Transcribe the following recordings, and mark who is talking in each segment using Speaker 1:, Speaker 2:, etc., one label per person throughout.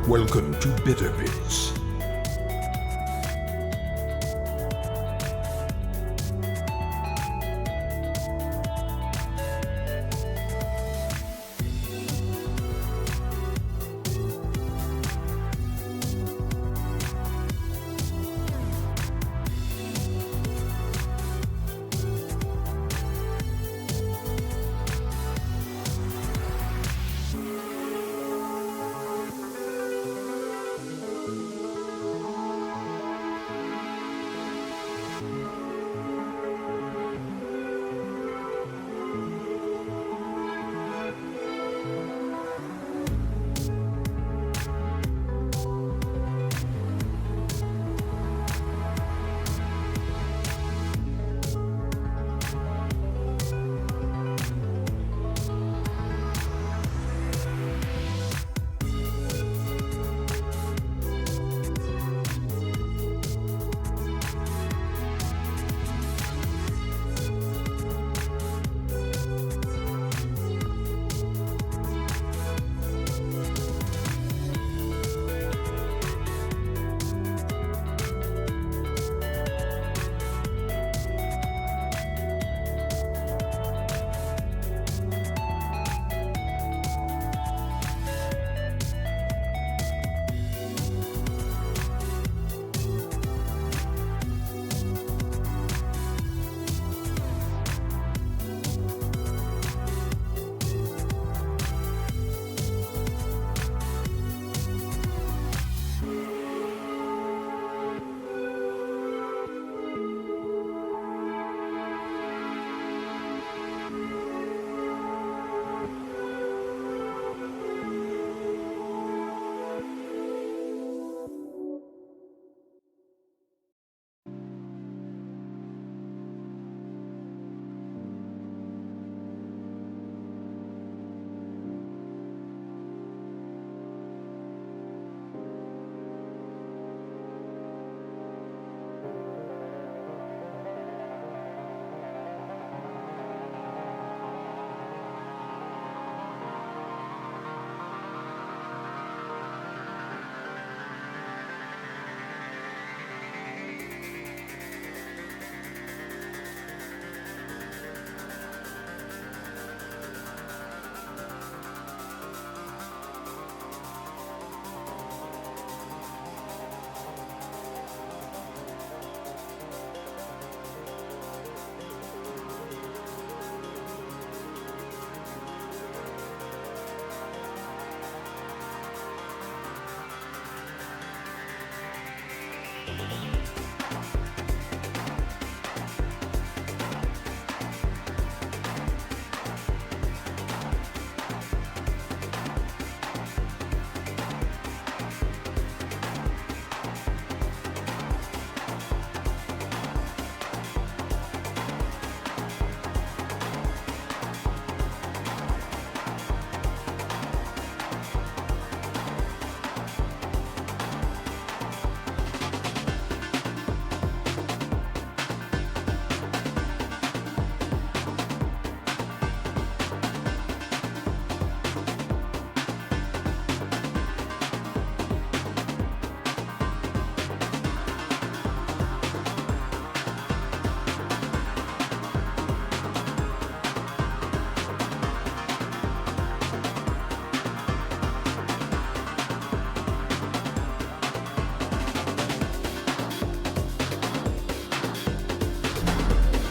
Speaker 1: Welcome to Bitterbits.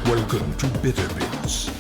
Speaker 1: Welcome to Bitterbits.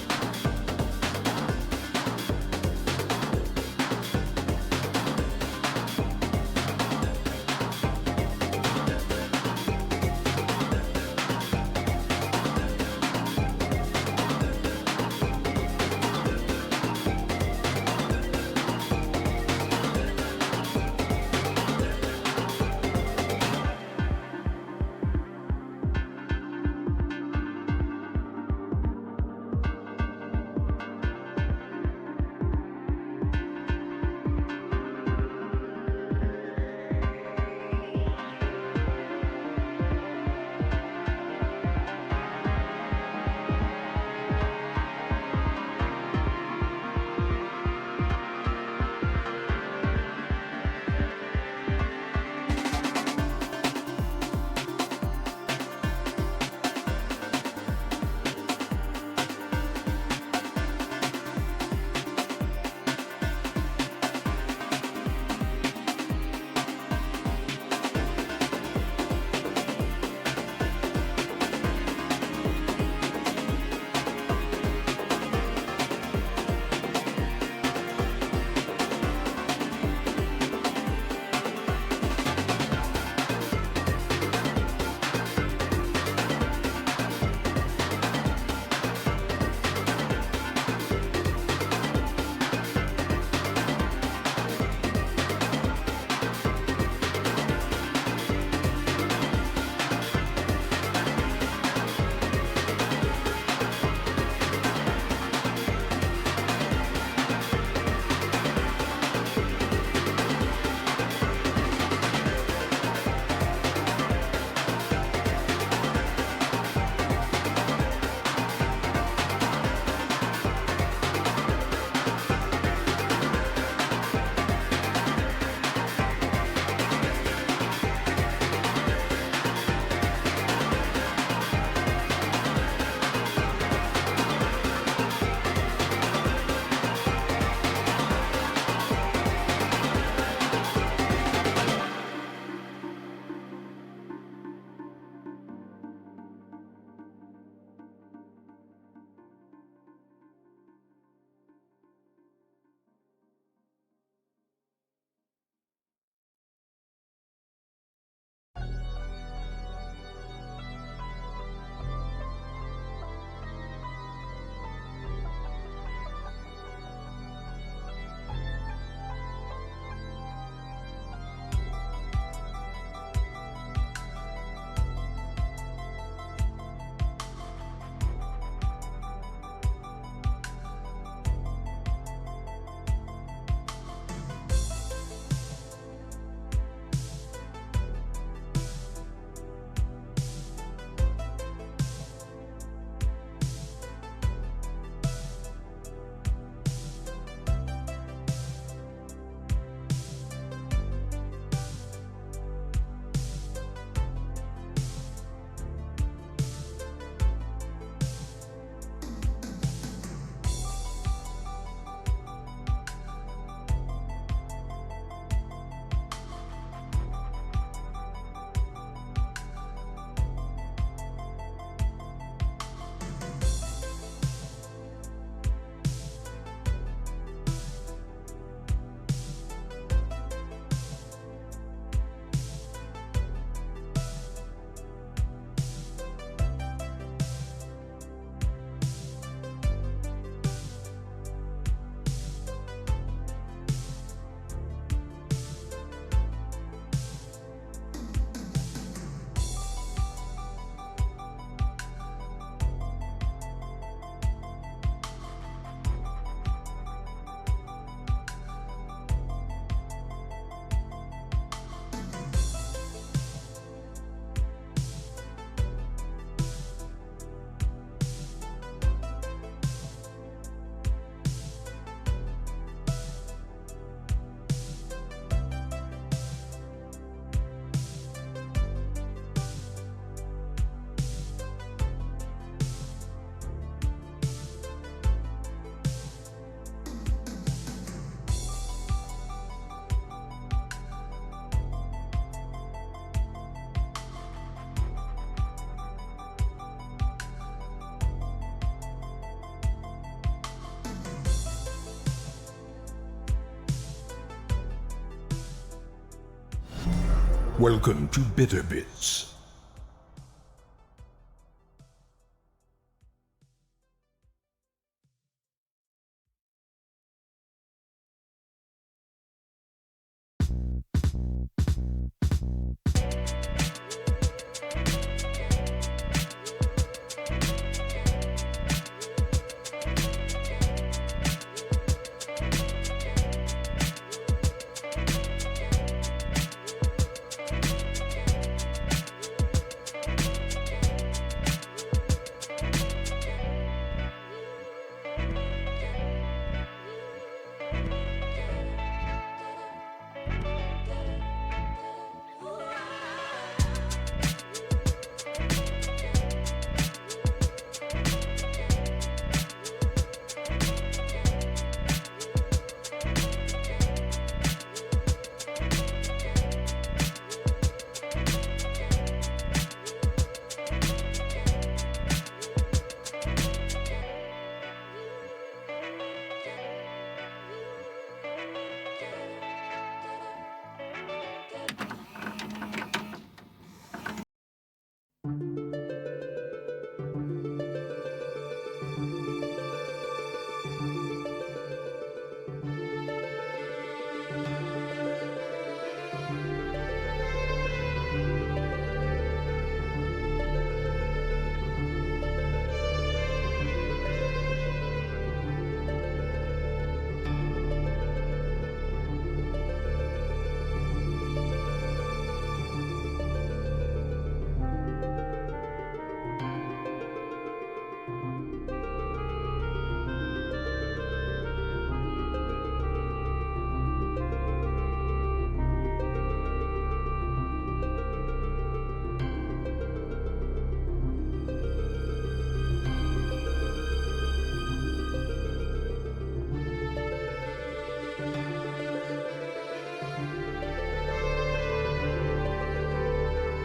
Speaker 1: Welcome to BitterBits.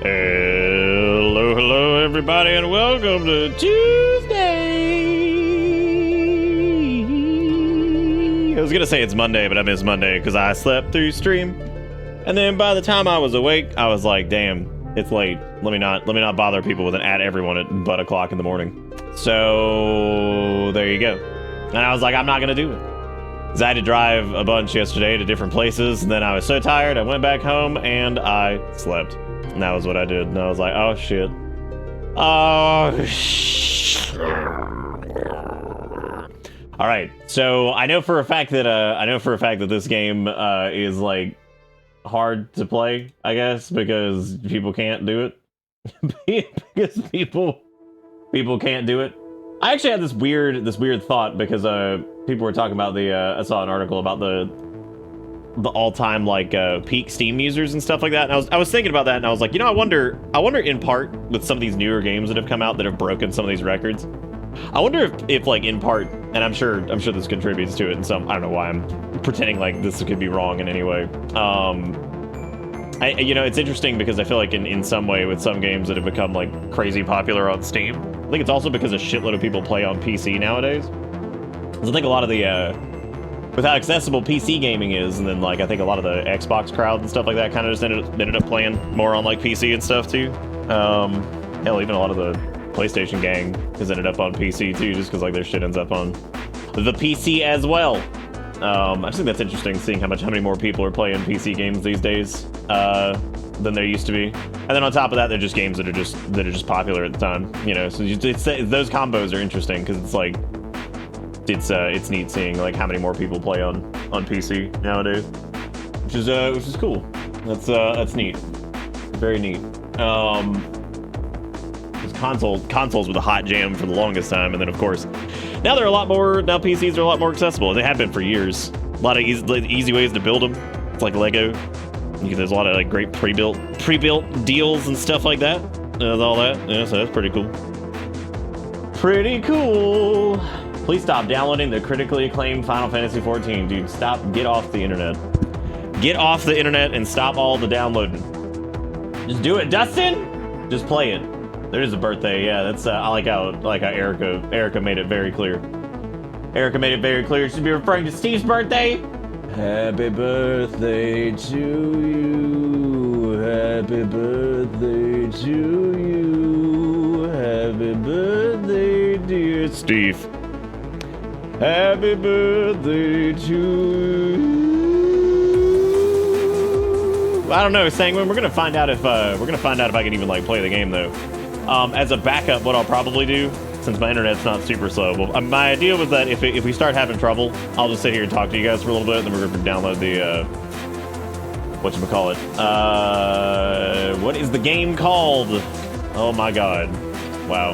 Speaker 2: Hello, everybody, and welcome to Tuesday. I was gonna say it's Monday, but I missed Monday because I slept through stream, and then by the time I was awake, I was like, "Damn, it's late. Let me not bother people with an at everyone at but o'clock in the morning." So there you go. And I was like, "I'm not gonna do it." Because I had to drive a bunch yesterday to different places, and then I was so tired, I went back home, and I slept. And that was what I did. And I was like, oh, shit. Oh, shit. All right. So I know for a fact that this game is, like, hard to play, I guess, because people can't do it. Because people can't do it. I actually had this weird thought because people were talking about I saw an article about the all-time like peak Steam users and stuff like that, and I was thinking about that, and I was like, you know, I wonder in part with some of these newer games that have come out that have broken some of these records, I wonder if like in part, and I'm sure this contributes to it in some, I don't know why I'm pretending like this could be wrong in any way. You know, it's interesting because I feel like in some way with some games that have become like crazy popular on Steam, I think it's also because a shitload of people play on PC nowadays. Because I think a lot of the, with how accessible PC gaming is, and then like I think a lot of the Xbox crowd and stuff like that kind of just ended up playing more on like PC and stuff too. Hell, even a lot of the PlayStation gang has ended up on PC too, just because like their shit ends up on the PC as well. I just think that's interesting, seeing how many more people are playing PC games these days than there used to be. And then on top of that, they're just games that are just popular at the time, you know. So those combos are interesting because it's like it's neat seeing like how many more people play on PC nowadays, which is cool. That's neat, very neat. Consoles were the hot jam for the longest time, and then of course now PCs are a lot more accessible. They have been for years. A lot of easy ways to build them. It's like Lego. There's a lot of like great pre-built deals and stuff like that. All that. Yeah, so that's pretty cool. Pretty cool. Please stop downloading the critically acclaimed Final Fantasy XIV, dude. Stop. Get off the internet. Get off the internet and stop all the downloading. Just do it, Dustin. Just play it. There is a birthday. Yeah, that's. I like how Erica made it very clear. Erica made it very clear. It should be referring to Steve's birthday. Happy birthday to you. happy birthday to you. Happy birthday, dear Steve. Happy birthday to you. I don't know, Sanguine. We're gonna find out if I can even like play the game though. As a backup, what I'll probably do, since my internet's not super slow, well, my idea was that if we start having trouble, I'll just sit here and talk to you guys for a little bit, and then we're gonna download the whatchamacallit. What is the game called? Oh my god! Wow,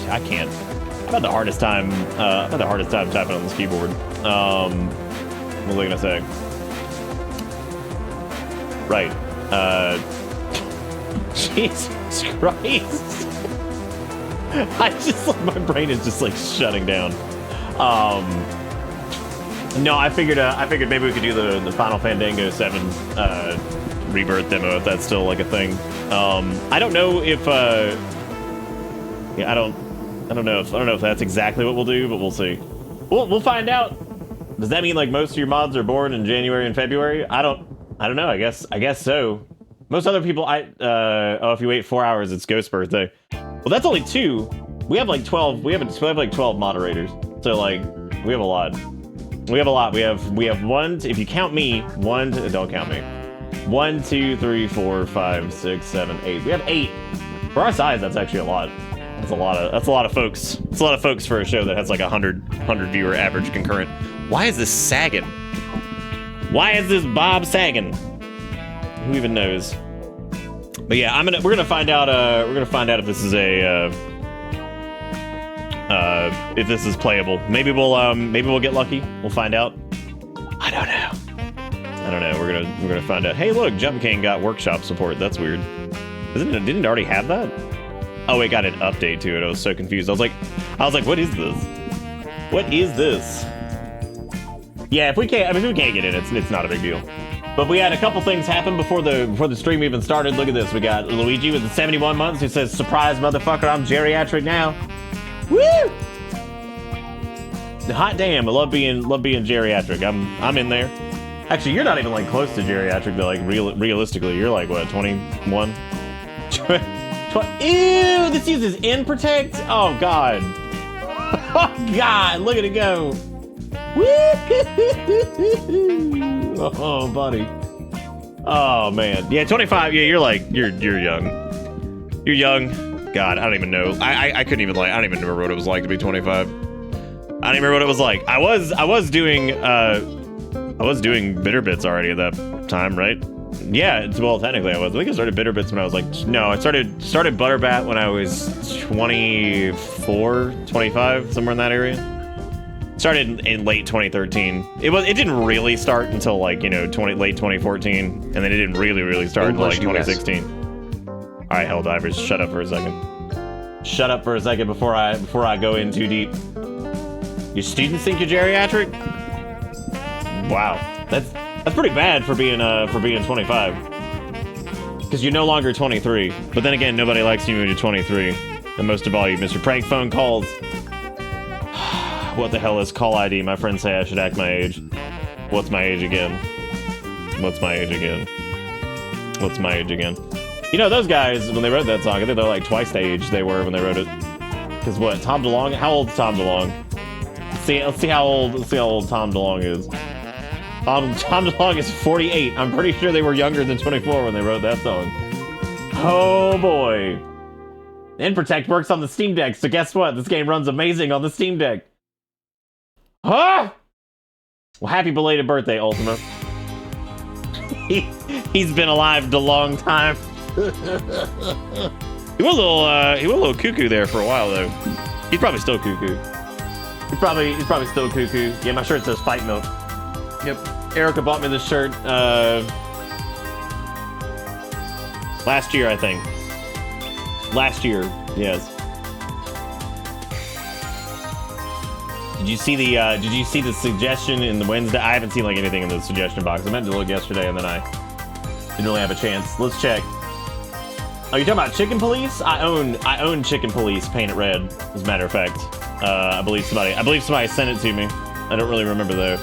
Speaker 2: I can't. I've had the hardest time. Typing on this keyboard. What was I gonna say? Right. Jesus Christ. My brain is just like shutting down. No, I figured maybe we could do the Final Fandango 7 rebirth demo if that's still like a thing. I don't know if yeah, I don't know if that's exactly what we'll do, but we'll see. We'll find out. Does that mean like most of your mods are born in January and February? I don't know. I guess so. Most other people, oh, if you wait 4 hours, it's Ghost's birthday. Well, that's only 2. We have like 12. We have like 12 moderators. So like, we have a lot. We have 1. If you count me, 1. Don't count me. 1, 2, 3, 4, 5, 6, 7, 8. We have 8. For our size, that's actually a lot. That's a lot of folks. It's a lot of folks for a show that has like 100 viewer average concurrent. Why is this sagging? Why is this Bob sagging? Who even knows? But yeah, we're gonna find out. We're gonna find out if this is if this is playable. Maybe we'll get lucky. We'll find out. I don't know. We're gonna find out. Hey, look, Jump King got workshop support. That's weird. Didn't it already have that? Oh, it got an update to it. I was so confused. I was like, what is this? What is this? Yeah, if we can't get in, it's not a big deal. But we had a couple things happen before the stream even started. Look at this. We got Luigi with the 71 months who says, "Surprise, motherfucker! I'm geriatric now." Woo! Hot damn! I love being geriatric. I'm in there. Actually, you're not even like close to geriatric though. Like realistically, you're like what, 21? Ew! This uses in protect. Oh god. Oh god! Look at it go. Oh, buddy. Oh man. Yeah, 25. Yeah, you're young. You're young. God, I don't even know. I couldn't even I don't even remember what it was like to be 25. I don't even remember what it was like. I was doing Bitter Bits already at that time, right? Yeah, well, technically I was. I think I started Bitter Bits when I was like, no, I started Butterbat when I was 24, 25, somewhere in that area. Started in late 2013. It didn't really start until like, you know, late 2014, and then it didn't really start until like 2016. All right, Helldivers, shut up for a second. Shut up for a second before I go in too deep. Your students think you're geriatric? Wow, that's pretty bad for being 25. Because you're no longer 23. But then again, nobody likes you when you're 23. And most of all, you miss your prank phone calls. What the hell is call ID? My friends say I should act my age. What's my age again? What's my age again? What's my age again? You know, those guys, when they wrote that song, I think they're like twice the age they were when they wrote it. Because what, Tom DeLonge? How old is Tom DeLonge? Let's see how old Tom DeLonge is. Tom DeLonge is 48. I'm pretty sure they were younger than 24 when they wrote that song. Oh boy. In Protect works on the Steam Deck, so guess what? This game runs amazing on the Steam Deck. Huh? Well, happy belated birthday, Ultima. He's been alive a long time. He went a little cuckoo there for a while though. He's probably still cuckoo. He's probably still cuckoo. Yeah, my shirt says Fight Milk. Yep. Erica bought me this shirt last year, I think. Last year, yes. Did you see the suggestion in the Wednesday? I haven't seen like anything in the suggestion box. I meant to look yesterday and then I didn't really have a chance. Let's check. Oh, you talking about Chicken Police? I own Chicken Police painted red, as a matter of fact. I believe somebody sent it to me. I don't really remember though.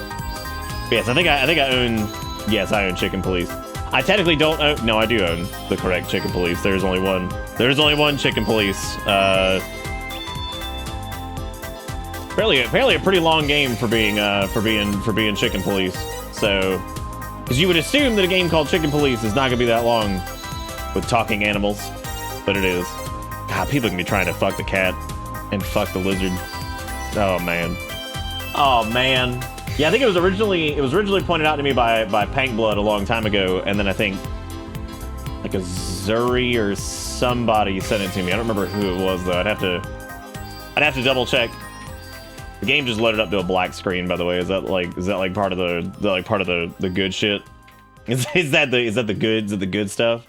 Speaker 2: But yes, I think I own Chicken Police. I technically don't own... No, I do own the correct chicken police. There's only one. There's only one chicken police. Apparently a pretty long game for being chicken police. So, because you would assume that a game called Chicken Police is not gonna be that long with talking animals, but it is. God, people can be trying to fuck the cat and fuck the lizard. Oh man. Oh man. Yeah, I think it was originally pointed out to me by Pankblood a long time ago, and then I think like a Zuri or somebody sent it to me. I don't remember who it was though. I'd have to double check. The game just loaded up to a black screen, by the way. Is that like part of the good shit? Is that the good stuff?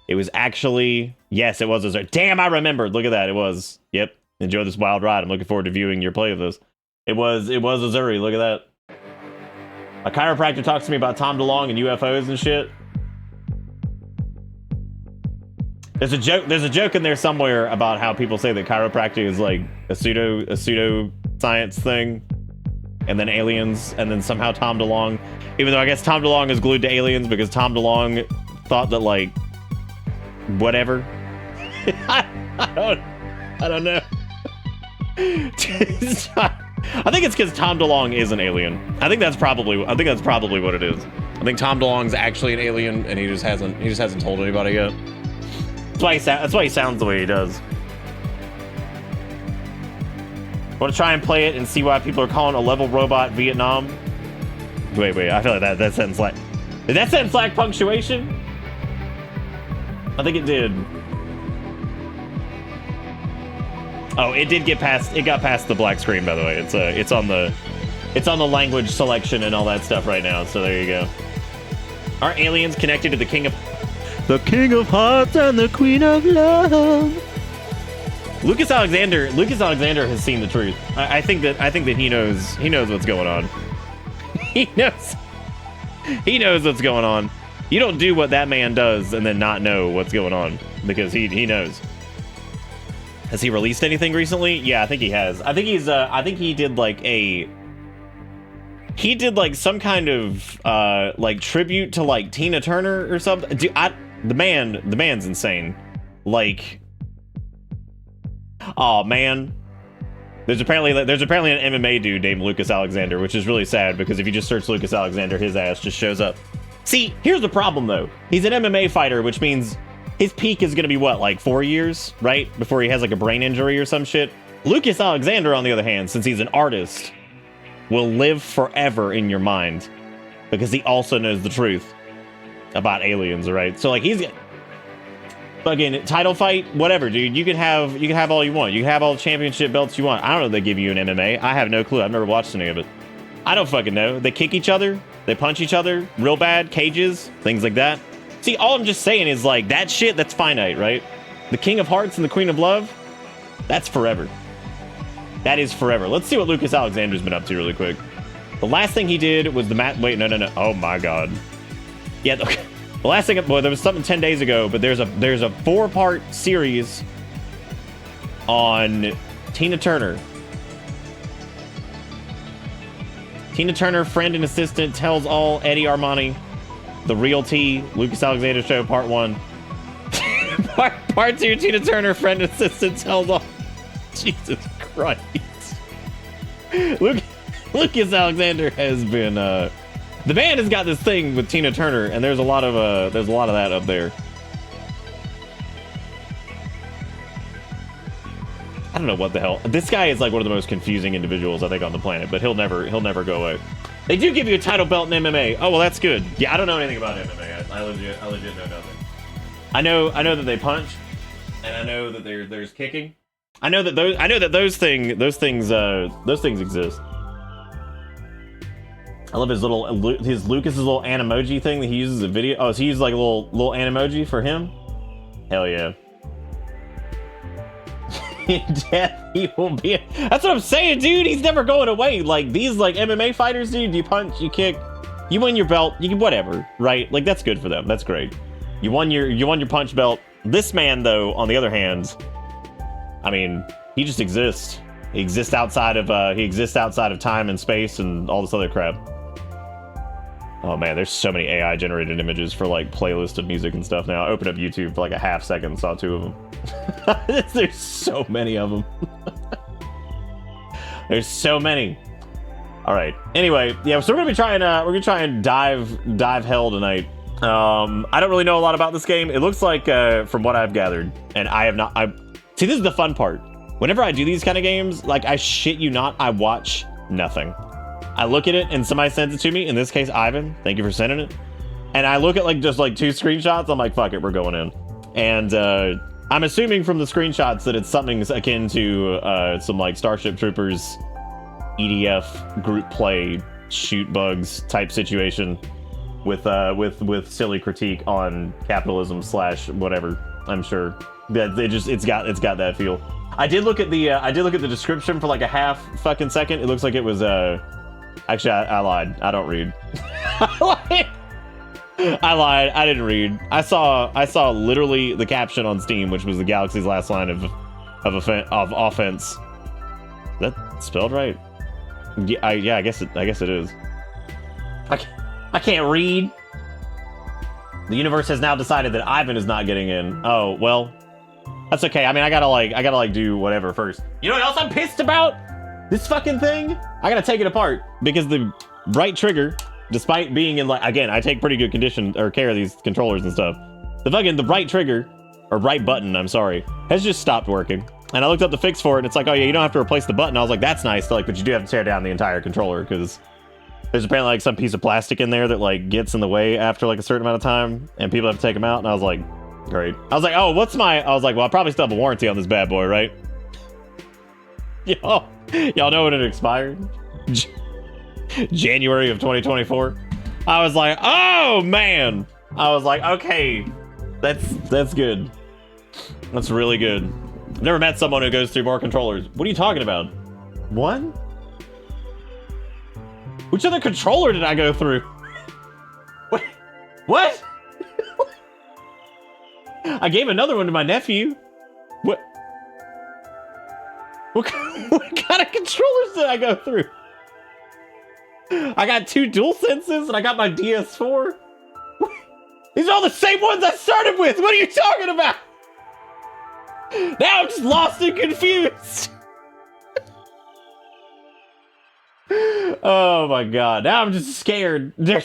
Speaker 2: It was actually, yes, it was a Zuri. Damn, I remembered. Look at that. It was. Yep. Enjoy this wild ride. I'm looking forward to viewing your play of this. It was a Zuri. Look at that. A chiropractor talks to me about Tom DeLonge and UFOs and shit. There's a joke in there somewhere about how people say that chiropractic is like a pseudo science thing, and then aliens, and then somehow Tom DeLonge, even though I guess Tom DeLonge is glued to aliens because Tom DeLonge thought that like whatever. I don't know. I think it's because Tom DeLonge is an alien. I think that's probably what it is. I think Tom DeLonge's actually an alien, and he just hasn't told anybody yet. That's why he sounds the way he does. Want to try and play it and see why people are calling a level robot Vietnam? Wait, I feel like that sentence lacked. Did that sentence lack punctuation? I think it did. Oh, it did get past. It got past the black screen, by the way. It's on the language selection and all that stuff right now. So there you go. Are aliens connected to the King of Hearts and the Queen of Love? Lucas Alexander has seen the truth. I think that he knows what's going on. He knows what's going on. You don't do what that man does and then not know what's going on, because he knows. Has he released anything recently? Yeah, I think he has. I think he did like some kind of like tribute to like Tina Turner or something. Dude, the man's insane. Like, oh man. There's apparently an MMA dude named Lucas Alexander, which is really sad because if you just search Lucas Alexander, his ass just shows up. See, here's the problem though. He's an MMA fighter, which means his peak is gonna be what, like 4 years, right? Before he has like a brain injury or some shit. Lucas Alexander, on the other hand, since he's an artist, will live forever in your mind because he also knows the truth about aliens, right? So like he's fucking title fight, whatever, dude. You can have all you want. You can have all the championship belts you want. I don't know if they give you an MMA. I have no clue. I've never watched any of it. I don't fucking know. They kick each other. They punch each other real bad. Cages, things like that. See, all I'm just saying is like that shit, that's finite, right? The King of Hearts and the Queen of Love, that's forever. That is forever. Let's see what Lucas Alexander's been up to really quick. The last thing he did was the wait, no. Oh my God. Yeah, okay. The last thing, boy, there was something 10 days ago, but there's a 4-part series on Tina Turner. Tina Turner, friend and assistant, tells all. Eddie Armani, the real T. Lucas Alexander Show, Part 1. Part 2, Tina Turner, friend and assistant, tells all. Jesus Christ. Lucas Alexander has been the band has got this thing with Tina Turner, and there's a lot of that up there. I don't know what the hell. This guy is like one of the most confusing individuals I think on the planet, but he'll never go away. They do give you a title belt in MMA. Oh well, that's good. Yeah, I don't know anything about MMA. I legit know nothing. I know that they punch, and I know that there's kicking. I know that those things exist. I love his Lucas's little animoji thing that he uses in video. Oh, so he uses like a little animoji for him? Hell yeah. In death, he will be. That's what I'm saying, dude. He's never going away. Like these like MMA fighters, dude. You punch, you kick, you win your belt, you can whatever, right? Like that's good for them. That's great. You won your punch belt. This man, though, on the other hand, I mean, he just exists. He exists outside of time and space and all this other crap. Oh man, there's so many AI generated images for like playlist of music and stuff now. I opened up YouTube for like a half second, saw 2 of them. There's so many of them. There's so many. All right. Anyway, yeah. So we're gonna try and dive hell tonight. I don't really know a lot about this game. It looks like, from what I've gathered, and I have not. See, this is the fun part. Whenever I do these kind of games, like I shit you not, I watch nothing. I look at it and somebody sends it to me. In this case, Ivan. Thank you for sending it. And I look at like just like 2 screenshots. I'm like, fuck it, we're going in. And I'm assuming from the screenshots that it's something akin to some like Starship Troopers EDF group play shoot bugs type situation with silly critique on capitalism / whatever. I'm sure that it's got that feel. I did look at the description for like a half fucking second. It looks like it was actually I lied. I don't read. I lied. I didn't read. I saw literally the caption on Steam, which was the Galaxy's last line of offense. Is that spelled right? Yeah, I guess it is. I can't read. The universe has now decided that Ivan is not getting in. Oh well, that's okay. I mean, I gotta do whatever first. You know what else I'm pissed about? This fucking thing. I gotta take it apart because the right trigger, despite being in like, again, I take pretty good condition or care of these controllers and stuff. The right trigger or right button, I'm sorry, has just stopped working. And I looked up the fix for it, and it's like, oh yeah, you don't have to replace the button. I was like, that's nice, like, but you do have to tear down the entire controller because there's apparently like some piece of plastic in there that like gets in the way after like a certain amount of time, and people have to take them out. And I was like, great. I was like, oh, I was like, well, I probably still have a warranty on this bad boy, right? Y'all know when it expired? January of 2024. I was like, oh man. I was like, okay, that's good. That's really good. I've never met someone who goes through more controllers. What are you talking about? One? Which other controller did I go through? Wait, what? I gave another one to my nephew. What kind of controllers did I go through? I got 2 DualSenses and I got my DS4. These are all the same ones I started with. What are you talking about? Now I'm just lost and confused. Oh my god. Now I'm just scared. I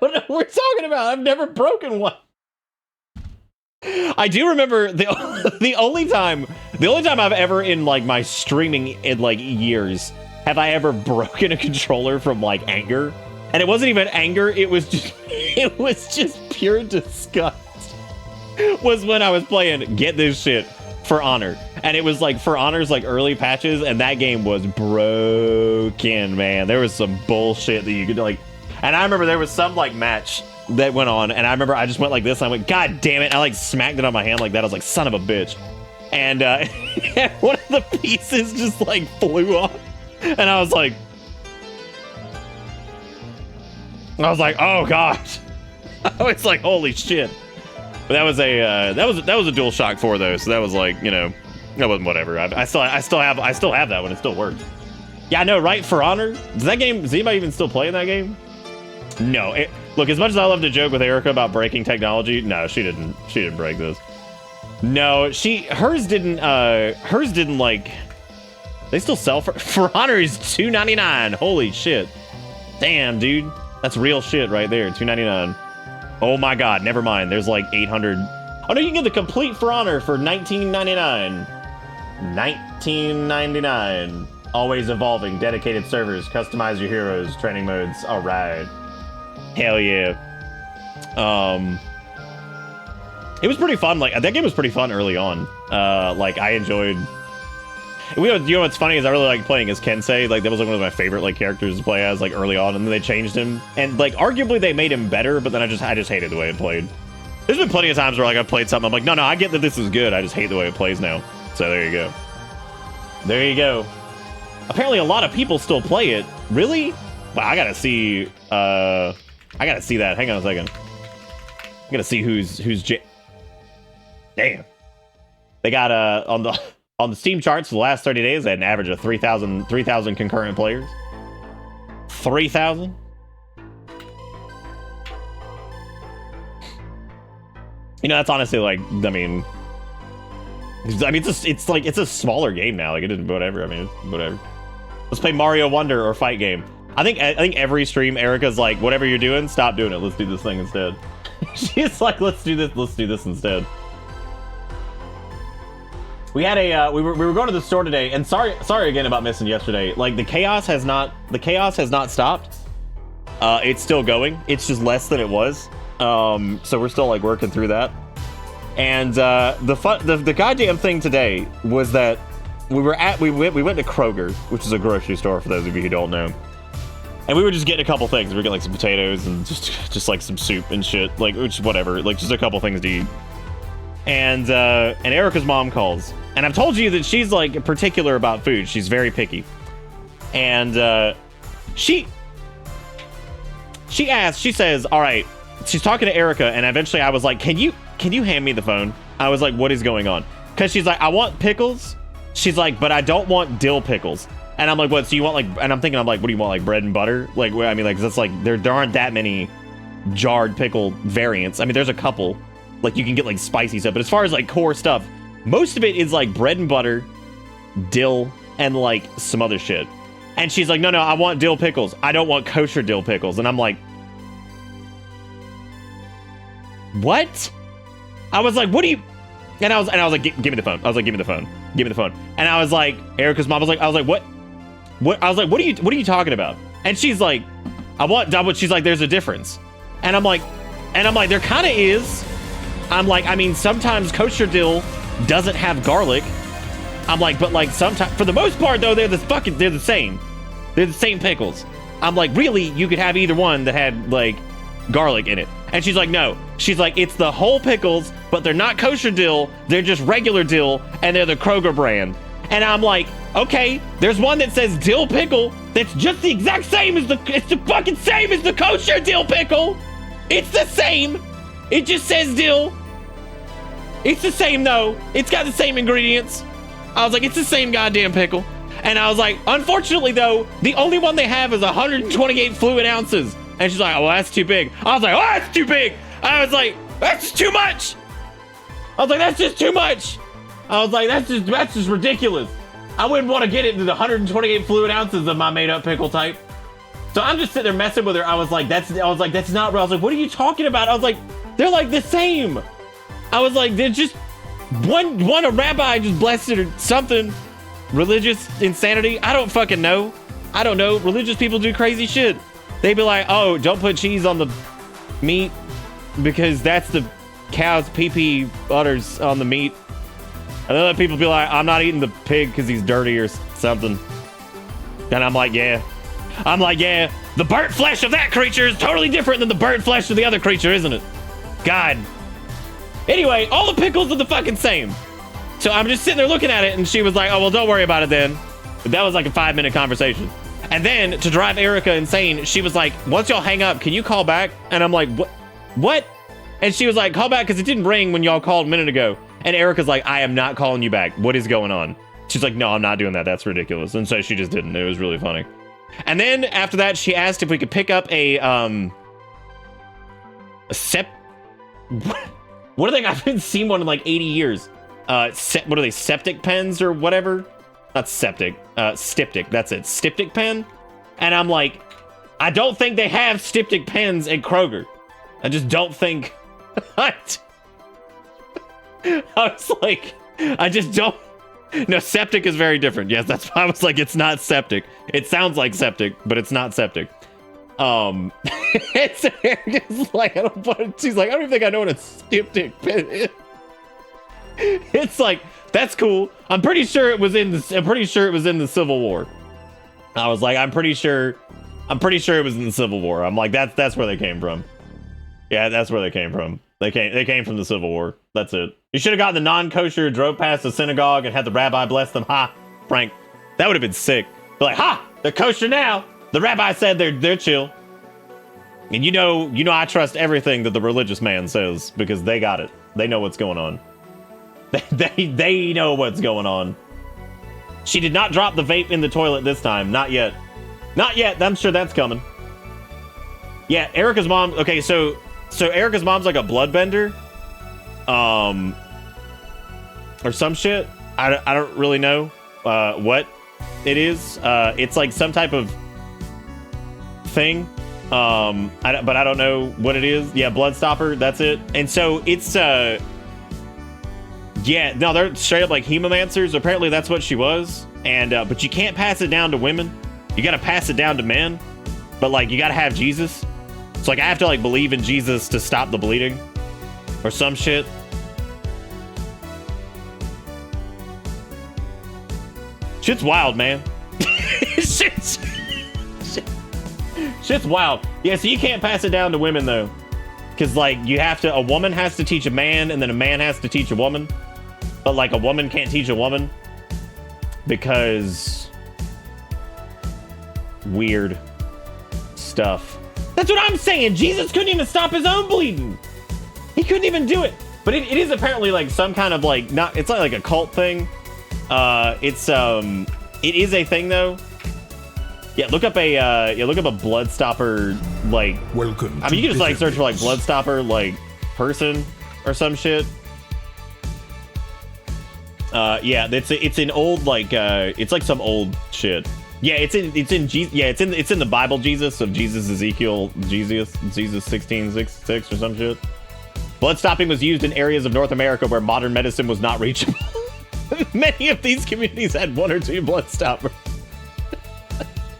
Speaker 2: don't know what we're talking about. I've never broken one. I do remember the only time I've ever in like my streaming in like years have I ever broken a controller from like anger. And it wasn't even anger, it was just pure disgust. Was when I was playing Get This Shit For Honor. And it was like For Honor's like early patches, and that game was broken, man. There was some bullshit that you could like, and I remember there was some like match that went on, and I remember I just went like this, and I went, god damn it, I like smacked it on my hand like that. I was like, son of a bitch. And one of the pieces just like flew off, and I was like, oh gosh. I was like, holy shit. But that was a DualShock 4 though, so that was like, you know, that wasn't whatever. I still have that one. It still works. Yeah, I know, right? For Honor. Does anybody even still play that game? No. Look, as much as I love to joke with Erica about breaking technology, no, she didn't break this. No, hers didn't like. They still sell For Honor is $2.99. Holy shit. Damn, dude. That's real shit right there. $2.99. Oh my god, never mind. There's like 800. Oh no, you can get the complete For Honor for $19.99. $19.99. Always evolving, dedicated servers, customize your heroes, training modes. All right. Hell yeah. It was pretty fun. Like that game was pretty fun early on. Like I enjoyed. You know what's funny is I really like playing as Kensei. Like that was like one of my favorite like characters to play as like early on, and then they changed him. And like arguably they made him better, but then I just hated the way it played. There's been plenty of times where like I've played something, I'm like, no, I get that this is good. I just hate the way it plays now. So there you go. There you go. Apparently a lot of people still play it. Really? Wow, I gotta see that. Hang on a second. I gotta see who's Damn. They got on the Steam charts for the last 30 days, they had an average of 3,000 concurrent players. 3,000? You know, that's honestly like, I mean, it's a smaller game now. Like, it isn't whatever. I mean, it's whatever. Let's play Mario Wonder or fight game. I think every stream Erica's like, whatever you're doing, stop doing it. Let's do this thing instead. She's like, let's do this instead. We had a we were going to the store today, and sorry again about missing yesterday. Like, the chaos has not stopped. It's still going. It's just less than it was. So we're still like working through that. And the goddamn thing today was that we went to Kroger, which is a grocery store for those of you who don't know. And we were just getting a couple things. We were getting like some potatoes and just like some soup and shit, like, which whatever, like just a couple things to eat. And Erica's mom calls, and I've told you that she's like particular about food. She's very picky. And she says, all right, she's talking to Erica, and eventually I was like, can you hand me the phone? I was like, what is going on? Because she's like, I want pickles. She's like, but I don't want dill pickles. And I'm like, what? So you want like, and I'm thinking, I'm like, what do you want, like bread and butter? Like, I mean, like, that's like, there aren't that many jarred pickle variants. I mean, there's a couple, like you can get like spicy stuff, but as far as like core stuff, most of it is like bread and butter, dill, and like some other shit. And she's like, no, I want dill pickles. I don't want kosher dill pickles. And I'm like, what? I was like, what do you? And I was like, give me the phone. I was like, give me the phone. And I was like, Erica's mom was like, I was like, what? I was like, what are you talking about? And she's like, she's like, there's a difference. And I'm like, there kind of is. I'm like, I mean, sometimes kosher dill doesn't have garlic. I'm like, but like sometimes, for the most part though, they're the same. They're the same pickles. I'm like, really, you could have either one that had like garlic in it. And she's like, no. She's like, it's the whole pickles, but they're not kosher dill. They're just regular dill, and they're the Kroger brand. And I'm like, okay, there's one that says dill pickle that's just the exact same as it's the fucking same as the kosher dill pickle. It's the same. It just says dill. It's the same though. It's got the same ingredients. I was like, it's the same goddamn pickle. And I was like, unfortunately though, the only one they have is 128 fluid ounces. And she's like, oh, well, that's too big. I was like, oh, that's too big. I was like, that's just too much. I was like, that's just too much. I was like, that's just ridiculous. I wouldn't want to get into the 128 fluid ounces of my made up pickle type. So I'm just sitting there messing with her. I was like, that's not real. I was like, what are you talking about? I was like, they're like the same. I was like, they're just one a rabbi just blessed it or something. Religious insanity. I don't fucking know. I don't know. Religious people do crazy shit. They'd be like, oh, don't put cheese on the meat because that's the cow's pee-pee udders on the meat. And then other people be like, I'm not eating the pig because he's dirty or something. And I'm like, yeah. The burnt flesh of that creature is totally different than the burnt flesh of the other creature, isn't it? God. Anyway, all the pickles are the fucking same. So I'm just sitting there looking at it, and she was like, oh, well, don't worry about it then. But that was like a 5-minute conversation. And then, to drive Erica insane, she was like, once y'all hang up, can you call back? And I'm like, what? And she was like, call back, because it didn't ring when y'all called a minute ago. And Erica's like, I am not calling you back. What is going on? She's like, no, I'm not doing that. That's ridiculous. And so she just didn't. It was really funny. And then, after that, she asked if we could pick up what are they? I haven't seen one in like 80 years. What are they? Septic pens or whatever? Not septic. Styptic. That's it. Styptic pen. And I'm like, I don't think they have styptic pens at Kroger. I just don't think. What? I was like, I just don't. No, septic is very different. Yes, that's why I was like, it's not septic. It sounds like septic, but it's not septic. It's like, I don't want. She's like, I don't even think I know what a styptic pen is. It's like, that's cool. I'm pretty sure it was in the Civil War. I was like, I'm pretty sure it was in the Civil War. I'm like, that's where they came from. Yeah, that's where they came from. They came from the Civil War. That's it. You should have gotten the non-kosher, drove past the synagogue, and had the rabbi bless them. Ha, Frank. That would have been sick. Be like, ha, they're kosher now. The rabbi said they're chill. And you know I trust everything that the religious man says because they got it. They know what's going on. They know what's going on. She did not drop the vape in the toilet this time. Not yet. Not yet. I'm sure that's coming. Yeah, Erica's mom. Okay, so Erica's mom's like a bloodbender. or some shit. I don't really know what it is. It's like some type of thing. But I don't know what it is. Yeah, Bloodstopper, that's it. And so it's yeah, no, they're straight up like hemomancers. Apparently that's what she was. And but you can't pass it down to women. You gotta pass it down to men. But like you gotta have Jesus. So like I have to like believe in Jesus to stop the bleeding or some shit. Shit's wild, man. Shit's wild. Yeah, so you can't pass it down to women though. Cause like you have to, a woman has to teach a man and then a man has to teach a woman. But like a woman can't teach a woman because weird stuff. That's what I'm saying. Jesus couldn't even stop his own bleeding. He couldn't even do it. But it is apparently like some kind of like, not, it's not like a cult thing. It is a thing though. Yeah, look up a Bloodstopper, like,
Speaker 1: Welcome.
Speaker 2: I mean, you can just like search for like Bloodstopper, like person or some shit. Yeah, it's an old like it's like some old shit. Yeah, it's in the Bible Jesus of Jesus Ezekiel Jesus 16:6 or some shit. Bloodstopping was used in areas of North America where modern medicine was not reachable. Many of these communities had one or two Bloodstoppers.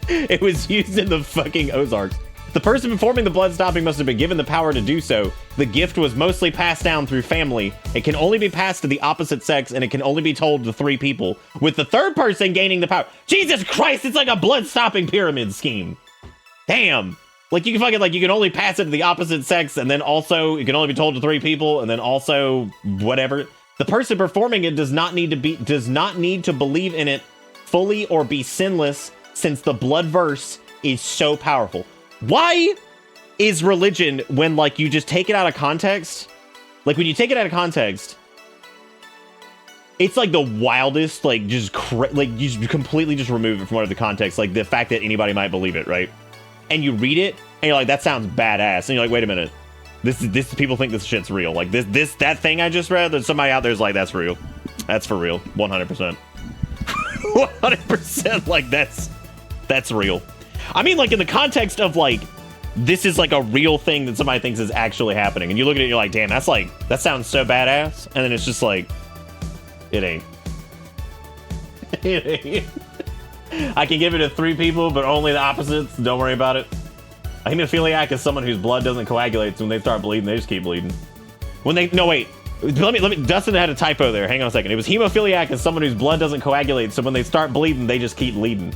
Speaker 2: It was used in the fucking Ozarks. The person performing the bloodstopping must have been given the power to do so. The gift was mostly passed down through family. It can only be passed to the opposite sex, and it can only be told to 3 people, with the third person gaining the power. Jesus Christ, it's like a blood-stopping pyramid scheme. Damn. Like, you can fucking, like, you can only pass it to the opposite sex, and then also, it can only be told to 3 people, and then also, whatever. The person performing it does not need to believe in it fully or be sinless, since the blood verse is so powerful. Why is religion, when like you just take it out of context, like when you take it out of context, it's like the wildest, like just like you just completely just remove it from whatever the context, like the fact that anybody might believe it, right? And you read it and you're like, that sounds badass, and you're like, wait a minute, this people think this shit's real. Like that thing I just read, there's somebody out there's like, that's real, that's for real, 100%. 100%, like that's real. I mean, like, in the context of, like, this is, like, a real thing that somebody thinks is actually happening. And you look at it, you're like, damn, that's, like, that sounds so badass. And then it's just, like, it ain't. It ain't. I can give it to 3 people, but only the opposites. Don't worry about it. A hemophiliac is someone whose blood doesn't coagulate, so when they start bleeding, they just keep bleeding. No, wait. Let me, Dustin had a typo there. Hang on a second. It was hemophiliac is someone whose blood doesn't coagulate, so when they start bleeding, they just keep bleeding.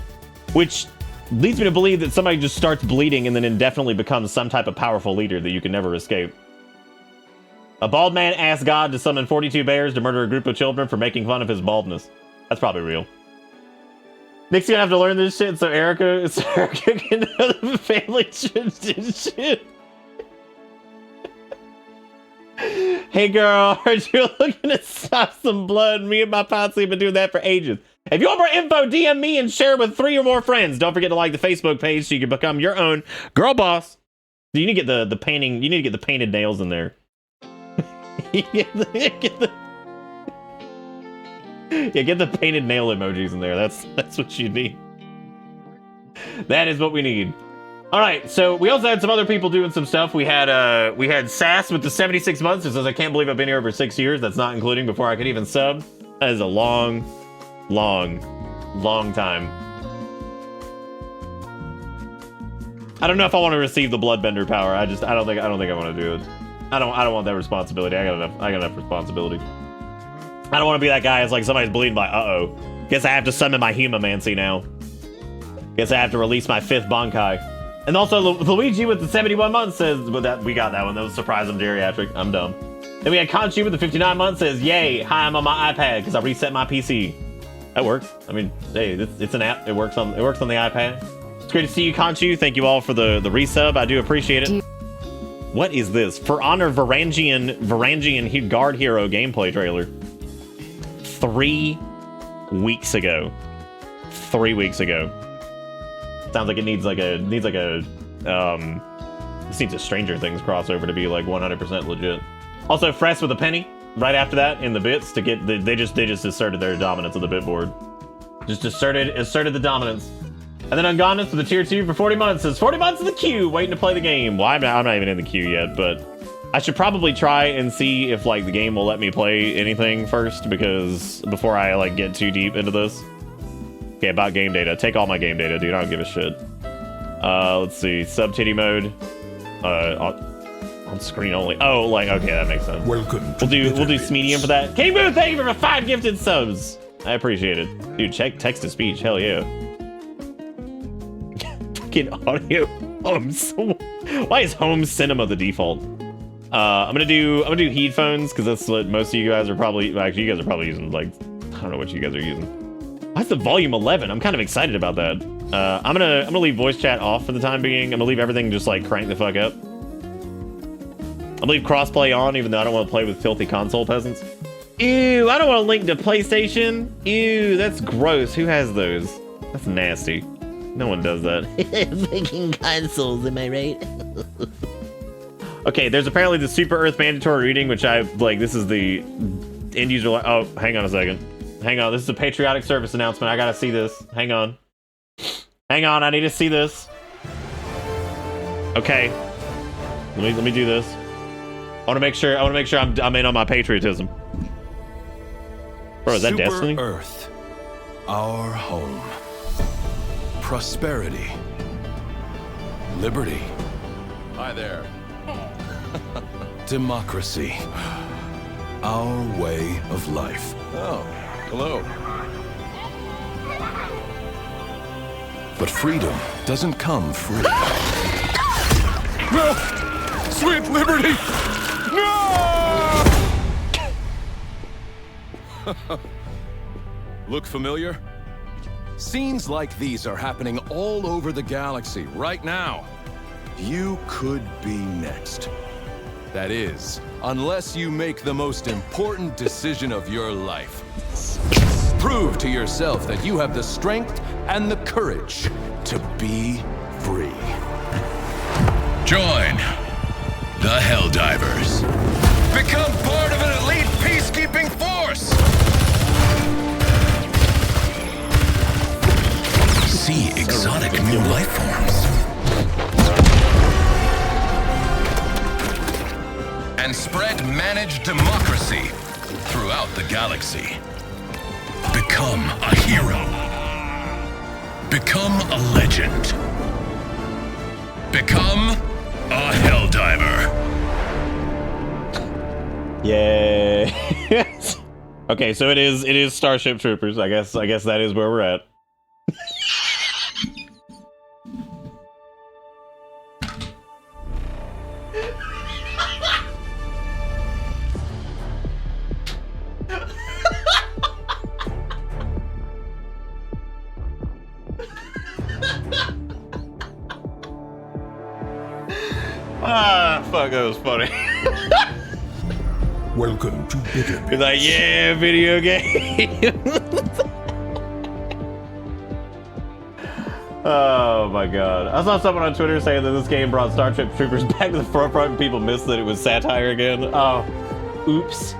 Speaker 2: Which leads me to believe that somebody just starts bleeding and then indefinitely becomes some type of powerful leader that you can never escape. A bald man asked God to summon 42 bears to murder a group of children for making fun of his baldness. That's probably real. Nick's gonna have to learn this shit so Erica can know the family tradition shit. Hey girl, heard you're looking to stop some blood. Me and my posse have been doing that for ages. If you want more info, DM me and share with 3 or more friends. Don't forget to like the Facebook page so you can become your own girl boss. You need to get the painting. You need to get the painted nails in there. Get the painted nail emojis in there. That's what you need. That is what we need. All right, so we also had some other people doing some stuff. We had Sass with the 76 months. It says, I can't believe I've been here over 6 years. That's not including before I could even sub. That is a long time. I don't know if I want to receive the bloodbender power. I don't think I want to do it. I don't want that responsibility. I got enough responsibility. I don't want to be that guy. It's like somebody's bleeding by uh-oh. Guess I have to summon my humomancy now. Guess I have to release my 5th Bankai. And also Luigi with the 71 months says, well, that we got that one. That was surprise. I'm geriatric. I'm dumb. Then we had Conchi with the 59 months says, yay, hi, I'm on my iPad because I reset my PC. That works. I mean, hey, it's an app. It works on the iPad. It's great to see you, Conchu. Thank you all for the resub. I do appreciate it. What is this? For Honor Varangian Guard Hero gameplay trailer. 3 weeks ago. 3 weeks ago. Sounds like it needs this needs a Stranger Things crossover to be like 100% legit. Also, Fress with a penny. right after that in the bits to get they just asserted their dominance of the bit board. Just asserted the dominance. And then Ungone us with the tier 2 for 40 months. Says 40 months in the queue, waiting to play the game. Well, I'm not even in the queue yet, but I should probably try and see if like the game will let me play anything first, because before I like get too deep into this. Okay, about game data. Take all my game data, dude. I don't give a shit. Let's see. Sub-titty mode. On screen only. Oh, like, okay, that makes sense.
Speaker 1: Welcome to
Speaker 2: We'll do medium for that. King Boo, thank you for 5 gifted subs. I appreciate it. Dude, check text-to-speech. Hell yeah. Fucking audio home. Why is home cinema the default? I'm gonna do headphones, because that's what most of you guys are probably, actually, you guys are probably using, like, I don't know what you guys are using. Why is the volume 11? I'm kind of excited about that. I'm gonna leave voice chat off for the time being. I'm gonna leave everything just like crank the fuck up. I'm gonna leave crossplay on, even though I don't want to play with filthy console peasants. Ew, I don't want to link to PlayStation. Ew, that's gross. Who has those? That's nasty. No one does that.
Speaker 3: Fucking consoles, am I right?
Speaker 2: Okay, there's apparently the Super Earth mandatory reading, which I like. This is the end user. Oh, hang on a second. Hang on. This is a patriotic service announcement. I gotta see this. Hang on. Hang on. I need to see this. Okay. Let me do this. I want to make sure I'm in on my patriotism. Bro, is that
Speaker 4: Super
Speaker 2: Destiny?
Speaker 4: Earth, our home. Prosperity. Liberty.
Speaker 5: Hi there.
Speaker 4: Democracy. Our way of life.
Speaker 5: Oh, hello.
Speaker 4: But freedom doesn't come free.
Speaker 5: No! Sweet liberty! No! Look familiar? Scenes like these are happening all over the galaxy right now. You could be next. That is, unless you make the most important decision of your life. Prove to yourself that you have the strength and the courage to be free.
Speaker 6: Join the Helldivers.
Speaker 5: Become part of an elite peacekeeping force!
Speaker 6: See exotic new life forms.
Speaker 5: And spread managed democracy throughout the galaxy.
Speaker 6: Become a hero. Become a legend. Become a Helldiver.
Speaker 2: Yeah. Okay, so it is Starship Troopers. I guess that is where we're at. Ah, fuck, that was funny.
Speaker 1: Welcome to Bitter
Speaker 2: He's like, yeah, video game. Oh my god. I saw someone on Twitter saying that this game brought Starship Troopers back to the forefront and people missed that it was satire again. Oh, oops.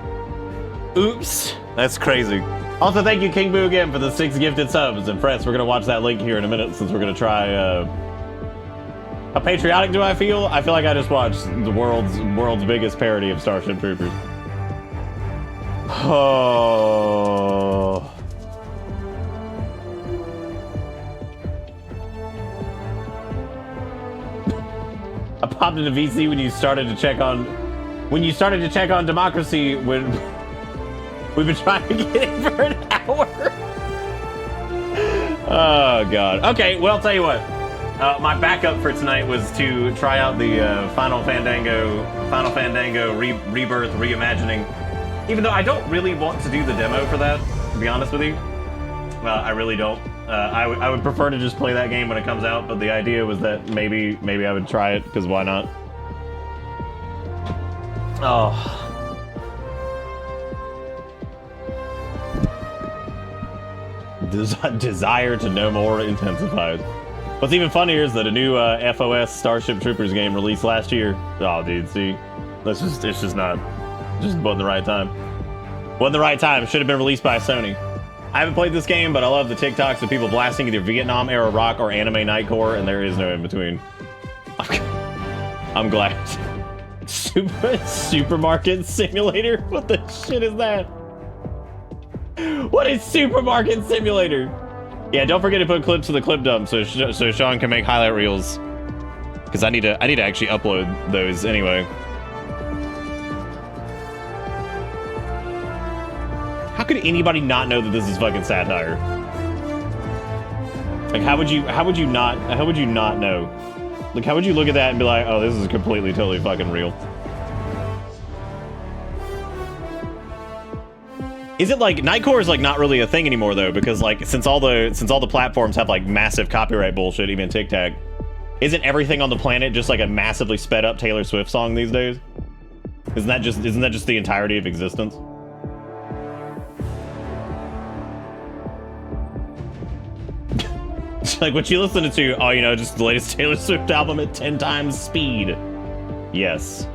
Speaker 2: Oops. That's crazy. Also, thank you, King Boo, again for the 6 gifted subs. And Frets, we're going to watch that link here in a minute since we're going to try, how patriotic do I feel? I feel like I just watched the world's biggest parody of Starship Troopers. Oh. I popped into VC when you started to check on democracy when we've been trying to get it for an hour. Oh god. Okay, well, I'll tell you what. My backup for tonight was to try out the Final Fandango Rebirth Reimagining. Even though I don't really want to do the demo for that, to be honest with you. I really don't. I would prefer to just play that game when it comes out, but the idea was that maybe I would try it, because why not? Oh. Desire to know more intensified. What's even funnier is that a new FOS Starship Troopers game released last year. Oh, dude, see, it's just not. Just wasn't the right time. Wasn't the right time. Should have been released by Sony. I haven't played this game, but I love the TikToks of people blasting either Vietnam-era rock or anime nightcore, and there is no in-between. I'm glad. Supermarket Simulator? What the shit is that? What is Supermarket Simulator? Yeah, don't forget to put clips to the clip dump so Sean can make highlight reels. Because I need to actually upload those anyway. How could anybody not know that this is fucking satire? Like, how would you not know? Like, how would you look at that and be like, oh, this is completely, totally fucking real? Is it like Nightcore is like not really a thing anymore though, because like since all the platforms have like massive copyright bullshit, even TikTok, isn't everything on the planet just like a massively sped up Taylor Swift song these days? Isn't that just the entirety of existence? Like what you listening to? Oh, you know, just the latest Taylor Swift album at 10 times speed. Yes.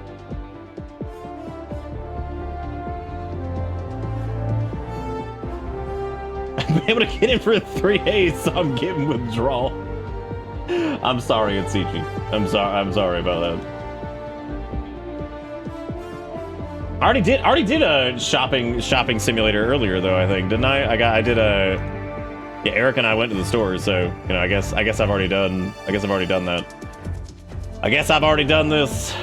Speaker 2: I'm able to get in for 3 days, so I'm getting withdrawal. I'm sorry, Itsuchi. I'm sorry about that. I already did a shopping simulator earlier though, I think, didn't I? Yeah, Eric and I went to the store, so you know, I guess I've already done that. I guess I've already done this.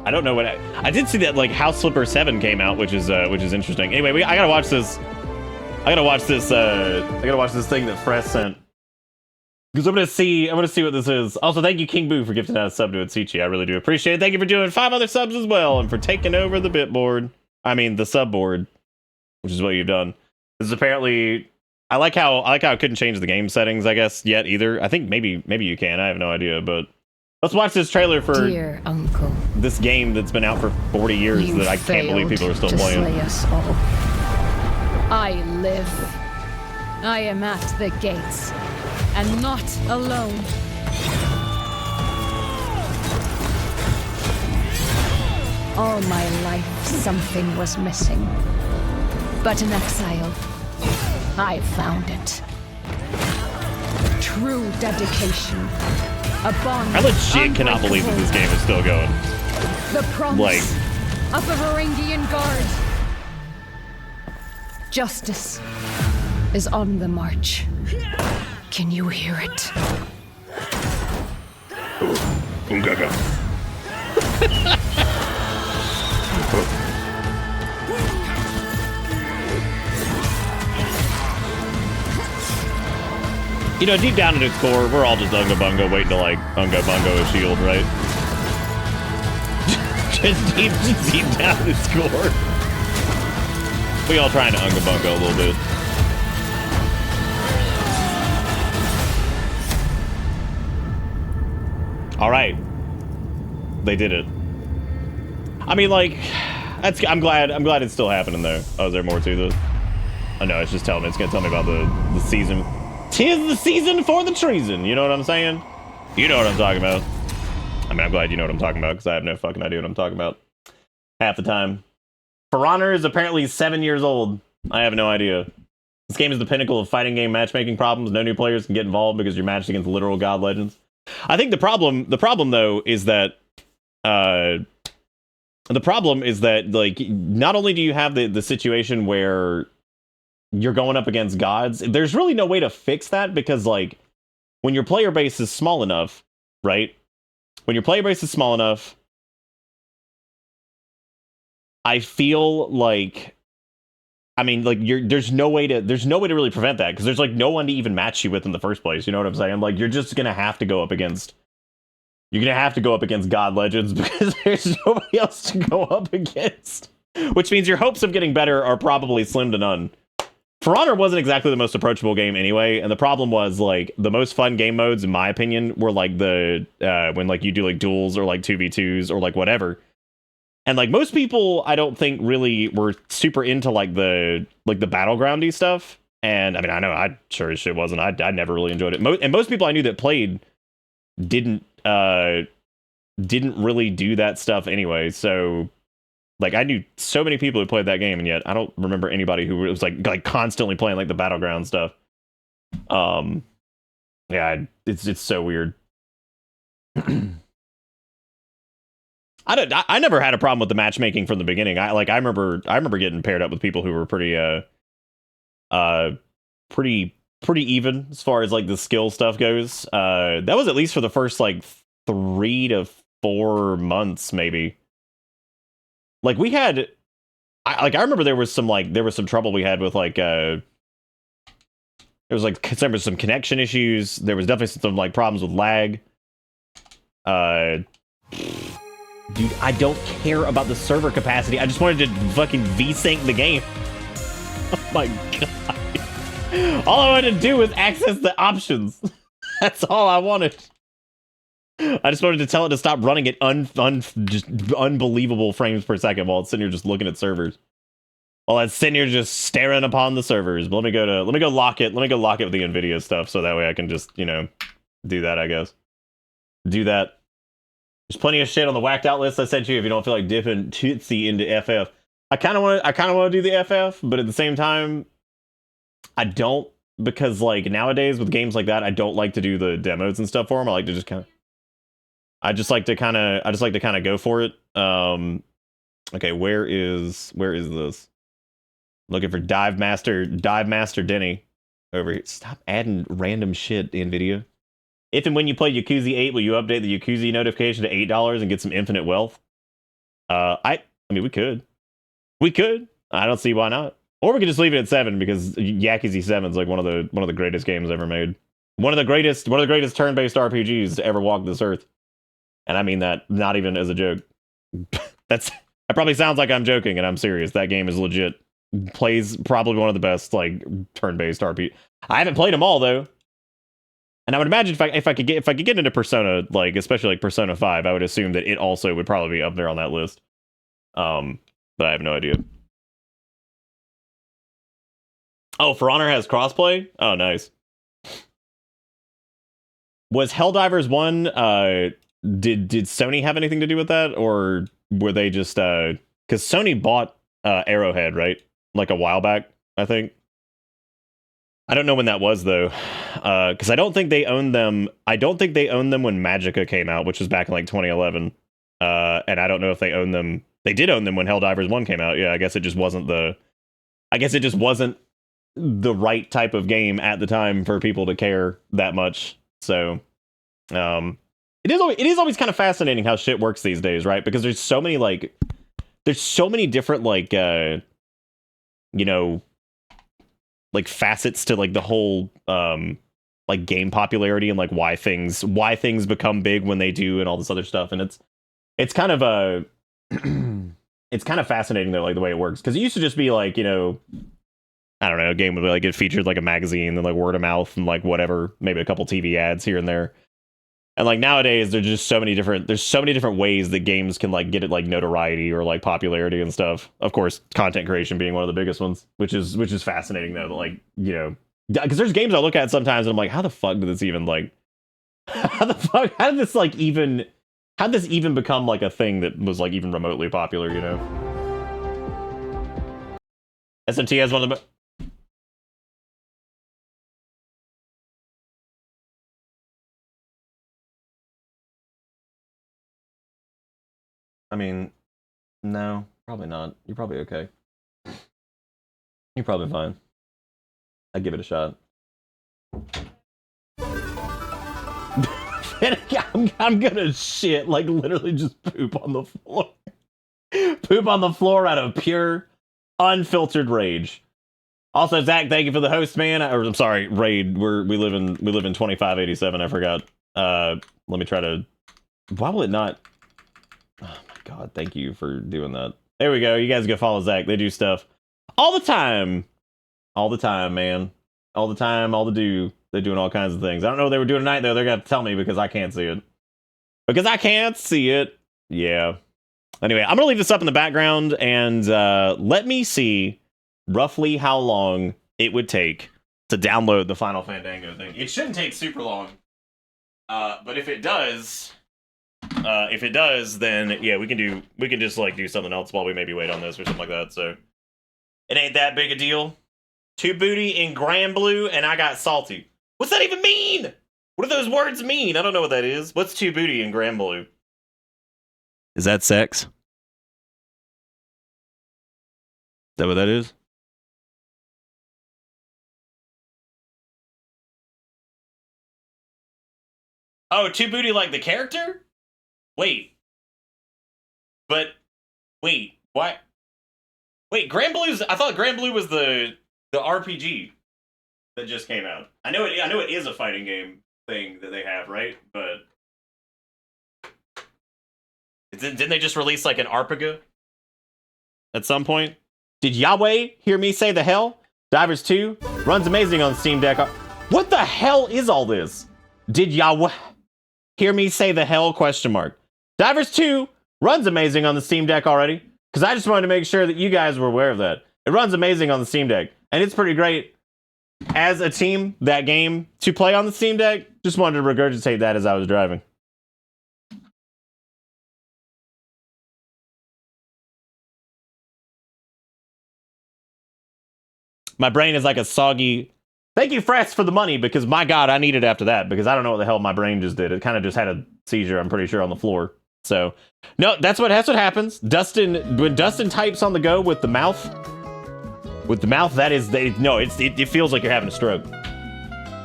Speaker 2: I don't know what I did see that like House Flipper 7 came out, which is interesting. Anyway, I gotta watch this. I gotta watch this thing that Fresh sent. Because I'm gonna see what this is. Also, thank you, King Boo, for gifting out a sub to Itsuchi. I really do appreciate it. Thank you for doing 5 other subs as well, and for taking over the bitboard. I mean, the sub board, which is what you've done. This is apparently. I like how it couldn't change the game settings, I guess, yet either. I think maybe you can. I have no idea, but let's watch this trailer for
Speaker 7: Dear Uncle,
Speaker 2: this game that's been out for 40 years that I can't believe people are still playing.
Speaker 7: Slay us all. I live. I am at the gates, and not alone. All my life, something was missing. But in exile, I found it. True dedication. A bond.
Speaker 2: I legit cannot believe that this game is still going.
Speaker 7: The promise of the Varangian Guard. Justice is on the march. Can you hear it?
Speaker 2: Ungaga. You know, deep down at its core, we're all just Unga Bunga waiting to like Unga Bunga a shield, right? just deep down at its core. We all trying to Unga Bunga a little bit. All right, they did it. I mean, like, I'm glad it's still happening though. Oh, is there more to this? Oh no, it's just telling me. It's gonna tell me about the season. 'Tis the season for the treason. You know what I'm saying? You know what I'm talking about. I mean, I'm glad you know what I'm talking about because I have no fucking idea what I'm talking about half the time. For Honor is apparently 7 years old. I have no idea. This game is the pinnacle of fighting game matchmaking problems. No new players can get involved because you're matched against literal god legends. I think the problem though is that like not only do you have the situation where you're going up against gods, there's really no way to fix that because like when your player base is small enough, right? When your player base is small enough, I feel like, I mean, like there's no way to really prevent that because there's like no one to even match you with in the first place. You know what I'm saying? Like you're just gonna have to go up against god legends because there's nobody else to go up against, which means your hopes of getting better are probably slim to none. For Honor wasn't exactly the most approachable game anyway, and the problem was like the most fun game modes, in my opinion, were like the when like you do like duels or like 2v2s or like whatever. And like most people, I don't think really were super into like the battlegroundy stuff. And I mean, I know I sure as shit wasn't. I never really enjoyed it. And most people I knew that played didn't didn't really do that stuff anyway. So, like, I knew so many people who played that game, and yet I don't remember anybody who was like constantly playing like the battleground stuff. Yeah, it's so weird. I never had a problem with the matchmaking from the beginning. I remember getting paired up with people who were pretty even as far as like the skill stuff goes. That was at least for the first like 3 to 4 months maybe. Like we had I remember there was some trouble we had with like there was some connection issues. There was definitely some like problems with lag. Dude, I don't care about the server capacity. I just wanted to fucking VSync the game. Oh my god. All I wanted to do was access the options. That's all I wanted. I just wanted to tell it to stop running at just unbelievable frames per second while it's sitting here just looking at servers. While it's sitting here just staring upon the servers. But let me go lock it. Let me go lock it with the NVIDIA stuff so that way I can just, do that, I guess. Do that. There's plenty of shit on the whacked out list I sent you if you don't feel like dipping Tootsie into FF. I kind of want to do the FF, but at the same time, I don't, because like nowadays with games like that, I don't like to do the demos and stuff for them. I like to just like to kind of go for it. Okay, where is this? Looking for Dive Master Denny over here. Stop adding random shit, NVIDIA. If and when you play Yakuza 8, will you update the Yakuza notification to $8 and get some infinite wealth? I mean, we could. I don't see why not. Or we could just leave it at 7 because Yakuza 7 is like one of the greatest games ever made. One of the greatest turn-based RPGs to ever walk this earth. And I mean that not even as a joke. That probably sounds like I'm joking, and I'm serious. That game is legit. Plays probably one of the best like turn-based RPG. I haven't played them all though. And I would imagine if I could get into Persona, like especially like Persona 5, I would assume that it also would probably be up there on that list. But I have no idea. Oh, For Honor has crossplay? Oh, nice. Was Helldivers 1 did Sony have anything to do with that, or were they just cuz Sony bought Arrowhead, right? Like a while back, I think. I don't know when that was though, because I don't think they owned them. I don't think they owned them when Magica came out, which was back in like 2011. And I don't know if they owned them. They did own them when Helldivers 1 came out. Yeah, I guess it just wasn't the right type of game at the time for people to care that much. So, it is always kind of fascinating how shit works these days, right? Because there's so many different like like facets to like the whole like game popularity and like why things become big when they do and all this other stuff. And it's kind of it's kind of fascinating though, like the way it works, because it used to just be like, I don't know, a game would like get featured like a magazine and like word of mouth and like whatever, maybe a couple TV ads here and there. And like nowadays there's so many different ways that games can like get it like notoriety or like popularity and stuff. Of course, content creation being one of the biggest ones, which is fascinating though, like, because there's games I look at sometimes and I'm like, how the fuck did this even like how did this even become like a thing that was like even remotely popular, SMT has one of the I mean, no, probably not. You're probably okay. You're probably fine. I'd give it a shot. I'm gonna shit, like literally just poop on the floor. Poop on the floor out of pure, unfiltered rage. Also, Zach, thank you for the host, man. I'm sorry, raid. We live in 2587. I forgot. Let me try to. Why will it not? Oh my god, thank you for doing that. There we go. You guys go follow Zach. They do stuff all the time. All the time, man. All the time, all the do. They're doing all kinds of things. I don't know what they were doing tonight, though. They're going to tell me because I can't see it. Yeah. Anyway, I'm going to leave this up in the background and let me see roughly how long it would take to download the Final Fandango thing. It shouldn't take super long. But if it does, then yeah, we can just like do something else while we maybe wait on this or something like that. So it ain't that big a deal. 2 booty in Grand Blue, and I got salty. What's that even mean? What do those words mean? I don't know what that is. What's 2 booty in Grand Blue? Is that sex? Is that what that is? Oh, 2 booty like the character? Wait. But wait, what? Wait, Grand Blue's I thought Grand Blue was the RPG that just came out. I know it is a fighting game thing that they have, right? But didn't they just release like an Arpaga at some point? Did Yahweh hear me say the hell? Divers 2 runs amazing on Steam Deck. What the hell is all this? Did Yahweh hear me say the hell? Question mark. Divers 2 runs amazing on the Steam Deck already, because I just wanted to make sure that you guys were aware of that. It runs amazing on the Steam Deck, and it's pretty great as a team, that game, to play on the Steam Deck. Just wanted to regurgitate that as I was driving. My brain is like a soggy... Thank you, Fress, for the money, because my God, I need it after that, because I don't know what the hell my brain just did. It kind of just had a seizure, I'm pretty sure, on the floor. So, no, that's what happens. When Dustin types on the go with the mouth, that is, it feels like you're having a stroke.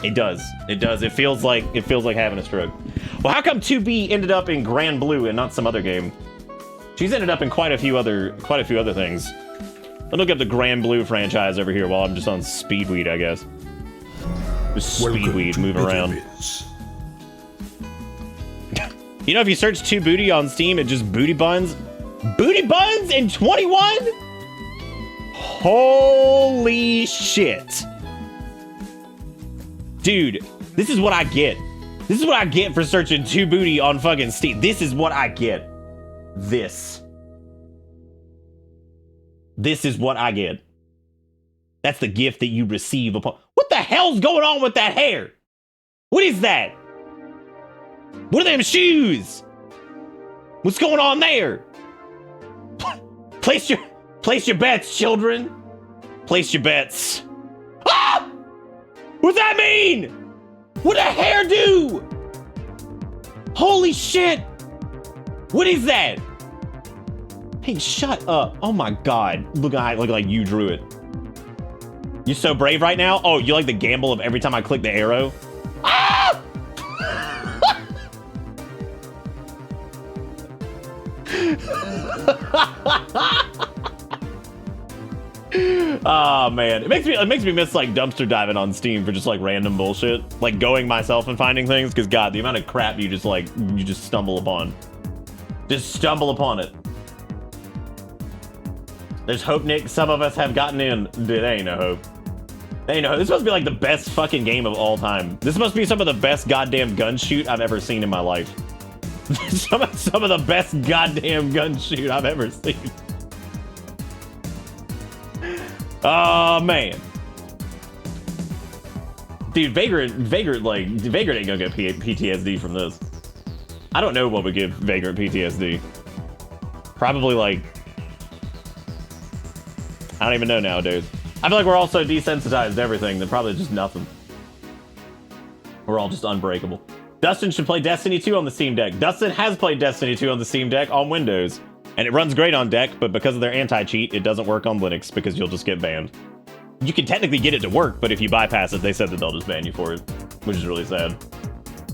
Speaker 2: It does. It feels like having a stroke. Well, how come 2B ended up in Grand Blue and not some other game? She's ended up in quite a few other things. Let's look at the Grand Blue franchise over here while I'm just on Speedweed, I guess. Just Speedweed, moving around. You know, if you search 2 booty on Steam, it just booty buns. Booty buns in 21? Holy shit. Dude, this is what I get. This is what I get for searching 2 booty on fucking Steam. This is what I get. This is what I get. That's the gift that you receive upon... What the hell's going on with that hair? What is that? What are them shoes? What's going on there? Place your bets, children. Place your bets. Ah! What's that mean? What a hair do? Holy shit. What is that? Hey, shut up. Oh my God. Look like you drew it. You're so brave right now? Oh, you like the gamble of every time I click the arrow? Ah! Oh man, it makes me miss like dumpster diving on Steam for just like random bullshit, like going myself and finding things. Because God, the amount of crap you just stumble upon, it. There's hope, Nick. Some of us have gotten in. Dude, there ain't no hope. This must be like the best fucking game of all time. This must be some of the best goddamn gun shoot I've ever seen in my life. some of the best goddamn gun shoot I've ever seen. Oh man, dude, Vagrant ain't gonna get PTSD from this. I don't know what would give Vagrant PTSD. Probably like, I don't even know nowadays. I feel like we're all so desensitized to everything that probably just nothing. We're all just unbreakable. Dustin should play Destiny 2 on the Steam Deck. Dustin has played Destiny 2 on the Steam Deck on Windows. And it runs great on Deck, but because of their anti-cheat, it doesn't work on Linux because you'll just get banned. You can technically get it to work, but if you bypass it, they said that they'll just ban you for it, which is really sad.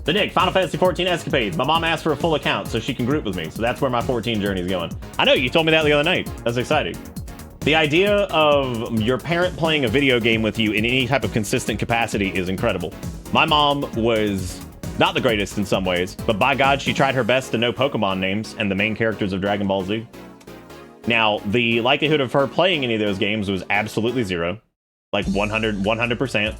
Speaker 2: The Nick, Final Fantasy 14 Escapades. My mom asked for a full account so she can group with me, so that's where my 14 journey is going. I know, you told me that the other night. That's exciting. The idea of your parent playing a video game with you in any type of consistent capacity is incredible. My mom was not the greatest in some ways, but by God, she tried her best to know Pokemon names and the main characters of Dragon Ball Z. Now, the likelihood of her playing any of those games was absolutely zero. Like 100%.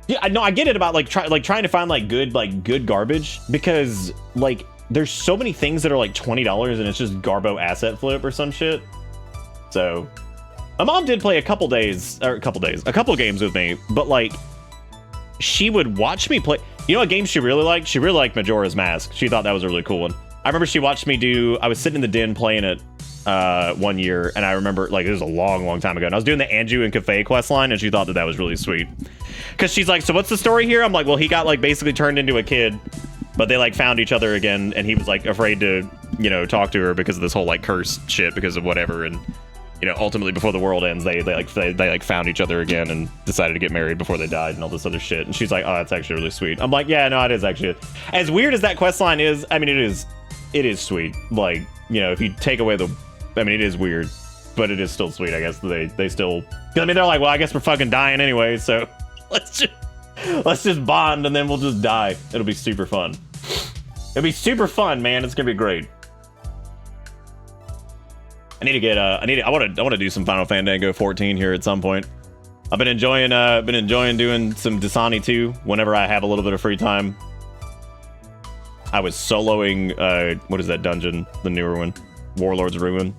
Speaker 2: Yeah, no, I get it about trying to find good garbage, because like there's so many things that are like $20 and it's just Garbo asset flip or some shit. So My mom did play a couple games with me, but like, she would watch me play. You know what game she really liked? She really liked Majora's Mask. She thought that was a really cool one. I remember she watched me I was sitting in the den playing it one year, and I remember, like, it was a long time ago, and I was doing the Anju and Cafe quest line, and she thought that was really sweet. Because she's like, so what's the story here? I'm like, well, he got, like, basically turned into a kid, but they, like, found each other again, and he was, like, afraid to, you know, talk to her because of this whole, like, curse shit, because of whatever, and, you know, ultimately, before the world ends, they found each other again and decided to get married before they died and all this other shit. And she's like, oh, that's actually really sweet. I'm like, yeah, no, it is actually. As weird as that quest line is, I mean, it is sweet. Like, you know, if you take away I mean, it is weird, but it is still sweet, I guess. They still, I mean, they're like, well, I guess we're fucking dying anyway, so let's just bond and then we'll just die. It'll be super fun. It'll be super fun, man. It's gonna be great. I want to do some Final Fandango 14 here at some point. I've been enjoying doing some Dasani 2 whenever I have a little bit of free time. I was soloing what is that dungeon, the newer one, Warlord's Ruin,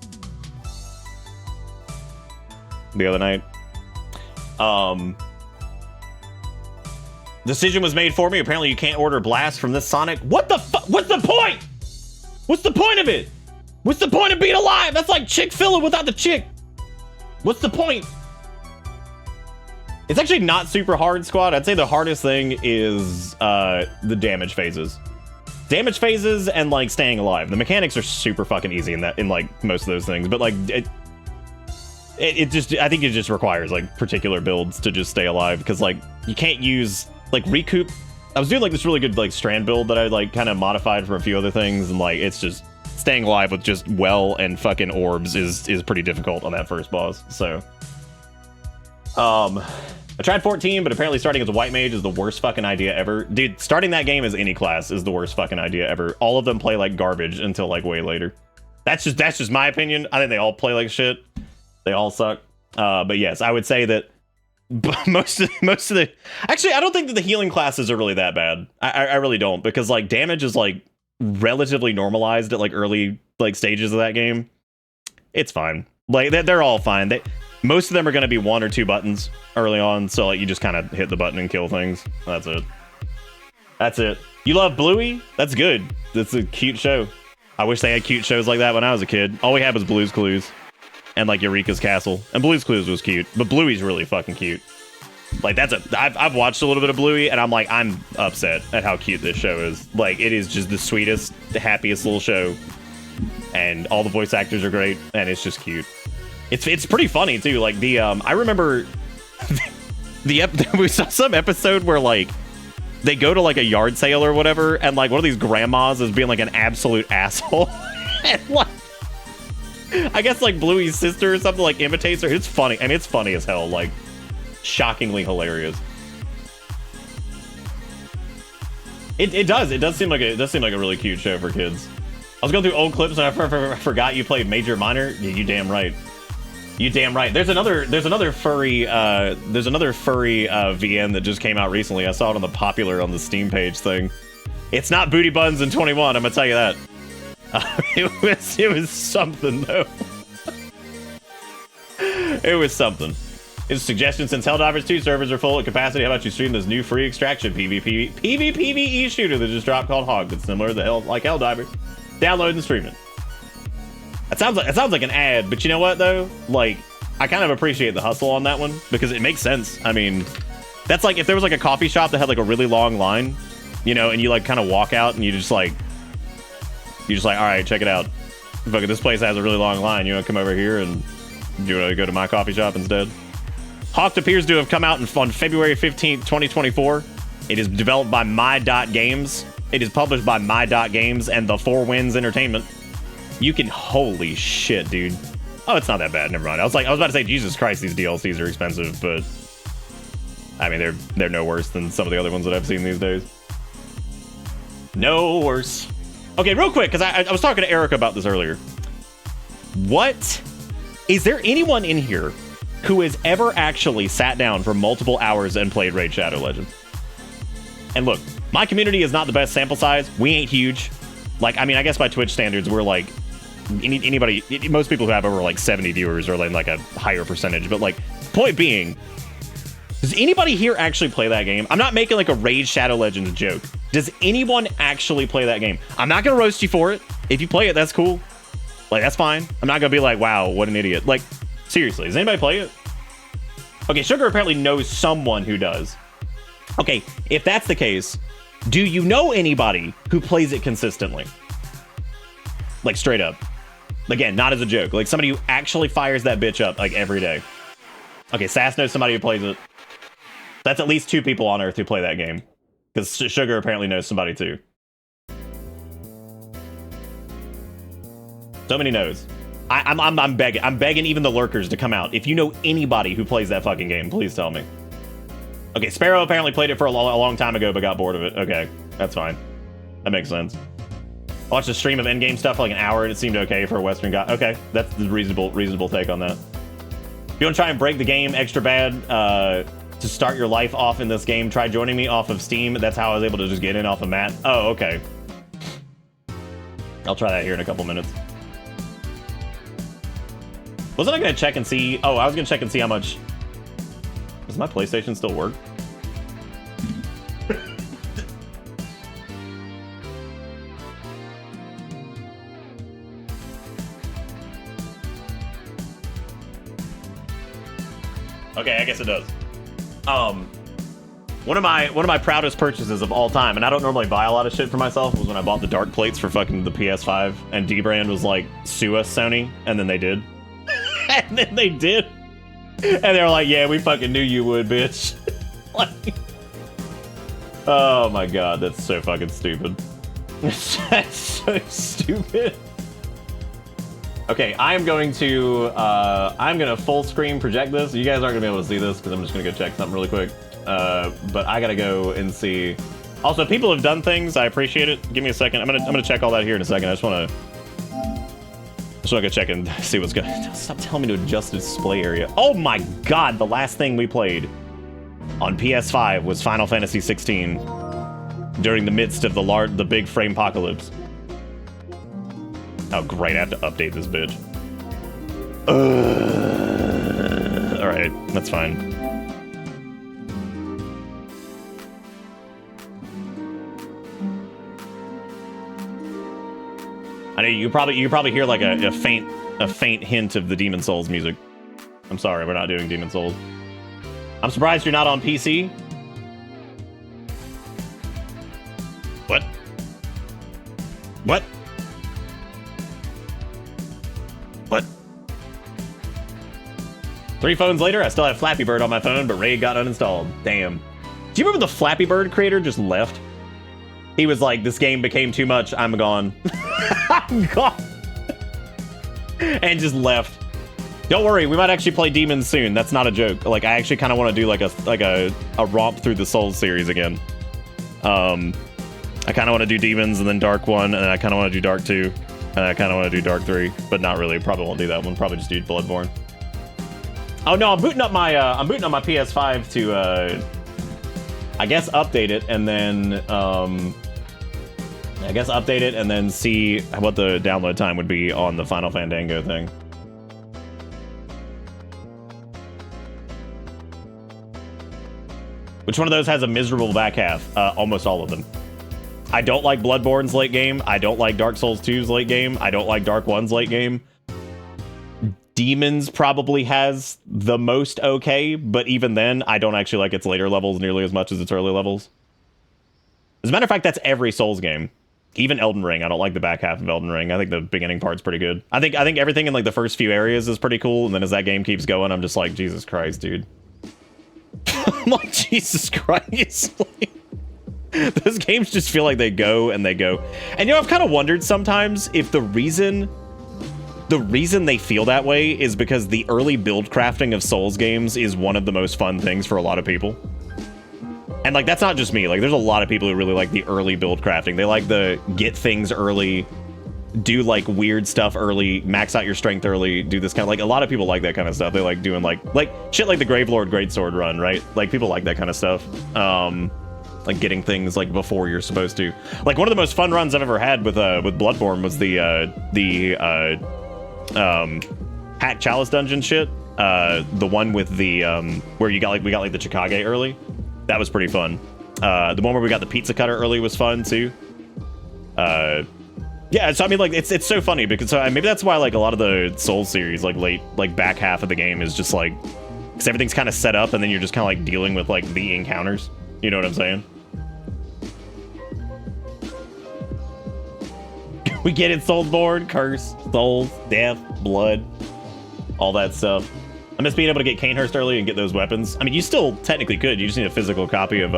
Speaker 2: the other night. Decision was made for me. Apparently you can't order Blast from this Sonic. What the fuck? What's the point? What's the point of it? What's the point of being alive? That's like Chick-fil-A without the chick. What's the point? It's actually not super hard, squad. I'd say the hardest thing is the damage phases. Damage phases and like staying alive. The mechanics are super fucking easy in like most of those things, but like it just, I think it just requires like particular builds to just stay alive, because like you can't use like recoup. I was doing like this really good like strand build that I like kind of modified for a few other things, and like it's just staying alive with just well and fucking orbs is pretty difficult on that first boss. So I tried 14, but apparently starting as a white mage is the worst fucking idea ever. Dude, starting that game as any class is the worst fucking idea ever. All of them play like garbage until like way later. That's just my opinion. I think they all play like shit. They all suck. But yes, I would say that most of the actually, I don't think that the healing classes are really that bad. I really don't, because like damage is like relatively normalized at like early like stages of that game. It's fine. Like they're all fine. Most of them are going to be 1 or 2 buttons early on, so like you just kind of hit the button and kill things. That's it. You love Bluey? That's good. That's a cute show. I wish they had cute shows like that when I was a kid. All we had was Blue's Clues and like Eureka's Castle, and Blue's Clues was cute, but Bluey's really fucking cute. Like I've watched a little bit of Bluey, and I'm like, I'm upset at how cute this show is. Like, it is just the sweetest, the happiest little show, and all the voice actors are great, and it's just cute. It's pretty funny too. Like I remember we saw some episode where like they go to like a yard sale or whatever, and like one of these grandmas is being like an absolute asshole, and like I guess like Bluey's sister or something like imitates her. It's funny, and it's funny as hell. Like, shockingly hilarious. It does seem like a really cute show for kids. I was going through old clips and I forgot you played Major Minor. Yeah, you damn right. You damn right. There's another furry VN that just came out recently. I saw it on the popular on the Steam page thing. It's not Booty Buns in 21. I'm gonna tell you that. It was something though. It was something. It's a suggestion, since Helldivers 2 servers are full at capacity, how about you stream this new free extraction PvPvE shooter that just dropped called Hog, that's similar to Helldivers. Download and stream it. It sounds like an ad, but you know what though? Like, I kind of appreciate the hustle on that one, because it makes sense. I mean, that's like if there was like a coffee shop that had like a really long line, you know, and you like kind of walk out and you just like, all right, check it out. Fucking this place has a really long line. You want to come over here and you want to go to my coffee shop instead? Hawked appears to have come out on February 15th, 2024. It is developed by My.Games. It is published by My.Games and the Four Winds Entertainment. You can, holy shit, dude. Oh, it's not that bad. Never mind. I was about to say, Jesus Christ, these DLCs are expensive, but I mean, they're no worse than some of the other ones that I've seen these days. No worse. Okay, real quick, because I was talking to Erica about this earlier. What? Is there anyone in here who has ever actually sat down for multiple hours and played Raid Shadow Legends? And look, my community is not the best sample size. We ain't huge. Like, I mean, I guess by Twitch standards, we're like anybody, most people who have over like 70 viewers are in like a higher percentage. But like, point being, does anybody here actually play that game? I'm not making like a Raid Shadow Legends joke. Does anyone actually play that game? I'm not gonna roast you for it. If you play it, that's cool. Like, that's fine. I'm not gonna be like, wow, what an idiot. Like, seriously, does anybody play it? Okay, Sugar apparently knows someone who does. Okay, if that's the case, do you know anybody who plays it consistently? Like, straight up. Again, not as a joke. Like, somebody who actually fires that bitch up, like, every day. Okay, Sass knows somebody who plays it. That's at least 2 people on Earth who play that game. Because Sugar apparently knows somebody too. So many knows. I'm begging. I'm begging even the lurkers to come out. If you know anybody who plays that fucking game, please tell me. Okay, Sparrow apparently played it for a long time ago, but got bored of it. Okay, that's fine. That makes sense. I watched a stream of endgame stuff for like an hour, and it seemed okay for a Western guy. Okay, that's the reasonable take on that. If you want to try and break the game extra bad to start your life off in this game, try joining me off of Steam. That's how I was able to just get in off of Matt. Oh, okay. I'll try that here in a couple minutes. Wasn't I going to check and see... Oh, I was going to check and see how much... Does my PlayStation still work? Okay, I guess it does. One of my proudest purchases of all time, and I don't normally buy a lot of shit for myself, was when I bought the dark plates for fucking the PS5, and D-Brand was like, sue us, Sony, and then they did. And then they did. And they were like, yeah, we fucking knew you would, bitch. Like, oh my god, that's so fucking stupid. That's so stupid. Okay, I'm gonna full screen project this. You guys aren't gonna be able to see this because I'm just gonna go check something really quick. But I gotta go and see. Also, people have done things. I appreciate it. Give me a second. I'm gonna check all that here in a second. I just wanna go check and see what's going on. Stop telling me to adjust the display area. Oh my god, the last thing we played on PS5 was Final Fantasy 16 during the midst of the big frame apocalypse. Oh great, I have to update this bitch. Alright, that's fine. I know you probably hear like a faint hint of the Demon Souls music. I'm sorry, we're not doing Demon Souls. I'm surprised you're not on PC. What? What? What? 3 phones later, I still have Flappy Bird on my phone, but Raid got uninstalled. Damn. Do you remember the Flappy Bird creator just left? He was like, this game became too much, I'm gone. I'm gone. And just left. Don't worry, we might actually play Demons soon. That's not a joke. Like, I actually kind of want to do like a romp through the Souls series again. I kind of want to do Demons and then Dark 1, and I kind of want to do Dark 2, and I kind of want to do Dark 3, but not really. Probably won't do that one. Probably just do Bloodborne. Oh no, I'm booting up my PS5 to I guess update it and then see what the download time would be on the Final Fandango thing. Which one of those has a miserable back half? Almost all of them. I don't like Bloodborne's late game. I don't like Dark Souls 2's late game. I don't like Dark 1's late game. Demons probably has the most okay, but even then, I don't actually like its later levels nearly as much as its early levels. As a matter of fact, that's every Souls game. Even Elden Ring, I don't like the back half of Elden Ring. I think the beginning part's pretty good. I think everything in like the first few areas is pretty cool, and then as that game keeps going, I'm just like, Jesus Christ, dude. I'm like, Jesus Christ. Those games just feel like they go and they go. And you know, I've kind of wondered sometimes if the reason they feel that way is because the early build crafting of Souls games is one of the most fun things for a lot of people. And like, that's not just me. Like, there's a lot of people who really like the early build crafting. They like the get things early, do like weird stuff early, max out your strength early, do this kind of like, a lot of people like that kind of stuff. They like doing like shit like the Gravelord Greatsword run, right? Like, people like that kind of stuff. like getting things like before you're supposed to. Like one of the most fun runs I've ever had with Bloodborne was the Hack Chalice dungeon shit. The one with the where we got like the Chickage early. That was pretty fun. The one where we got the pizza cutter early was fun too. Yeah, so I mean, like, it's so funny because maybe that's why like a lot of the Souls series, like back half of the game is just like, because everything's kind of set up and then you're just kind of like dealing with like the encounters. You know what I'm saying? We get it, Soulsborne, curse, souls, death, blood, all that stuff. I miss being able to get Canehurst early and get those weapons. I mean, you still technically could. You just need a physical copy of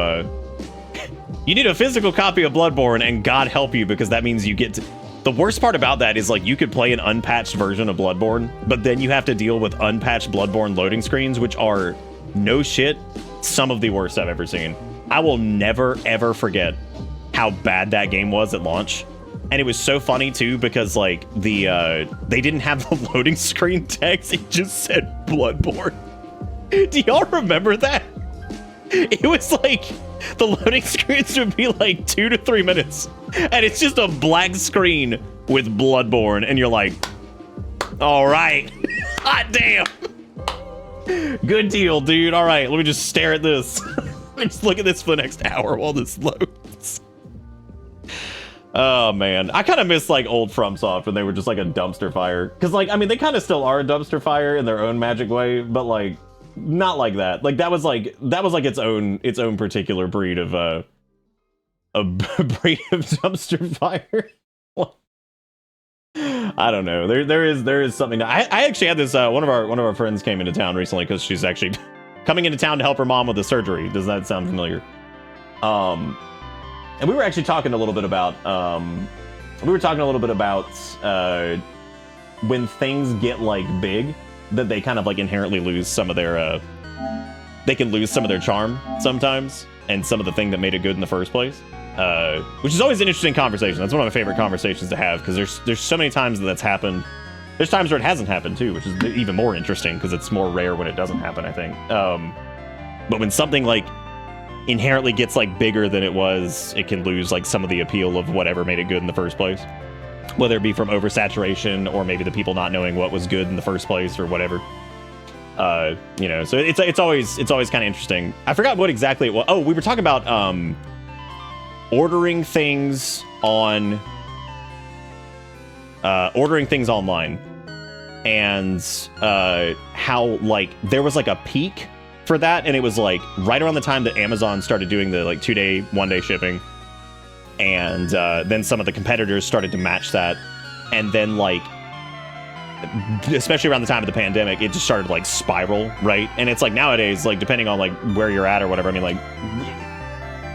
Speaker 2: you need a physical copy of Bloodborne, and God help you, because that means you get to... The worst part about that is, like, you could play an unpatched version of Bloodborne, but then you have to deal with unpatched Bloodborne loading screens, which are, no shit, some of the worst I've ever seen. I will never, ever forget how bad that game was at launch. And it was so funny, too, because, like, they didn't have the loading screen text. It just said Bloodborne. Do y'all remember that? It was like... The loading screens would be like 2 to 3 minutes, and it's just a black screen with Bloodborne, and you're like, all right, hot damn, good deal, dude. All right, let me just stare at this. Let me just look at this for the next hour while this loads. Oh man, I kind of miss like old FromSoft when they were just like a dumpster fire, because like, I mean, they kind of still are a dumpster fire in their own magic way, but like, not like that. Like that was like its own particular breed of breed of dumpster fire. I don't know. There is something. I actually had this one of our friends came into town recently because she's actually coming into town to help her mom with the surgery. Does that sound familiar? And we were actually talking a little bit about when things get like big, that they kind of like inherently lose some of their they can lose some of their charm sometimes, and some of the thing that made it good in the first place, which is always an interesting conversation. That's one of my favorite conversations to have, because there's so many times that's happened. There's times where it hasn't happened too, which is even more interesting because it's more rare when it doesn't happen, I think. But when something like inherently gets like bigger than it was, it can lose like some of the appeal of whatever made it good in the first place. Whether it be from oversaturation or maybe the people not knowing what was good in the first place or whatever. You know, so it's always kind of interesting. I forgot what exactly it was. Oh, we were talking about ordering things online, and how like there was like a peak for that, and it was like right around the time that Amazon started doing the like 2-day, 1-day shipping. And then some of the competitors started to match that, and then like, especially around the time of the pandemic, it just started to like spiral, right? And it's like nowadays, like depending on like where you're at or whatever, I mean, like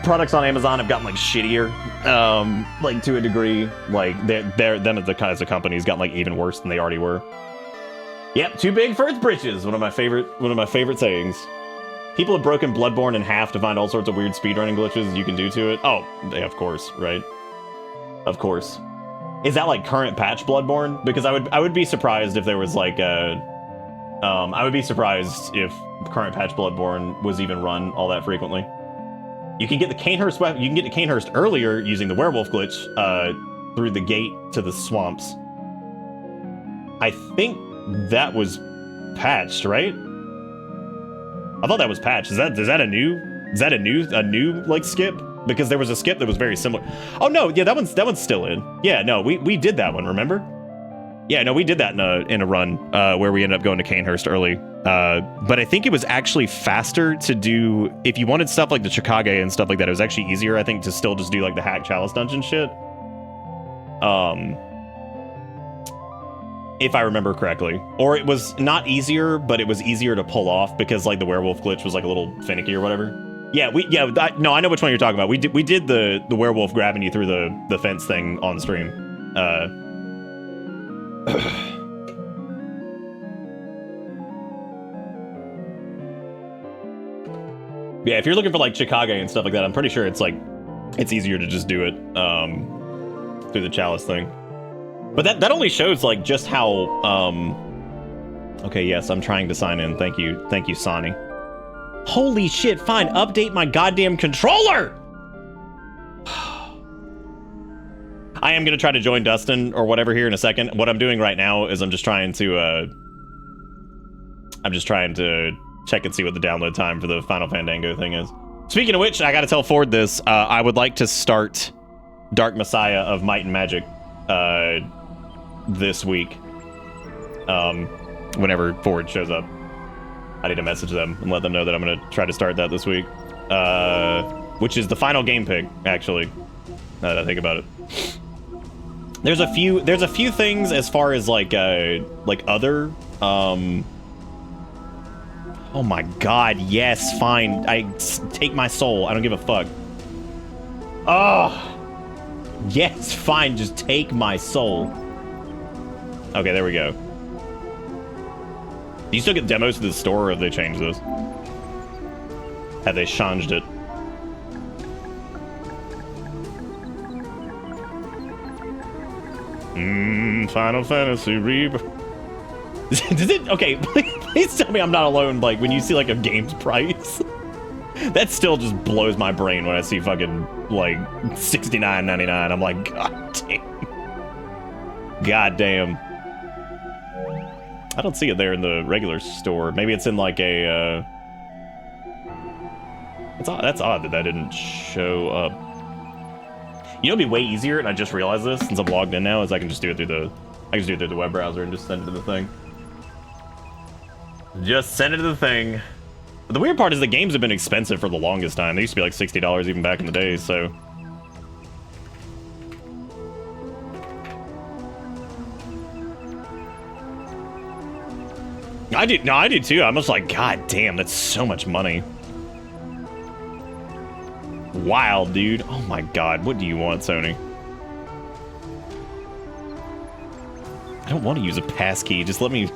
Speaker 2: products on Amazon have gotten like shittier, like to a degree. Like them as a company's gotten like even worse than they already were. Yep, too big for its britches. One of my favorite sayings. People have broken Bloodborne in half to find all sorts of weird speedrunning glitches you can do to it. Oh, yeah, of course, right? Of course. Is that like current patch Bloodborne? Because I would be surprised if there was like I would be surprised if current patch Bloodborne was even run all that frequently. You can get the Canehurst weapon. You can get to Canehurst earlier using the werewolf glitch through the gate to the swamps. I think that was patched, right? I thought that was patched. Is that a new like skip? Because there was a skip that was very similar. Oh no, yeah, that one's still in. Yeah, no, we did that one, remember? Yeah, no, we did that in a run where we ended up going to Canehurst early. But I think it was actually faster to do if you wanted stuff like the Chickage and stuff like that. It was actually easier, I think, to still just do like the Hack Chalice dungeon shit. If I remember correctly. Or it was not easier, but it was easier to pull off because like the werewolf glitch was like a little finicky or whatever. Yeah, I know which one you're talking about. We did the werewolf grabbing you through the fence thing on stream. Yeah, if you're looking for like Chickage and stuff like that, I'm pretty sure it's easier to just do it through the chalice thing. But that only shows like just how okay, yes, I'm trying to sign in. Thank you, Sonny. Holy shit, fine, update my goddamn controller! I am gonna try to join Dustin or whatever here in a second. What I'm doing right now is I'm just trying to check and see what the download time for the Final Fandango thing is. Speaking of which, I gotta tell Ford this. I would like to start Dark Messiah of Might and Magic this week. Whenever Ford shows up, I need to message them and let them know that I'm gonna try to start that this week. Which is the final game pick, actually. Now that I think about it. There's a few things as far as like other oh my god, yes, fine. Take my soul. I don't give a fuck. Oh, yes, fine. Just take my soul. Okay, there we go. Do you still get demos to the store, or have they changed this? Have they changed it? Final Fantasy Rebirth. Does it? Okay, please tell me I'm not alone. Like when you see like a game's price, that still just blows my brain when I see fucking like $69.99. I'm like, god damn. I don't see it there in the regular store. Maybe it's in like a. That's odd that didn't show up. You know, it'd be way easier, and I just realized this since I'm logged in now, is I can just do it through the web browser and just send it to the thing. Just send it to the thing. But the weird part is the games have been expensive for the longest time. They used to be like $60 even back in the day, so. I do too. I'm just like, god damn, that's so much money. Wild, dude. Oh my god, what do you want, Sony? I don't want to use a passkey. Just let me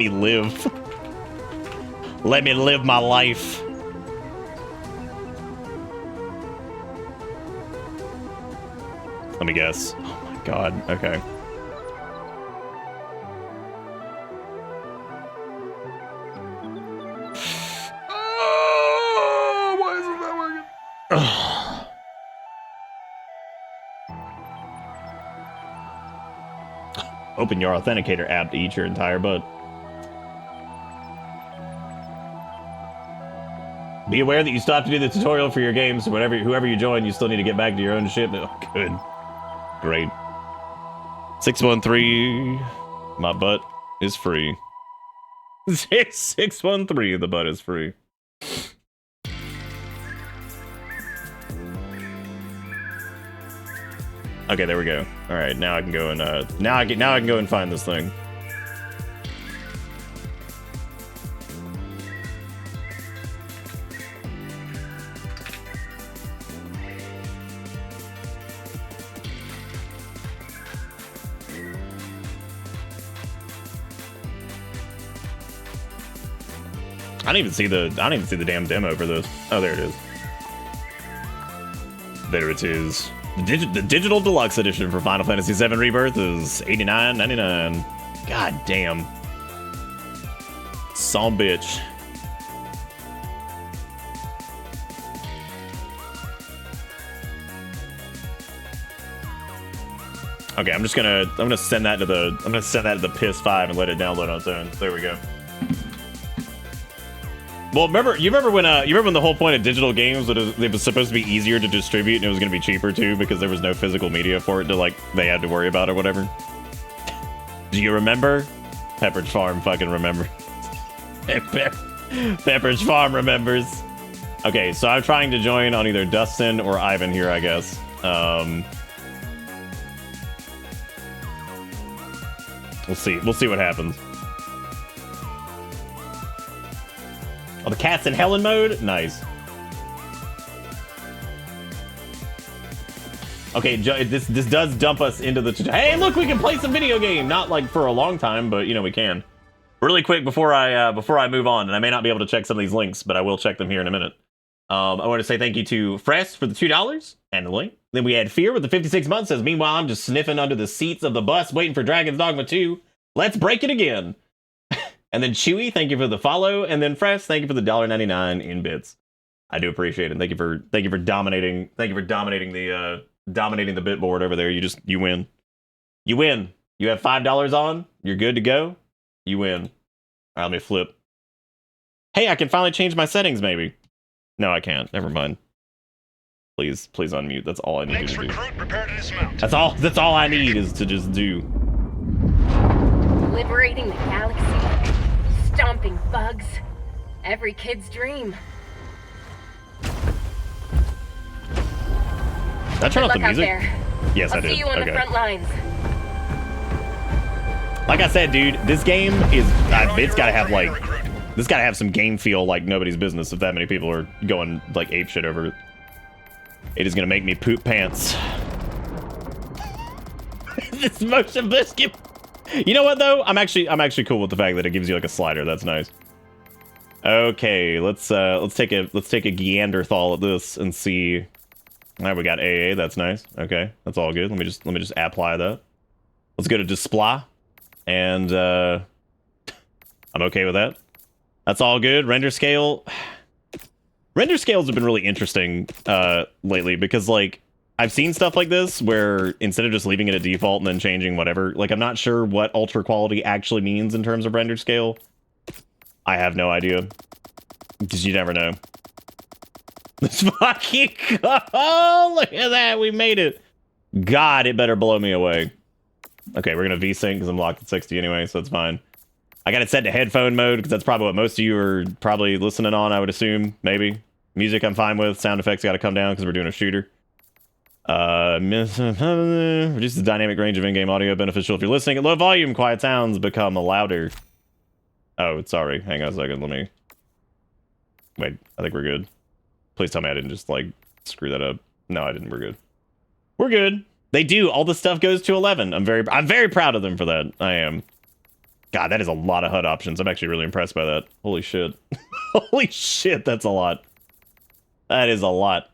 Speaker 2: live. Let me live my life. Let me guess. Oh my god, okay. Open your authenticator app to eat your entire butt. Be aware that you stop to do the tutorial for your game, so whoever you join, you still need to get back to your own ship. Oh, good. Great. 613, my butt is free. 613, the butt is free. Okay, there we go. All right, now I can go and now I can go and find this thing. I didn't even see the damn demo for this. Oh, there it is. There it is. The digital deluxe edition for Final Fantasy VII Rebirth is $89.99. God damn. Son bitch. Okay, I'm gonna send that to the PS5 and let it download on its own. There we go. Well, you remember when the whole point of digital games was it was supposed to be easier to distribute and it was going to be cheaper too because there was no physical media for it to like they had to worry about or whatever. Do you remember? Pepperidge Farm fucking remember. Pepperidge Farm remembers. Okay, so I'm trying to join on either Dustin or Ivan here, I guess. We'll see what happens. Oh, the cat's in Helen mode? Nice. Okay, this does dump us into the... Hey, look, we can play some video game! Not, like, for a long time, but, you know, we can. Really quick before I move on, and I may not be able to check some of these links, but I will check them here in a minute. I want to say thank you to Fress for the $2 and the link. Then we had Fear with the 56 months. Says, meanwhile, I'm just sniffing under the seats of the bus waiting for Dragon's Dogma 2. Let's break it again. And then Chewy, thank you for the follow. And then Fress, thank you for the $1.99 in bits. I do appreciate it. Thank you for dominating. Thank you for dominating the dominating the bit board over there. You win. You win. You have $5 on. You're good to go. You win. All right, let me flip. Hey, I can finally change my settings, maybe. No, I can't. Never mind. Please unmute. That's all I need to do.
Speaker 6: Prepare to dismount.
Speaker 2: That's all I need is to just do.
Speaker 8: Liberating the galaxy, stomping bugs, every kid's dream.
Speaker 2: Did I turn off the
Speaker 8: Good luck out
Speaker 2: music?
Speaker 8: there.
Speaker 2: Yes, I
Speaker 8: I'll
Speaker 2: did.
Speaker 8: see you on the
Speaker 2: Okay.
Speaker 8: front lines.
Speaker 2: Like I said, dude, this game is it's gotta have like this gotta have some game feel like nobody's business if that many people are going like ape shit over it. It is gonna make me poop pants. This motion biscuit. You know what though? I'm actually cool with the fact that it gives you like a slider. That's nice. Okay, let's take a Neanderthal at this and see. All right, we got AA. That's nice. Okay, that's all good. Let me just apply that. Let's go to display, and I'm okay with that. That's all good. Render scale. Render scales have been really interesting lately because like I've seen stuff like this where instead of just leaving it at default and then changing whatever, like I'm not sure what ultra quality actually means in terms of render scale. I have no idea because you never know. Let's fucking go! Look at that, we made it. God, it better blow me away. Okay, we're gonna VSync because I'm locked at 60 anyway, so it's fine. I got it set to headphone mode because that's probably what most of you are probably listening on, I would assume, maybe. Music I'm fine with, sound effects gotta come down because we're doing a shooter. Reduce the dynamic range of in-game audio, beneficial if you're listening at low volume, quiet sounds become louder. Oh, sorry, hang on a second, let me... Wait, I think we're good. Please tell me I didn't just, like, screw that up. No, I didn't. We're good. We're good. They do. All the stuff goes to 11. I'm very proud of them for that. I am. God, that is a lot of HUD options. I'm actually really impressed by that. Holy shit. Holy shit, that's a lot. That is a lot.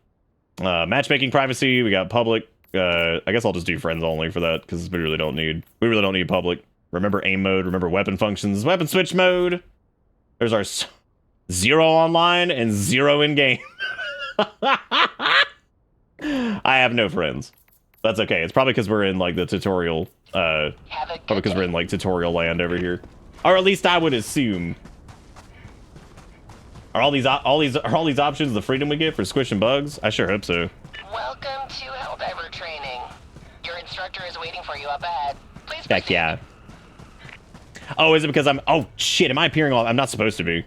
Speaker 2: Matchmaking privacy. We got public. I guess I'll just do friends only for that because we really don't need public. Remember aim mode. Remember weapon functions. Weapon switch mode. There's our 0 online and 0 in game. I have no friends. That's okay. It's probably because we're in like the tutorial. Probably because we're in like tutorial land over here, or at least I would assume. Are all these options the freedom we get for squishing bugs? I sure hope so.
Speaker 9: Welcome to Helldiver training. Your instructor is waiting for you up ahead. Please.
Speaker 2: Heck yeah. Oh, is it because I'm? Oh shit! Am I appearing on? I'm not supposed to be.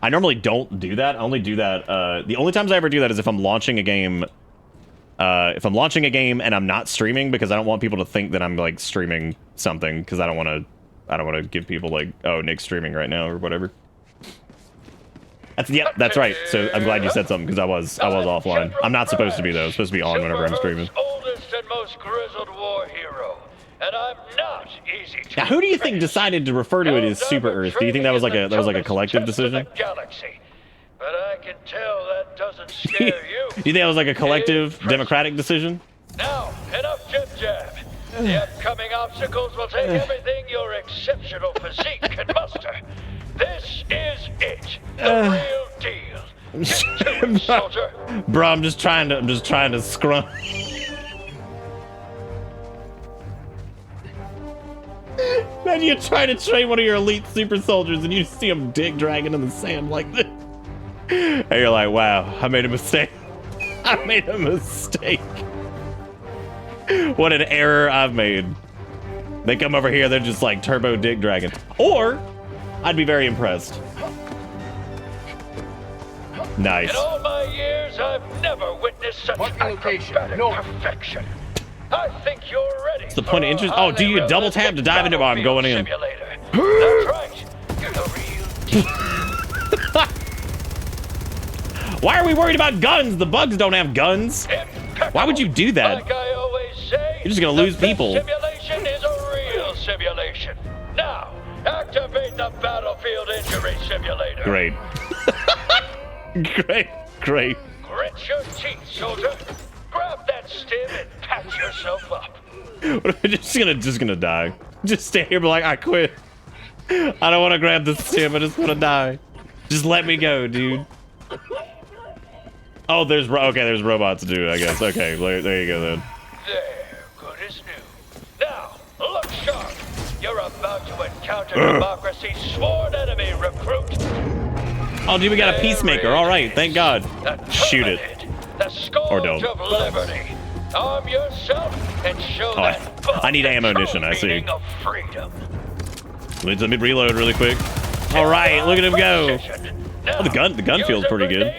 Speaker 2: I normally don't do that. I only do that. The only times I ever do that is if I'm launching a game. If I'm launching a game and I'm not streaming because I don't want people to think that I'm like streaming something because I don't want to give people like, oh, Nick's streaming right now or whatever. That's right. So I'm glad you said something because I was offline. I'm not supposed to be though. I'm supposed to be on whenever I'm streaming.
Speaker 10: Oldest and most grizzled war hero, and I'm not easy to.
Speaker 2: Now, who do you think decided to refer to it as Super Earth? Do you think that was like a collective decision?
Speaker 10: Galaxy. But I can tell that doesn't scare you.
Speaker 2: Do you think that was like a collective democratic decision?
Speaker 10: Now, enough jib jab. The upcoming obstacles will take everything your exceptional physique can muster. This is it. The real deal. Get to it, soldier.
Speaker 2: Bro, I'm just trying to scrum. Imagine you're trying to train one of your elite super soldiers and you see him dick dragging in the sand like this. And you're like, wow, I made a mistake. I made a mistake. What an error I've made. They come over here, they're just like turbo dick dragging. Or, I'd be very impressed. Nice.
Speaker 10: In all my years, I've never witnessed such acrobatic perfection. I think you're ready.
Speaker 2: What's the point of interest? Oh, do you double tap to dive into? Oh, I'm going in.
Speaker 10: That's right. You're the real deal.
Speaker 2: Why are we worried about guns? The bugs don't have guns. Why would you do that?
Speaker 10: Like I always say,
Speaker 2: you're just gonna lose people.
Speaker 10: Simulation is a real simulation. Now, activate the battlefield injury simulator.
Speaker 2: Great. Great.
Speaker 10: Grit your teeth, soldier. Grab that stim and patch yourself up.
Speaker 2: just gonna die. Just stay here, be like, I quit. I don't want to grab the stim. I just want to die. Just let me go, dude. Oh, there's robots to do, I guess. Okay, there you go then.
Speaker 10: counter democracy's sworn enemy, recruit.
Speaker 2: Oh, dude, we got a peacemaker. All right, thank God. Shoot it.
Speaker 10: The scourge
Speaker 2: Or don't.
Speaker 10: of liberty. Arm yourself and show
Speaker 2: Oh,
Speaker 10: that bug
Speaker 2: I need
Speaker 10: the
Speaker 2: ammunition,
Speaker 10: true
Speaker 2: I see.
Speaker 10: meaning of freedom.
Speaker 2: Let me reload really quick. All right, look at him go. Oh, the gun feels pretty good.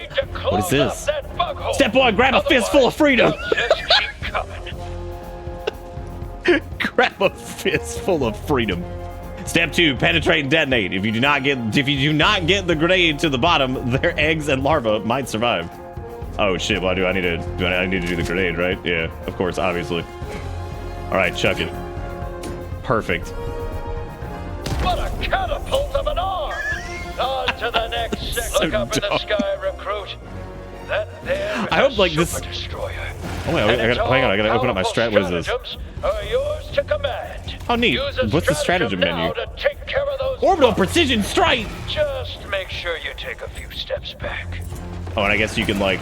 Speaker 2: What is this? Step one, grab a fistful of freedom.
Speaker 10: Just keep coming.
Speaker 2: Grab a fistful of freedom. Step 2, penetrate and detonate. If you do not get the grenade to the bottom, their eggs and larvae might survive. Oh shit! Why do I need to do the grenade? Right? Yeah, of course, obviously. All right, chuck it. Perfect.
Speaker 10: What a catapult of an arm! On to the next
Speaker 2: So
Speaker 10: Look up in the
Speaker 2: dumb.
Speaker 10: sky, recruit. That there is
Speaker 2: I hope, like,
Speaker 10: a
Speaker 2: this-
Speaker 10: super destroyer.
Speaker 2: Oh wait, hang on, I gotta open up my strat. What is this?
Speaker 10: Are yours to command.
Speaker 2: Oh neat.
Speaker 10: Use a
Speaker 2: What's the stratagem
Speaker 10: now
Speaker 2: menu?
Speaker 10: to take care of those
Speaker 2: Orbital
Speaker 10: bugs.
Speaker 2: precision strike.
Speaker 10: Just make sure you take a few steps back.
Speaker 2: Oh, and I guess you can like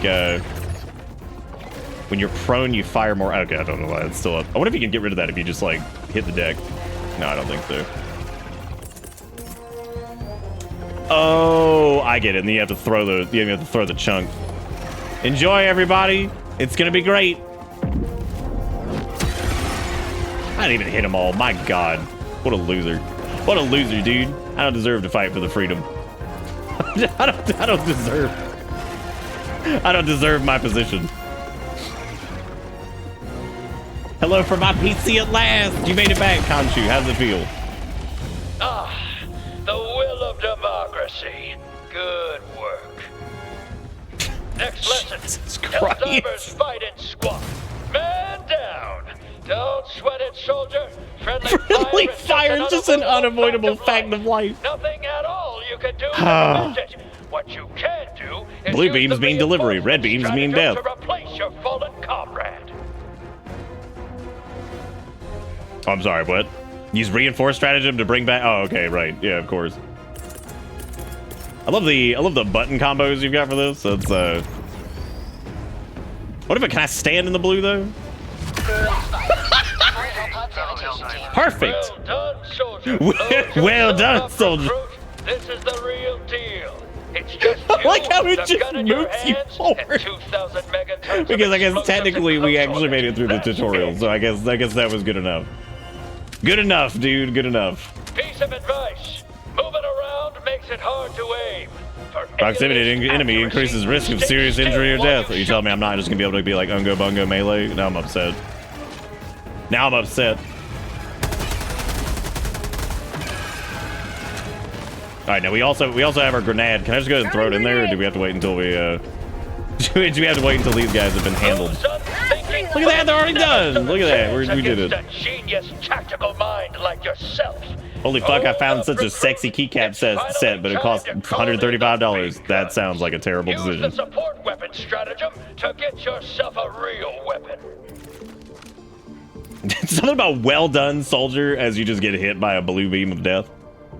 Speaker 2: when you're prone, you fire more. Okay, I don't know why it's still up. I wonder if you can get rid of that if you just like hit the deck. No, I don't think so. Oh, I get it. And then you have to throw the chunk. Enjoy, everybody. It's gonna be great. I didn't even hit them all. My God, what a loser! What a loser, dude. I don't deserve to fight for the freedom. I don't deserve my position. Hello from my PC at last. You made it back, Khonshu. How's it feel?
Speaker 10: Ah, the will of democracy. Good work. Next lesson.
Speaker 2: Jesus
Speaker 10: Helldivers
Speaker 2: Christ.
Speaker 10: fight in squad. Man down. Don't sweat it, soldier. Friendly,
Speaker 2: Friendly fire
Speaker 10: is
Speaker 2: is just an unavoidable fact of life.
Speaker 10: Nothing at all you can do to prevent it. What you can do is
Speaker 2: Blue
Speaker 10: use
Speaker 2: beams
Speaker 10: the
Speaker 2: mean delivery, red
Speaker 10: reinforcement
Speaker 2: beams mean
Speaker 10: stratagem
Speaker 2: death.
Speaker 10: to replace your fallen comrade.
Speaker 2: Oh, I'm sorry, what? Use reinforced stratagem to bring back. Oh, okay, right. Yeah, of course. I love the button combos you've got for this. That's What if it can I stand in the blue though? Perfect.
Speaker 10: Well done, soldier.
Speaker 2: Well done, soldier.
Speaker 10: This is the real deal. It's just
Speaker 2: I like
Speaker 10: you,
Speaker 2: how it
Speaker 10: the
Speaker 2: just
Speaker 10: gun in your
Speaker 2: moves you
Speaker 10: hands,
Speaker 2: forward.
Speaker 10: and 2,000 megatons of
Speaker 2: Because I guess
Speaker 10: explosives
Speaker 2: technically
Speaker 10: and
Speaker 2: we
Speaker 10: close
Speaker 2: actually made it through the
Speaker 10: orders.
Speaker 2: tutorial,
Speaker 10: That's
Speaker 2: so I guess that was good enough. Good enough, dude. Good enough.
Speaker 10: it. Piece of advice. Moving around makes it hard to aim. For
Speaker 2: Proximity to
Speaker 10: aliens,
Speaker 2: enemy
Speaker 10: accuracy,
Speaker 2: increases risk of
Speaker 10: stay
Speaker 2: serious
Speaker 10: still
Speaker 2: injury or
Speaker 10: while
Speaker 2: death.
Speaker 10: you
Speaker 2: Are you telling me
Speaker 10: shoot.
Speaker 2: I'm not just gonna be able to be like ungo bungo melee? Now I'm upset. Now I'm upset. All right, now we also have our grenade. Can I just go ahead and throw it in there, or do we have to wait until we do we have to wait until these guys have been handled?
Speaker 10: Look
Speaker 2: at that, they're already done. Look at that, we did it.
Speaker 10: A genius tactical mind like yourself.
Speaker 2: Holy fuck, I found such a sexy keycap set, but it cost $135. That sounds like a terrible
Speaker 10: Use the
Speaker 2: decision.
Speaker 10: support weapon stratagem to get yourself a real weapon.
Speaker 2: Something about well done, soldier, as you just get hit by a blue beam of death.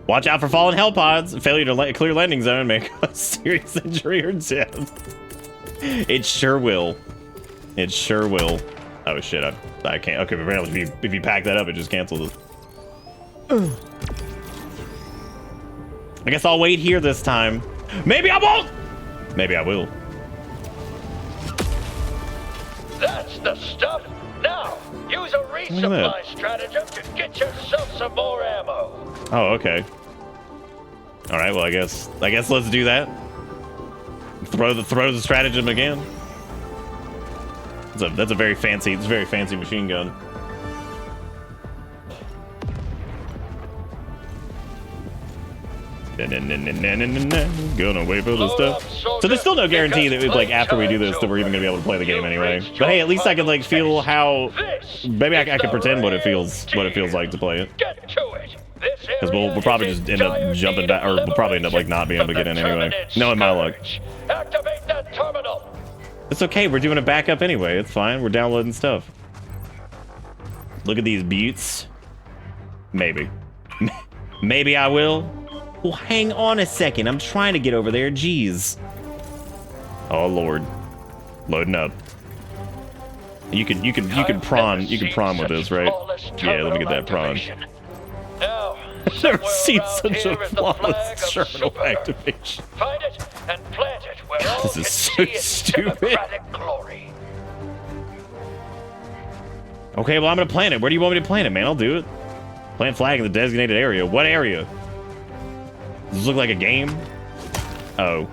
Speaker 2: Watch out for fallen hell pods. Failure to clear landing zone may cause serious injury or death. It sure will. It sure will. Oh shit, I can't. Okay, but apparently if you pack that up, it just cancels it. I guess I'll wait here this time. Maybe I won't. Maybe I will.
Speaker 10: That's the stuff. Now, use a resupply stratagem to get yourself some more ammo.
Speaker 2: Oh, okay. All right. Well, I guess let's do that. Throw the stratagem again. That's a very fancy. It's a very fancy machine gun. Gonna wait for the stuff. So there's still no guarantee that like after we do this that we're even gonna be able to play the game anyway. But hey, at least I can like feel how. Maybe I can pretend what it feels like to play it.
Speaker 10: Get to it.
Speaker 2: Because we'll probably just end up jumping back, or we'll probably end up like not being able to get in anyway. Knowing my luck.
Speaker 10: Activate that terminal.
Speaker 2: It's okay. We're doing a backup anyway. It's fine. We're downloading stuff. Look at these buttes. Maybe. Maybe I will. Well, hang on a second. I'm trying to get over there. Jeez. Oh Lord. Loading up. You can prawn with this, right? Yeah, let me get that prawn.
Speaker 10: Now,
Speaker 2: I've never seen
Speaker 10: around
Speaker 2: such
Speaker 10: here
Speaker 2: a
Speaker 10: is the flag
Speaker 2: flawless
Speaker 10: of
Speaker 2: terminal
Speaker 10: Super Earth.
Speaker 2: activation.
Speaker 10: Find it and plant it where all
Speaker 2: This
Speaker 10: can
Speaker 2: is so
Speaker 10: see its
Speaker 2: stupid.
Speaker 10: democratic glory.
Speaker 2: Okay, well, I'm gonna plant it. Where do you want me to plant it, man? I'll do it. Plant flag in the designated area. What area? Does this look like a game? Oh.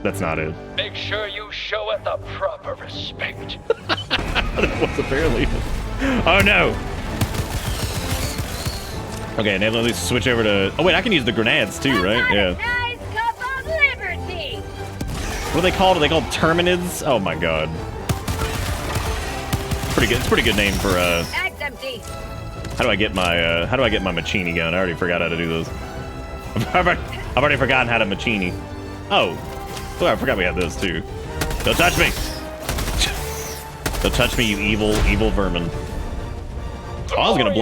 Speaker 2: That's not it.
Speaker 10: Make sure you show it the proper respect.
Speaker 2: That was apparently. Oh no! Okay, now let me switch over to. Oh wait, I can use the grenades too, right? Yeah.
Speaker 8: Nice cup of liberty.
Speaker 2: What are they called? Are they called Terminids? Oh my god. Pretty good. It's a pretty good name for
Speaker 8: Bag's empty.
Speaker 2: How do I get my machini gun? I already forgot how to do this. I've already forgotten how to machini. Oh, I forgot we had this too. Don't touch me! Don't touch me, you evil vermin. Oh, I was gonna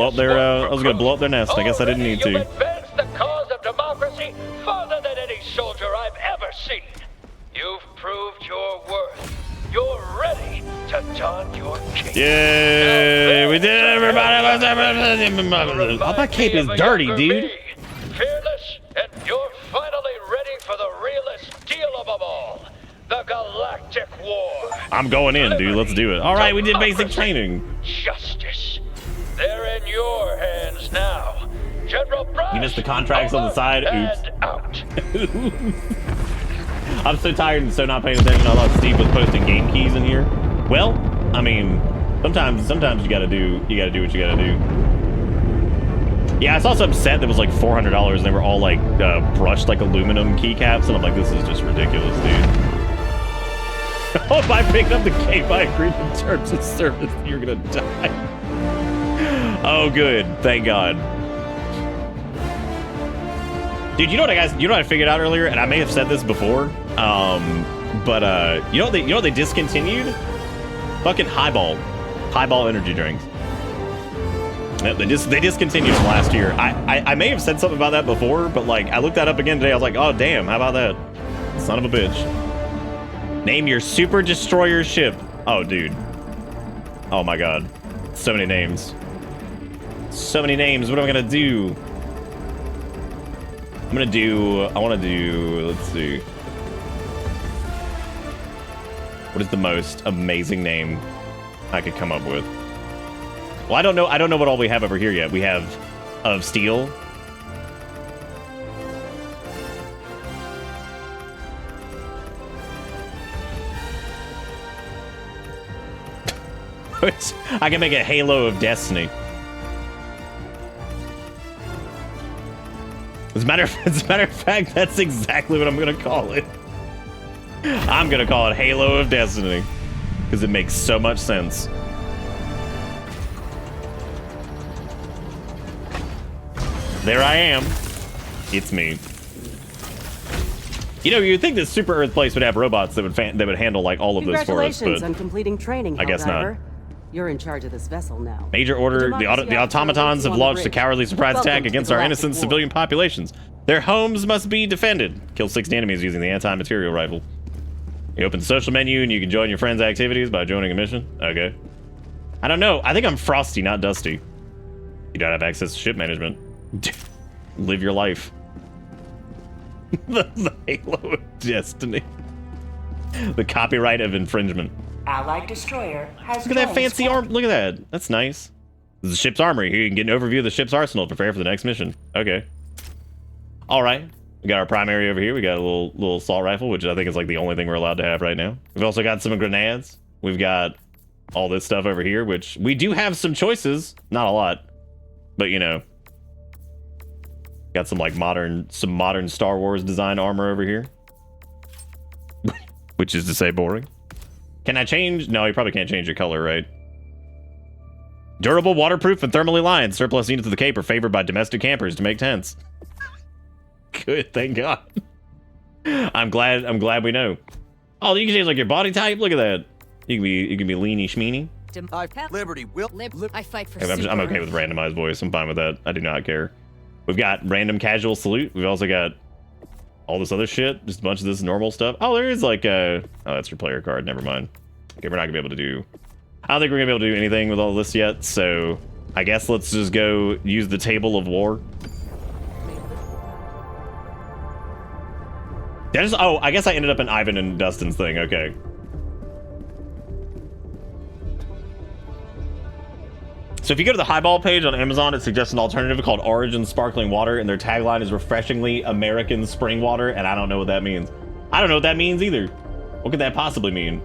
Speaker 2: blow up their nest. I guess I didn't need
Speaker 10: You've
Speaker 2: to.
Speaker 10: advanced the cause of democracy farther than any soldier I've ever seen. You've proved your worth. You're ready to don your cape.
Speaker 2: Yay! We did it, everybody! Oh, my cape is dirty, dude.
Speaker 10: Fearless, and you're finally ready for the realest deal of them all. The Galactic War.
Speaker 2: I'm going in, dude. Let's do it. All right, we did basic training.
Speaker 10: Justice. They're in your hands now. General Brush.
Speaker 2: You missed the contracts on the side. Oops.
Speaker 10: And out.
Speaker 2: I'm so tired and so not paying attention. I thought Steve was posting game keys in here. Well, I mean, sometimes you gotta do what you gotta do. Yeah, I saw some set that was like $400 and they were all like brushed like aluminum keycaps, and I'm like, this is just ridiculous, dude. Oh, if I picked up the cape, I agreed to terms of service. You're gonna die. Oh, good. Thank God. Dude, you know what I figured out earlier, and I may have said this before, but you know what they discontinued? Fucking Highball energy drinks. Yep, they discontinued them last year. I may have said something about that before, but like I looked that up again today. I was like, oh damn, how about that? Son of a bitch. Name your super destroyer ship. Oh dude. Oh my god. So many names. So many names. What am I gonna do? I want to do, let's see. What is the most amazing name I could come up with? Well, I don't know what all we have over here yet. We have of steel. I can make a Halo of Destiny. As a matter of fact, that's exactly what I'm gonna call it. I'm gonna call it Halo of Destiny because it makes so much sense. There I am. It's me. You know, you'd think this Super Earth place would have robots that would handle like all of this for us,
Speaker 11: Congratulations
Speaker 2: but
Speaker 11: on completing training,
Speaker 2: I guess
Speaker 11: Helldiver.
Speaker 2: not.
Speaker 11: You're in charge of this vessel now.
Speaker 2: Major order, the automatons have launched a cowardly surprise attack against our innocent civilian populations. Their homes must be defended. Kill 60 enemies using the anti-material rifle. You open the social menu and you can join your friends' activities by joining a mission. Okay. I don't know. I think I'm Frosty, not Dusty. You don't have access to ship management. Live your life. the Halo of Destiny. The copyright of infringement.
Speaker 12: Allied destroyer has
Speaker 2: Look at that fancy arm. Look at that. That's nice. This is the ship's armory. Here you can get an overview of the ship's arsenal. Prepare for the next mission. Okay. All right. We got our primary over here. We got a little assault rifle, which I think is like the only thing we're allowed to have right now. We've also got some grenades. We've got all this stuff over here, which we do have some choices. Not a lot, but you know. Got some like modern Star Wars design armor over here. Which is to say boring. Can I change? No, you probably can't change your color, right? Durable, waterproof, and thermally lined. Surplus units of the Cape are favored by domestic campers to make tents. Good, thank God. I'm glad we know. Oh, you can change like your body type. Look at that. You can be leany schmeeny.
Speaker 13: Liberty will
Speaker 7: I fight for
Speaker 2: I'm okay with randomized voice. I'm fine with that. I do not care. We've got random casual salute. We've also got all this other shit. Just a bunch of this normal stuff. Oh, there is like a... Oh, that's your player card. Never mind. Okay, we're not gonna be able to do... I don't think we're gonna be able to do anything with all this yet, so I guess let's just go use the table of war. Oh, I guess I ended up in Ivan and Dustin's thing. Okay. So if you go to the Highball page on Amazon, it suggests an alternative called Origin Sparkling Water, and their tagline is refreshingly American spring water, and I don't know what that means. I don't know what that means either. What could that possibly mean?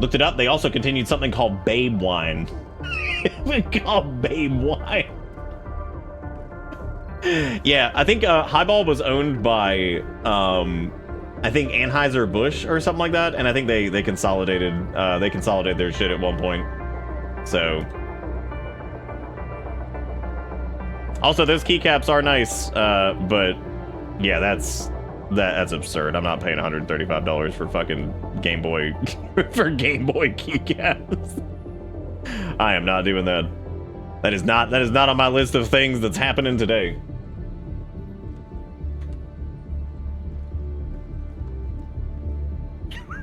Speaker 2: Looked it up. They also continued something called Babe Wine. It's called Babe Wine. Yeah, I think Highball was owned by, I think Anheuser-Busch or something like that, and I think they consolidated their shit at one point. So. Also, those keycaps are nice, but yeah, that's absurd. I'm not paying $135 for fucking Game Boy for Game Boy keycaps. I am not doing that. That is not on my list of things that's happening today.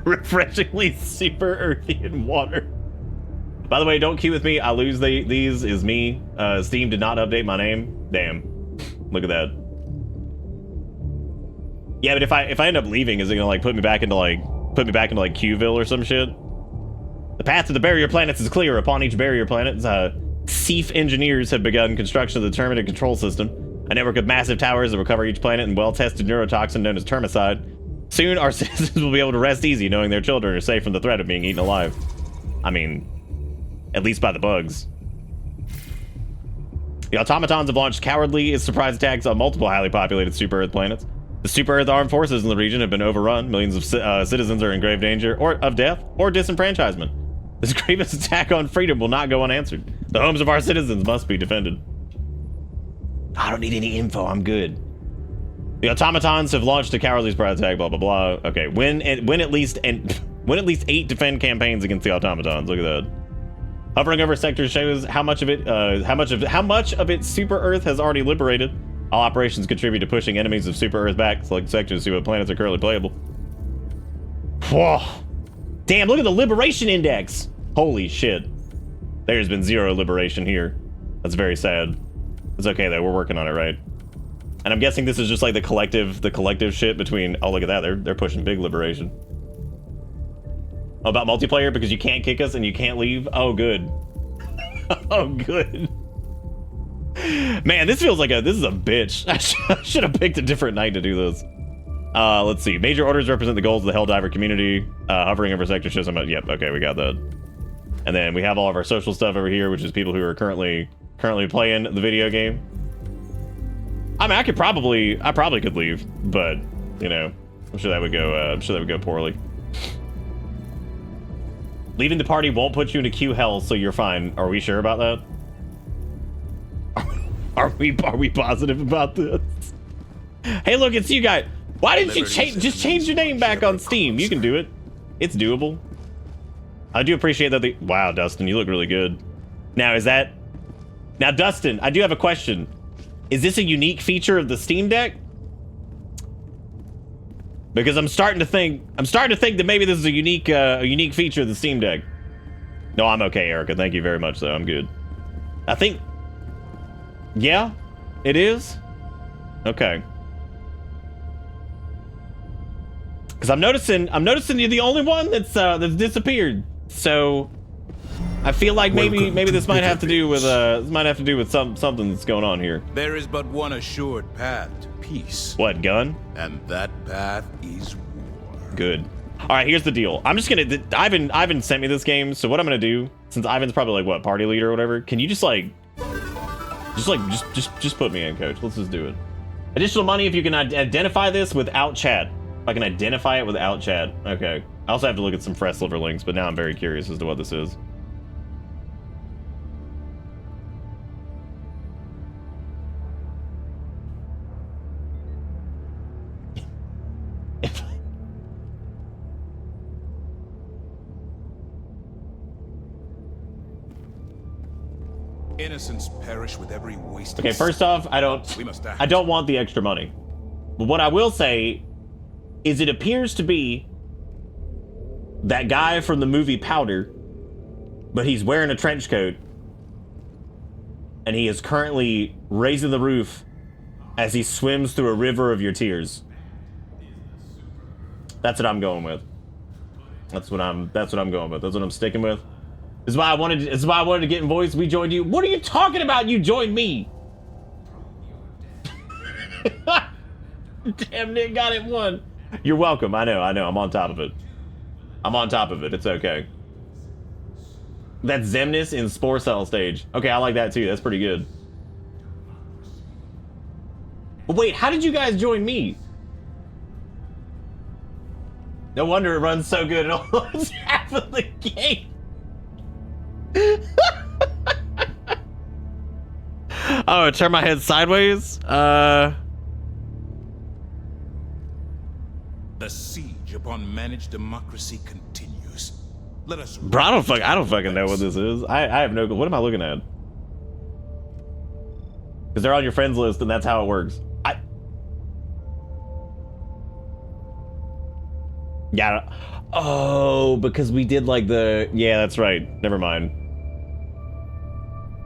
Speaker 2: Refreshingly super earthy in water. By the way, don't queue with me. I lose these. Is me. Steam did not update my name. Damn. Look at that. Yeah, but if I end up leaving, is it gonna like put me back into like Qville or some shit? The path to the barrier planets is clear. Upon each barrier planet, SEAF engineers have begun construction of the Terminated Control System, a network of massive towers that will cover each planet and well-tested neurotoxin known as termicide. Soon, our citizens will be able to rest easy knowing their children are safe from the threat of being eaten alive. I mean, at least by the bugs. The automatons have launched cowardly surprise attacks on multiple highly populated super-Earth planets. The super-Earth armed forces in the region have been overrun. Millions of citizens are in grave danger of death or disenfranchisement. This grievous attack on freedom will not go unanswered. The homes of our citizens must be defended. I don't need any info. I'm good. The automatons have launched a cowardly surprise attack. Blah blah blah. Okay, win at least 8 defend campaigns against the automatons. Look at that. Hovering over sectors shows how much of it Super Earth has already liberated. All operations contribute to pushing enemies of Super Earth back. Select sectors to see what planets are currently playable. Whoa. Damn, look at the liberation index. Holy shit. There's been 0 liberation here. That's very sad. It's okay though, we're working on it, right? And I'm guessing this is just like the collective shit between, oh look at that, they're pushing big liberation. Oh, about multiplayer because you can't kick us and you can't leave? Oh good. Oh good. Man, this feels like this is a bitch. I should have picked a different night to do this. Let's see. Major orders represent the goals of the Helldiver community. Hovering over sector shows them. Yep, okay, we got that. And then we have all of our social stuff over here, which is people who are currently playing the video game. I mean, I probably could leave, but you know, I'm sure that would go poorly. Leaving the party won't put you into queue hell, so you're fine. Are we sure about that? Are we positive about this? Hey, look, it's you guys. Why didn't you change your name back on Steam? You can do it. It's doable. I do appreciate that. Wow, Dustin, you look really good. Now, Dustin, I do have a question. Is this a unique feature of the Steam Deck? Because I'm starting to think that maybe this is a unique feature of the Steam Deck. No, I'm okay, Erica. Thank you very much, though. I'm good. I think. Yeah, it is. Okay. Because I'm noticing you're the only one that's disappeared. So I feel like maybe this might have to do with something that's going on here.
Speaker 13: There is but one assured path to peace.
Speaker 2: What, gun?
Speaker 13: And that path is war.
Speaker 2: Good. All right, here's the deal. I'm just gonna. Ivan sent me this game, so what I'm gonna do, since Ivan's probably like what, party leader or whatever, can you just put me in, coach? Let's just do it. Additional money if you can identify this without chat. If I can identify it without chat. Okay. I also have to look at some fresh silver links, but now I'm very curious as to what this is.
Speaker 13: Innocents perish with every wasted.
Speaker 2: Okay, first off, I don't want the extra money. But what I will say is it appears to be that guy from the movie Powder, but he's wearing a trench coat and he is currently raising the roof as he swims through a river of your tears. That's what I'm going with. That's what I'm going with. That's what I'm sticking with. This is why I wanted to get in voice. We joined you. What are you talking about? You joined me. Damn, Nick got it one. You're welcome. I know. I'm on top of it. It's okay. That's Zemnis in Spore Cell stage. Okay, I like that too. That's pretty good. But wait, how did you guys join me? No wonder it runs so good. It almost half of the game. Oh, turn my head sideways?
Speaker 13: The siege upon managed democracy continues. Let us.
Speaker 2: Bro, I don't fucking know what this is. I have no. What am I looking at? Because they're on your friends list, and that's how it works. Yeah. Oh, because we did like the. Yeah, that's right. Never mind.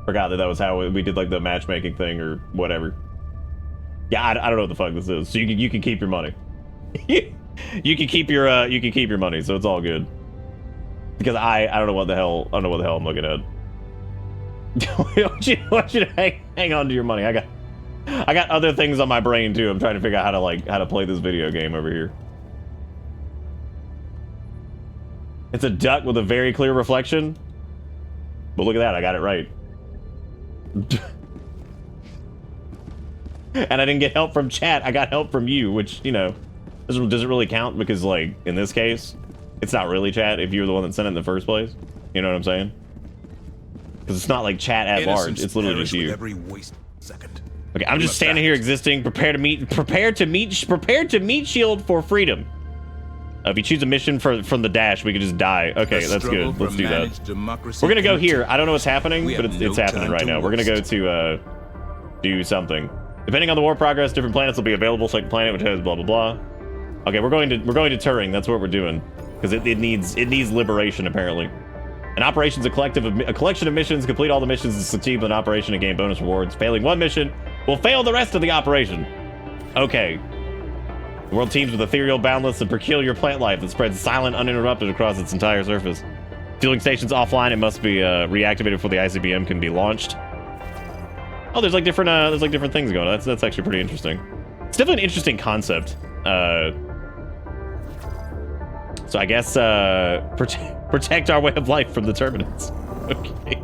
Speaker 2: Forgot that was how we did like the matchmaking thing or whatever. Yeah, I don't know what the fuck this is. So you can keep your money. you can keep your money, so it's all good. Because I don't know what the hell I'm looking at. I want you to hang on to your money. I got other things on my brain too. I'm trying to figure out how to play this video game over here. It's a duck with a very clear reflection. But look at that, I got it right. And I didn't get help from chat, I got help from you, which, you know, does it really count? Because, like, in this case, it's not really chat if you were the one that sent it in the first place. You know what I'm saying? Because it's not like chat at large, it's literally just you.
Speaker 13: Every waste second.
Speaker 2: Okay, I'm just standing here existing, prepared to meet Shield for freedom. If you choose a mission from the dash, we could just die. Okay, that's good. Let's do that. We're gonna go here. I don't know what's happening, but it's happening right now. We're gonna go to do something. Depending on the war progress, different planets will be available. Select planet which has blah blah blah. Okay, we're going to Turing. That's what we're doing because it needs liberation apparently. An operation's a collection of missions. Complete all the missions to succeed with an operation and gain bonus rewards. Failing one mission will fail the rest of the operation. Okay. The world teems with ethereal, boundless, and peculiar plant life that spreads silent, uninterrupted across its entire surface. Fueling stations offline, it must be reactivated before the ICBM can be launched. Oh, there's like different things going on. That's actually pretty interesting. It's definitely an interesting concept. So I guess protect our way of life from the Terminus. Okay.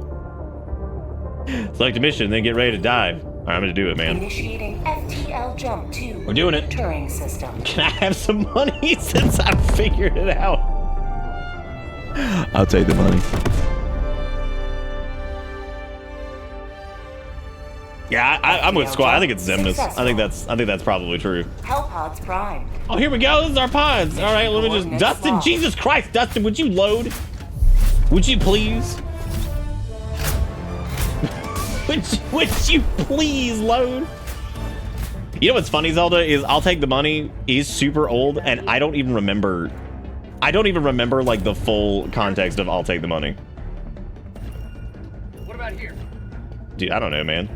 Speaker 2: Select a mission, then get ready to dive. All right, I'm gonna do it, man.
Speaker 12: Initiating FTL jump to
Speaker 2: We're doing it.
Speaker 12: Turing system.
Speaker 2: Can I have some money since I figured it out? I'll take the money. Yeah, I'm with Squad. I think it's Zemnis. I think that's probably true.
Speaker 12: Hellpods primed.
Speaker 2: Oh, here we go. This is our pods. All right, let me just. Dustin, Jesus Christ, Dustin, would you load? Would you please? Would you please load? You know what's funny, Zelda, is I'll take the money. He's super old, and I don't even remember like the full context of I'll take the money.
Speaker 10: What about here?
Speaker 2: Dude, I don't know, man.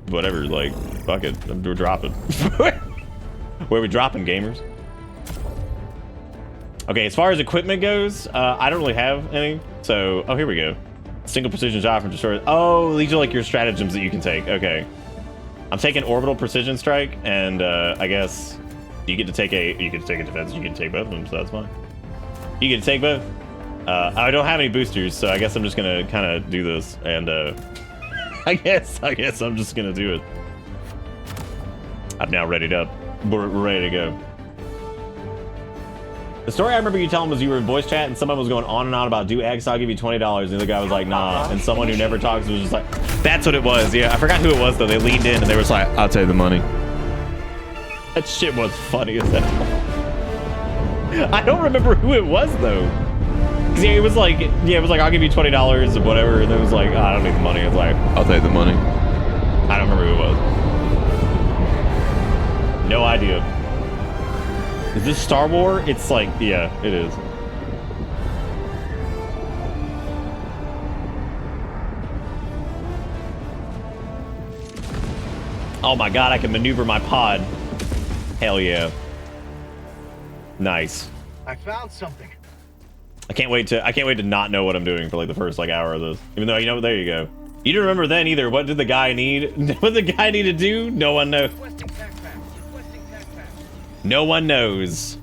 Speaker 2: Whatever, like, fuck it. We're dropping. Where are we dropping, gamers? Okay, as far as equipment goes, I don't really have any. So, oh, here we go. Single precision shot from destroyer. Oh, these are like your stratagems that you can take. Okay. I'm taking orbital precision strike, and I guess you get to take a defense. You can take both of them, so that's fine. You get to take both. I don't have any boosters, so I guess I'm just gonna kind of do this, and I guess I'm just gonna do it. I'm now readied up. We're ready to go. The story I remember you telling was you were in voice chat and someone was going on and on about do X, I'll give you $20. And the other guy was like, nah. And someone who never talks was just like, that's what it was. Yeah, I forgot who it was though. They leaned in and they were just like, I'll take the money. That shit was funny as hell. I don't remember who it was though. Cause yeah, it was like, I'll give you $20 or whatever. And it was like, oh, I don't need the money. It's like, I'll take the money. I don't remember who it was. No idea. Is this Star Wars? It's like, yeah, it is. Oh my god, I can maneuver my pod. Hell yeah. Nice.
Speaker 14: I found something.
Speaker 2: I can't wait to not know what I'm doing for like the first like hour of this. Even though, you know, there you go. You didn't remember then either. What did the guy need? What did the guy need to do? No one knows. No one knows.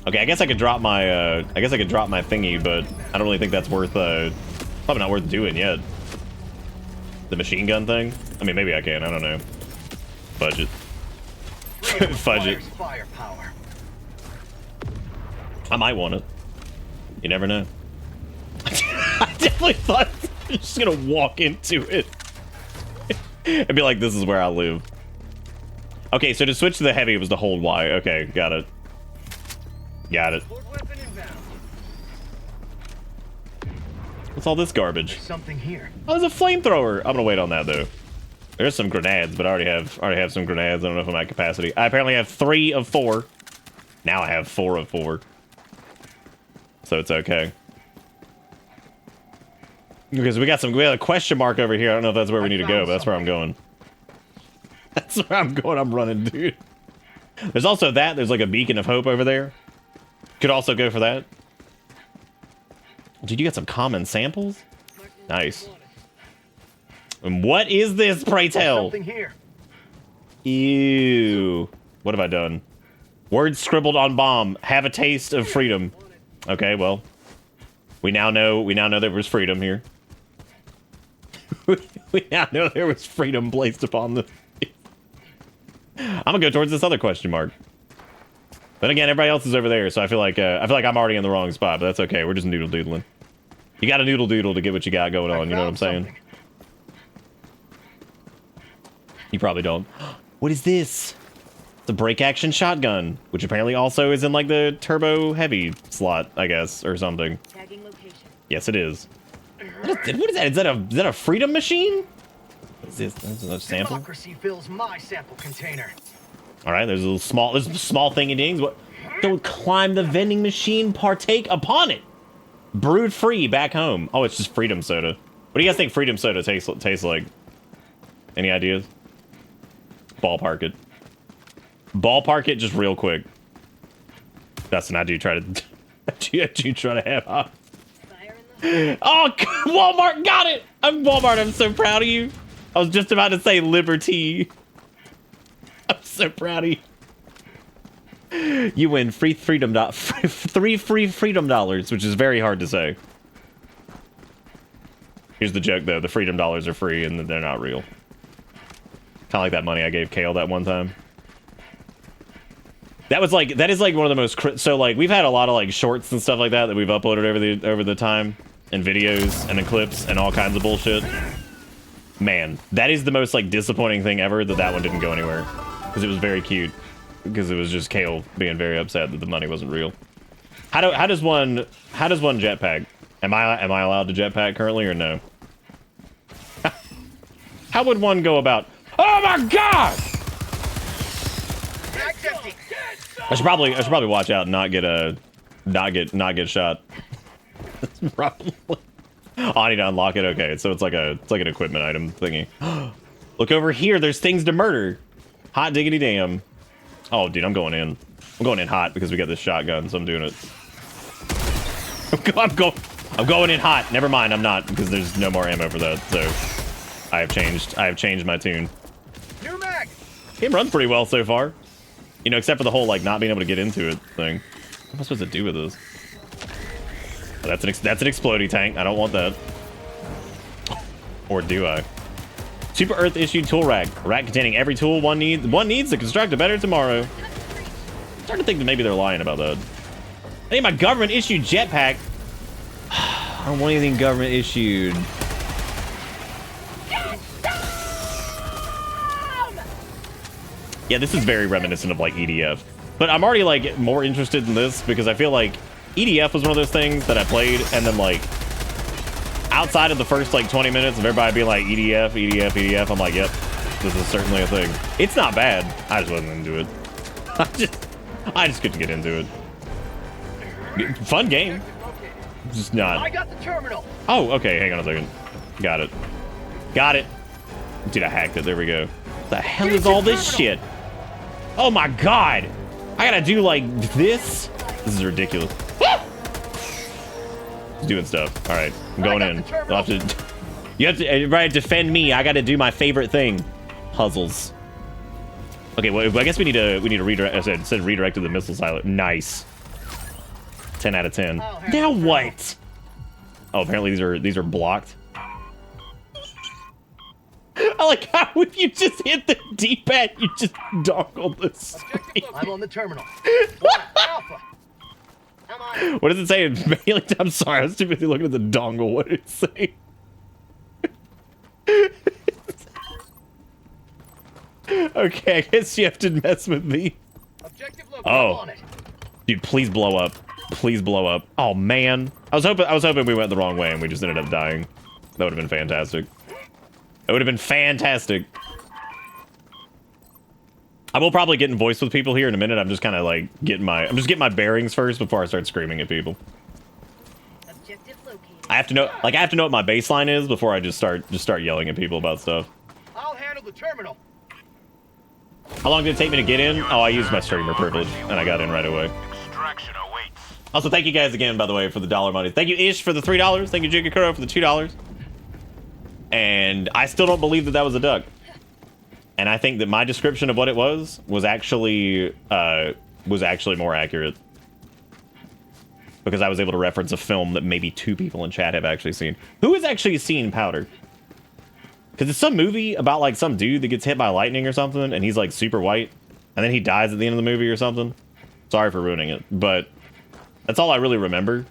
Speaker 2: Okay, I guess I could drop my thingy, but I don't really think that's worth probably not worth doing yet. The machine gun thing? I mean, maybe I can, I don't know. Budget. Fudge it.
Speaker 14: Firepower.
Speaker 2: I might want it. You never know. I definitely thought I was just gonna walk into it and be like, this is where I live. Okay, so to switch to the heavy, it was to hold Y. Okay, got it. Got it. What's all this garbage?
Speaker 14: There's something here.
Speaker 2: Oh, there's a flamethrower. I'm gonna wait on that though. There's some grenades, but I already have some grenades. I don't know if I'm at capacity. I apparently have 3 of 4. Now I have 4 of 4. So it's okay. Because we got a question mark over here. I don't know if that's where we need to go, but that's where I'm going. That's where I'm going. I'm running, dude. There's also that. There's like a beacon of hope over there. Could also go for that. Dude, you got some common samples? Nice. And what is this, pray tell?
Speaker 14: Something here.
Speaker 2: Ew. What have I done? Words scribbled on bomb. Have a taste of freedom. Okay, well. We now know there was freedom here. We now know there was freedom placed upon the... I'm gonna go towards this other question mark. Then again, everybody else is over there, so I feel like I'm already in the wrong spot, but that's okay. We're just noodle doodling. You got to noodle doodle to get what you got going on. You know what I'm saying? You probably don't. What is this? It's a break action shotgun, which apparently also is in like the turbo heavy slot, I guess, or something.
Speaker 8: Tagging location.
Speaker 2: Yes, it is. What is that? Is that a freedom machine? What is this? That's a sample.
Speaker 14: Democracy fills my sample container.
Speaker 2: All right, there's a small thingy dings. What? Don't climb the vending machine. Partake upon it. Brewed free back home. Oh, it's just freedom soda. What do you guys think freedom soda tastes like? Any ideas? Ballpark it. Ballpark it just real quick. Dustin, I do try to have oh, Walmart got it! Walmart, I'm so proud of you. I was just about to say Liberty. I'm so proud of you. You win three free freedom dollars, which is very hard to say. Here's the joke though, the freedom dollars are free and they're not real. Kind of like that money I gave Kale that one time. That is like one of the most so like we've had a lot of like shorts and stuff like that we've uploaded over the time, and videos and clips and all kinds of bullshit. Man, that is the most like disappointing thing ever that one didn't go anywhere, because it was very cute, because it was just Kale being very upset that the money wasn't real. How does one jetpack? Am I allowed to jetpack currently or no? How would one go about? Oh my god! I should probably watch out and not get shot. Probably. Oh, I need to unlock it. Okay, so it's like an equipment item thingy. Look over here. There's things to murder. Hot diggity damn. Oh, dude, I'm going in. I'm going in hot because we got this shotgun, so I'm doing it. I'm going in hot. Never mind, I'm not, because there's no more ammo for that. So I have changed my tune.
Speaker 14: New mag.
Speaker 2: Game runs pretty well so far. You know, except for the whole like not being able to get into it thing. What am I supposed to do with this? Oh, that's an explodey tank. I don't want that. Or do I? Super Earth issued tool rack. A rack containing every tool one needs to construct a better tomorrow. I'm starting to think that maybe they're lying about that. I need my government issued jetpack. I don't want anything government issued. Yeah, this is very reminiscent of like EDF. But I'm already like more interested in this because I feel like EDF was one of those things that I played, and then like outside of the first like 20 minutes of everybody being like EDF, I'm like, yep, this is certainly a thing. It's not bad. I just wasn't into it. I just couldn't get into it. Fun game. Just not.
Speaker 14: I got the terminal.
Speaker 2: Oh, okay. Hang on a second. Got it. Got it. Dude, I hacked it. There we go. The hell is all this shit? Oh my god. I gotta do like this. This is ridiculous. He's doing stuff. All right, I'm going in. You'll have to. You have to right defend me. I gotta do my favorite thing, puzzles. Okay, well, I guess we need to redirect. I said redirect to the missile silo. Nice. 10 out of 10. Now what? Oh, apparently these are blocked. I like how if you just hit the D-pad, you just dongle the screen.
Speaker 14: I'm on the terminal. Alpha.
Speaker 2: What does it say? I'm sorry, I was too busy looking at the dongle. What did it say? Okay, I guess you have to mess with me. Oh, dude, please blow up. Please blow up. Oh man, I was hoping we went the wrong way and we just ended up dying. That would have been fantastic. It would have been fantastic. I will probably get in voice with people here in a minute. I'm just kind of like getting my bearings first before I start screaming at people. I have to know what my baseline is before I just start yelling at people about stuff.
Speaker 14: I'll handle the terminal.
Speaker 2: How long did it take me to get in? Oh, I used my streamer privilege and I got in right away.
Speaker 10: Extraction awaits.
Speaker 2: Also, thank you guys again, by the way, for the dollar money. Thank you, Ish, for the $3. Thank you, Jigakuro, for the $2. And I still don't believe that was a duck. And I think that my description of what it was actually more accurate. Because I was able to reference a film that maybe 2 people in chat have actually seen. Who has actually seen Powder? Because it's some movie about like some dude that gets hit by lightning or something, and he's like super white, and then he dies at the end of the movie or something. Sorry for ruining it, but that's all I really remember.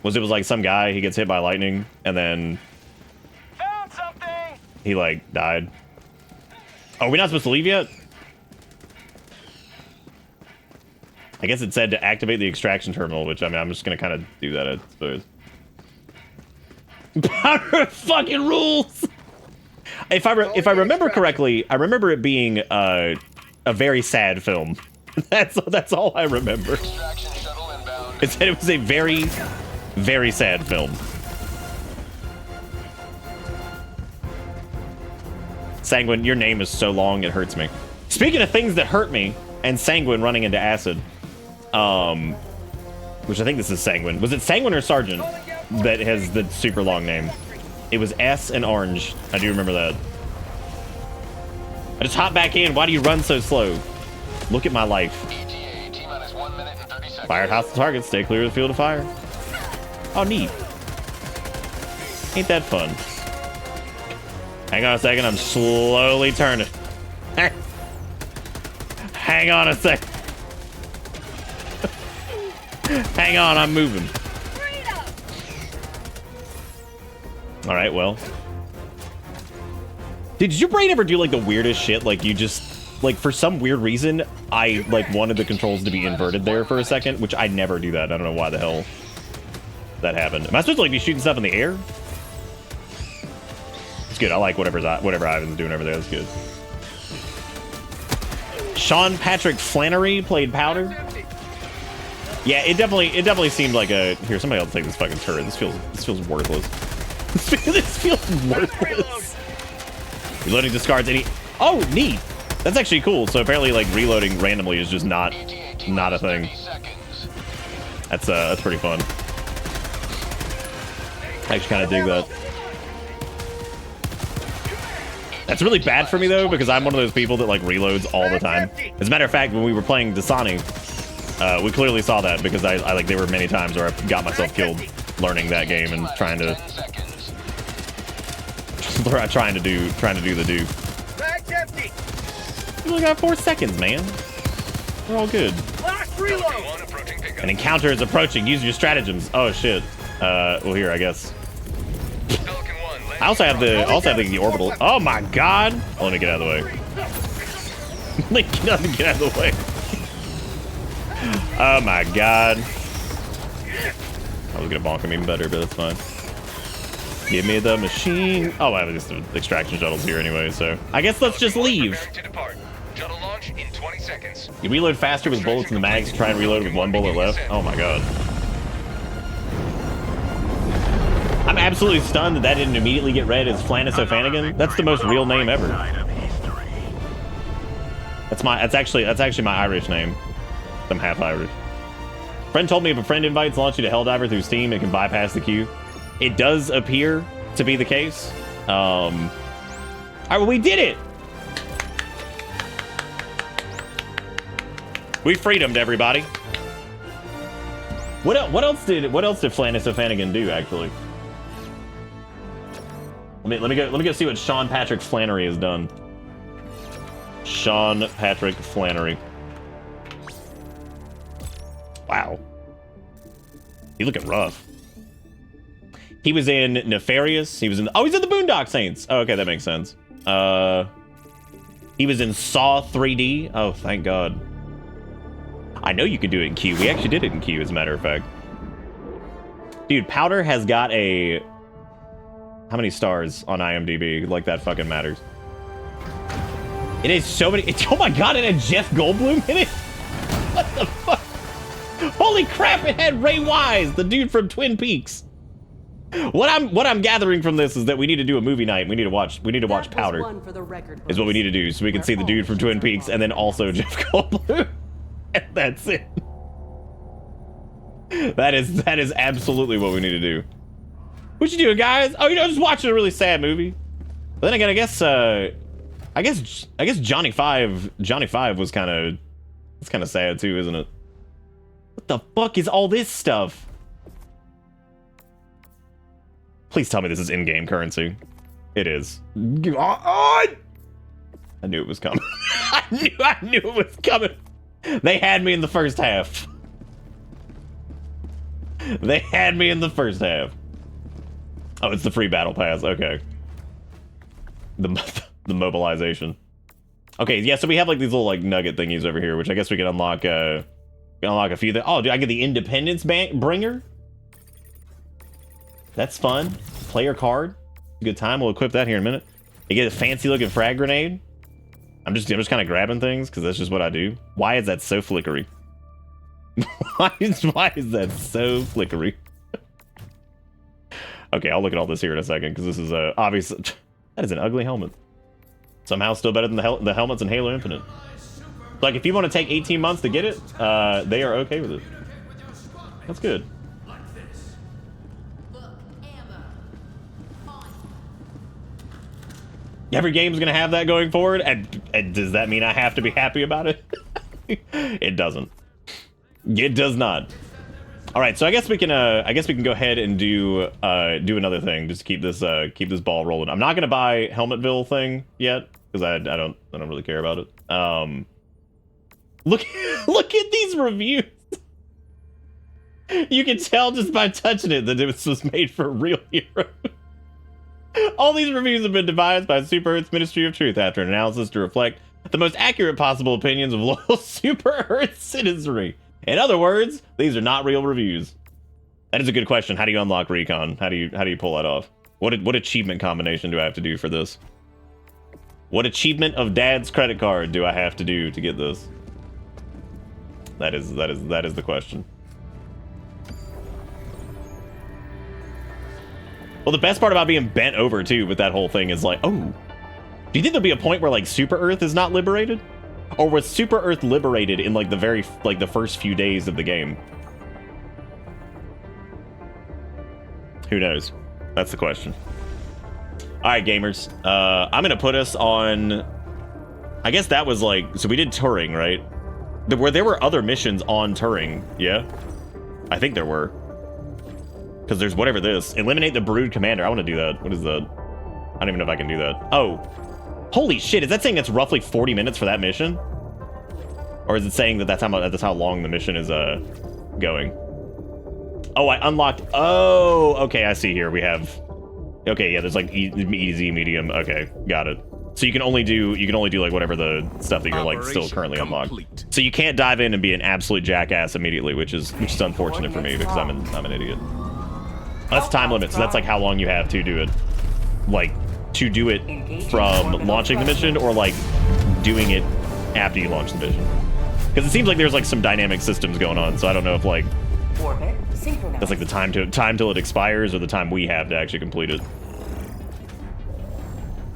Speaker 2: Was it was like some guy, he gets hit by lightning, and then
Speaker 10: Found something.
Speaker 2: he like died. Oh, are we not supposed to leave yet? I guess it said to activate the extraction terminal, which I mean, I'm just gonna kind of do that, I suppose. Powder fucking rules. If I remember correctly, I remember it being a very sad film. That's all I remember. It said it was a very, very sad film. Sanguine, your name is so long it hurts me. Speaking of things that hurt me, and Sanguine running into acid, which I think this is Sanguine. Was it Sanguine or Sergeant that has the super long name? It was S and orange. I do remember that. I just hop back in. Why do you run so slow? Look at my life. Fired hostile targets. Stay clear of the field of fire. Oh, neat. Ain't that fun? Hang on a second. I'm slowly turning. Hang on a sec. Hang on. I'm moving. All right, well. Did your brain ever do like the weirdest shit? Like you just, like for some weird reason, I like wanted the controls to be inverted there for a second, which I never do that. I don't know why the hell that happened. Am I supposed to like be shooting stuff in the air? It's good. I like whatever Ivan's doing over there. That's good. Sean Patrick Flannery played Powder. Yeah, it definitely seemed like a. Here, somebody else take this fucking turret. This feels worthless. This feels worthless. Reloading discards any. Oh, neat. That's actually cool. So apparently, like reloading randomly is just not a thing. That's pretty fun. I actually kind of dig that. That's really bad for me though, because I'm one of those people that like reloads all the time. As a matter of fact, when we were playing Dasani, we clearly saw that because I like there were many times where I got myself killed learning that game and trying to do the do.
Speaker 14: Bag's empty.
Speaker 2: We only got 4 seconds, man. We're all good.
Speaker 14: Last reload.
Speaker 2: An encounter is approaching. Use your stratagems. Oh shit. Well here I guess. I also have the orbital. Oh my god. Let me get out of the way. Get out of the way. Oh my god. I was gonna bonk him even better, but that's fine. Give me the machine. Oh, I have just the extraction shuttles here anyway, so I guess let's just leave.
Speaker 10: Shuttle launch in 20 seconds.
Speaker 2: You reload faster with bullets in the mags. Try and reload with 1 bullet left. Oh my god. I'm absolutely stunned that didn't immediately get read as Flannis O'Fanigan. That's the most real name ever. That's actually my Irish name. I'm half Irish. Friend told me if a friend invites launch you to Helldiver through Steam, it can bypass the queue. It does appear to be the case. All right, well, we did it. We freedomed everybody. What else did Flannis O'Flanagan do actually? Let me go see what Sean Patrick Flannery has done. Sean Patrick Flannery. Wow. He's looking rough. He was in Nefarious. He was in... Oh, he's in the Boondock Saints. Oh, okay, that makes sense. He was in Saw 3D. Oh, thank God. I know you can do it in Q. We actually did it in Q, as a matter of fact. Dude, Powder has got a... How many stars on IMDb? Like, that fucking matters. It is so many... Oh my God, it had Jeff Goldblum in it? What the fuck? Holy crap, it had Ray Wise, the dude from Twin Peaks. What I'm gathering from this is that we need to do a movie night. We need to watch Powder. Is what we need to do, so we can see the dude from Twin Peaks and then also Jeff Goldblum. And that's it. That is absolutely what we need to do. What you doing, guys? Oh, just watching a really sad movie. But then again, I guess Johnny Five was kind of sad too, isn't it? What the fuck is all this stuff? Please tell me this is in-game currency. It is. I knew it was coming. I knew it was coming. They had me in the first half. They had me in the first half. Oh, it's the free battle pass. Okay. The mobilization. Okay, yeah, so we have like these little like nugget thingies over here, which I guess we can unlock a few. Oh, dude, I get the Independence Bringer. That's fun. Player card. Good time. We'll equip that here in a minute. You get a fancy looking frag grenade. I'm just kind of grabbing things because that's just what I do. Why is that so flickery? Why is that so flickery? Okay, I'll look at all this here in a second because this is obviously that is an ugly helmet. Somehow still better than the helmets in Halo Infinite. Like if you want to take 18 months to get it, they are okay with it. That's good. Every game's gonna have that going forward, and does that mean I have to be happy about it? It doesn't. It does not. All right, so I guess we can go ahead and do another thing just to keep this ball rolling. I'm not gonna buy Helmetville thing yet because I don't really care about it. Look at these reviews. You can tell just by touching it that it was made for real heroes. All these reviews have been devised by Super Earth's Ministry of Truth after an analysis to reflect the most accurate possible opinions of loyal Super Earth citizenry. In other words, these are not real reviews. That is a good question. How do you unlock Recon? How do you pull that off? What achievement combination do I have to do for this? What achievement of Dad's credit card do I have to do to get this? That is the question. Well, the best part about being bent over, too, with that whole thing is like, oh, do you think there'll be a point where, like, Super Earth is not liberated? Or was Super Earth liberated in, like, the first few days of the game? Who knows? That's the question. All right, gamers. I'm going to put us on... I guess that was, like... So we did Turing, right? There were other missions on Turing, yeah? I think there were. Because there's whatever this. Eliminate the Brood Commander. I want to do that. What is that? I don't even know if I can do that. Oh. Holy shit. Is that saying it's roughly 40 minutes for that mission? Or is it saying that that's how long the mission is going? Oh, I unlocked... Oh, okay. I see here. We have... Okay, yeah, there's like easy, medium. Okay, got it. So you can only do like whatever the stuff that you're like still currently unlocked. So you can't dive in and be an absolute jackass immediately, which is unfortunate for me because I'm an idiot. That's time limit, so that's like how long you have to do it. Like, to do it from launching the mission or like doing it after you launch the mission. Because it seems like there's like some dynamic systems going on, so I don't know if like that's like the time till it expires or the time we have to actually complete it.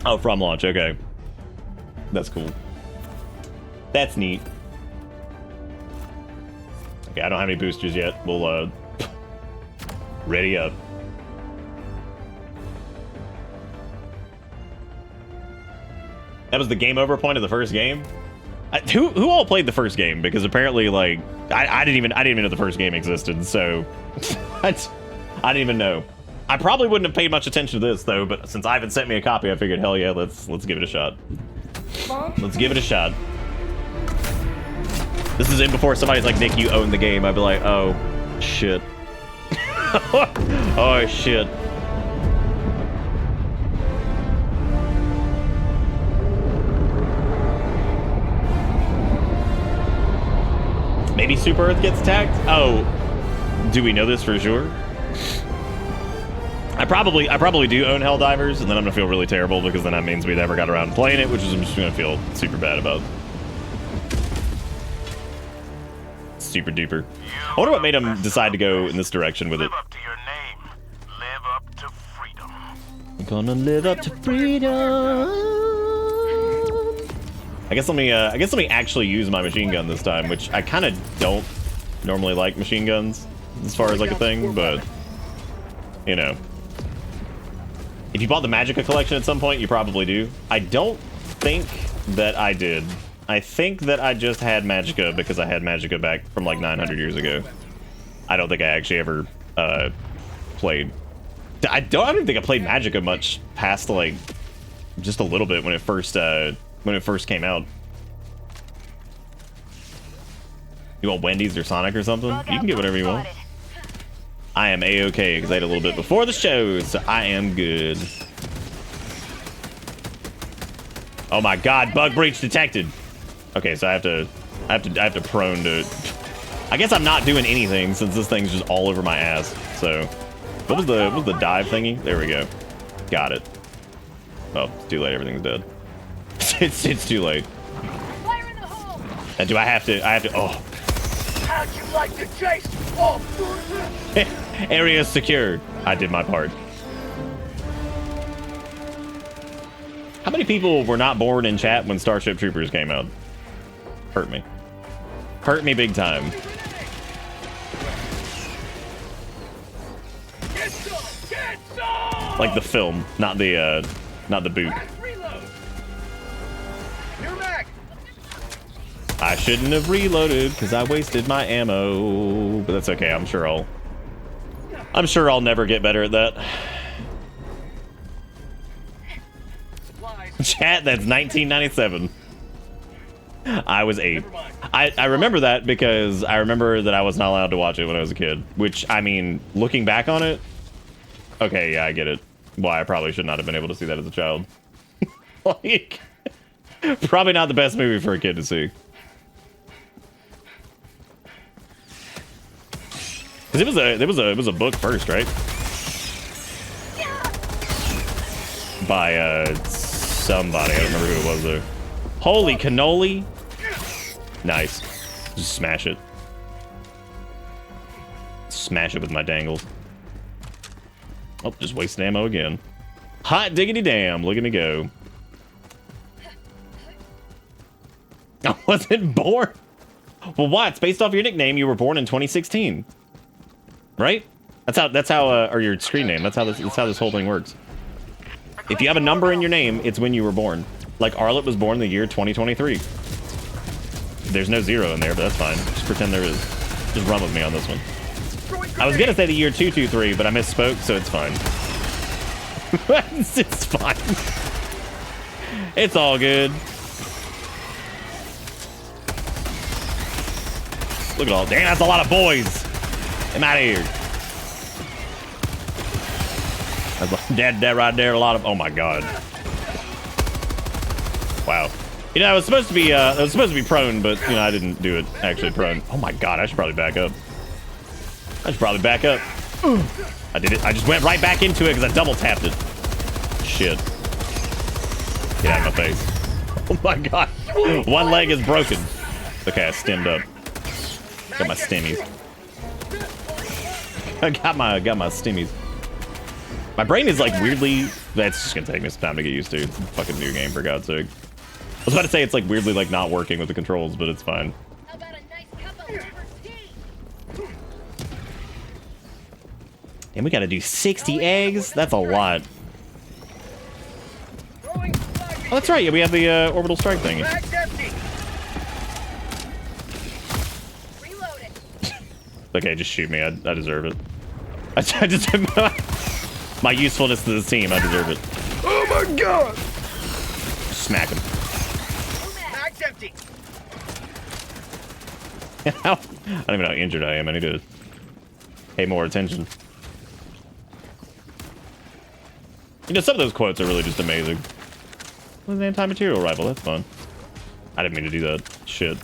Speaker 2: Oh, from launch, okay. That's cool. That's neat. Okay, I don't have any boosters yet. We'll, ready up. That was the game over point of the first game? Who all played the first game? Because apparently, like, I didn't even know the first game existed, so... I didn't even know. I probably wouldn't have paid much attention to this, though, but since Ivan sent me a copy, I figured, hell yeah, let's give it a shot. Let's give it a shot. This is in before somebody's like, Nick, you own the game. I'd be like, oh, shit. Oh, shit. Maybe Super Earth gets attacked? Oh, do we know this for sure? I probably do own Helldivers, and then I'm gonna feel really terrible because then that means we never got around to playing it, which is I'm just gonna feel super bad about. Super duper. I wonder what made him decide to go in this direction with it.
Speaker 6: Live up to your name. Live up to freedom.
Speaker 2: I'm gonna live up to freedom. I guess let me actually use my machine gun this time, which I kind of don't normally like machine guns as far as like a thing, but you know. If you bought the Magicka collection at some point, you probably do. I don't think that I did. I think that I just had Magicka because I had Magicka back from like 900 years ago. I don't think I actually ever played. I don't even think I played Magicka much past like just a little bit when it first came out. You want Wendy's or Sonic or something? You can get whatever you want. I am A-okay because I ate a little bit before the show, so I am good. Oh my God! Bug breach detected. Okay, so I have to prone to. I guess I'm not doing anything since this thing's just all over my ass. So, what was the dive thingy? There we go. Got it. Oh, it's too late. Everything's dead. it's too late.
Speaker 8: Fire in the hole!
Speaker 2: And do I have to? Oh.
Speaker 14: How'd you like to chase? Oh,
Speaker 2: Area secured. I did my part. How many people were not born in chat when Starship Troopers came out? Hurt me. Hurt me big time. Like the film, not the boot. I shouldn't have reloaded because I wasted my ammo, but that's okay. I'm sure I'll never get better at that. Chat, that's 1997. I was 8. I remember that because I remember that I was not allowed to watch it when I was a kid, which, I mean, looking back on it, okay, yeah, I get it. Why I probably should not have been able to see that as a child. Like, probably not the best movie for a kid to see. Because it was a book first, right? By somebody. I don't remember who it was though. Holy cannoli! Nice. Just smash it. Smash it with my dangles. Oh, just wasting ammo again. Hot diggity damn! Look at me go. I wasn't born. Well, why? It's based off your nickname. You were born in 2016. Right? That's how or your screen name. That's how this whole thing works. If you have a number in your name, it's when you were born. Like Arlet was born in the year 2023. There's no 0 in there, but that's fine. Just pretend there is. Just run with me on this one. I was gonna say the year 223, but I misspoke, so it's fine. It's fine. It's all good. Look at all. Damn, that's a lot of boys. I'm out of here. That's dead right there. A lot of. Oh my God. Wow. You know, I was supposed to be prone, but you know, I didn't do it actually prone. Oh my God, I should probably back up. I did it. I just went right back into it because I double tapped it. Shit. Get out of my face. Oh my God. One leg is broken. Okay, I stemmed up. Got my stimmies. I got my stimmies. My brain is like weirdly. That's just gonna take me some time to get used to. It's a fucking new game, for God's sake. I was about to say it's like weirdly like not working with the controls, but it's fine.
Speaker 8: How about a nice cup of liver tea?
Speaker 2: And we gotta do 60 eggs? That's a lot. Oh, that's right. Yeah, we have the orbital strike thing. Okay, just shoot me. I deserve it. I just my usefulness to this team. I deserve it.
Speaker 14: Oh my god!
Speaker 2: Smack him.
Speaker 14: Mag's empty.
Speaker 2: I don't even know how injured I am. I need to pay more attention. You know, some of those quotes are really just amazing. What an anti-material rifle? That's fun. I didn't mean to do that. Shit.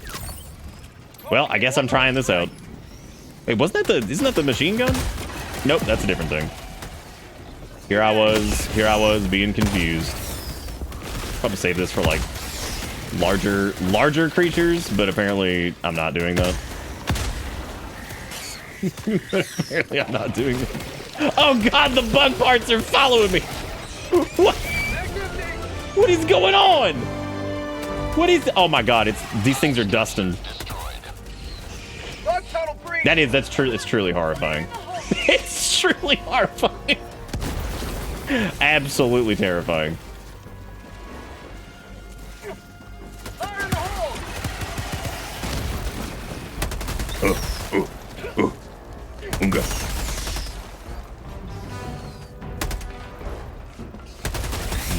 Speaker 2: Well, I guess I'm trying this out. Wait, isn't that the machine gun? Nope, that's a different thing. Here I was being confused. Probably save this for like larger creatures, but apparently I'm not doing that. Apparently I'm not doing it. Oh god, the bug parts are following me. What is going on? Oh my god, these things are dusting. That's true. It's truly horrifying. It's truly horrifying. Absolutely terrifying. Unga.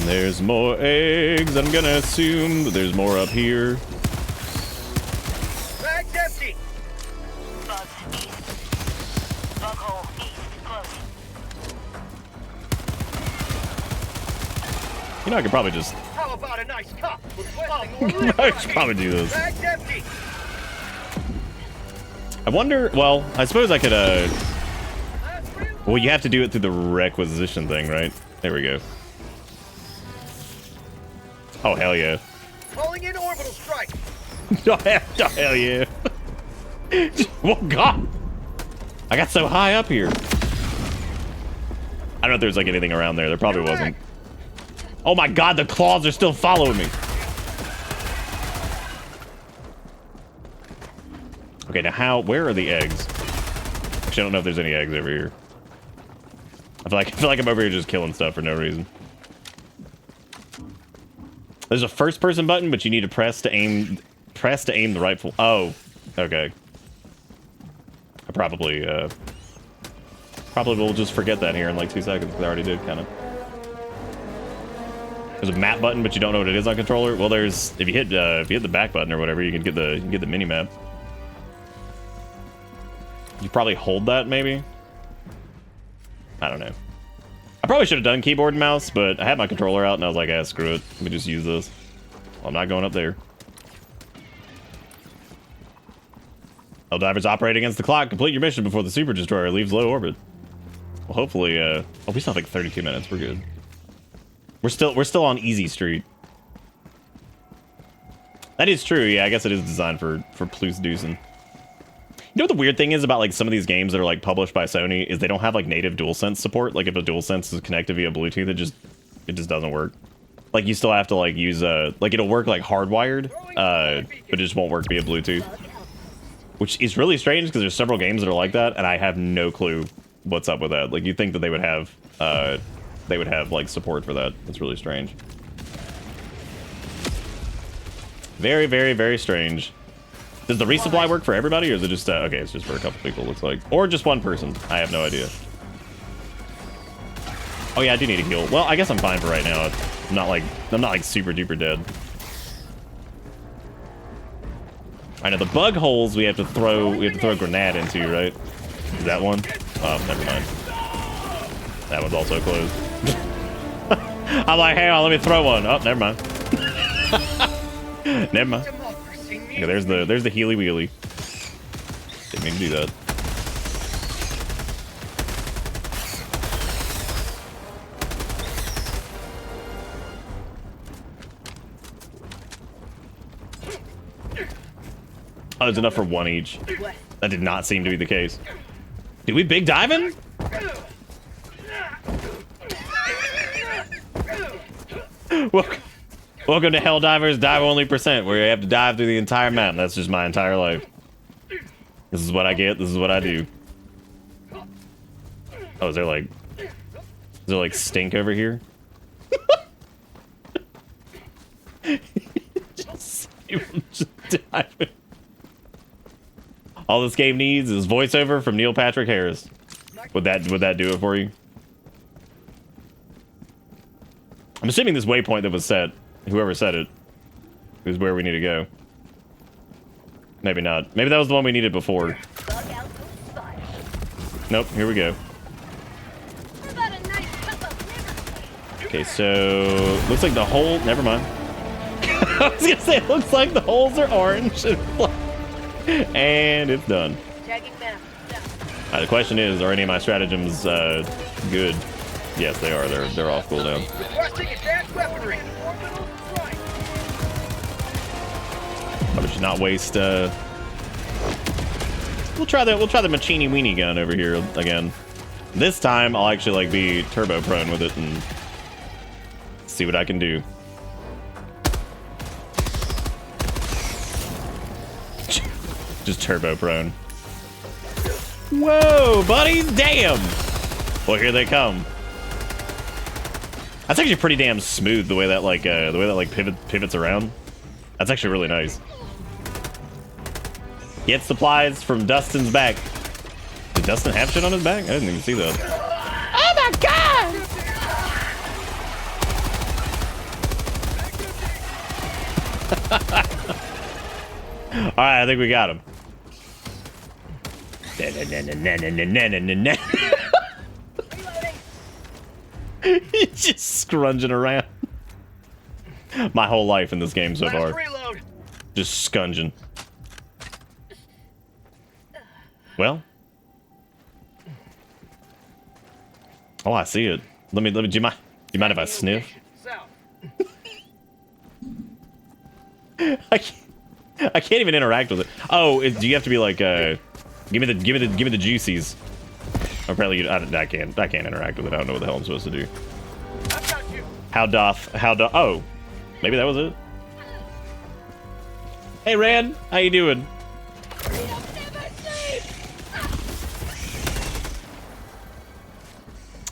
Speaker 2: There's more eggs. I'm gonna assume that there's more up here.
Speaker 14: Mag's empty.
Speaker 2: You know, I could probably just...
Speaker 14: How about a nice cup with blessing or
Speaker 2: I should probably do this.
Speaker 14: Mag's empty.
Speaker 2: I wonder... Well, I suppose I could, Well, you have to do it through the requisition thing, right? There we go. Oh, hell yeah.
Speaker 14: Calling in orbital strike.
Speaker 2: Oh, hell yeah. Oh, God. I got so high up here. I don't know if there's, like, anything around there. There probably wasn't. Oh, my God. The claws are still following me. Okay, now where are the eggs? Actually, I don't know if there's any eggs over here. I feel like I'm over here just killing stuff for no reason. There's a first person button, but you need to press to aim the rifle. Oh, okay. I probably will just forget that here in like 2 seconds, because I already did, kind of. There's a map button, but you don't know what it is on controller. Well, there's if you hit the back button or whatever, you can get the mini map. You probably hold that, maybe? I don't know. I probably should have done keyboard and mouse, but I had my controller out and I was like, ah, screw it. Let me just use this. Well, I'm not going up there. Helldivers operate against the clock. Complete your mission before the Super Destroyer leaves low orbit. Well, hopefully, oh, we still have like 32 minutes. We're good. We're still on easy street. That is true. Yeah, I guess it is designed for Plus Deucen. You know what the weird thing is about like some of these games that are like published by Sony is they don't have like native DualSense support. Like if a DualSense is connected via Bluetooth, it just doesn't work. Like you still have to like use like it'll work like hardwired, but it just won't work via Bluetooth. Which is really strange because there's several games that are like that, and I have no clue what's up with that. Like you'd think that they would have like support for that. It's really strange. Very, very, very strange. Does the resupply work for everybody, or is it just okay? It's just for a couple people, looks like, or just one person. I have no idea. Oh yeah, I do need a heal. Well, I guess I'm fine for right now. I'm not like super duper dead. I know the bug holes we have to throw a grenade into, right? Is that one? Oh, never mind. That one's also closed. I'm like, hang on, let me throw one. Oh, never mind. Never mind. Okay, there's the healy wheelie. Didn't mean to do that. Oh, there's enough for one each. That did not seem to be the case. Did we big diving? Welcome to Helldivers Dive Only %, where you have to dive through the entire map. That's just my entire life. This is what I get. This is what I do. Oh, is there like stink over here? just dive in. All this game needs is voiceover from Neil Patrick Harris. Would that do it for you? I'm assuming this waypoint that was set, whoever set it, is where we need to go. Maybe not. Maybe that was the one we needed before. Nope, here we go. Okay, so looks like the hole. Never mind. I was gonna say it looks like the holes are orange and it's done. The question is, are any of my stratagems good? Yes, they are. They're off cooldown.
Speaker 14: Requesting advanced weaponry.
Speaker 2: Probably should not waste. We'll try the Machini Weenie gun over here again. This time I'll actually like be turbo prone with it and see what I can do. Just turbo prone. Whoa, buddy! Damn! Well, here they come. That's actually pretty damn smooth the way that pivots around. That's actually really nice. Get supplies from Dustin's back. Did Dustin have shit on his back? I didn't even see that.
Speaker 3: Oh my god!
Speaker 2: Alright, I think we got him. He's just scrunging around. My whole life in this game so far. Just scunging. Well. Oh, I see it. Let me, do you mind if I sniff? I can't even interact with it. Oh, do you have to be like, give me the juicies. Apparently, I can't interact with it. I don't know what the hell I'm supposed to do. How doth, oh, maybe that was it. Hey, Rand, how you doing?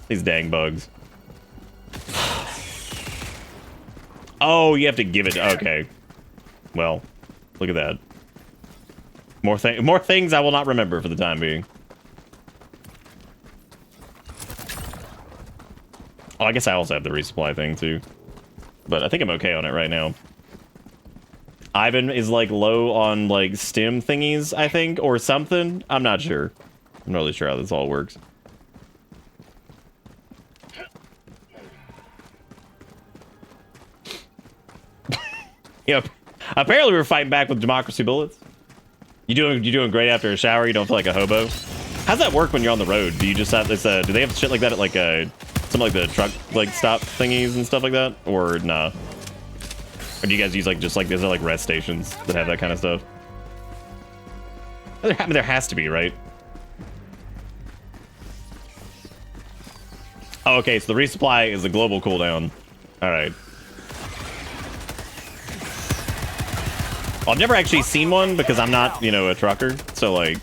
Speaker 2: These dang bugs. Oh, you have to give it. Okay. Well, look at that. More things I will not remember for the time being. Oh, I guess I also have the resupply thing too. But I think I'm okay on it right now. Ivan is like low on like stim thingies, I think, or something. I'm not sure. I'm not really sure how this all works. Yep. Apparently we're fighting back with democracy bullets. You doing great after a shower? You don't feel like a hobo? How's that work when you're on the road? Do you just have this? Do they have shit like that at like some like the truck like stop thingies and stuff like that, or nah? Or do you guys use like just like is there like rest stations that have that kind of stuff? There has to be, right? Oh, okay, so the resupply is a global cooldown. All right. Well, I've never actually seen one because I'm not, you know, a trucker. So like,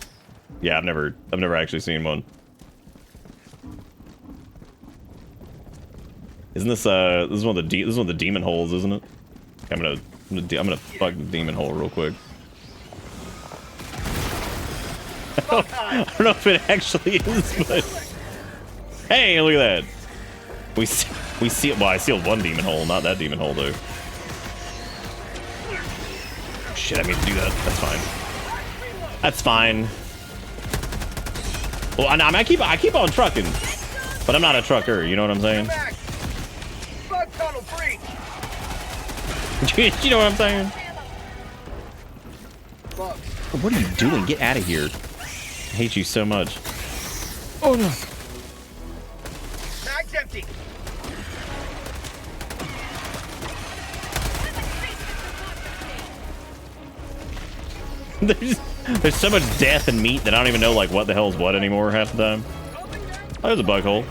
Speaker 2: yeah, I've never actually seen one. Isn't this this is one of the demon holes, isn't it? I'm gonna fuck the demon hole real quick. I don't know if it actually is, but hey, look at that. We see it. Well, I sealed one demon hole, not that demon hole though. Shit, I mean to do that. That's fine. That's fine. Well, I keep on trucking, but I'm not a trucker. You know what I'm saying? You know what I'm saying? What are you doing? Get out of here! I hate you so much. Oh no!
Speaker 14: Mag's empty.
Speaker 2: There's so much death and meat that I don't even know like what the hell is what anymore half the time. Oh, there's a bug hole.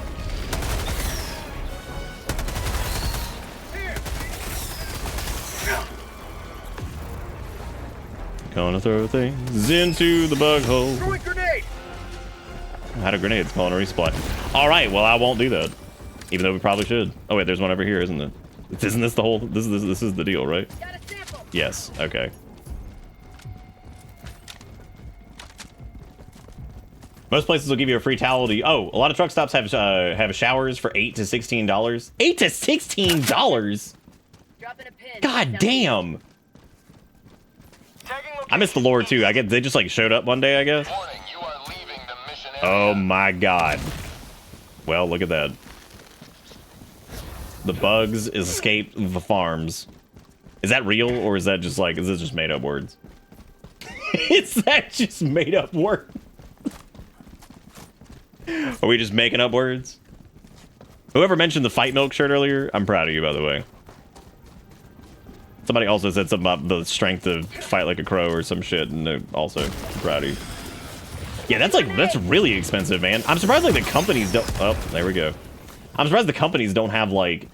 Speaker 2: Gonna throw things into the bug hole.
Speaker 14: Throwing grenade.
Speaker 2: Had a grenade spawn a resupply. All right, well I won't do that, even though we probably should. Oh wait, there's one over here, isn't it? Isn't this the whole? This is the deal, right? Yes. Okay. Most places will give you a free towel to. Oh, a lot of truck stops have showers for $8 to $16. $8 to $16. God damn. I missed the lore too. I guess they just like showed up one day, I guess. Oh my god. Well, look at that. The bugs escaped the farms. Is that real, or is that just like, is this just made up words? Is that just made up words? Are we just making up words? Whoever mentioned the Fight Milk shirt earlier, I'm proud of you, by the way. Somebody also said something about the strength to fight like a crow or some shit, and they're also proud of you. Yeah, that's really expensive, man. I'm surprised like the companies don't. Oh, there we go. I'm surprised the companies don't have like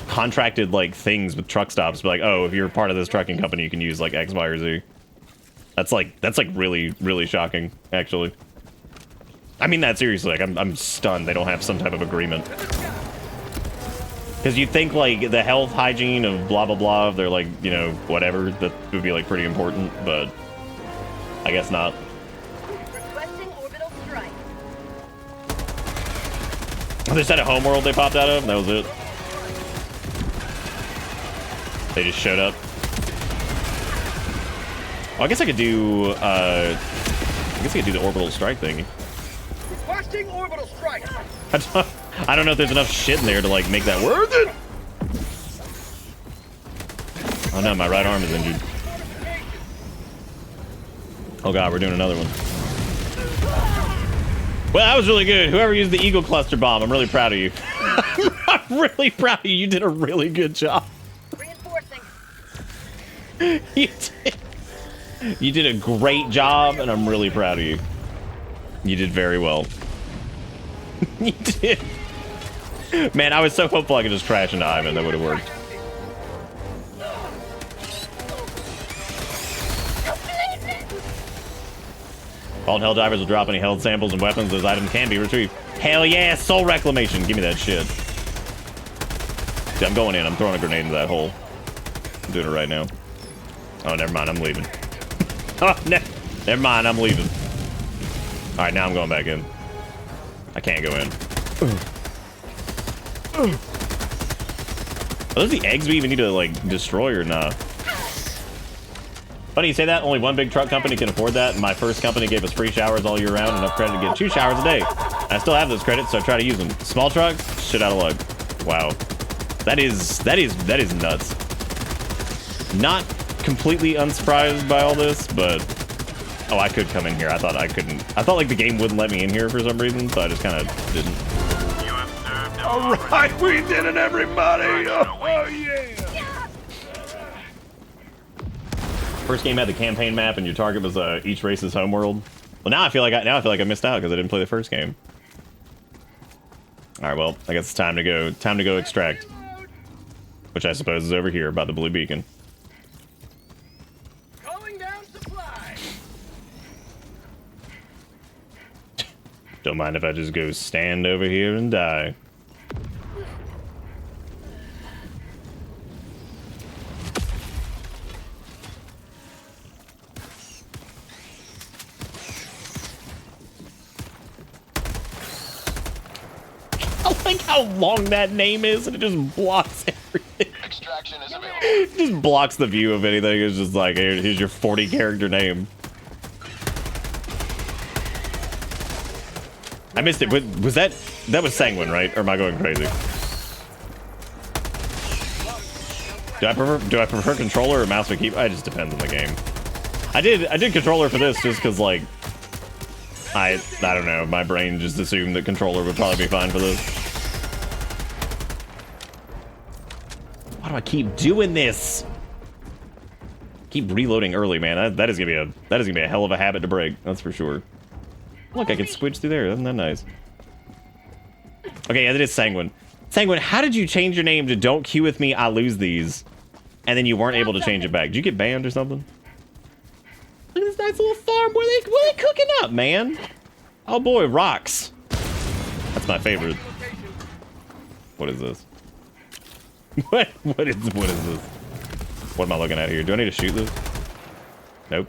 Speaker 2: contracted like things with truck stops. But like, oh, if you're part of this trucking company, you can use like X, Y, or Z. That's like really shocking, actually. I mean that seriously. Like I'm stunned they don't have some type of agreement. Because you'd think like the health hygiene of blah blah blah, they're like, you know, whatever, that would be like pretty important, but I guess not. They said a homeworld they popped out of, and that was it. They just showed up. Oh, I guess I could do the orbital strike thingy.
Speaker 14: Requesting orbital strike.
Speaker 2: I don't know if there's enough shit in there to like make that worth it. Oh no, my right arm is injured. Oh god, we're doing another one. Well, that was really good. Whoever used the Eagle Cluster Bomb, I'm really proud of you. I'm really proud of you. You did a really good job.
Speaker 8: Reinforcing.
Speaker 2: You did a great job, and I'm really proud of you. You did very well. You did. Man, I was so hopeful I could just crash into Ivan. That would have worked. All Helldivers will drop any held samples and weapons. Those items can be retrieved. Hell yeah, soul reclamation. Give me that shit. See, I'm going in. I'm throwing a grenade into that hole. I'm doing it right now. Oh, never mind. I'm leaving. Oh, never mind. I'm leaving. All right, now I'm going back in. I can't go in. Are those the eggs we even need to, like, destroy or not? Funny you say that. Only one big truck company can afford that. And my first company gave us free showers all year round, enough credit to get 2 showers a day. I still have those credits, so I try to use them. Small trucks, shit out of luck. Wow, that is nuts. Not completely unsurprised by all this, but oh, I could come in here. I thought I couldn't. I thought like the game wouldn't let me in here for some reason, so I just kind of didn't.
Speaker 1: All right, we did it, everybody! Oh yeah!
Speaker 2: First game had the campaign map, and your target was each race's homeworld. Well, now I feel like I missed out because I didn't play the first game. All right, well, I guess it's time to go. Time to go extract, which I suppose is over here by the blue beacon.
Speaker 14: Calling down supply.
Speaker 2: Don't mind if I just go stand over here and die. I like how long that name is, and it just blocks everything.
Speaker 9: Extraction is available.
Speaker 2: It just blocks the view of anything. It's just like, here's your 40 character name. I missed it. Was that was Sanguine, right? Or am I going crazy? Do I prefer controller or mouse and keyboard? It just depends on the game. I did controller for this just because like I don't know, my brain just assumed that controller would probably be fine for this. Why do I keep doing this? Keep reloading early, man. That is gonna be a hell of a habit to break. That's for sure. Look, I can squidge through there. Isn't that nice? Okay, yeah, that is Sanguine. Sanguine, how did you change your name to Don't Queue With Me, I Lose These? And then you weren't able to change it back. Did you get banned or something? Look at this nice little farm. Where they cooking up, man? Oh boy, rocks. That's my favorite. What is this? What is this? What am I looking at here? Do I need to shoot this? Nope.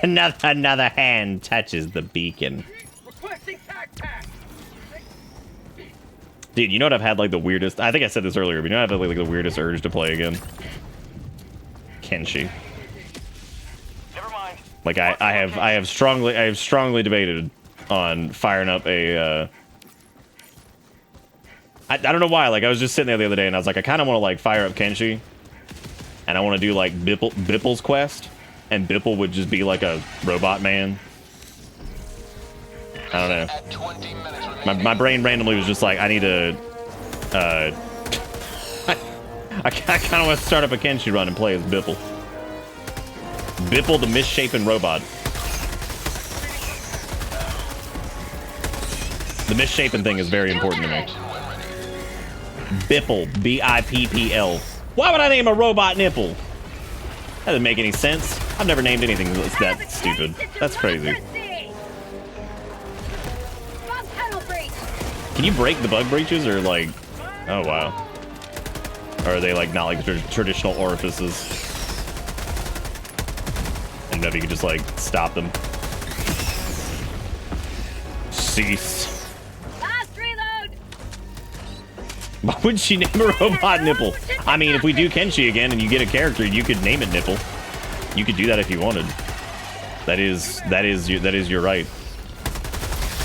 Speaker 2: Another hand touches the beacon. Dude, you know what I've had like the weirdest? I think I said this earlier, but you know I've had like the weirdest urge to play again. Kenshi. Like I have strongly debated on firing up a. I don't know why. Like I was just sitting there the other day and I was like, I kind of want to like fire up Kenshi, and I want to do like Bipple's quest, and Bipple would just be like a robot man. I don't know. My brain randomly was just like, I need to. I kind of want to start up a Kenshi run and play as Bipple. Bipple the misshapen robot. The misshapen thing is very important to me. Bipple, B-I-P-P-L. Why would I name a robot Nipple? That doesn't make any sense. I've never named anything that's that stupid. That's crazy. Can you break the bug breaches or like... Oh, wow. Or are they like not like traditional orifices? I don't know if you could just like stop them. Cease.
Speaker 8: Last reload.
Speaker 2: Why would she name a robot Nipple? I mean, if we do Kenshi again and you get a character, you could name it Nipple. You could do that if you wanted. That is your right.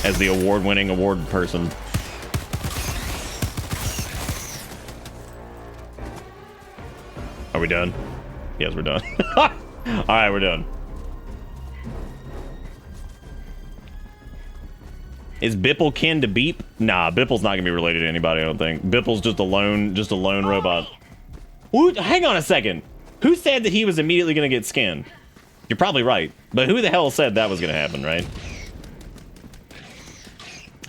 Speaker 2: As the award-winning award person. Are we done? Yes, we're done. All right, we're done. Is Bipple kin to Beep? Nah, Bipple's not gonna be related to anybody, I don't think. Bipple's just a lone robot. Ooh, hang on a second. Who said that he was immediately gonna get skinned? You're probably right, but who the hell said that was gonna happen, right?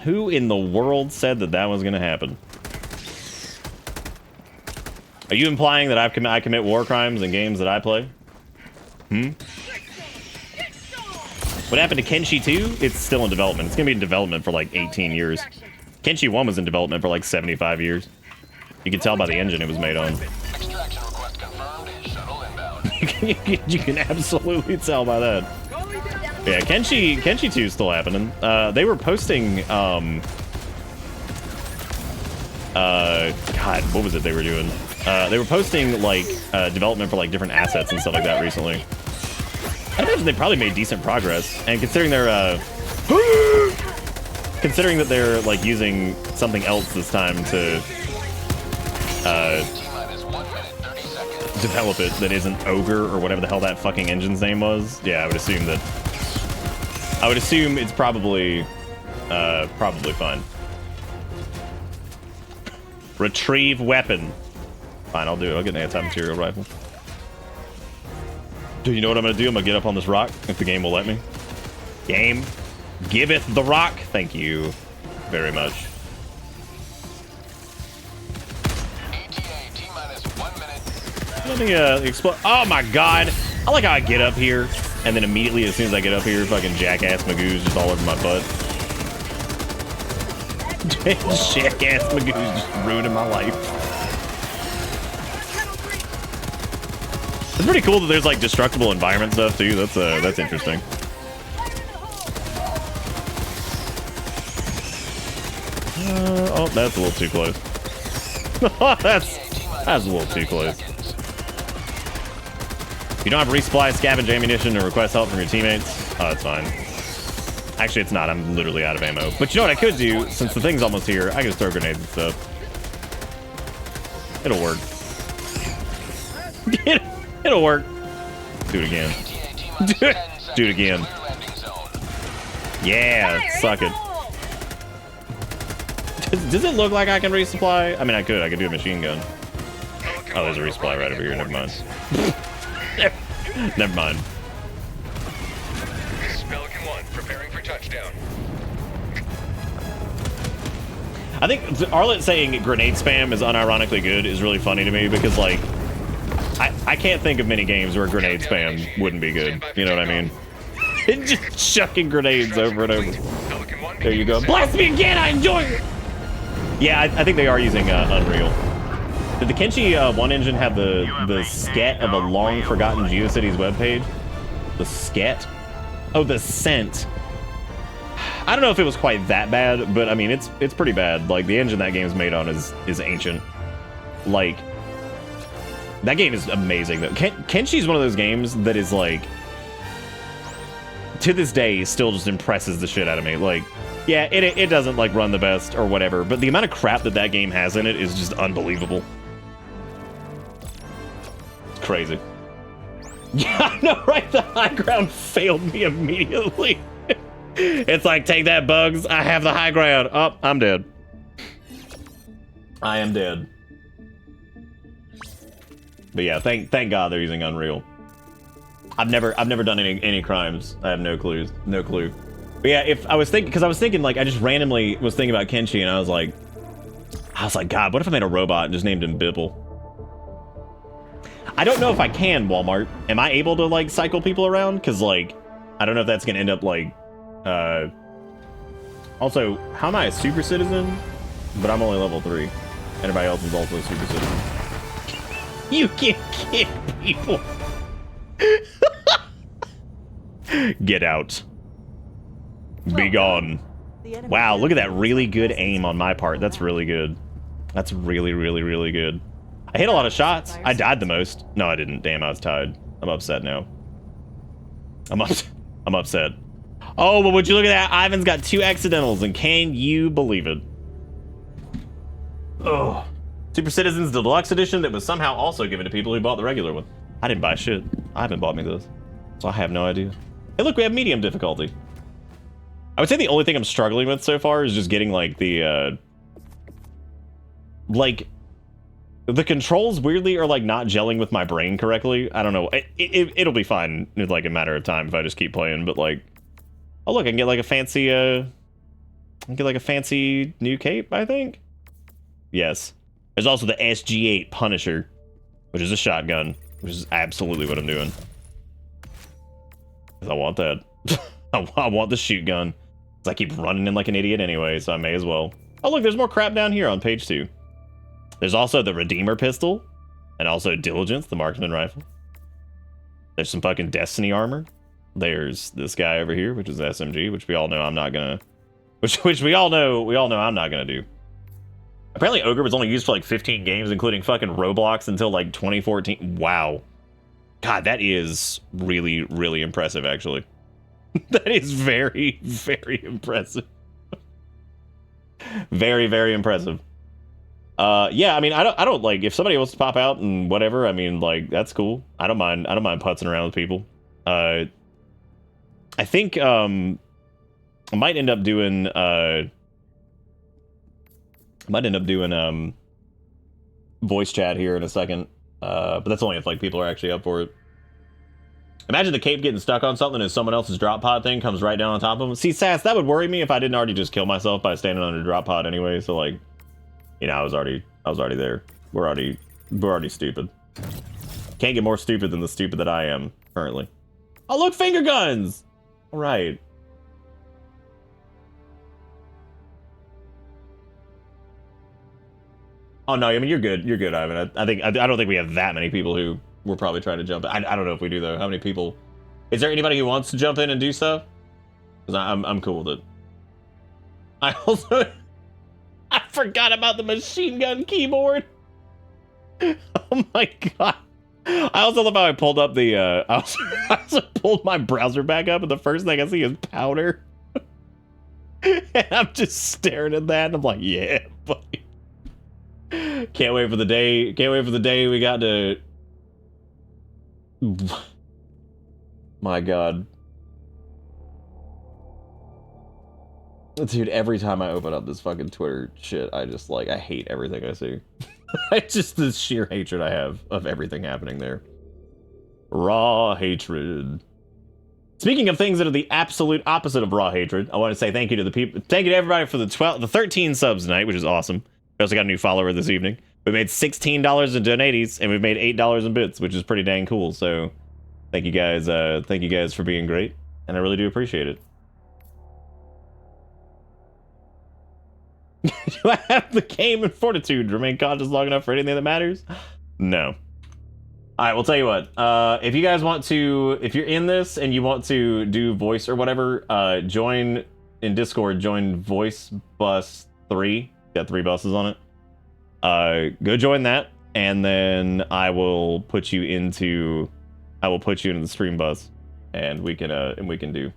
Speaker 2: Who in the world said that that was gonna happen? Are you implying that I commit war crimes in games that I play? What happened to Kenshi 2? It's still in development. It's gonna be in development for like 18 years. Kenshi 1 was in development for like 75 years. You can tell by the engine it was made on.
Speaker 5: Extraction request confirmed. Shuttle inbound.
Speaker 2: You can absolutely tell by that. Yeah, Kenshi 2 is still happening. They were posting, God, what was it they were doing? They were posting, like, development for, like, different assets and stuff like that recently. I imagine they probably made decent progress. And considering they're, considering that they're, like, using something else this time to, develop it that isn't Ogre or whatever the hell that fucking engine's name was. Yeah, I would assume it's probably fine. Retrieve weapon. Fine, I'll do it. I'll get an anti-material rifle. Do you know what I'm gonna do? I'm gonna get up on this rock if the game will let me. Game, giveth the rock. Thank you very much. Let me explode. Oh my god! I like how I get up here and then immediately as soon as I get up here, fucking jackass Magoo's just all over my butt. Jackass Magoo's just ruining my life. It's pretty cool that there's like destructible environment stuff too. That's interesting. Oh, that's a little too close. that's a little too close. You don't have to resupply, scavenge ammunition, or request help from your teammates. Oh, that's fine. Actually, it's not. I'm literally out of ammo. But you know what I could do? Since the thing's almost here, I can just throw grenades and stuff. It'll work. It'll work. Do it again. Do it again. Yeah, suck it. Does it look like I can resupply? I mean, I could do a machine gun. Oh, there's a resupply right over here. Never mind. Never mind.
Speaker 15: This is Pelican 1, preparing for touchdown.
Speaker 2: I think Arlet saying grenade spam is unironically good is really funny to me because, like, I can't think of many games where grenade spam wouldn't be good. You know what I mean? Just chucking grenades over and over. There you go. Blast me again, I enjoy it! Yeah, I think they are using Unreal. Did the Kenshi 1 engine have the sket of a long-forgotten GeoCities webpage? The sket? Oh, the scent. I don't know if it was quite that bad, but I mean, it's pretty bad. Like, the engine that game's made on is ancient. Like, that game is amazing, though. Kenshi's one of those games that is, like, to this day, still just impresses the shit out of me. Like, yeah, it doesn't, like, run the best or whatever, but the amount of crap that game has in it is just unbelievable. It's crazy. Yeah, I know, right? The high ground failed me immediately. It's like, take that, bugs. I have the high ground. Oh, I'm dead. I am dead. But yeah, thank God they're using Unreal. I've never done any crimes. I have no clue. But yeah, if I was thinking like, I just randomly was thinking about Kenshi, and I was like, God, what if I made a robot and just named him Bibble? I don't know if I can, Walmart. Am I able to, like, cycle people around? Because, like, I don't know if that's going to end up, like, also, how am I a super citizen? But I'm only level 3. Everybody else is also a super citizen. You can kick people. Get out. Be gone. Wow, look at that really good aim on my part. That's really good. That's really, really, really good. I hit a lot of shots. I died the most. No, I didn't. Damn, I was tied. I'm upset now. I'm upset. Oh, but would you look at that? Ivan's got 2 accidentals, and can you believe it? Oh. Super Citizens Deluxe Edition that was somehow also given to people who bought the regular one. I didn't buy shit. Ivan bought me this. So I have no idea. Hey, look, we have medium difficulty. I would say the only thing I'm struggling with so far is just getting, like, the, like, the controls weirdly are, like, not gelling with my brain correctly. I don't know. It'll be fine in, like, a matter of time if I just keep playing, but, like, oh, look, I can get, like, a fancy, new cape, I think? Yes. There's also the SG-8 Punisher, which is a shotgun, which is absolutely what I'm doing. I want that. I want the shoot gun. Because I keep running in like an idiot anyway, so I may as well. Oh, look, there's more crap down here on page 2. There's also the Redeemer pistol, and also Diligence, the marksman rifle. There's some fucking Destiny armor. There's this guy over here, which is SMG, which we all know I'm not gonna... Which we all know I'm not gonna do. Apparently Ogre was only used for like 15 games, including fucking Roblox until like 2014. Wow. God, that is really, really impressive, actually. That is very, very impressive. Very, very impressive. Yeah, I mean, I don't like, if somebody wants to pop out and whatever, I mean, like, that's cool. I don't mind putzing around with people. I think, I might end up doing, voice chat here in a second, but that's only if like people are actually up for it. Imagine the cape getting stuck on something and someone else's drop pod thing comes right down on top of them. See, Sass, that would worry me if I didn't already just kill myself by standing on a drop pod anyway. So like, you know, I was already there. We're already stupid. Can't get more stupid than the stupid that I am currently. Oh, look, finger guns. All right. Oh no, I mean, you're good. You're good, Ivan. I don't think we have that many people who were probably trying to jump in. I don't know if we do though. How many people? Is there anybody who wants to jump in and do stuff? Because I'm cool with it. I also I forgot about the machine gun keyboard. Oh my god. I also love how I pulled up the I also pulled my browser back up, and the first thing I see is powder. And I'm just staring at that, and I'm like, yeah, buddy. Can't wait for the day. Can't wait for the day we got to. My god. Dude, every time I open up this fucking Twitter shit, I just like, I hate everything I see. It's just this sheer hatred I have of everything happening there. Raw hatred. Speaking of things that are the absolute opposite of raw hatred, I want to say thank you to the people. Thank you to everybody for the 13 subs tonight, which is awesome. We also got a new follower this evening. We made $16 in donaties, and we've made $8 in bits, which is pretty dang cool. So, thank you guys. Thank you guys for being great, and I really do appreciate it. Do I have the game and fortitude to remain conscious long enough for anything that matters? No. All right, we'll tell you what. If you guys want to, if you're in this and you want to do voice or whatever, join in Discord. Join Voice Bus 3. Got 3 buses on it. Go join that, and then I will put you into the stream bus, and we can do.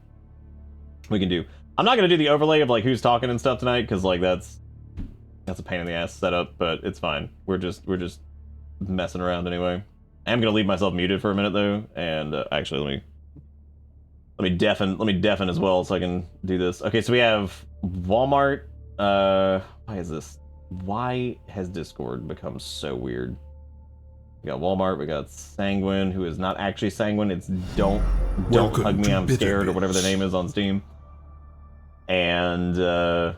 Speaker 2: I'm not gonna do the overlay of like who's talking and stuff tonight, because like that's a pain in the ass setup, but it's fine. We're just messing around anyway. I am gonna leave myself muted for a minute though, and actually let me deafen as well so I can do this. Okay, so we have Walmart. Why is this? Why has Discord become so weird? We got Walmart, we got Sanguine, who is not actually Sanguine, it's don't hug me, I'm scared, or whatever their name is on Steam. And oh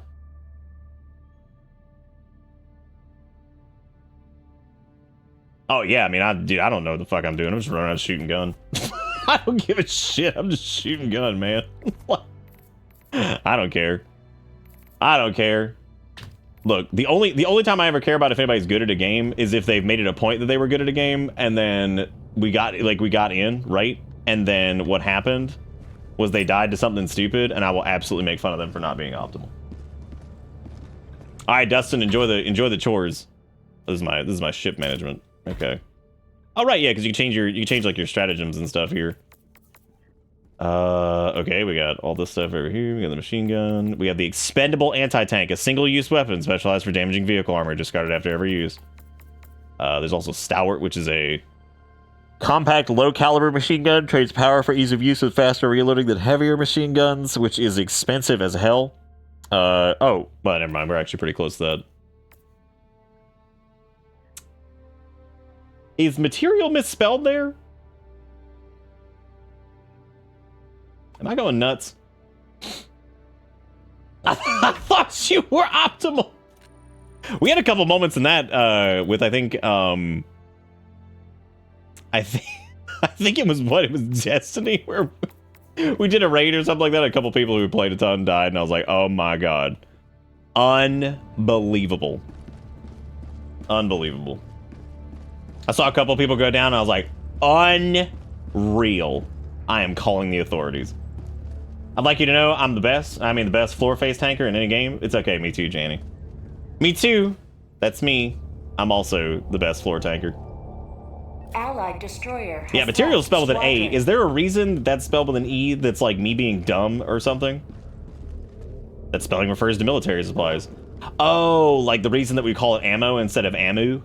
Speaker 2: yeah, I mean, I don't know what the fuck I'm doing. I'm just running around shooting gun. I don't give a shit. I'm just shooting gun, man. I don't care. Look, the only time I ever care about if anybody's good at a game is if they've made it a point that they were good at a game, and then we got in, right? And then what happened was they died to something stupid, and I will absolutely make fun of them for not being optimal. All right, Dustin, enjoy the chores. This is my ship management. Okay. All right, yeah, because you can change like your stratagems and stuff here. Okay, we got all this stuff over here. We got the machine gun. We have the expendable anti-tank, a single-use weapon specialized for damaging vehicle armor, discarded after every use. There's also Stalwart, which is a compact, low-caliber machine gun. Trades power for ease of use with faster reloading than heavier machine guns, which is expensive as hell. Oh, but never mind. We're actually pretty close to that. Is material misspelled there? Am I going nuts? I thought you were optimal. We had a couple moments in that with I think it was Destiny, where we did a raid or something like that. A couple people who played a ton died, and I was like, oh my god, unbelievable. I saw a couple people go down, and I was like, unreal. I am calling the authorities. I'd like you to know I'm the best. I mean, the best floor face tanker in any game. It's okay. Me too, Janny. Me too. That's me. I'm also the best floor tanker.
Speaker 12: Allied destroyer.
Speaker 2: Yeah, material is spelled with an A. Is there a reason that's spelled with an E that's like me being dumb or something? That spelling refers to military supplies. Oh, like the reason that we call it ammo instead of ammu?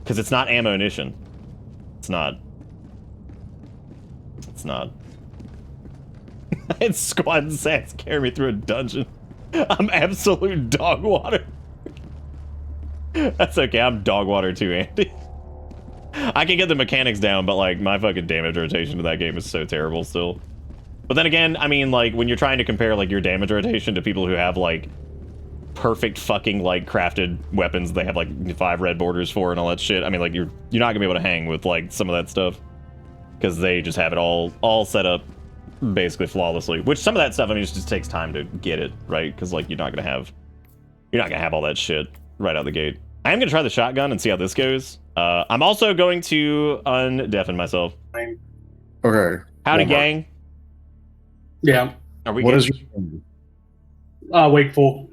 Speaker 2: Because it's not ammunition. It's not. It's squad and sats carry me through a dungeon. I'm absolute dog water. That's okay, I'm dog water too, Andy. I can get the mechanics down, but like my fucking damage rotation to that game is so terrible still. But then again, I mean, like when you're trying to compare like your damage rotation to people who have like perfect fucking like crafted weapons they have like 5 red borders for and all that shit, I mean, like you're not gonna be able to hang with like some of that stuff because they just have it all set up basically flawlessly, which some of that stuff, I mean, it just takes time to get it right, because like you're not gonna have all that shit right out the gate. I am gonna try the shotgun and see how this goes. I'm also going to undeafen myself.
Speaker 16: Okay.
Speaker 2: Howdy, gang.
Speaker 17: Yeah.
Speaker 2: Are we?
Speaker 16: What is your
Speaker 17: Wakeful.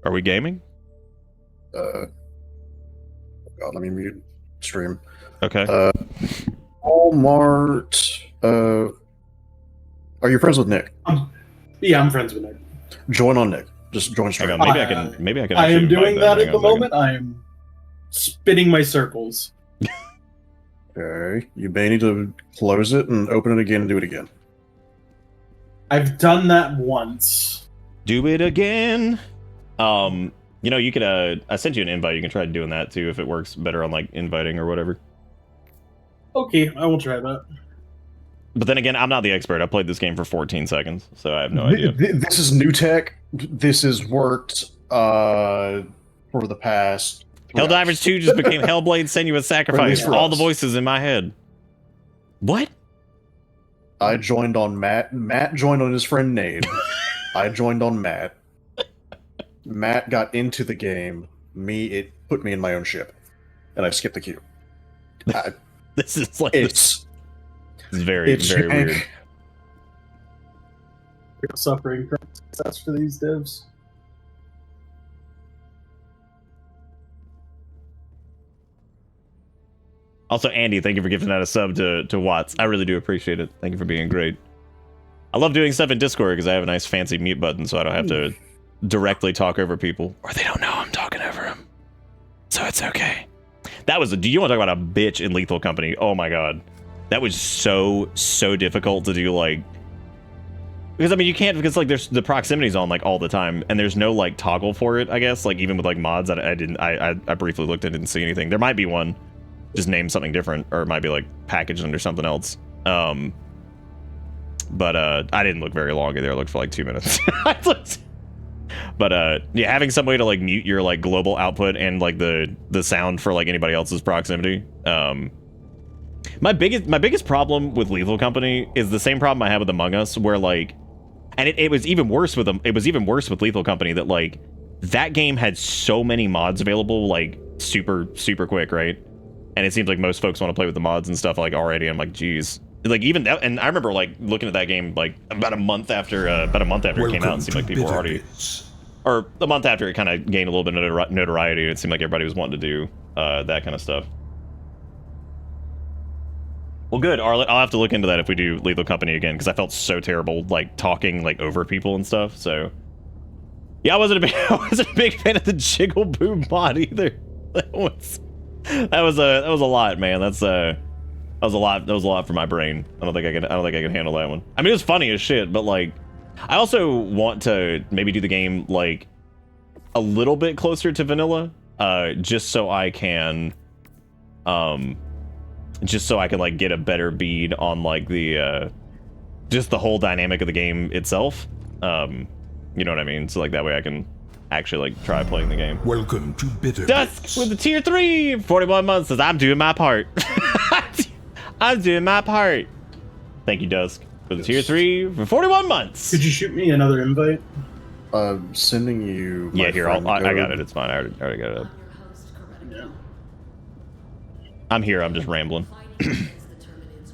Speaker 2: Are we gaming?
Speaker 16: God, let me mute stream.
Speaker 2: Okay.
Speaker 16: Walmart. Are you friends with Nick?
Speaker 17: Yeah, I'm friends with Nick.
Speaker 16: Join on Nick. Just join stream.
Speaker 2: Maybe I can.
Speaker 17: I am doing that at the moment. I am spinning my circles.
Speaker 16: Okay. You may need to close it and open it again and do it again.
Speaker 17: I've done that once.
Speaker 2: Do it again. You know, you could. I sent you an invite. You can try doing that too if it works better on like inviting or whatever.
Speaker 17: Okay, I will try that.
Speaker 2: But then again, I'm not the expert. I played this game for 14 seconds, so I have no idea.
Speaker 16: This is new tech. This has worked for the past.
Speaker 2: Helldivers 2 just became Hellblade Senua's Sacrifice for all the voices in my head. What?
Speaker 16: I joined on Matt. Matt joined on his friend Nate. I joined on Matt. Matt got into the game. It put me in my own ship, and I skipped the queue.
Speaker 2: This is like
Speaker 16: it's
Speaker 2: very weird.
Speaker 17: Suffering process for these devs.
Speaker 2: Also, Andy, thank you for giving that a sub to Watts. I really do appreciate it. Thank you for being great. I love doing stuff in Discord because I have a nice fancy mute button, so I don't have to directly talk over people, or they don't know I'm talking over them. So it's okay. That was do you want to talk about a bitch in Lethal Company? Oh my god. That was so difficult to do, like, because I mean you can't, because like there's the proximity's on like all the time and there's no like toggle for it, I guess, like even with like mods. I briefly looked and didn't see anything. There might be one just named something different, or it might be like packaged under something else. But I didn't look very long either. I looked for like 2 minutes. But yeah, having some way to like mute your like global output and like the sound for like anybody else's proximity. My biggest problem with Lethal Company is the same problem I had with Among Us, where like, and it was even worse with them. It was even worse with Lethal Company, that like that game had so many mods available like super quick, right? And it seems like most folks want to play with the mods and stuff like already. I'm like, geez. Like even that, and I remember like looking at that game like about a month after it came out, and it seemed like people were already, or a month after it kind of gained a little bit of notoriety, and it seemed like everybody was wanting to do that kind of stuff. Well, good. I'll have to look into that if we do Lethal Company again, because I felt so terrible like talking like over people and stuff. So yeah, I wasn't a big fan of the Jiggle Boo mod either. That was a lot, man. That was a lot for my brain. I don't think I could handle that one. I mean, it was funny as shit, but like, I also want to maybe do the game like a little bit closer to vanilla, just so I can like get a better bead on like the just the whole dynamic of the game itself. You know what I mean? So like that way I can actually like try playing the game.
Speaker 13: Welcome to Bitter
Speaker 2: Dusk with the tier 3, 41 months says I'm doing my part. I'm doing my part. Thank you, Dusk, for the tier 3 for 41 months.
Speaker 17: Could you shoot me another invite?
Speaker 16: Sending you.
Speaker 2: Yeah, here, I got it. It's fine. I already got it up.
Speaker 17: Yeah.
Speaker 2: I'm here. I'm just rambling.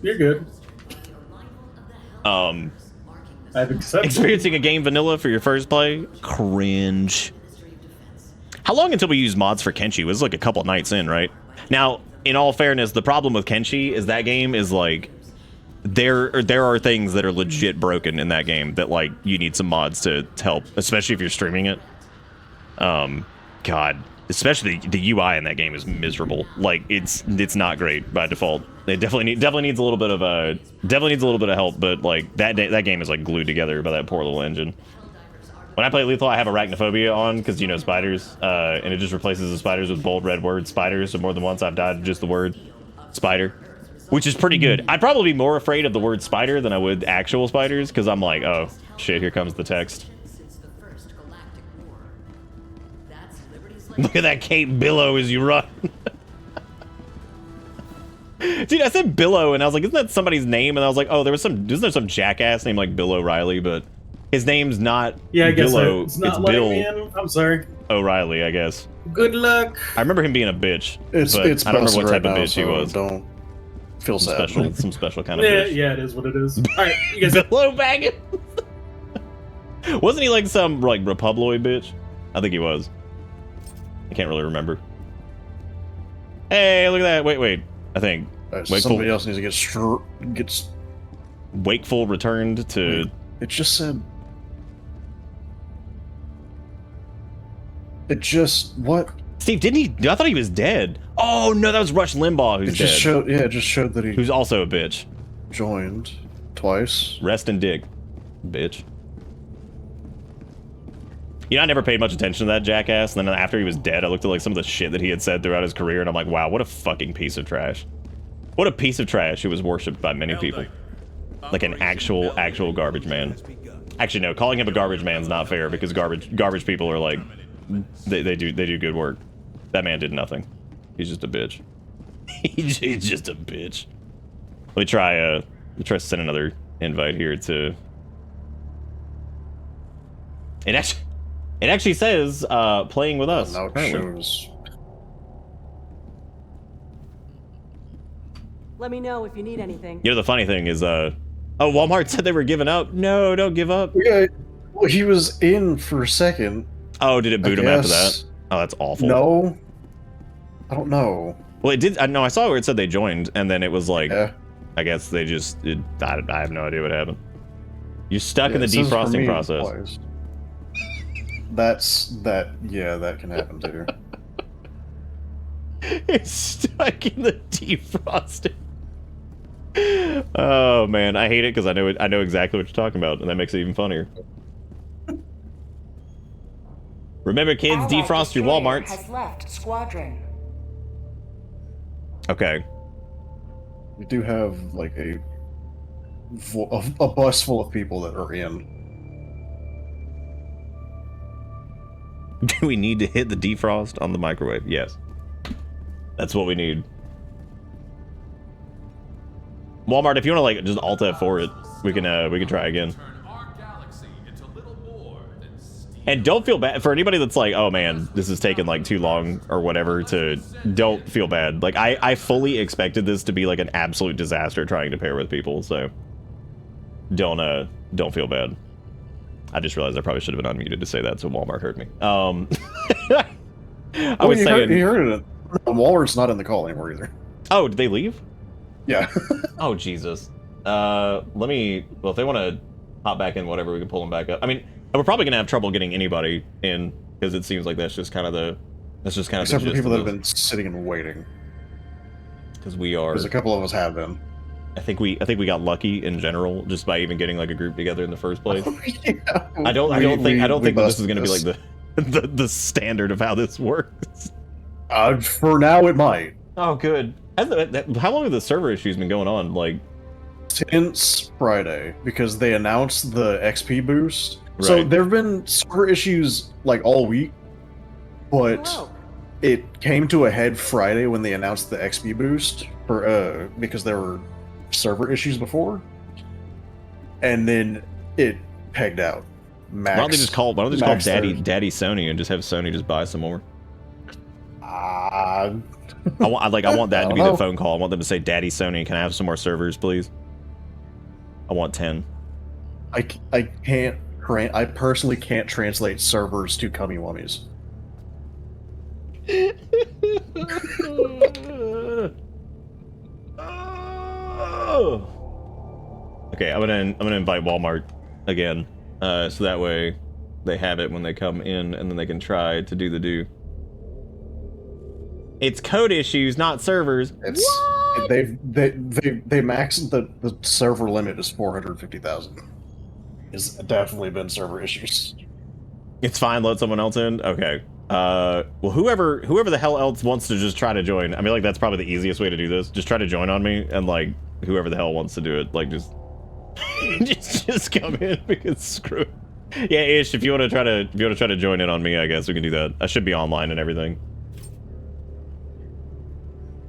Speaker 17: You're good.
Speaker 2: I've experiencing a game vanilla for your first play? Cringe. How long until we use mods for Kenshi? It was like a couple nights in, right? Now, in all fairness, the problem with Kenshi is that game is like, there are things that are legit broken in that game that like you need some mods to help, especially if you're streaming it. God, especially the UI in that game is miserable. Like it's not great by default. It definitely needs a little bit of help. But like that game is like glued together by that poor little engine. When I play Lethal, I have arachnophobia on because you know spiders, and it just replaces the spiders with bold red word spider. So more than once I've died to just the word spider, which is pretty good. I'd probably be more afraid of the word spider than I would actual spiders, because I'm like, oh shit, here comes the text. Look at that cape billow as you run. Dude, I said Billow, and I was like, isn't that somebody's name? And I was like, oh, isn't there some jackass named like Bill O'Reilly? But his name's not Billow.
Speaker 17: It's not Bill. I'm sorry.
Speaker 2: O'Reilly, I guess.
Speaker 17: Good luck.
Speaker 2: I remember him being a bitch.
Speaker 16: It's
Speaker 2: I don't remember what type of bitch he was.
Speaker 16: Don't feel sad.
Speaker 2: Some special kind of bitch.
Speaker 17: Yeah, it is what it is. All right, you guys.
Speaker 2: Billow bagging. Wasn't he like some like Republic bitch? I think he was. I can't really remember. Hey, look at that. Wait. I think
Speaker 16: somebody else needs to gets
Speaker 2: Wakeful returned to.
Speaker 16: It just said. It just what?
Speaker 2: Steve, didn't he? I thought he was dead. Oh no, that was Rush Limbaugh who's dead.
Speaker 16: It just showed that he.
Speaker 2: Who's also a bitch.
Speaker 16: Joined twice.
Speaker 2: Rest and dig, bitch. You know, I never paid much attention to that jackass, and then after he was dead, I looked at like some of the shit that he had said throughout his career, and I'm like, wow, what a fucking piece of trash. What a piece of trash who was worshipped by many people. Like an actual garbage man. Actually, no, calling him a garbage man's not fair because garbage people are like, they do good work. That man did nothing. He's just a bitch. He's just a bitch. Let me try to send another invite here to. It actually says playing with us.
Speaker 16: Now it shows.
Speaker 11: Let me know if you need anything.
Speaker 2: You know, the funny thing is, oh, Walmart said they were giving up. No, don't give up.
Speaker 16: Yeah, well, he was in for a second.
Speaker 2: Oh, did it boot him after that? Oh, that's awful.
Speaker 16: No, I don't know.
Speaker 2: Well, it did. No, I saw where it said they joined, and then it was like, I guess they just. I have no idea what happened. You're stuck in the defrosting process.
Speaker 16: Yeah, that can happen too.
Speaker 2: It's stuck in the defrosting. Oh man, I hate it because I know exactly what you're talking about, and that makes it even funnier. Remember, kids, defrost your Walmarts.
Speaker 12: Has left squadron.
Speaker 2: Okay.
Speaker 16: We do have like a bus full of people that are in.
Speaker 2: Do we need to hit the defrost on the microwave? Yes. That's what we need. Walmart, if you want to like just Alt F4 it, we can try again. And don't feel bad for anybody that's like, oh man, this is taking like too long or whatever. Don't feel bad. Like I fully expected this to be like an absolute disaster trying to pair with people. So don't feel bad. I just realized I probably should have been unmuted to say that, so Walmart heard me. I was saying
Speaker 16: he heard it. Walmart's not in the call anymore either.
Speaker 2: Oh, did they leave?
Speaker 16: Yeah.
Speaker 2: Oh Jesus. Well, if they want to hop back in, whatever, we can pull them back up. I mean, we're probably gonna have trouble getting anybody in because it seems like that's just kind of the
Speaker 16: except for the people that have been sitting and waiting.
Speaker 2: Because we are.
Speaker 16: Because a couple of us have been.
Speaker 2: I think we got lucky in general just by even getting like a group together in the first place.
Speaker 16: Yeah,
Speaker 2: I don't think that this is gonna be like the standard of how this works.
Speaker 16: For now, it might.
Speaker 2: Oh, good. How long have the server issues been going on? Like
Speaker 16: since Friday, because they announced the XP boost.
Speaker 2: Right.
Speaker 16: So there have been server issues like all week, but it came to a head Friday when they announced the XP boost for because there were server issues before, and then it pegged out. Max,
Speaker 2: why don't they just call Daddy Sony and just have Sony just buy some more? I want that to be the phone call. I want them to say, Daddy Sony, can I have some more servers, please? I want 10.
Speaker 16: I personally can't translate servers to cummy wummies.
Speaker 2: Okay, I'm gonna invite Walmart again, so that way they have it when they come in, and then they can try to do the do. It's code issues, not servers.
Speaker 16: They maxed the server limit is 450,000. It's definitely been server issues.
Speaker 2: It's fine. Let someone else in. Okay. Well, whoever the hell else wants to just try to join. I mean, like that's probably the easiest way to do this. Just try to join on me, and like whoever the hell wants to do it, like just just come in because screw it. Yeah, Ish, if you want to try to join in on me, I guess we can do that. I should be online and everything.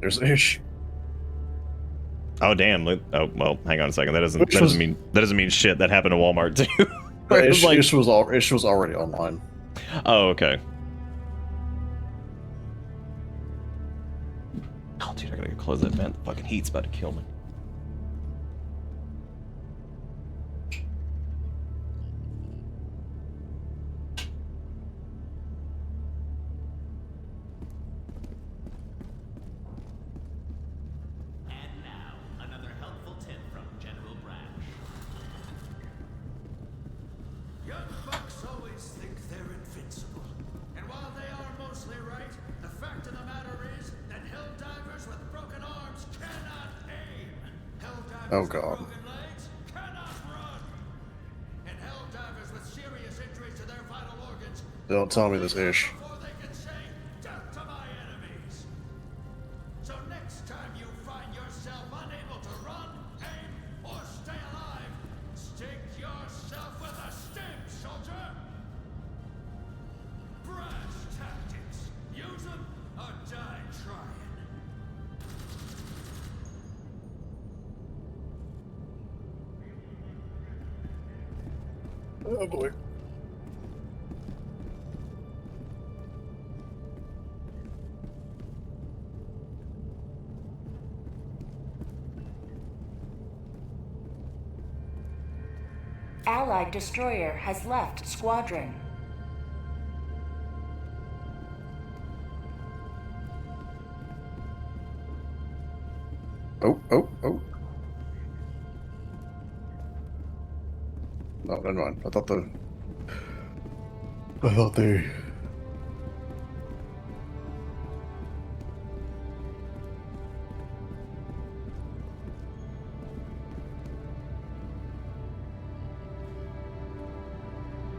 Speaker 16: There's Ish.
Speaker 2: Oh damn! Oh well, hang on a second. That doesn't mean shit. That happened to Walmart too.
Speaker 16: Ish was already online.
Speaker 2: Oh okay. Oh dude, I gotta go close that vent. The fucking heat's about to kill me.
Speaker 16: Oh god. Don't tell me this Ish.
Speaker 10: So next time you find yourself unable to run, aim, or stay alive,
Speaker 16: Oh boy.
Speaker 12: Allied destroyer has left squadron.
Speaker 16: Oh. No, never mind. I thought they.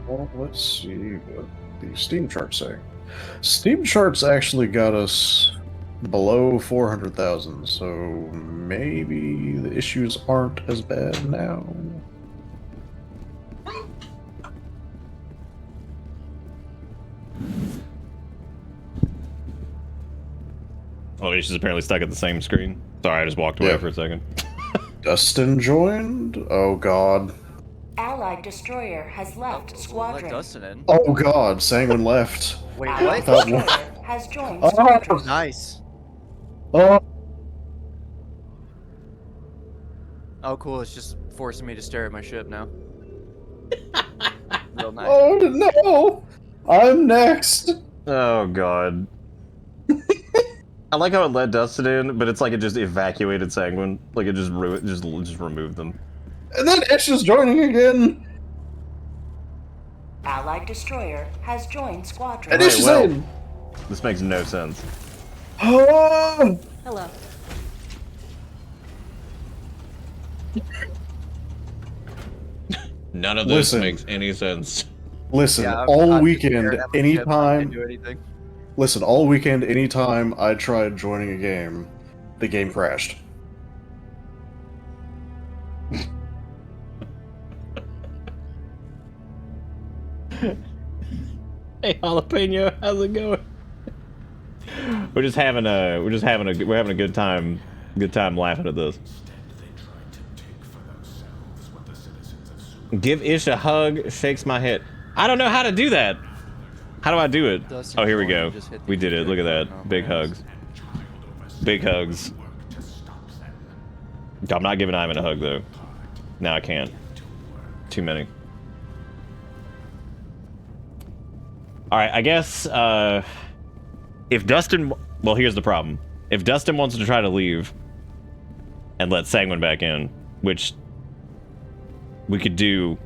Speaker 16: Well, let's see what the Steam charts say. Steam charts actually got us below 400,000, so maybe the issues aren't as bad now.
Speaker 2: Oh, he's just apparently stuck at the same screen. Sorry, I just walked away for a second.
Speaker 16: Dustin joined? Oh god.
Speaker 12: Allied destroyer has left squadron.
Speaker 18: Let Dustin in.
Speaker 16: Oh god, Sanguine left.
Speaker 18: Wait,
Speaker 12: Allied
Speaker 18: what?
Speaker 12: destroyer has joined
Speaker 16: Oh.
Speaker 12: squadron.
Speaker 18: Nice.
Speaker 16: Oh.
Speaker 18: Oh, cool. It's just forcing me to stare at my ship now. Real nice.
Speaker 16: Oh no! I'm next!
Speaker 2: Oh god. I like how it let Dustin in, but it's like it just evacuated Sanguine. Like it just removed them.
Speaker 16: And then Ish is joining again!
Speaker 12: Allied destroyer has joined squadron.
Speaker 16: And Ish is in!
Speaker 2: This makes no sense.
Speaker 16: Oh!
Speaker 11: Hello.
Speaker 2: None of this makes any sense.
Speaker 16: Listen,
Speaker 18: Yeah,
Speaker 16: all
Speaker 18: I'm
Speaker 16: weekend,
Speaker 18: just there,
Speaker 16: anytime.
Speaker 18: can't do anything.
Speaker 16: Listen, all weekend, anytime I tried joining a game, the game crashed.
Speaker 2: Hey Jalapeno, how's it going? We're having a good time laughing at this. Give Ish a hug, shakes my head. I don't know how to do that. How do I do it? Oh, here we go. We did it. Look at that. Big hugs. Big hugs. I'm not giving Ivan a hug though. No, I can't. Too many. Alright, I guess, if Dustin... Well, here's the problem. If Dustin wants to try to leave and let Sanguine back in, which we could do,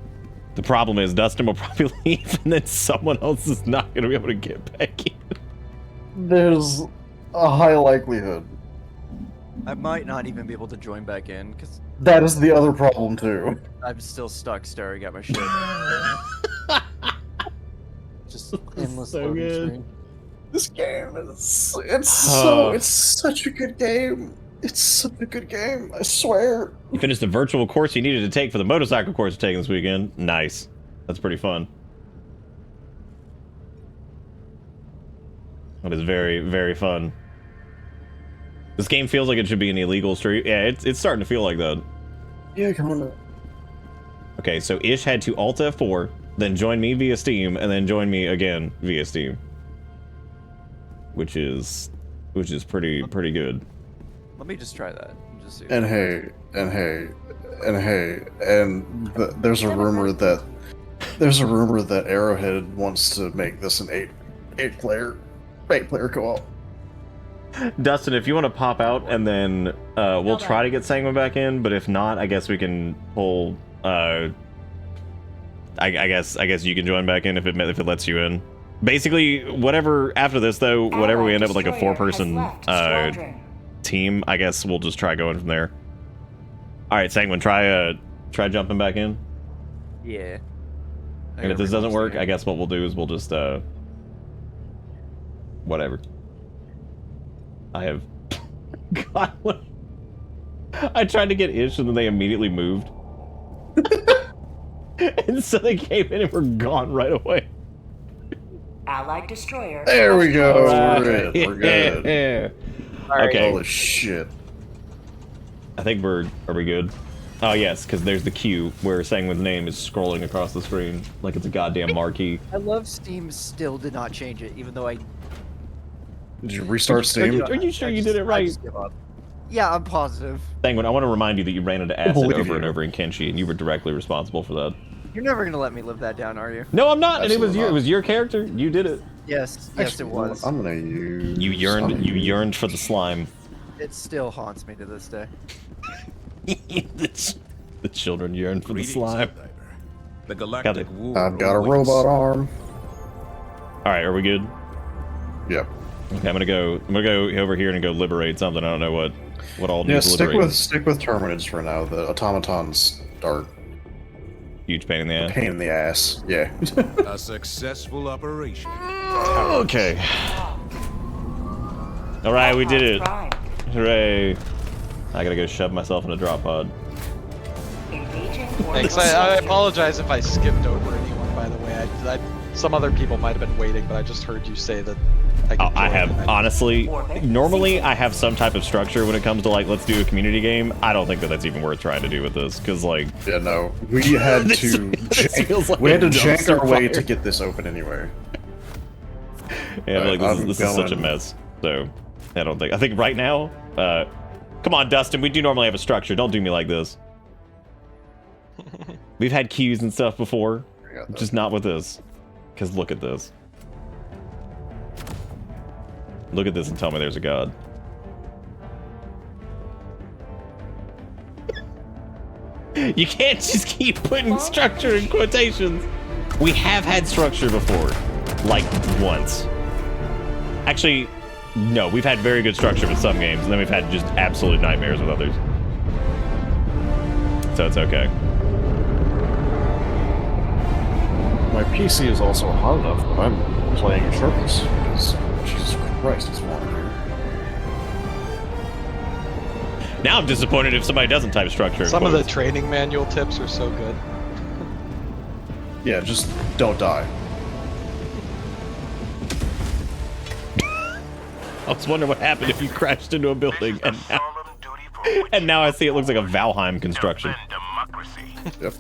Speaker 2: the problem is Dustin will probably leave and then someone else is not going to be able to get back in.
Speaker 16: There's a high likelihood.
Speaker 18: I might not even be able to join back in, because...
Speaker 16: That is the other problem, too.
Speaker 18: I'm still stuck staring at my ship. Just endless
Speaker 2: So
Speaker 18: loading
Speaker 2: good.
Speaker 18: screen.
Speaker 16: This game is... It's such a good game. It's such a good game, I swear.
Speaker 2: You finished the virtual course you needed to take for the motorcycle course you're taking this weekend. Nice. That's pretty fun. That is very, very fun. This game feels like it should be an illegal stream. Yeah, it's starting to feel like that.
Speaker 16: Yeah, come on.
Speaker 2: Okay, so Ish had to Alt F4, then join me via Steam, and then join me again via Steam. Which is pretty good.
Speaker 18: Let me just try that. And just see.
Speaker 16: There's a rumor that Arrowhead wants to make this an eight player co-op.
Speaker 2: Dustin, if you want to pop out, and then we'll try to get Sanguine back in, but if not, I guess we can pull. I guess you can join back in if it lets you in. Basically, whatever after this though, whatever we end up with like a 4-person team, I guess we'll just try going from there. All right, Sanguine, try jumping back in.
Speaker 18: Yeah.
Speaker 2: And if this doesn't work, I guess what we'll do is we'll just whatever. I have God, what? I tried to get Ish and then they immediately moved. And so they came in and were gone right away.
Speaker 12: Allied destroyer.
Speaker 16: There we go.
Speaker 2: Right.
Speaker 16: We're good.
Speaker 2: Yeah.
Speaker 16: Right.
Speaker 2: Okay.
Speaker 16: Holy shit.
Speaker 2: I think are we good? Oh yes, because there's the queue where Sanguine's name is scrolling across the screen like it's a goddamn marquee.
Speaker 18: I love Steam still did not change it, even though I...
Speaker 16: Did you restart Steam?
Speaker 2: Are you sure you did it right?
Speaker 18: Yeah, I'm positive.
Speaker 2: Sanguine, I want to remind you that you ran into acid
Speaker 16: believe
Speaker 2: over
Speaker 16: you.
Speaker 2: and over in Kenshi, and you were directly responsible for that.
Speaker 18: You're never gonna let me live that down, are you?
Speaker 2: No, I'm not, and
Speaker 16: Absolutely
Speaker 2: it was your character. You did it.
Speaker 18: Yes, yes, it was.
Speaker 16: I'm gonna use.
Speaker 2: You yearned for the slime.
Speaker 18: It still haunts me to this day.
Speaker 2: The children yearn for the slime.
Speaker 13: The galactic
Speaker 16: I've got a robot arm.
Speaker 2: All right, are we good?
Speaker 16: Yep.
Speaker 2: Okay, I'm gonna go over here and go liberate something. I don't know what all
Speaker 16: Yeah,
Speaker 2: needs liberating.
Speaker 16: stick with Terminids for now. The automatons are
Speaker 2: huge pain in the ass.
Speaker 16: Pain in the ass. Yeah.
Speaker 13: A successful operation.
Speaker 2: Okay. All right, we did it. Hooray! I gotta go shove myself in a drop pod.
Speaker 19: Thanks. I apologize if I skipped over anyone, by the way. Some other people might have been waiting, but I just heard you say that
Speaker 2: I have, honestly, normally I have some type of structure when it comes to, like, let's do a community game. I don't think that that's even worth trying to do with this, because, like...
Speaker 16: Yeah, no. We had to jank our way to get this open anyway.
Speaker 2: Yeah, I feel like this is such a mess, so I don't think... I think right now, come on, Dustin, we do normally have a structure. Don't do me like this. We've had queues and stuff before, just not with this. Because look at this. Look at this and tell me there's a god. You can't just keep putting structure in quotations. We have had structure before. Like, once. Actually, no, we've had very good structure with some games, and then we've had just absolute nightmares with others. So it's okay.
Speaker 16: My PC is also hot enough that I'm playing in circles, because Jesus Christ, it's long here.
Speaker 2: Now I'm disappointed if somebody doesn't type structure.
Speaker 19: Some of the training manual tips are so good.
Speaker 16: Yeah, just don't die.
Speaker 2: I was wondering what happened if you crashed into a building, and now I see it looks like a Valheim construction.
Speaker 16: Yep.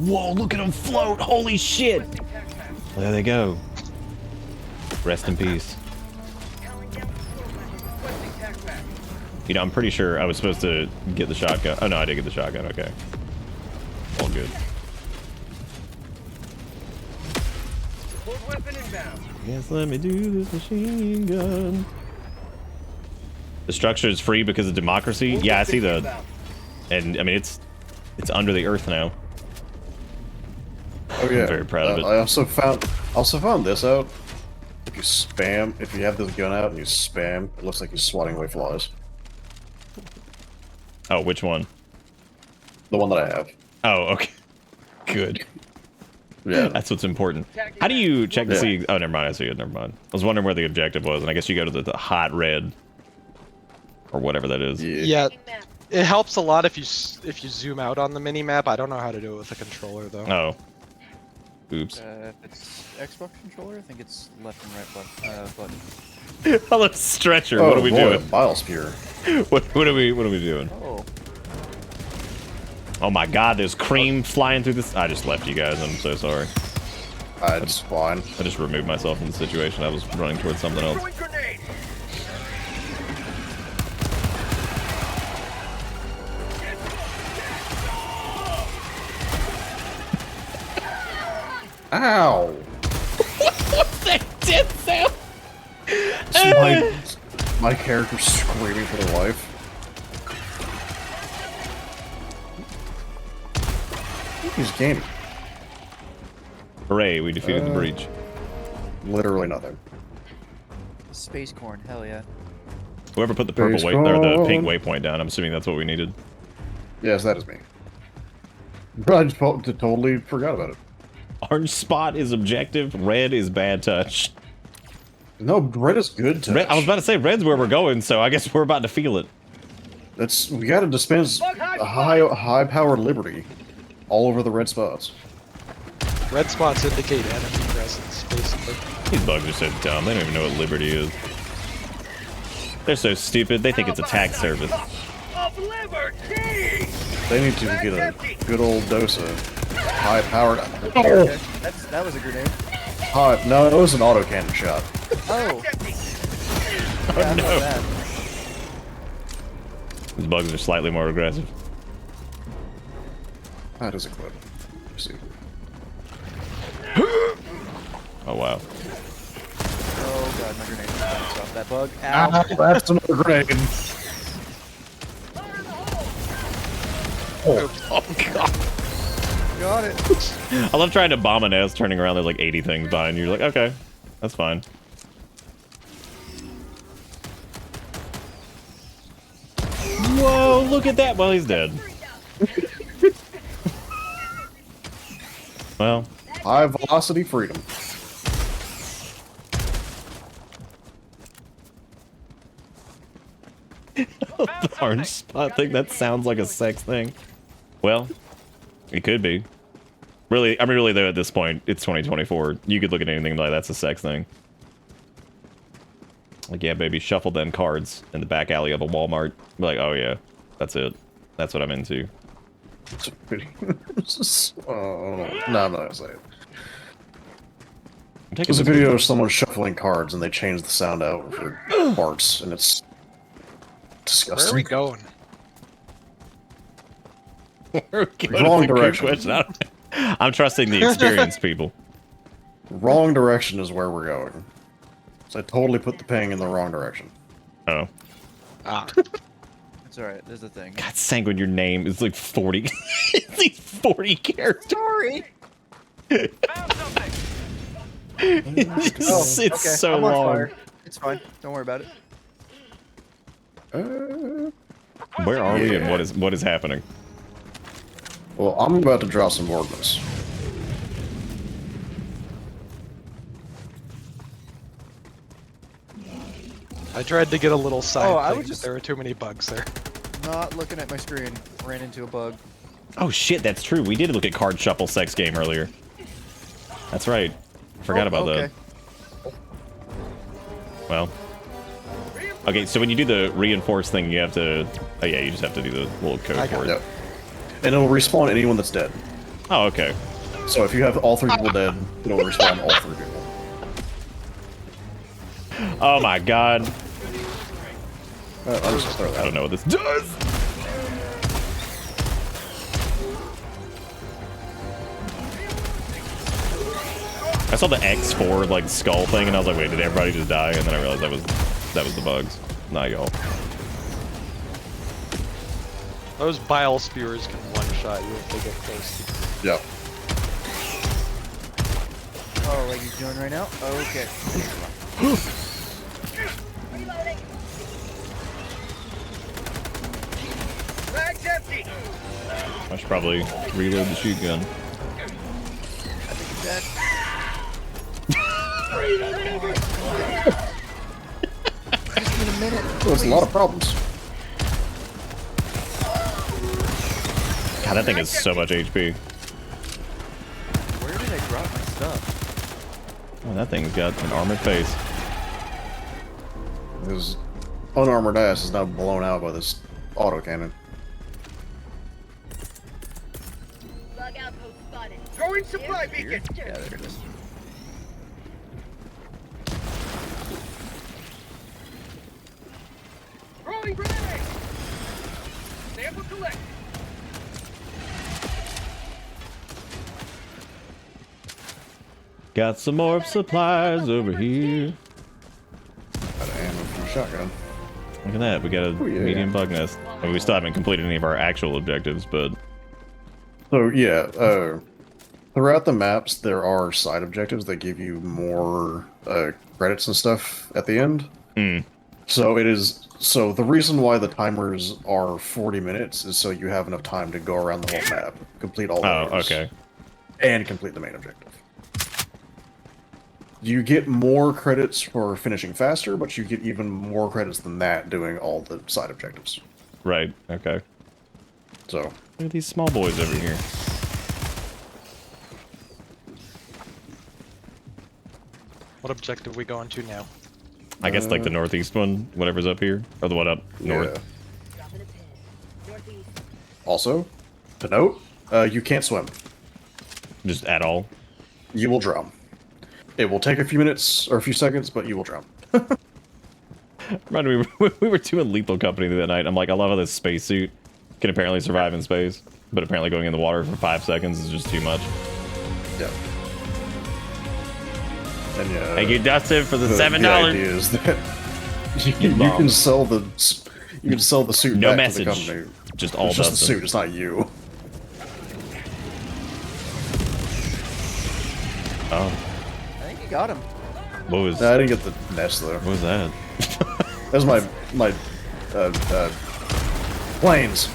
Speaker 2: Whoa, look at them float! Holy shit! There they go. Rest in peace. You know, I'm pretty sure I was supposed to get the shotgun. Oh no, I did get the shotgun, okay. All good. Yes, let me do this machine gun. The structure is free because of democracy? Yeah, I see the... And, I mean, it's under the earth now.
Speaker 16: Oh yeah.
Speaker 2: I'm very proud of it.
Speaker 16: I also found this out. If you spam, if you have this gun out and you spam, it looks like you're swatting away flies.
Speaker 2: Oh, which one?
Speaker 16: The one that I have.
Speaker 2: Oh, okay. Good.
Speaker 16: Yeah.
Speaker 2: That's what's important. How do you check to see... Oh, never mind, I see it, never mind. I was wondering where the objective was, and I guess you go to the hot red. Or whatever that is.
Speaker 19: Yeah. It helps a lot if you zoom out on the mini-map. I don't know how to do it with a controller, though.
Speaker 2: Oh. Oops.
Speaker 20: If it's Xbox controller, I think it's left and right button.
Speaker 2: Oh, let's stretcher. What are we doing?
Speaker 16: Biosphere.
Speaker 2: What are we doing?
Speaker 20: Oh.
Speaker 2: Oh my god, there's cream flying through this. I just left you guys. I'm so sorry.
Speaker 16: It's fine.
Speaker 2: I just removed myself from the situation. I was running towards something else.
Speaker 16: Ow!
Speaker 2: What's that death sound?
Speaker 16: My character screaming for their life. He's gaming.
Speaker 2: Hooray, we defeated the breach.
Speaker 16: Literally nothing.
Speaker 20: Space corn, hell yeah.
Speaker 2: Whoever put the purple or the pink waypoint down, I'm assuming that's what we needed.
Speaker 16: Yes, that is me. But I just totally forgot about it.
Speaker 2: Orange spot is objective, red is bad touch.
Speaker 16: No, red is good touch.
Speaker 2: Red, I was about to say red's where we're going, so I guess we're about to feel it.
Speaker 16: We gotta dispense a high-powered liberty all over the red spots.
Speaker 19: Red spots indicate enemy presence, basically.
Speaker 2: These bugs are so dumb, they don't even know what liberty is. They're so stupid, they think it's a tax service.
Speaker 14: Liver tea!
Speaker 16: They need to get a good old dose of high-powered.
Speaker 20: Okay. That was a grenade.
Speaker 16: No, it was an autocannon shot.
Speaker 20: Oh.
Speaker 2: Oh no. These bugs are slightly more aggressive.
Speaker 16: How does it clip? Let's see.
Speaker 2: Oh wow.
Speaker 20: Oh god, my grenade just bounced off that bug. Ow.
Speaker 16: Ah, that's another grenade.
Speaker 2: Oh god.
Speaker 20: Got it.
Speaker 2: I love trying to bomb a nest, turning around, there's like 80 things behind you. You're like, okay, that's fine. Whoa, look at that. Well, he's dead. Well.
Speaker 16: High velocity freedom.
Speaker 2: The orange spot thing, that sounds like a sex thing. Well, it could be. Really, I mean, really though, at this point, it's 2024. You could look at anything like that's a sex thing. Like, yeah, baby, shuffle them cards in the back alley of a Walmart. Be like, oh yeah, that's it. That's what I'm into.
Speaker 16: Oh, no, I'm not gonna say it.
Speaker 2: I'm taking
Speaker 16: There's a
Speaker 2: this
Speaker 16: video
Speaker 2: one.
Speaker 16: of someone shuffling cards and they change the sound out for parts, and it's disgusting.
Speaker 19: Where are we going?
Speaker 16: Wrong direction.
Speaker 2: I'm trusting the experienced people.
Speaker 16: Wrong direction is where we're going. So I totally put the ping in the wrong direction.
Speaker 2: Oh.
Speaker 19: Ah.
Speaker 20: It's alright, there's a thing.
Speaker 2: God, Sanguine, your name is like 40. It's like 40 characters.
Speaker 20: Sorry.
Speaker 2: It's
Speaker 20: okay.
Speaker 2: so
Speaker 20: I'm on
Speaker 2: long.
Speaker 20: fire. It's fine. Don't worry about it.
Speaker 2: Where are we and what is happening?
Speaker 16: Well, I'm about to draw some ordnance.
Speaker 19: I tried to get a little side
Speaker 20: Oh, I
Speaker 19: thing,
Speaker 20: was just-
Speaker 19: but there were too many bugs there.
Speaker 20: Not looking at my screen. Ran into a bug.
Speaker 2: Oh shit, that's true. We did look at card shuffle sex game earlier. That's right. Forgot about that. Well. Okay, so when you do the reinforce thing, you have to... Oh yeah, you just have to do the little code for it.
Speaker 16: Yep. And it'll respawn anyone that's dead.
Speaker 2: Oh, okay.
Speaker 16: So if you have all 3 people dead, it'll respawn all 3 people.
Speaker 2: Oh my god.
Speaker 16: I'll just throw that.
Speaker 2: I don't know what this does. I saw the X4 like skull thing and I was like, wait, did everybody just die? And then I realized that was the bugs, not y'all.
Speaker 19: Those bile spewers can one-shot you if they get close.
Speaker 16: Yep.
Speaker 20: Oh, like he's doing right now? Okay.
Speaker 14: Bag's empty.
Speaker 2: I should probably reload the shoot gun.
Speaker 16: There's a lot of problems.
Speaker 2: God, that thing has so much HP.
Speaker 20: Where did I drop my stuff?
Speaker 2: Oh, that thing's got an armored face.
Speaker 16: His unarmored ass is now blown out by this autocannon.
Speaker 8: Bug outpost spotted.
Speaker 14: Throwing supply beacon.
Speaker 20: Yeah, there it is.
Speaker 14: Throwing grenade. Sample collect.
Speaker 2: Got some more supplies over here.
Speaker 16: Got an ammo from a shotgun.
Speaker 2: Look at that, we got a medium bug nest. I mean, we still haven't completed any of our actual objectives, but...
Speaker 16: So yeah, throughout the maps there are side objectives that give you more credits and stuff at the end. So so the reason why the timers are 40 minutes is so you have enough time to go around the whole map, complete all the areas,
Speaker 2: okay.
Speaker 16: and complete the main objective. You get more credits for finishing faster, but you get even more credits than that doing all the side objectives.
Speaker 2: Right, okay.
Speaker 16: So...
Speaker 2: Look at these small boys over here.
Speaker 19: What objective are we going to now?
Speaker 2: I guess like the northeast one, whatever's up here, or the one up north.
Speaker 16: Also, to note, you can't swim.
Speaker 2: Just at all?
Speaker 16: You will drown. It will take a few minutes or a few seconds, but you will drown.
Speaker 2: Remember, we were doing Lethal Company the other night. I'm like, I love how this spacesuit can apparently survive in space, but apparently going in the water for 5 seconds is just too much.
Speaker 16: Yeah. And yeah.
Speaker 2: Thank you, Dustin, for the $7.
Speaker 16: The idea is that you can sell the suit
Speaker 2: no
Speaker 16: back
Speaker 2: message.
Speaker 16: to the company.
Speaker 2: Just all
Speaker 16: it's
Speaker 2: Dustin.
Speaker 16: just the suit. It's not you.
Speaker 2: Oh.
Speaker 18: I think you got him.
Speaker 2: What was?
Speaker 16: No, I didn't get the nest though.
Speaker 2: What was that?
Speaker 16: That was my planes.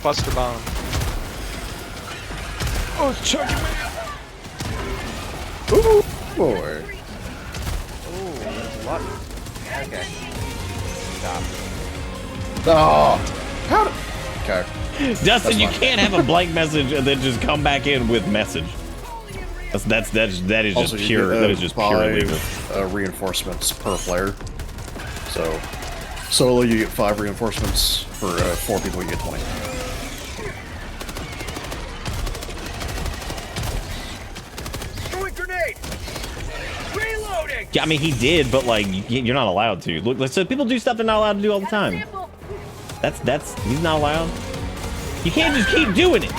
Speaker 19: Buster bomb.
Speaker 14: Oh, it's chugging me.
Speaker 16: Ooh, boy.
Speaker 18: Oh, that's a lot. Okay. Stop.
Speaker 16: Oh, how did... Okay.
Speaker 2: Dustin, you can't have a blank message and then just come back in with message. That is just
Speaker 16: Also,
Speaker 2: pure. That is just pure illegal.
Speaker 16: Reinforcements per player. So solo you get 5 reinforcements. For 4 people you get 20.
Speaker 14: Throwing grenade. Reloading.
Speaker 2: Yeah, I mean, he did, but like, you're not allowed to. Look, so people do stuff they're not allowed to do all the time. He's not allowed. You can't just keep doing it.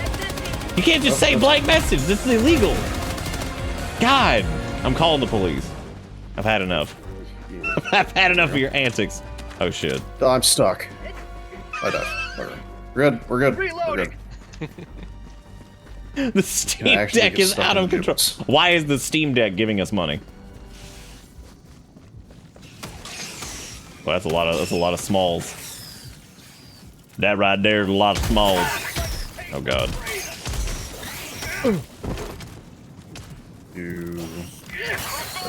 Speaker 2: You can't just say blank message. This is illegal. God, I'm calling the police. I've had enough. I've had enough of your antics. Oh shit.
Speaker 16: I'm stuck. I died. Okay. We're good. We're good. We're good.
Speaker 2: The Steam Deck is out of control. Why is the Steam Deck giving us money? Well, that's a lot of smalls. That right there is a lot of smalls. Oh god.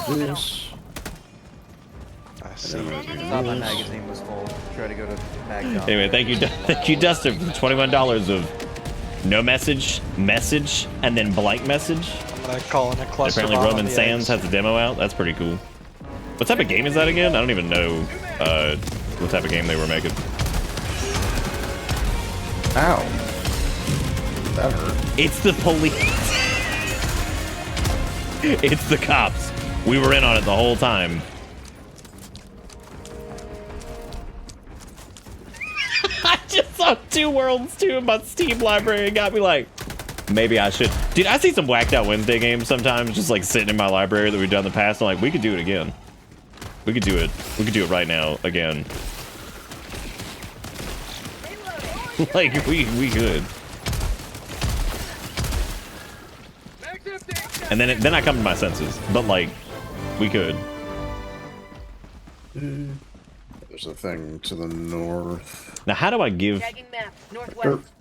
Speaker 16: This.
Speaker 18: I thought my magazine was full. Try to go to mag dump.
Speaker 2: Anyway, thank you, Dustin, for the $21 of no message, and then blank message.
Speaker 19: I'm gonna call in a cluster
Speaker 2: Apparently,
Speaker 19: bomb on
Speaker 2: Roman
Speaker 19: the
Speaker 2: Sands
Speaker 19: eggs.
Speaker 2: has a demo out. That's pretty cool. What type of game is that again? I don't even know what type of game they were making.
Speaker 16: Ow. That hurt.
Speaker 2: It's the police. It's the cops. We were in on it the whole time. I just saw 2 Worlds 2 in my Steam library and got me like, maybe I should. Dude, I see some whacked out Wednesday games sometimes just like sitting in my library that we've done in the past. I'm like, we could do it again. We could do it. We could do it right now again. Like, we could. And then I come to my senses. But like, we could.
Speaker 16: There's a thing to the north.
Speaker 2: Now, how do I give...
Speaker 8: Map, northwest.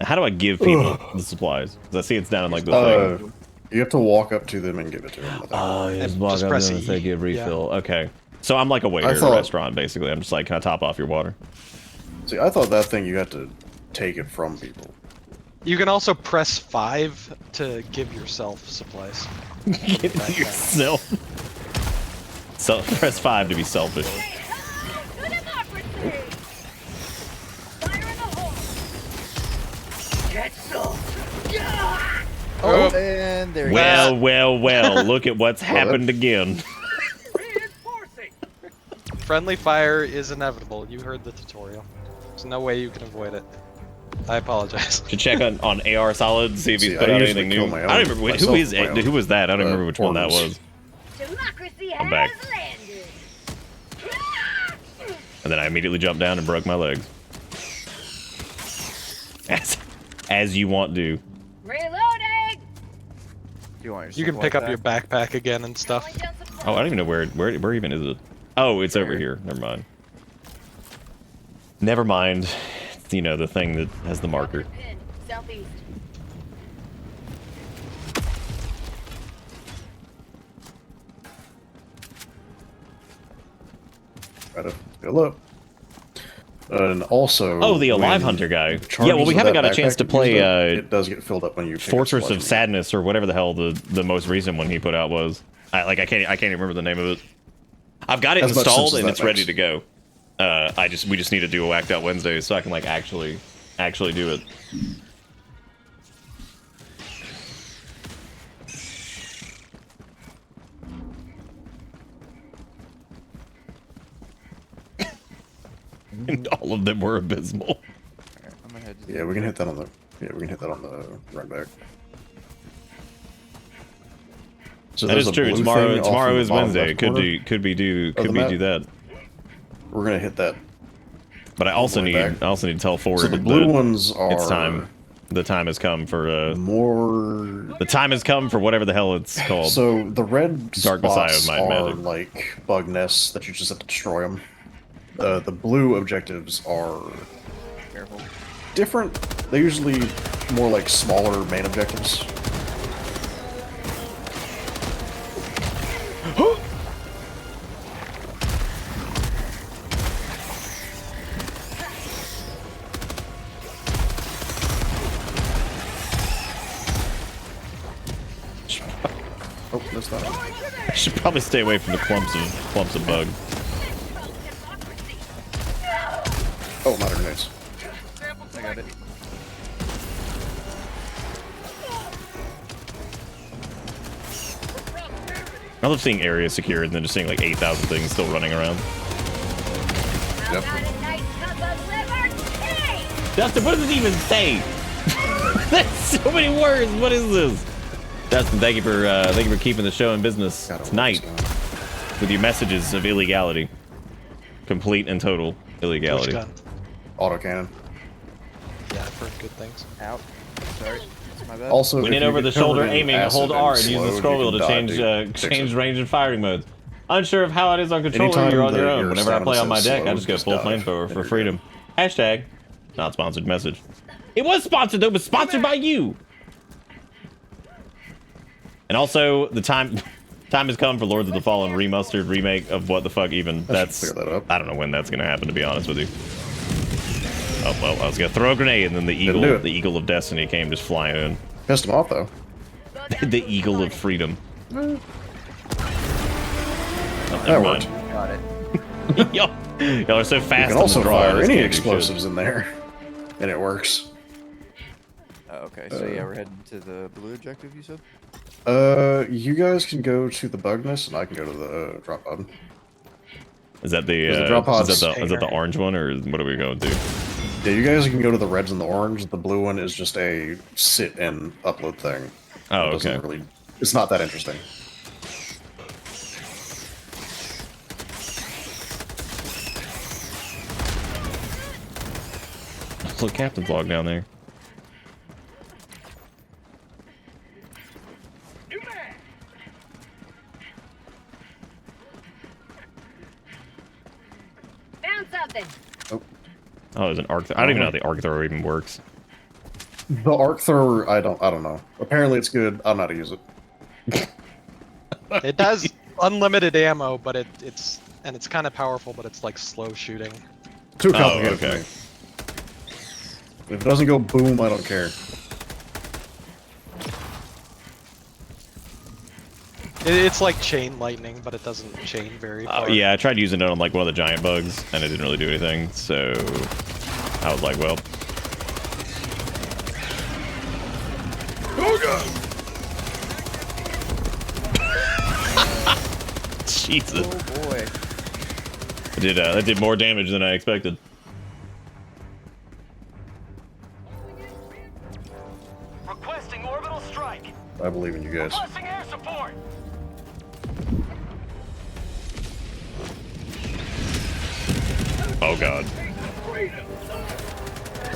Speaker 2: How do I give people the supplies? Because I see it's down in like the thing.
Speaker 16: You have to walk up to them and give it to them.
Speaker 2: Oh, you just walk up
Speaker 19: press
Speaker 2: and say
Speaker 19: E.
Speaker 2: give refill. Yeah. Okay. So I'm like a waiter at a restaurant, basically. I'm just like, can I top off your water?
Speaker 16: See, I thought that thing you had to take it from people.
Speaker 19: You can also press 5 to give yourself supplies.
Speaker 2: Give yourself. So press 5 to be selfish.
Speaker 18: Oh, and there you
Speaker 2: well,
Speaker 18: go.
Speaker 2: well, look at what's happened again.
Speaker 19: Friendly fire is inevitable. You heard the tutorial. There's no way you can avoid it. I apologize.
Speaker 2: To check on AR Solid, see if he's put out anything new. I don't remember who was that. I don't remember which one that was. I'm back. And then I immediately jumped down and broke my legs. As you want to.
Speaker 8: Reloading.
Speaker 19: You can pick up your backpack again and stuff.
Speaker 2: Oh, I don't even know where even is it. Oh, it's over here. Never mind. Never mind. It's, you know, the thing that has the marker.
Speaker 8: Southeast.
Speaker 16: Gotta fill up. And also...
Speaker 2: Oh, the Alive Hunter guy. Yeah, well, we haven't got a chance to play
Speaker 16: it does get filled up when you pick
Speaker 2: Fortress
Speaker 16: up
Speaker 2: of Sadness or whatever the hell the most recent one he put out was. I can't even remember the name of it. I've got it installed and it's ready to go. We just need to do a Whacked Out Wednesday so I can like actually do it. And all of them were abysmal.
Speaker 16: Yeah, we can hit that on the. Yeah, we can hit that on the run back. So
Speaker 2: that is true. Tomorrow is Wednesday. Could be do that.
Speaker 16: We're gonna hit that.
Speaker 2: But I also need to tell Ford.
Speaker 16: So the blue ones are.
Speaker 2: It's time. The time has come for
Speaker 16: more.
Speaker 2: The time has come for whatever the hell it's called.
Speaker 16: So the red
Speaker 2: Dark Messiah
Speaker 16: spots
Speaker 2: of Might
Speaker 16: are
Speaker 2: Magic.
Speaker 16: like bug nests that you just have to destroy them. The blue objectives are different. They're usually more like smaller main objectives. Oh, that's not it.
Speaker 2: I should probably stay away from the clumps of bug.
Speaker 16: Oh, not grenades.
Speaker 20: I got it.
Speaker 2: I love seeing areas secured and then just seeing like 8,000 things still running around.
Speaker 16: Yep.
Speaker 2: Dustin, what does it even say? That's so many words. What is this? Dustin, thank you for keeping the show in business tonight with your messages of illegality, complete and total illegality.
Speaker 16: Autocannon.
Speaker 19: Yeah, I've heard good things.
Speaker 20: Out. Sorry. That's my bad.
Speaker 16: Also,
Speaker 2: Lean in over the shoulder, aiming, hold R, and use the scroll wheel to change range and firing modes. Unsure of how it is on controller, you're on your own. Whenever I play on my deck, I just go full flamethrower for freedom. Hashtag not sponsored message. It was sponsored though, but sponsored by you. And also, the time has come for Lords of the Fallen remastered remake of what the fuck even. That's I don't know when that's gonna happen, to be honest with you. Oh well, I was gonna throw a grenade, and then the eagle of destiny came just flying in.
Speaker 16: Pissed him off though.
Speaker 2: The eagle of freedom.
Speaker 16: That
Speaker 2: worked.
Speaker 20: Got it.
Speaker 2: Y'all are so fast.
Speaker 16: You can also
Speaker 2: on the draw,
Speaker 16: fire any
Speaker 2: can't do
Speaker 16: explosives
Speaker 2: shit.
Speaker 16: in there, and it works.
Speaker 20: Okay, so yeah, we're heading to the blue objective, you said?
Speaker 16: You guys can go to the bug nest, and I can go to the drop pod.
Speaker 2: Is that the is that the orange one, or what are we going to do?
Speaker 16: Yeah, you guys can go to the reds and the orange. The blue one is just a sit and upload thing.
Speaker 2: Oh,
Speaker 16: It doesn't really, it's not that interesting.
Speaker 2: Look, captain's log down there.
Speaker 8: Found something.
Speaker 2: Oh, there's an arc. I don't even know how the arc thrower even works.
Speaker 16: The arc thrower, I don't know. Apparently it's good. I don't know how to use it.
Speaker 19: It does unlimited ammo, but it's kind of powerful, but it's like slow shooting.
Speaker 16: Too complicated
Speaker 2: okay.
Speaker 16: for me. If it doesn't go boom, I don't care.
Speaker 19: It's like chain lightning, but it doesn't chain very far.
Speaker 2: Yeah, I tried using it on like one of the giant bugs, and it didn't really do anything. So I was like, well.
Speaker 14: Oh god!
Speaker 2: Jesus.
Speaker 20: Oh boy.
Speaker 2: That did more damage than I expected.
Speaker 6: Requesting orbital strike.
Speaker 16: I believe in you guys.
Speaker 6: Requesting air support.
Speaker 2: Oh god.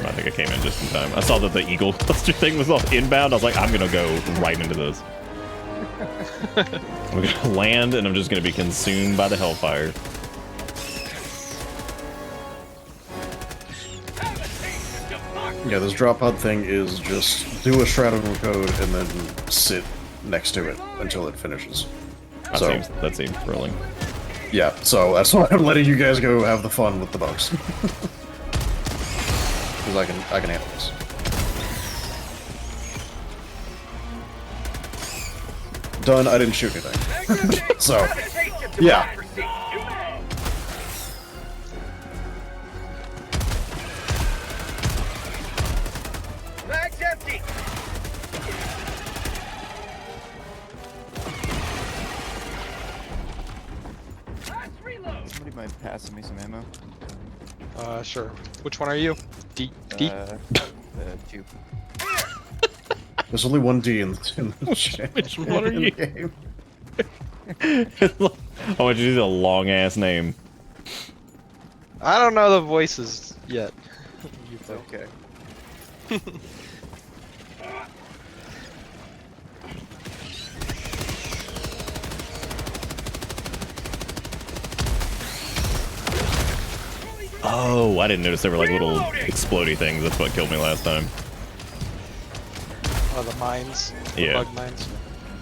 Speaker 2: I think I came in just in time. I saw that the eagle cluster thing was all inbound. I was like, I'm gonna go right into this. I'm gonna land and I'm just gonna be consumed by the hellfire.
Speaker 16: Yeah, this drop pod thing is just do a shroud of code and then sit next to it until it finishes.
Speaker 2: That seems thrilling.
Speaker 16: Yeah, so that's why I'm letting you guys go have the fun with the bugs. Because I can handle this. Done, I didn't shoot anything. So, yeah.
Speaker 20: Give me some ammo.
Speaker 19: Sure. Which one are you? D? D?
Speaker 20: 2.
Speaker 16: There's only one D in the
Speaker 2: Which one are
Speaker 16: in the
Speaker 2: you?
Speaker 16: game.
Speaker 2: I want you to use a long ass name.
Speaker 19: I don't know the voices yet.
Speaker 20: Okay.
Speaker 2: Oh, I didn't notice there were like little explodey things. That's what killed me last time.
Speaker 19: Oh, the mines.
Speaker 2: Yeah.
Speaker 19: The bug mines.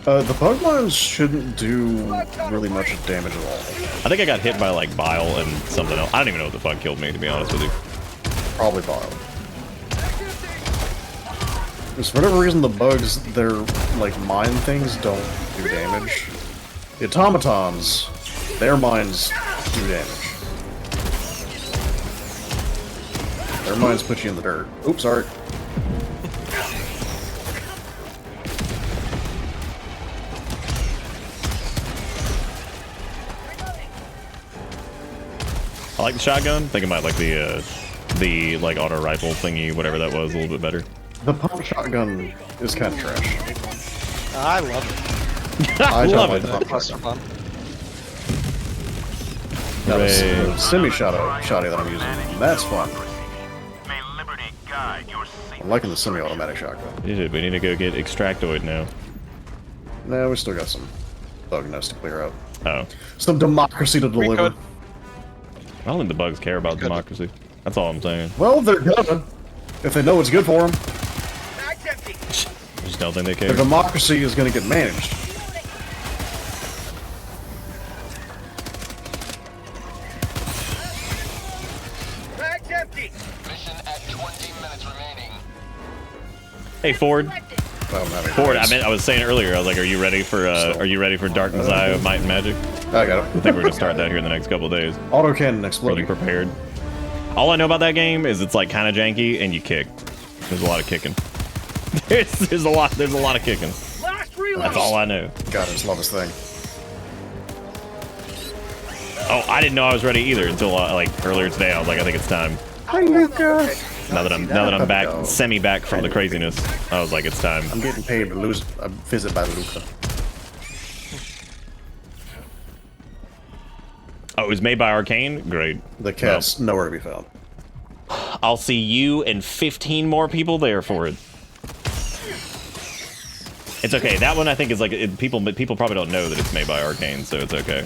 Speaker 16: The bug mines shouldn't do really much damage at all.
Speaker 2: I think I got hit by like bile and something else. I don't even know what the fuck killed me, to be honest with you.
Speaker 16: Probably bile. Because for whatever reason, the bugs, their like mine things don't do damage. The automatons, their mines do damage. Their mines put you in the dirt. Oops, sorry.
Speaker 2: I like the shotgun. I think I might like the like auto rifle thingy, whatever that was, a little bit better.
Speaker 16: The pump shotgun is kind of trash.
Speaker 19: I love it.
Speaker 16: I don't
Speaker 2: love
Speaker 16: like
Speaker 2: it.
Speaker 16: the pump
Speaker 19: Cluster
Speaker 16: shotgun.
Speaker 19: bomb.
Speaker 16: Now, the
Speaker 2: Hooray.
Speaker 16: semi-shotty that I'm using, that's fun. I'm liking the semi-automatic shotgun.
Speaker 2: We need to go get Extractoid now.
Speaker 16: No, we still got some bug nests to clear out.
Speaker 2: Oh.
Speaker 16: Some democracy to deliver.
Speaker 2: I don't think the bugs care about democracy. That's all I'm saying.
Speaker 16: Well, they're gonna, if they know what's good for them.
Speaker 2: I just don't think they care.
Speaker 16: Their democracy is gonna get managed.
Speaker 10: Bag's empty.
Speaker 15: Mission at 20 minutes remaining.
Speaker 2: Hey Ford. Ford, I was saying earlier, I was like, are you ready for Dark Messiah of Might and Magic?
Speaker 16: I got it.
Speaker 2: I think we're gonna start that here in the next couple of days.
Speaker 16: Autocannon exploding.
Speaker 2: Really prepared. All I know about that game is it's like kind of janky and you kick. There's a lot of kicking. there's a lot of kicking. That's all I know.
Speaker 16: God, I just love this thing.
Speaker 2: Oh, I didn't know I was ready either until like earlier today. I was like, I think it's time.
Speaker 16: Hi, Luca.
Speaker 2: Now that I'm back, semi-back from the craziness, I was like, it's time.
Speaker 16: I'm getting paid to lose a visit by Luca.
Speaker 2: Oh, it was made by Arcane? Great.
Speaker 16: The cat's nowhere to be found.
Speaker 2: I'll see you and 15 more people there for it. It's okay. That one I think is like people probably don't know that it's made by Arcane, so it's okay.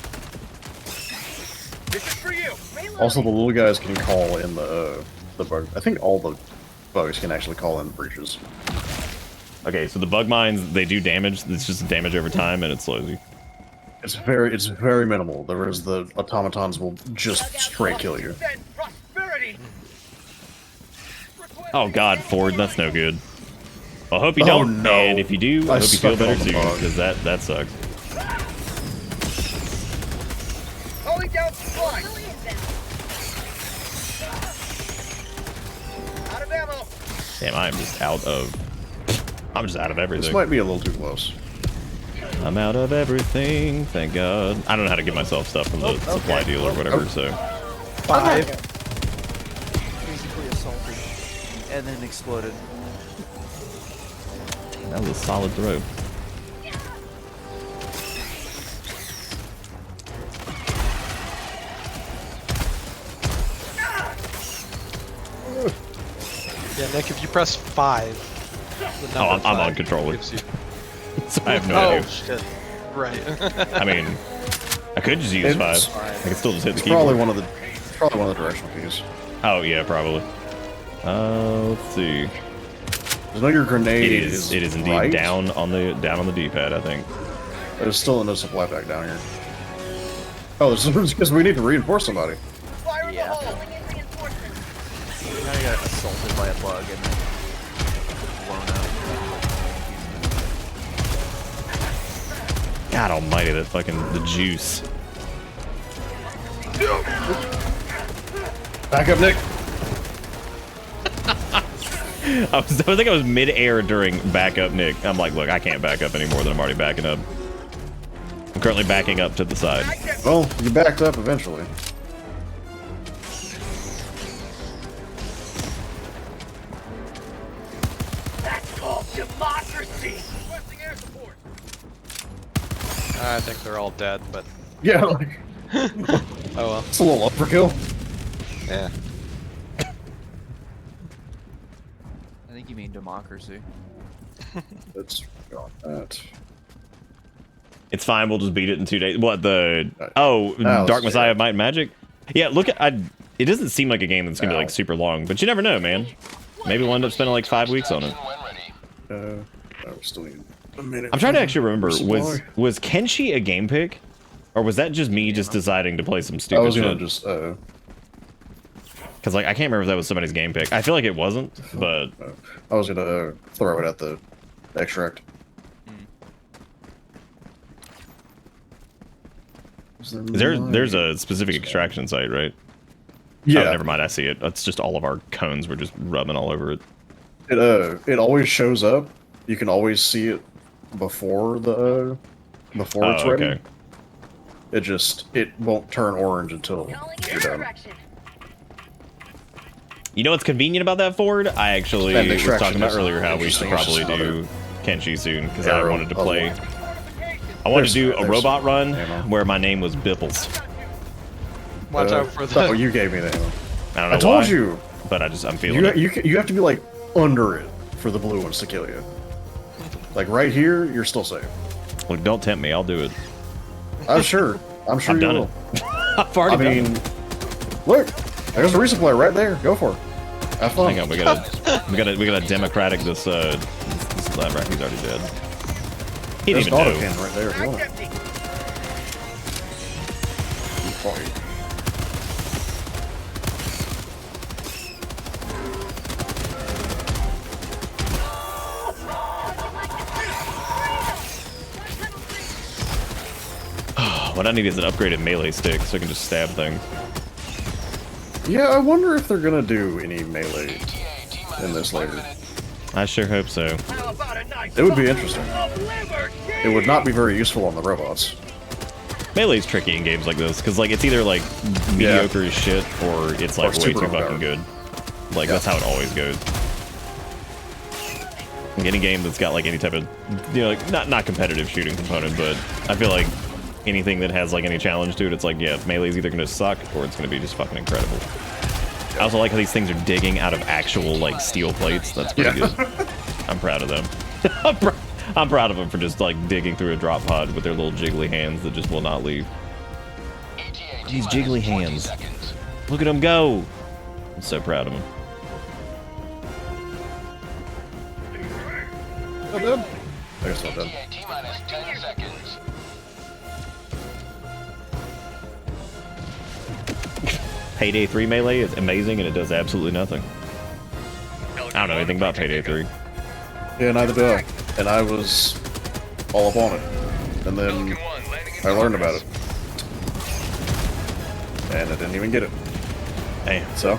Speaker 10: This is for you.
Speaker 16: Also, the little guys can call in the bug. I think all the bugs can actually call in breaches.
Speaker 2: Okay, so the bug mines, they do damage. It's just damage over time, and it slows you.
Speaker 16: It's very minimal. Whereas the automatons will just straight kill you.
Speaker 2: Oh God, Ford, that's no good. I hope you don't.
Speaker 16: No.
Speaker 2: And if you do, I hope you feel better soon,
Speaker 16: bug.
Speaker 2: because that sucks.
Speaker 10: Calling down supplies. Out of ammo.
Speaker 2: Damn, I'm just out of everything.
Speaker 16: This might be a little too close.
Speaker 2: I'm out of everything, thank God. I don't know how to get myself stuff from the supply deal or whatever, so.
Speaker 19: 5.
Speaker 20: Basically assaulted. And then exploded.
Speaker 2: That was a solid throw.
Speaker 19: Yeah, Nick, if you press 5.
Speaker 2: Oh, I'm on controller.
Speaker 19: gives you-
Speaker 2: So I have no
Speaker 19: Oh,
Speaker 2: idea.
Speaker 19: shit. Right.
Speaker 2: I mean, I could just use 5.
Speaker 16: It's-
Speaker 2: I could still just hit the
Speaker 16: It's
Speaker 2: keyboard.
Speaker 16: probably one of the directional keys.
Speaker 2: Oh yeah, probably. Let's see.
Speaker 16: I know your grenade
Speaker 2: It is indeed
Speaker 16: right.
Speaker 2: down on the D-pad, I think.
Speaker 16: There's still no supply pack down here. Oh, this is because we need to reinforce somebody.
Speaker 20: Yeah. I got assaulted by a bug and then blown up.
Speaker 2: God almighty, that fucking the juice.
Speaker 16: Back up, Nick.
Speaker 2: I think I was mid-air during backup, Nick. I'm like, look, I can't back up any more than I'm already backing up. I'm currently backing up to the side.
Speaker 16: Well, you backed up eventually.
Speaker 6: Democracy! Requesting air support.
Speaker 19: I think they're all dead, but
Speaker 16: Yeah, like,
Speaker 19: oh well.
Speaker 16: it's a little overkill.
Speaker 19: Yeah.
Speaker 20: I think you mean democracy.
Speaker 16: Let's go on that.
Speaker 2: It's fine. We'll just beat it in 2 days. What the? Oh, Dark Messiah of Might and Magic. Yeah, look at. It doesn't seem like a game that's gonna be like super long, but you never know, man. Maybe we'll end up spending like 5 weeks on it.
Speaker 16: I was still in a minute.
Speaker 2: I'm trying to actually remember. Was Kenshi a game pick, or was that just me just deciding to play some stupid
Speaker 16: I was
Speaker 2: shit?
Speaker 16: gonna just
Speaker 2: Because like I can't remember if that was somebody's game pick. I feel like it wasn't, but
Speaker 16: I was gonna throw it at the extract.
Speaker 2: There's a specific extraction site, right?
Speaker 16: Yeah.
Speaker 2: Oh, never mind. I see it. That's just all of our cones. We're just rubbing all over it.
Speaker 16: It always shows up. You can always see it before it's ready.
Speaker 2: Okay.
Speaker 16: It won't turn orange until you're done.
Speaker 2: You know what's convenient about that Ford? I actually
Speaker 16: And
Speaker 2: was
Speaker 16: extraction
Speaker 2: talking about
Speaker 16: is
Speaker 2: earlier how we should
Speaker 16: interesting.
Speaker 2: probably
Speaker 16: It's just
Speaker 2: do Kenshi soon because I
Speaker 16: arrow
Speaker 2: wanted to
Speaker 16: puzzle.
Speaker 2: play. I wanted to do a
Speaker 16: There's
Speaker 2: robot run
Speaker 16: ammo.
Speaker 2: where my name was Bipples.
Speaker 19: Watch out for the.
Speaker 16: Oh, you gave me that.
Speaker 2: I don't know
Speaker 16: I told
Speaker 2: why,
Speaker 16: you.
Speaker 2: but I'm feeling it.
Speaker 16: You have to be like under it for the blue ones to kill you. Like right here, you're still safe.
Speaker 2: Look, don't tempt me. I'll do it.
Speaker 16: I'm sure
Speaker 2: I've
Speaker 16: you
Speaker 2: done
Speaker 16: will.
Speaker 2: it. I've already
Speaker 16: I mean,
Speaker 2: done it.
Speaker 16: look, there's a resupply right there. Go for it. Have fun.
Speaker 2: Hang on, we gotta democratic this lab rack. He's already dead. He
Speaker 16: There's
Speaker 2: didn't
Speaker 16: an
Speaker 2: even know.
Speaker 16: auto cannon right there if you want it. Fight.
Speaker 2: What I need is an upgraded melee stick so I can just stab things.
Speaker 16: Yeah, I wonder if they're gonna do any melee in this later.
Speaker 2: I sure hope so.
Speaker 16: It would be interesting. It would not be very useful on the robots.
Speaker 2: Melee's tricky in games like this because like it's either like mediocre as shit or it's like way
Speaker 16: super
Speaker 2: too fucking
Speaker 16: overpowered.
Speaker 2: good. Like that's how it always goes. Like, any game that's got like any type of like not competitive shooting component, but I feel like anything that has like any challenge to it, it's like yeah, melee's either gonna suck or it's gonna be just fucking incredible. I also like how these things are digging out of actual like steel plates. That's pretty good. I'm proud of them. I'm proud of them for just like digging through a drop pod with their little jiggly hands that just will not leave. These jiggly hands. Look at them go. I'm so proud of them.
Speaker 16: Not dead? I guess not dead.
Speaker 15: T-minus 10 seconds.
Speaker 2: Payday 3 melee is amazing and it does absolutely nothing. I don't know anything about Payday 3.
Speaker 16: Yeah, neither do I. And I was all up on it. And then I learned about it. And I didn't even get it.
Speaker 2: Damn.
Speaker 16: So?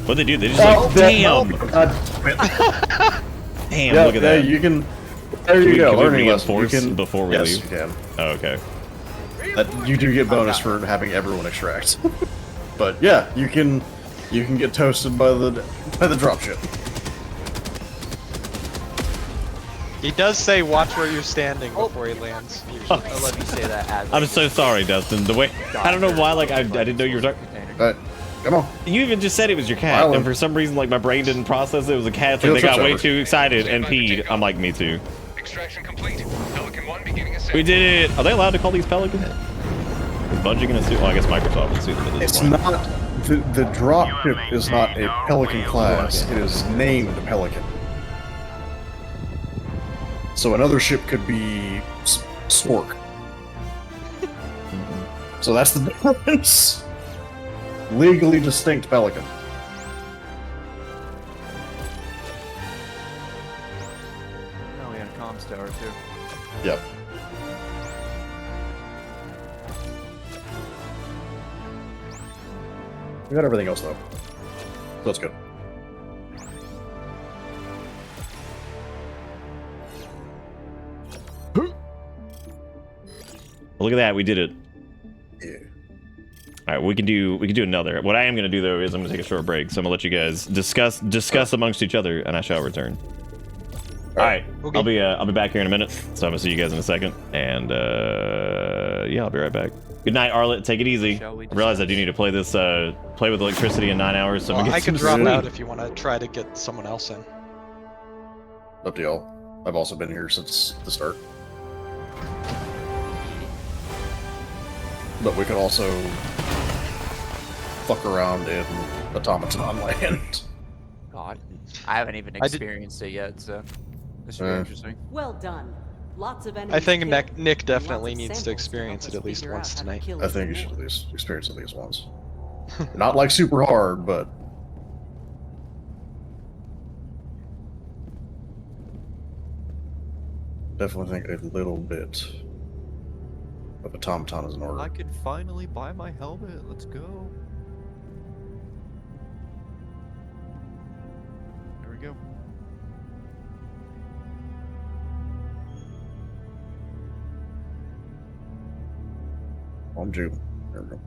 Speaker 2: What'd they do? They just like, damn! Damn,
Speaker 16: Yeah,
Speaker 2: look at that.
Speaker 16: You can... There you go,
Speaker 2: Can we
Speaker 16: learning lesson. You
Speaker 2: reinforce
Speaker 16: can...
Speaker 2: before we
Speaker 16: yes,
Speaker 2: leave?
Speaker 16: you can.
Speaker 2: Oh, okay.
Speaker 16: You do get bonus for having everyone extract. But yeah, you can get toasted by the dropship.
Speaker 19: He does say watch where you're standing before he lands. Usually.
Speaker 20: I'll let me say that as
Speaker 2: I'm so sorry, Dustin. The way I don't know why, like I didn't know you were talking.
Speaker 16: Come on.
Speaker 2: You even just said it was your cat, and for some reason, like my brain didn't process it was a cat, so they got way too excited and peed. I'm like, me too.
Speaker 15: Extraction complete. Pelican 1 beginning ascent.
Speaker 2: We did it. Are they allowed to call these pelicans? Is Bungie gonna sue? Well, I guess Microsoft will sue them at this
Speaker 16: It's
Speaker 2: point.
Speaker 16: not... The dropship is not a Pelican class. It is named Pelican. So another ship could be Stork. So that's the difference. Legally distinct Pelican.
Speaker 20: Oh, we had a comms tower too.
Speaker 16: Yep. We got everything else though. So that's good.
Speaker 2: Look at that, we did it.
Speaker 16: Yeah.
Speaker 2: All right, we can do another. What I am gonna do though is I'm gonna take a short break, so I'm gonna let you guys discuss amongst each other, and I shall return. All right, okay. I'll be back here in a minute, so I'm gonna see you guys in a second, and yeah, I'll be right back. Good night, Arlet. Take it easy. I realize I do need to play this play with electricity in 9 hours, so
Speaker 19: I can drop out if you want to try to get someone else in.
Speaker 16: Up to y'all. I've also been here since the start. But we could also fuck around in Automaton Land.
Speaker 20: God, I haven't even experienced it yet, so this should be interesting.
Speaker 11: Well done. Lots of enemies.
Speaker 19: I think Nick definitely needs to experience it at least once tonight.
Speaker 16: I think you should at least experience it at least once. Not like super hard, but definitely think a little bit of Automaton is in order.
Speaker 20: I could finally buy my helmet. Let's go. There we go.
Speaker 16: I'm Jude. There we go.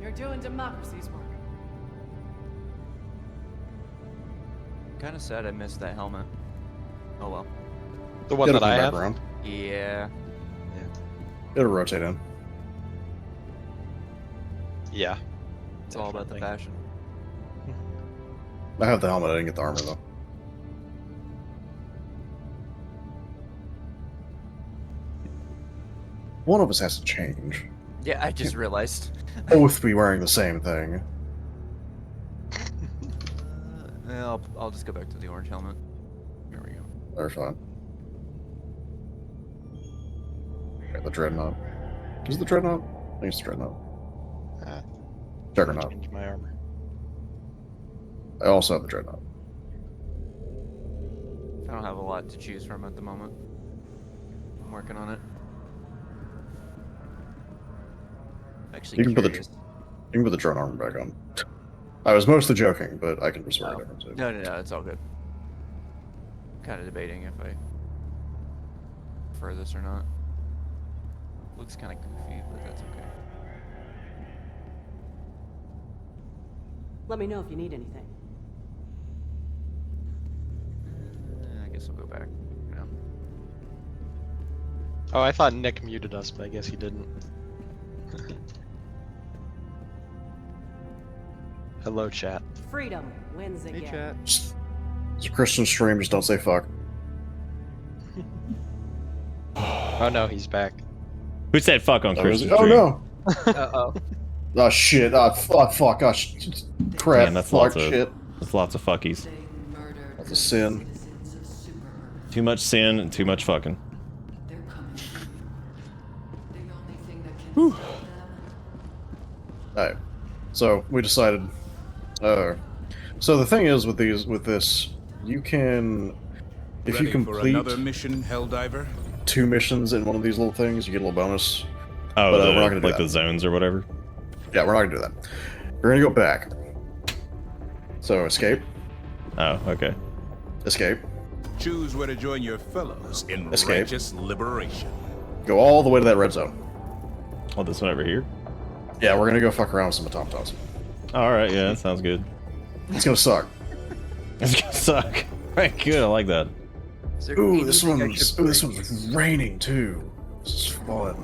Speaker 11: You're doing democracy's work.
Speaker 20: Kind of sad I missed that helmet. Oh well.
Speaker 19: The one that I have?
Speaker 20: Yeah.
Speaker 16: It'll rotate in.
Speaker 19: Yeah.
Speaker 20: It's all about the fashion.
Speaker 16: I have the helmet, I didn't get the armor though. One of us has to change.
Speaker 20: Yeah, I just realized.
Speaker 16: Both be wearing the same thing.
Speaker 20: I'll just go back to the orange helmet. There we go.
Speaker 16: They're fine. Okay, the Dreadnought. Is the Dreadnought? I think it's the Dreadnought. Juggernaut.
Speaker 19: Change my armor.
Speaker 16: I also have the Dreadnought.
Speaker 20: I don't have a lot to choose from at the moment. I'm working on it. Actually,
Speaker 16: You can put the drone armor back on. I was mostly joking, but I can restore it different too.
Speaker 20: No, it's all good. Kind of debating if I prefer this or not. Looks kind of goofy, but that's okay.
Speaker 11: Let me know if you need anything.
Speaker 20: I guess I'll go back. Yeah.
Speaker 19: Oh, I thought Nick muted us, but I guess he didn't. Hello, chat.
Speaker 11: Freedom wins again.
Speaker 20: Hey, chat.
Speaker 16: It's a Christian stream, just don't say fuck.
Speaker 19: Oh no, he's back.
Speaker 2: Who said fuck on Christian
Speaker 16: stream? Oh no!
Speaker 20: Uh-oh.
Speaker 16: Oh shit, fuck, crap,
Speaker 2: Man, that's
Speaker 16: fuck,
Speaker 2: shit. That's lots of fuckies.
Speaker 16: That's a sin.
Speaker 2: Too much sin and too much fucking. Whew.
Speaker 16: Alright, so we decided, So the thing is with this, you can, if
Speaker 13: Ready
Speaker 16: you
Speaker 13: for
Speaker 16: complete
Speaker 13: another mission, Helldiver?
Speaker 16: 2 missions in one of these little things, you get a little bonus.
Speaker 2: Oh,
Speaker 16: but, we're not gonna do
Speaker 2: like
Speaker 16: that.
Speaker 2: the zones or whatever.
Speaker 16: Yeah, we're not gonna do that. We're gonna go back. So escape.
Speaker 2: Oh, okay.
Speaker 16: Escape.
Speaker 13: Choose where to join your fellows in
Speaker 16: Escape.
Speaker 13: righteous liberation.
Speaker 16: Go all the way to that red zone.
Speaker 2: Oh, this one over here?
Speaker 16: Yeah, we're gonna go fuck around with some automatons.
Speaker 2: Alright, yeah, that sounds good.
Speaker 16: It's gonna suck.
Speaker 2: It's gonna suck. Right, good, I like that.
Speaker 16: Ooh, this one's raining too. This is fun.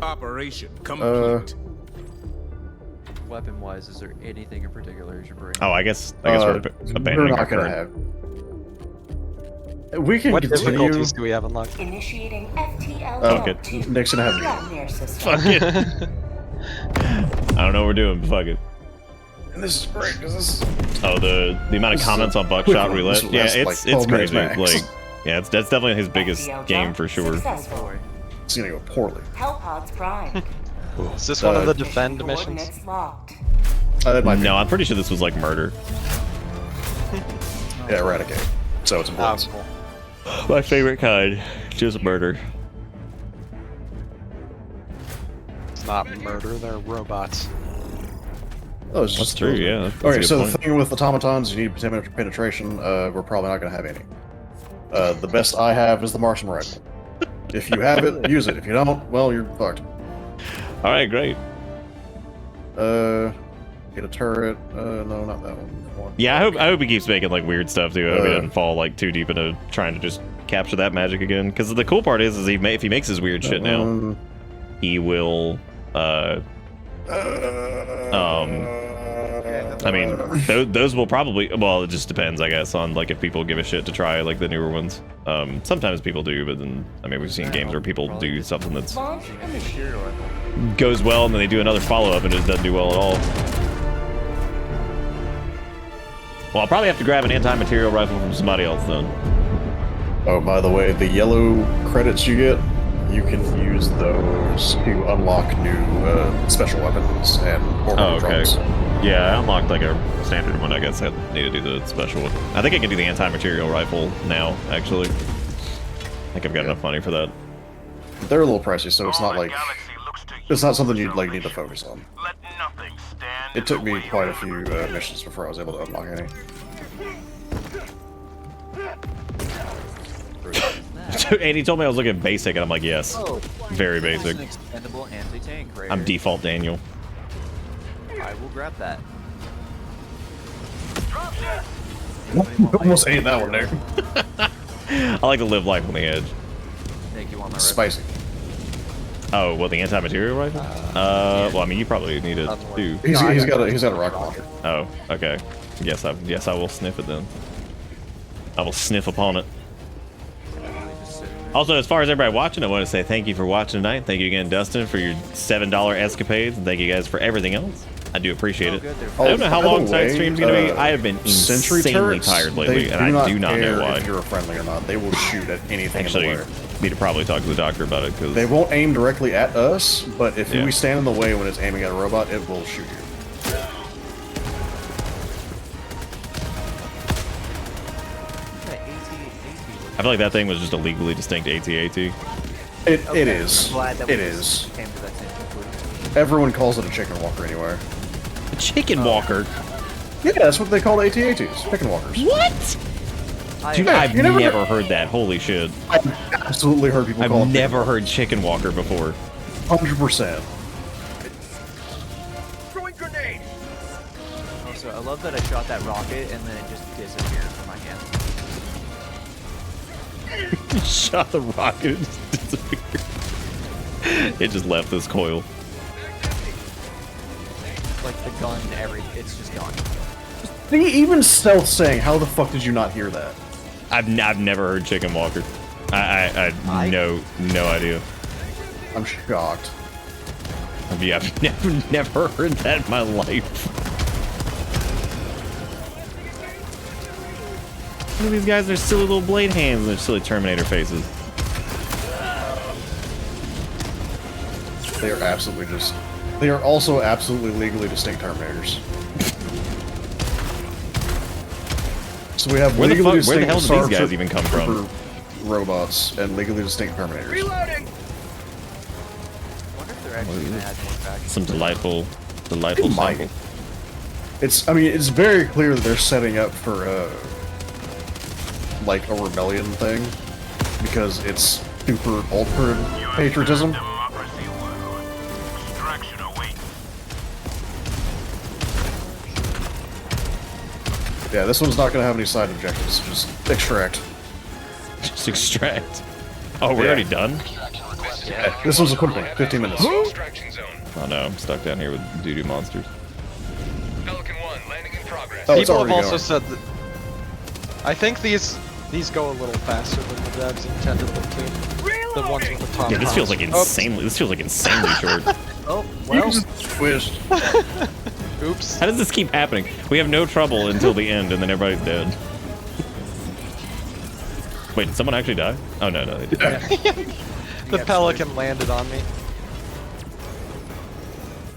Speaker 13: Operation complete.
Speaker 20: Weapon-wise, is there anything in particular you should bring?
Speaker 2: Oh, I guess we're abandoning
Speaker 16: not
Speaker 2: our
Speaker 16: gonna
Speaker 2: current.
Speaker 16: have. We can
Speaker 19: What
Speaker 16: continue.
Speaker 19: difficulties do we have unlocked?
Speaker 12: Initiating FTL
Speaker 16: Oh,
Speaker 2: good.
Speaker 16: Nick's gonna have.
Speaker 12: Ground near system.
Speaker 2: Fuck it. I don't know what we're doing, but fuck it.
Speaker 16: And this is great because this.
Speaker 2: Oh, the amount of
Speaker 16: This
Speaker 2: comments
Speaker 16: is a
Speaker 2: on Buckshot
Speaker 16: quick one.
Speaker 2: Roulette.
Speaker 16: This will
Speaker 2: Yeah,
Speaker 16: last,
Speaker 2: it's
Speaker 16: like,
Speaker 2: it's
Speaker 16: 12 minutes
Speaker 2: crazy.
Speaker 16: max.
Speaker 2: Like, yeah, that's definitely his biggest
Speaker 12: FTL
Speaker 2: game for sure.
Speaker 12: Successful.
Speaker 16: It's gonna go poorly.
Speaker 12: Hellpods primed.
Speaker 19: Is this one of the defend missions?
Speaker 12: Coordinates locked.
Speaker 16: That might be.
Speaker 2: No, I'm pretty sure this was like murder.
Speaker 16: Yeah, eradicate. So it's
Speaker 19: Oh,
Speaker 16: important.
Speaker 19: cool.
Speaker 2: My favorite kind, just murder.
Speaker 19: It's not murder, they're robots.
Speaker 16: Oh, it's
Speaker 2: That's
Speaker 16: just
Speaker 2: true, yeah. That's a
Speaker 16: Okay,
Speaker 2: good
Speaker 16: so
Speaker 2: point.
Speaker 16: the thing with automatons, you need penetration. We're probably not gonna have any. The best I have is the Martian rifle. If you have it, use it. If you don't, well, you're fucked.
Speaker 2: All right, great.
Speaker 16: Get a turret. No, not that one.
Speaker 2: Yeah, I hope he keeps making like weird stuff too. I hope he doesn't fall like too deep into trying to just capture that magic again. Because the cool part is if he makes his weird shit now, he will. I mean, those will probably. Well, it just depends, I guess, on like if people give a shit to try like the newer ones. Sometimes people do, but then I mean, we've seen games where people do something that's goes well, and then they do another follow up, and it doesn't do well at all. Well, I'll probably have to grab an anti-material rifle from somebody else then.
Speaker 16: Oh, by the way, the yellow credits you get, you can use those to unlock new special weapons and orbital drones.
Speaker 2: Yeah, I unlocked like a standard one. I guess I need to do the special one. I think I can do the anti-material rifle now, actually. I think I've got enough money for that.
Speaker 16: They're a little pricey, so it's not like it's not something you'd like need to focus on. It took me quite a few missions before I was able to unlock any.
Speaker 2: And he told me I was looking basic, and I'm like, yes, very basic.
Speaker 20: An expendable anti-tank raider.
Speaker 2: I'm default Daniel.
Speaker 20: I will grab that.
Speaker 16: Almost ate that one there.
Speaker 2: I like to live life on the edge.
Speaker 20: Thank you on my
Speaker 16: Spicy.
Speaker 2: Oh, well, the anti-material rifle? Well, I mean, you probably need it too.
Speaker 16: He's got a rocket launcher.
Speaker 2: Oh, okay. Yes, I will sniff it then. I will sniff upon it. Also, as far as everybody watching, I want to say thank you for watching tonight. Thank you again, Dustin, for your $7 escapades, and thank you guys for everything else. I do appreciate it. I don't know how long tonight's stream's gonna be. I have been insanely tired lately, and I do not know why.
Speaker 16: If you're a friendly or not, they will shoot at anything.
Speaker 2: Actually,
Speaker 16: in the way.
Speaker 2: need to probably talk to the doctor about it because
Speaker 16: They won't aim directly at us, but if
Speaker 2: Yeah.
Speaker 16: we stand in the way when it's aiming at a robot, it will shoot you.
Speaker 2: I feel like that thing was just a legally distinct AT-AT.
Speaker 16: It is. It is. Everyone calls it a chicken walker anywhere.
Speaker 2: A chicken walker?
Speaker 16: Yeah, that's what they call AT-ATs. Chicken walkers.
Speaker 2: What? Dude, I've
Speaker 16: you
Speaker 2: never heard that. Holy shit.
Speaker 16: I've absolutely heard people call it.
Speaker 2: I've never heard chicken walker before.
Speaker 16: 100%.
Speaker 15: Throwing grenade!
Speaker 20: Also, I love that I shot that rocket and then it just disappeared from my hand.
Speaker 2: Shot the rocket and just disappeared. It just left this coil.
Speaker 20: Like the gun, it's just gone.
Speaker 16: Even Stealth saying, how the fuck did you not hear that?
Speaker 2: I've never heard chicken walker. I no idea.
Speaker 16: I'm shocked.
Speaker 2: Yeah, I've never heard that in my life. Look at these guys, they're silly little blade hands and their silly Terminator faces.
Speaker 16: They are absolutely just... They are also absolutely legally distinct Terminators. So we have
Speaker 2: Where the
Speaker 16: legally
Speaker 2: fuck- where the
Speaker 16: distinct
Speaker 2: hell did these
Speaker 16: Star
Speaker 2: guys
Speaker 16: Trek
Speaker 2: even come from?
Speaker 16: Trooper robots and legally distinct Terminators.
Speaker 12: Reloading!
Speaker 20: I wonder if they're actually gonna add more factions.
Speaker 2: Some delightful
Speaker 16: It might.
Speaker 2: sample.
Speaker 16: I mean, it's very clear that they're setting up for, like, a rebellion thing. Because it's super ultra patriotism. Yeah, this one's not going to have any side objectives. Just extract.
Speaker 2: Just extract. Oh, we're
Speaker 16: Yeah.
Speaker 2: already done?
Speaker 16: Yeah, this one's a quick one. 15 minutes.
Speaker 2: Oh no, I'm stuck down here with doo-doo monsters.
Speaker 15: Pelican 1, landing in progress.
Speaker 16: Oh, it's
Speaker 19: People have
Speaker 16: already
Speaker 19: also said that. I think these go a little faster than the devs intended them to. The ones with the top.
Speaker 2: Yeah, this feels like
Speaker 19: Oh.
Speaker 2: insanely. This feels like insanely short.
Speaker 20: Oh,
Speaker 16: You
Speaker 20: well.
Speaker 16: just twist.
Speaker 19: Oops.
Speaker 2: How does this keep happening? We have no trouble until the end, and then everybody's dead. Wait, did someone actually die? Oh no, no, they didn't.
Speaker 19: The Pelican landed on me.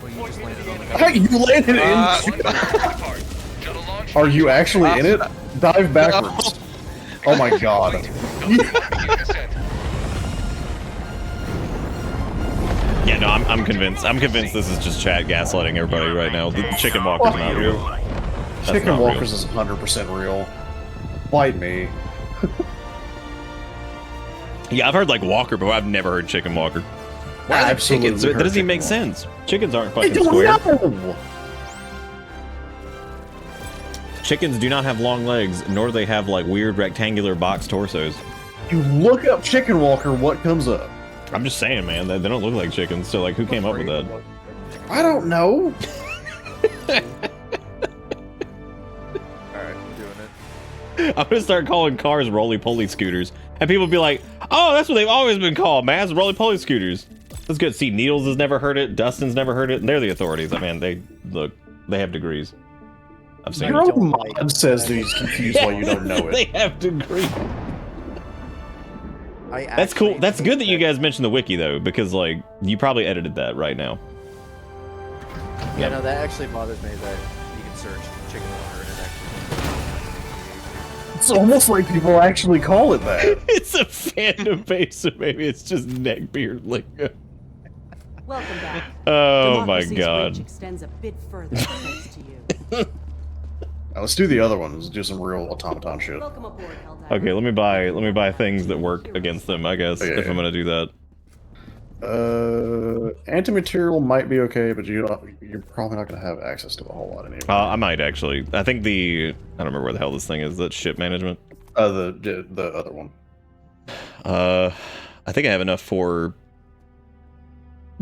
Speaker 20: Well, you just landed on the
Speaker 16: Hey, you landed in. Are you actually in it? Dive backwards. Oh my god.
Speaker 2: Yeah, no, I'm convinced. I'm convinced this is just chat gaslighting everybody right now. The chicken walker's not real. That's
Speaker 16: Chicken
Speaker 2: not
Speaker 16: Walkers
Speaker 2: real.
Speaker 16: is 100% real. Bite me.
Speaker 2: Yeah, I've heard like Walker, but I've never heard Chicken Walker. Why are there
Speaker 16: Absolutely
Speaker 2: chickens? That
Speaker 16: heard
Speaker 2: doesn't even
Speaker 16: Chicken
Speaker 2: make
Speaker 16: Walker.
Speaker 2: sense. Chickens aren't
Speaker 16: I
Speaker 2: fucking
Speaker 16: don't
Speaker 2: square.
Speaker 16: know.
Speaker 2: Chickens do not have long legs, nor do they have like weird rectangular box torsos.
Speaker 16: You look up Chicken Walker, what comes up?
Speaker 2: I'm just saying, man, they don't look like chickens. So like, who came up with that?
Speaker 16: I don't know.
Speaker 20: Alright, I'm doing it.
Speaker 2: I'm gonna start calling cars roly-poly scooters, and people be like, "Oh, that's what they've always been called, man. It's roly-poly scooters." That's good. See, Needles has never heard it. Dustin's never heard it, and they're the authorities. I mean, they have degrees. I've seen
Speaker 16: Your
Speaker 2: it.
Speaker 16: own mod says that he's confused while you don't know
Speaker 2: They
Speaker 16: it.
Speaker 2: have degrees. That's cool. That's good that you guys mentioned the wiki though, because like you probably edited that right now.
Speaker 20: Yeah, no, that actually bothers me that you can search chicken water and it actually.
Speaker 16: It's almost like people actually call it that.
Speaker 2: It's a fandom base, so maybe it's just neckbeard lingo.
Speaker 11: Welcome back.
Speaker 2: Oh my
Speaker 11: Democracy's
Speaker 2: god.
Speaker 11: reach extends a bit further thanks to you.
Speaker 16: Now, let's do the other one. Let's do some real automaton shit.
Speaker 11: Welcome aboard, Helldivers.
Speaker 2: Okay, let me buy things that work against them, I guess, if I'm gonna do that.
Speaker 16: Anti-material might be okay, but you're probably not gonna have access to a whole lot anyway.
Speaker 2: I might actually. I think I don't remember where the hell this thing is. That ship management.
Speaker 16: The other one.
Speaker 2: I think I have enough for.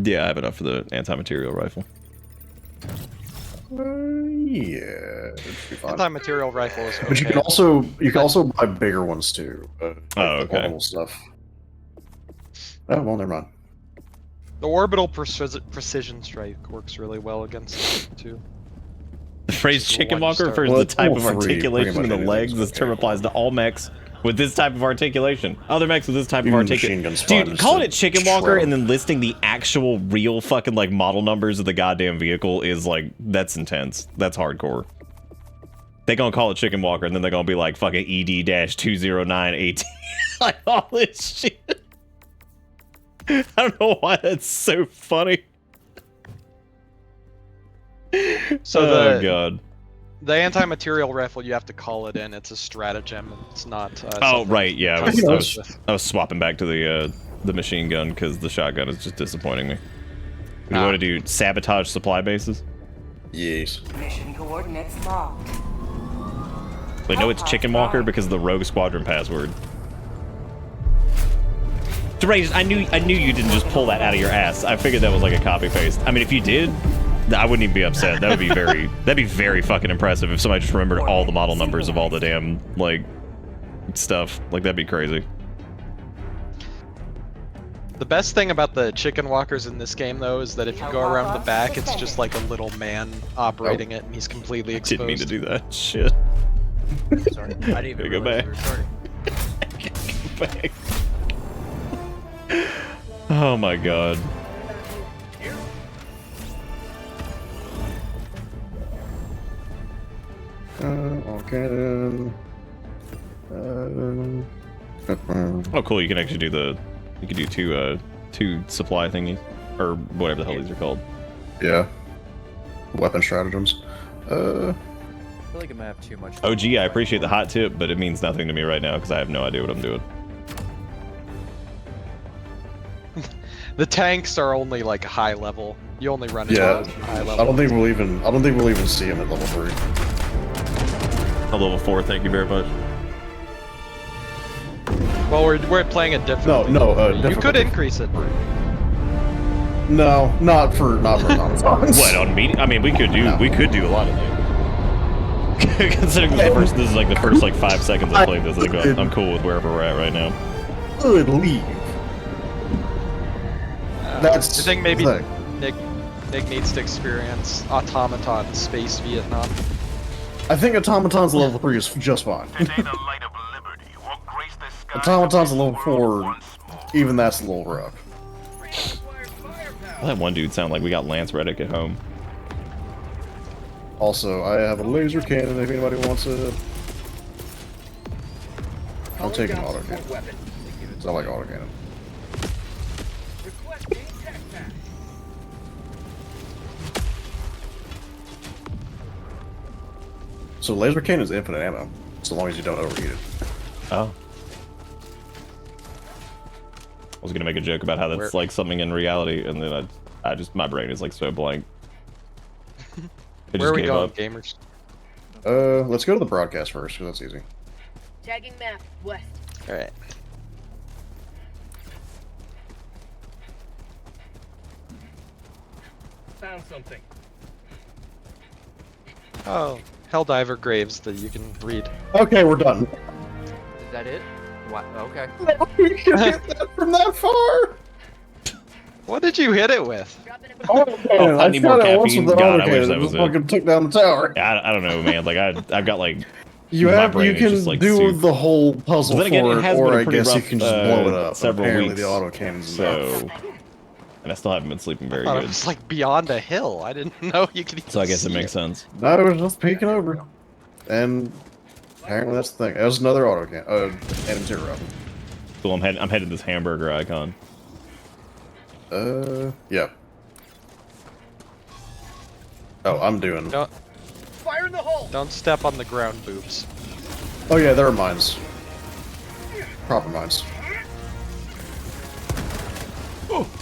Speaker 2: Yeah, I have enough for the anti-material rifle.
Speaker 16: Yeah, it should be fine.
Speaker 19: Anti-material rifle is okay.
Speaker 16: But you can also buy bigger ones too.
Speaker 2: Oh, okay.
Speaker 16: Orbital stuff. Oh well, never mind.
Speaker 19: The orbital precision strike works really well against it too.
Speaker 2: The phrase
Speaker 19: Just
Speaker 2: chicken
Speaker 19: one
Speaker 2: walker
Speaker 19: star.
Speaker 2: refers
Speaker 16: Well,
Speaker 2: to the
Speaker 16: it's
Speaker 2: type
Speaker 16: all
Speaker 2: of
Speaker 16: three,
Speaker 2: articulation
Speaker 16: pretty
Speaker 2: of the
Speaker 16: much
Speaker 2: legs.
Speaker 16: anything's
Speaker 2: This term
Speaker 16: okay.
Speaker 2: applies to all mechs with this type of articulation. Other mechs with this type of
Speaker 16: Even
Speaker 2: articulation.
Speaker 16: machine gun's fine,
Speaker 2: Dude,
Speaker 16: just
Speaker 2: calling
Speaker 16: a
Speaker 2: it chicken walker
Speaker 16: shroud.
Speaker 2: and then listing the actual real fucking like model numbers of the goddamn vehicle is like, that's intense. That's hardcore. They gonna call it chicken walker and then they're gonna be like fucking ED-209AT. Like all this shit. I don't know why that's so funny.
Speaker 19: So
Speaker 2: oh god.
Speaker 19: The anti-material rifle, you have to call it in. It's a stratagem. It's not.
Speaker 2: Oh
Speaker 19: something
Speaker 2: right, yeah. I
Speaker 19: to
Speaker 2: was,
Speaker 19: mess with.
Speaker 2: I was swapping back to the machine gun because the shotgun is just disappointing me. We want to do sabotage supply bases.
Speaker 16: Yes.
Speaker 12: Mission coordinates locked.
Speaker 2: They know it's chicken walker because of the Rogue Squadron password. DeRage, I knew you didn't just pull that out of your ass. I figured that was like a copy paste. I mean, if you did, I wouldn't even be upset. That would be that'd be very fucking impressive if somebody just remembered all the model numbers of all the damn like stuff. Like that'd be crazy.
Speaker 19: The best thing about the chicken walkers in this game, though, is that if you go around the back, it's just like a little man operating it, and he's completely exposed.
Speaker 2: Didn't mean to do that. Shit.
Speaker 20: Sorry, I didn't even
Speaker 2: Go
Speaker 20: realize
Speaker 2: back.
Speaker 20: we were starting.
Speaker 2: Go back. Oh my god.
Speaker 16: Okay then.
Speaker 2: Oh, cool! You can actually do the, you can do two supply thingies, or whatever the hell these are called.
Speaker 16: Yeah. Weapon stratagems.
Speaker 20: I feel like I might have too much.
Speaker 2: OG, I appreciate the hot tip, but it means nothing to me right now because I have no idea what I'm doing.
Speaker 19: The tanks are only like high level. You only run into high level.
Speaker 16: I don't think we'll even see him at level 3.
Speaker 2: A level 4, thank you very much.
Speaker 19: Well, we're playing it differently. You could increase it.
Speaker 16: No, not for automatons.
Speaker 2: What on me? I mean, we could do a lot of things. Considering this is like the first like 5 seconds I played this, I think I'm cool with wherever we're at right now.
Speaker 16: Good leave. That's.
Speaker 19: I think maybe Nick needs to experience Automaton Space Vietnam.
Speaker 16: I think Automaton's level 3 is just fine. Automaton's a level 4, even that's a little rough.
Speaker 2: That one dude sound like we got Lance Reddick at home.
Speaker 16: Also, I have a laser cannon if anybody wants it. I'm taking auto cannon. I like auto cannon. So laser cannon is infinite ammo, so long as you don't overheat it.
Speaker 2: Oh. I was gonna make a joke about how that's like something in reality, and then I just my brain is like so blank.
Speaker 19: Where are we going, gamers?
Speaker 16: Let's go to the broadcast first, because that's easy.
Speaker 8: Tagging map west.
Speaker 19: All right.
Speaker 6: Found something.
Speaker 19: Oh, Helldiver graves that you can read.
Speaker 16: Okay, we're done.
Speaker 20: Is that it? What? Okay.
Speaker 16: You can hit that from that far.
Speaker 19: What did you hit it with?
Speaker 16: Oh, I need more caffeine. God, I wish that was it. Fucking took down the tower.
Speaker 2: Yeah, I don't know, man. Like I've got like
Speaker 16: you can just, like, do the whole puzzle for
Speaker 2: again,
Speaker 16: it, or I guess you can just blow it up.
Speaker 2: Several
Speaker 16: Apparently
Speaker 2: weeks,
Speaker 16: the autocannons.
Speaker 2: So, and I still haven't been sleeping very good.
Speaker 19: It was like beyond a hill. I didn't know you could.
Speaker 2: So I guess it makes sense.
Speaker 16: No, I was just peeking over, and apparently that's the thing. That was another autocannon, M0 weapon.
Speaker 2: Cool. I'm headed this hamburger icon.
Speaker 16: Yeah. Oh, I'm doing.
Speaker 6: Fire in the hole.
Speaker 19: Don't step on the ground, boobs.
Speaker 16: Oh yeah, there are mines. Proper mines.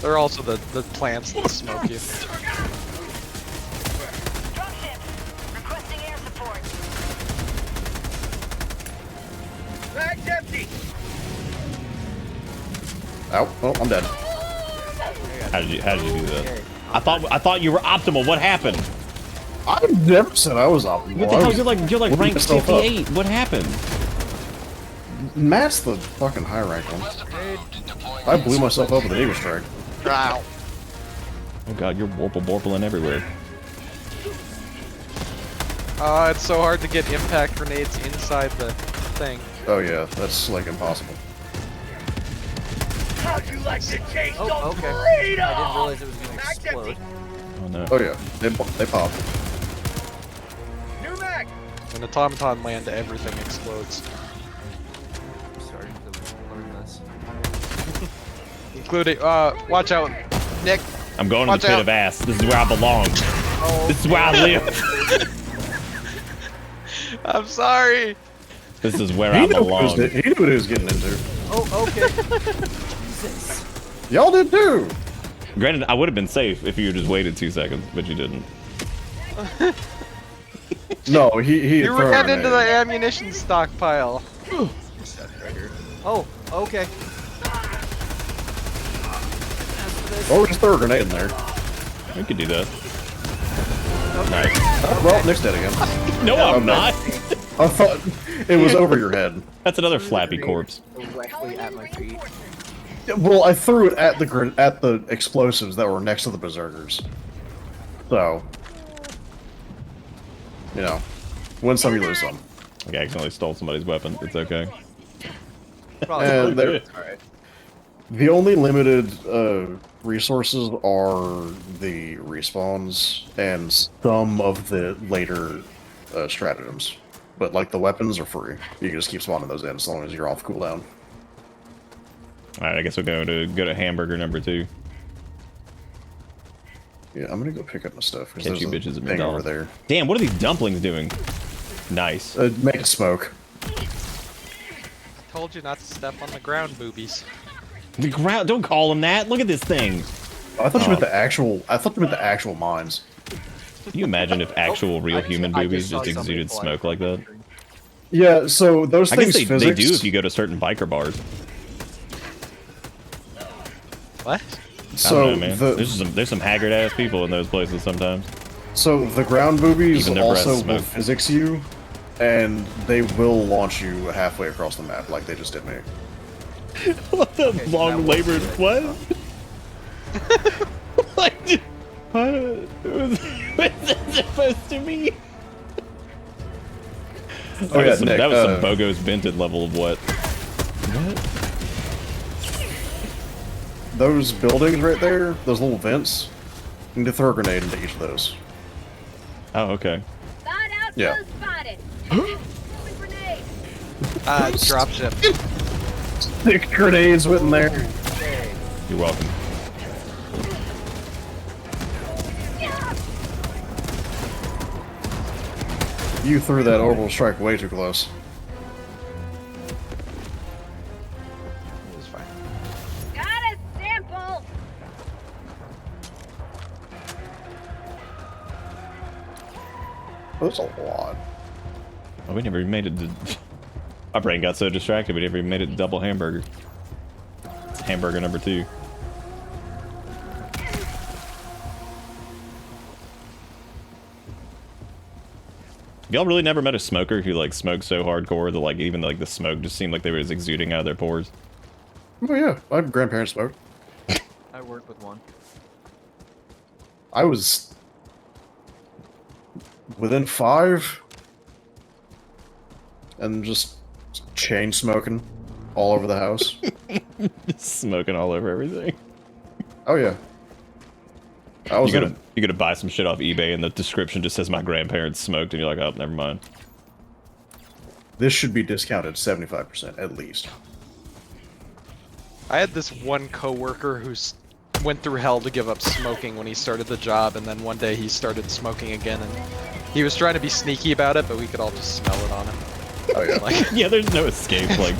Speaker 19: They're also the plants that smoke you.
Speaker 6: Bag's empty.
Speaker 16: Ow! Oh, I'm dead.
Speaker 2: How did you do that? I thought you were optimal. What happened?
Speaker 16: I never said I was optimal.
Speaker 2: What the hell? You're like rank 58. What happened?
Speaker 16: Matt's the fucking high rank one. I blew myself up with an Eagle Strike.
Speaker 19: Ow.
Speaker 2: Oh god, you're warpling everywhere.
Speaker 19: It's so hard to get impact grenades inside the thing.
Speaker 16: Oh yeah, that's like impossible.
Speaker 6: How'd you like to taste
Speaker 20: okay.
Speaker 6: of freedom?
Speaker 20: I didn't realize it was gonna explode.
Speaker 2: Oh no.
Speaker 16: Oh yeah, they pop.
Speaker 6: New mag.
Speaker 19: When automaton land, everything explodes.
Speaker 20: I'm starting to learn this.
Speaker 19: Including, watch out, Nick.
Speaker 2: I'm going to the pit of ass. This is where I belong.
Speaker 19: Oh,
Speaker 2: this is where I live.
Speaker 19: I'm sorry.
Speaker 2: This is where I belong.
Speaker 16: He knew what he was getting into.
Speaker 20: Oh, okay. Jesus.
Speaker 16: Y'all did too.
Speaker 2: Granted, I would have been safe if you just waited 2 seconds, but you didn't.
Speaker 16: No, he
Speaker 19: You ran into the ammunition stockpile.
Speaker 20: Oh, okay.
Speaker 16: Or just throw a grenade in there.
Speaker 2: We could do that.
Speaker 16: Nice. Well, Nick's dead again.
Speaker 2: No, I'm not.
Speaker 16: I thought it was over your head.
Speaker 2: That's another flappy corpse.
Speaker 20: Directly at my feet.
Speaker 16: Well, I threw it at the explosives that were next to the berserkers. So, you know, win some, you lose some.
Speaker 2: Like I accidentally stole somebody's weapon. It's okay.
Speaker 16: And the only limited resources are the respawns and some of the later stratagems. But like the weapons are free. You can just keep spawning those in as long as you're off cooldown.
Speaker 2: Alright, I guess we'll go to hamburger number 2.
Speaker 16: Yeah, I'm gonna go pick up my stuff.
Speaker 2: Catch you bitches at
Speaker 16: thing over
Speaker 2: McDonald's.
Speaker 16: there.
Speaker 2: Damn, what are these dumplings doing? Nice.
Speaker 16: Make it smoke.
Speaker 19: Told you not to step on the ground, boobies.
Speaker 2: The ground? Don't call them that. Look at this thing.
Speaker 16: I thought you meant the actual. I thought you meant the actual mines.
Speaker 2: Can you imagine if actual real human boobies just exuded smoke like that?
Speaker 16: Yeah, so those
Speaker 2: I
Speaker 16: things.
Speaker 2: guess they do if you go to certain biker bars.
Speaker 19: What?
Speaker 16: So
Speaker 2: I don't know, man. There's some haggard ass people in those places sometimes.
Speaker 16: So the ground boobies
Speaker 2: Even their breaths
Speaker 16: also will
Speaker 2: smoke.
Speaker 16: physics you, and they will launch you halfway across the map, like they just did me.
Speaker 2: What the long labored what? What? What's that supposed to mean?
Speaker 16: Oh yeah, Nick,
Speaker 2: that was some Bogo's Benton level of what?
Speaker 16: Those buildings right there, those little vents, you need to throw a grenade into each of those.
Speaker 2: Oh, okay.
Speaker 16: Yeah.
Speaker 19: Dropship.
Speaker 16: Six grenades went in there.
Speaker 2: You're welcome.
Speaker 16: You threw that orbital strike way too close.
Speaker 19: It was fine.
Speaker 8: Got a sample.
Speaker 16: That's a lot.
Speaker 2: Oh, we never even made it to... My brain got so distracted, we never even made it to double hamburger. It's hamburger number 2. Y'all really never met a smoker who like smoked so hardcore that like even like the smoke just seemed like they were just exuding out of their pores?
Speaker 16: Oh yeah, my grandparents smoked.
Speaker 20: I worked with one.
Speaker 16: I was within 5 and just chain smoking all over the house.
Speaker 2: Smoking all over everything.
Speaker 16: Oh yeah. I was
Speaker 2: You're gonna buy some shit off eBay and the description just says my grandparents smoked and you're like, oh, never mind.
Speaker 16: This should be discounted 75% at least.
Speaker 19: I had this one coworker who went through hell to give up smoking when he started the job, and then one day he started smoking again, and he was trying to be sneaky about it, but we could all just smell it on him.
Speaker 16: Oh yeah.
Speaker 19: Like,
Speaker 2: yeah, there's no escape. Like,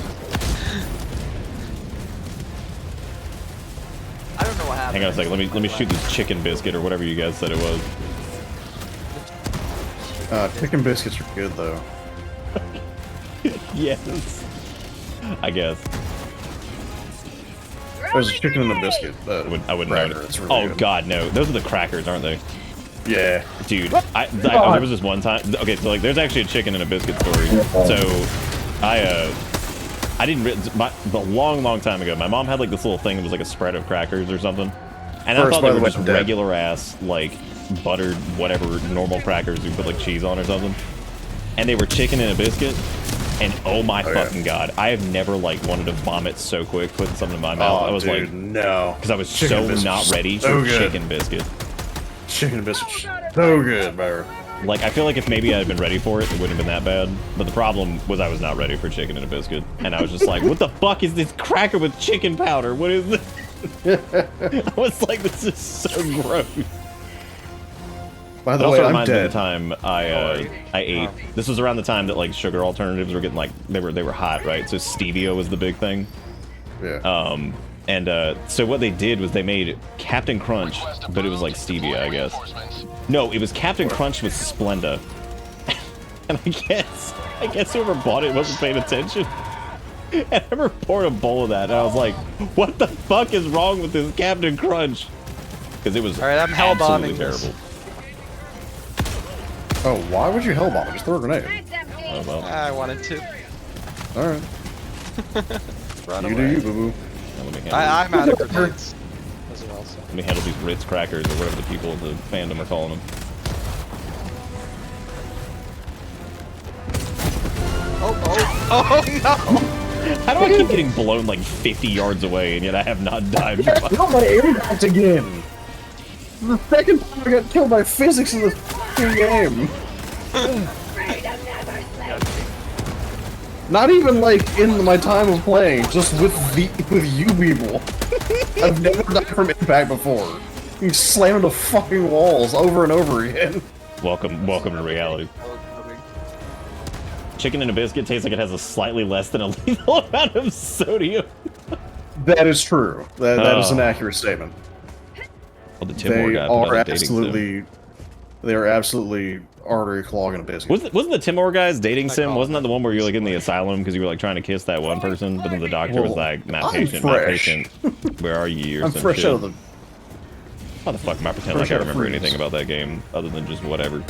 Speaker 20: I don't know what happened.
Speaker 2: hang on a second. Let me shoot this chicken biscuit or whatever you guys said it was.
Speaker 16: Chicken biscuits are good though.
Speaker 2: Yes. I guess.
Speaker 16: There's a chicken and a biscuit.
Speaker 2: I wouldn't know.
Speaker 16: It's really
Speaker 2: Oh
Speaker 16: good.
Speaker 2: god, no. Those are the crackers, aren't they?
Speaker 16: Yeah.
Speaker 2: Dude, there was this one time. Okay, so like, there's actually a chicken and a biscuit story. So, I didn't. The long time ago, my mom had like this little thing that was like a spread of crackers or something, and I thought they were just regular ass like buttered whatever normal crackers you put like cheese on or something, and they were chicken and a biscuit. And oh my fucking god, I have never like wanted to vomit so quick putting something in my mouth.
Speaker 16: Oh,
Speaker 2: I was
Speaker 16: dude,
Speaker 2: like,
Speaker 16: no,
Speaker 2: because I was
Speaker 16: Chicken
Speaker 2: so
Speaker 16: biscuits
Speaker 2: not ready
Speaker 16: so
Speaker 2: for
Speaker 16: good.
Speaker 2: chicken biscuit.
Speaker 16: Chicken biscuits, so good, bro.
Speaker 2: Like, I feel like if maybe I had been ready for it, it wouldn't have been that bad. But the problem was I was not ready for chicken and a biscuit. And I was just like, what the fuck is this cracker with chicken powder? What is this? I was like, this is so gross.
Speaker 16: By the
Speaker 2: It
Speaker 16: way,
Speaker 2: also
Speaker 16: I'm
Speaker 2: reminds me of
Speaker 16: dead.
Speaker 2: the time I ate. This was around the time that like sugar alternatives were getting like they were hot, right? So stevia was the big thing.
Speaker 16: Yeah.
Speaker 2: So what they did was they made Captain Crunch, but it was like stevia, I guess. No, it was Captain Crunch with Splenda. And I guess whoever bought it wasn't paying attention. And I remember pouring a bowl of that, and I was like, what the fuck is wrong with this Captain Crunch? Because it was
Speaker 19: I'm hellbombing
Speaker 2: absolutely
Speaker 19: this.
Speaker 2: terrible.
Speaker 16: Oh, why would you hellbomb it? Just throw a grenade.
Speaker 2: Oh, well.
Speaker 19: I wanted to.
Speaker 16: Alright.
Speaker 19: Run
Speaker 16: You
Speaker 19: away.
Speaker 16: do you, boo-boo.
Speaker 2: Now let me handle
Speaker 19: I'm out of grenades as well. So.
Speaker 2: Let me handle these Ritz crackers or whatever the people in the fandom are calling them.
Speaker 19: Oh no!
Speaker 2: How do I keep getting blown like 50 yards away and yet I have not died?
Speaker 16: Killed by airbags again! The second time I got killed by physics in this fucking game! Not even like in my time of playing, just with you people. I've never died from impact before. You slam into fucking walls over and over again.
Speaker 2: Welcome to reality. Chicken and a biscuit tastes like it has a slightly less than a lethal amount of sodium.
Speaker 16: That is true. That is an accurate statement.
Speaker 2: Well, the Timor guy put out a dating sim.
Speaker 16: They are absolutely artery clogging a biscuit.
Speaker 2: Wasn't the Timor guy's dating sim? Wasn't that the one where you're like in the asylum because you were like trying to kiss that one person, but then the doctor was like, "Not patient, not patient. Where are you?" Or
Speaker 16: I'm
Speaker 2: some
Speaker 16: fresh
Speaker 2: shit.
Speaker 16: out of the.
Speaker 2: How the fuck am I pretend like I remember anything about that game other than just whatever?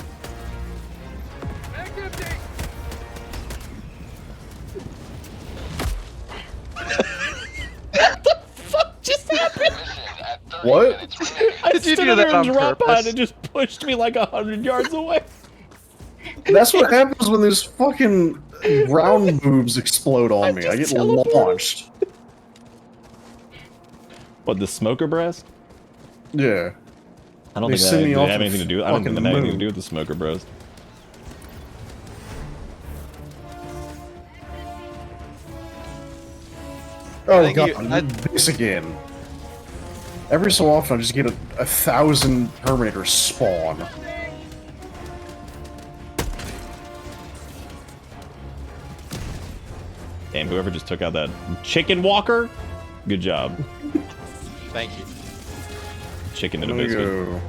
Speaker 16: What?
Speaker 2: I
Speaker 19: Did you
Speaker 2: stood
Speaker 19: do
Speaker 2: under
Speaker 19: that
Speaker 2: a
Speaker 19: on
Speaker 2: drop pod
Speaker 19: purpose?
Speaker 2: and just pushed me like 100 yards away.
Speaker 16: That's what happens when these fucking round boobs explode on me. I get launched.
Speaker 2: What, the smoker breast?
Speaker 16: Yeah.
Speaker 2: I don't
Speaker 16: They
Speaker 2: think
Speaker 16: send
Speaker 2: that
Speaker 16: me
Speaker 2: had
Speaker 16: off
Speaker 2: anything to do. I don't think that had anything to do with the smoker breast.
Speaker 16: Oh god, this again. Every so often I just get 1,000 Terminators spawn.
Speaker 2: Damn, whoever just took out that chicken walker, good job.
Speaker 19: Thank you.
Speaker 2: Chicken and a biscuit.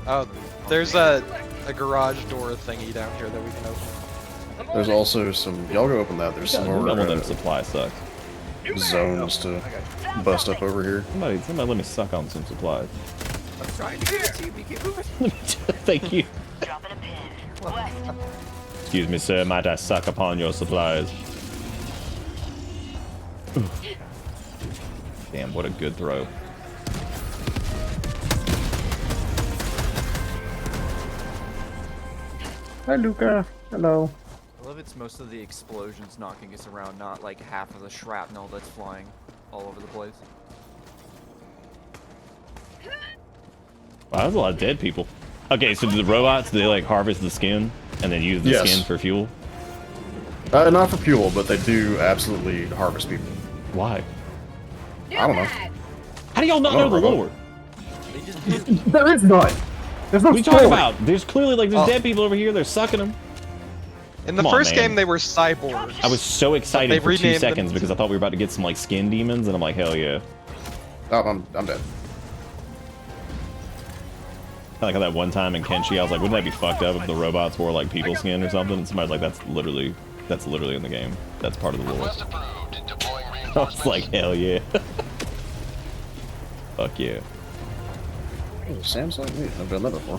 Speaker 19: Oh, there's a garage door thingy down here that we can open.
Speaker 16: There's also some. Y'all go open that. There's some more.
Speaker 2: One of them supply sucks.
Speaker 16: Zones to bust up over here.
Speaker 2: Somebody let me suck on some supplies.
Speaker 20: I'm trying to get you, keep moving.
Speaker 2: Thank you. Excuse me, sir. Might I suck upon your supplies? Damn, what a good throw.
Speaker 16: Hi, Luca. Hello.
Speaker 20: I love it's most of the explosions knocking us around, not like half of the shrapnel that's flying all over the place.
Speaker 2: Wow, there's a lot of dead people. Okay, so do the robots, do they like harvest the skin and then use the skin for fuel?
Speaker 16: Not for fuel, but they do absolutely harvest people.
Speaker 2: Why?
Speaker 16: I don't know.
Speaker 2: How do y'all not know the lore?
Speaker 16: There is none. There's no
Speaker 2: What are you talking about? There's clearly like there's dead people over here. They're sucking them.
Speaker 19: In the first game, they were cyborgs.
Speaker 2: I was so excited
Speaker 19: They've
Speaker 2: for 2
Speaker 19: renamed them
Speaker 2: seconds because I thought we were about to get some like skin demons, and I'm like, hell yeah.
Speaker 16: Oh, I'm dead.
Speaker 2: I like how that one time in Kenshi, I was like, wouldn't that be fucked up if the robots wore like people skin or something? And somebody's like, that's literally in the game. That's part of the lore. I was like, hell yeah. Fuck yeah.
Speaker 16: Oh, Samsung? Wait, I've done that before.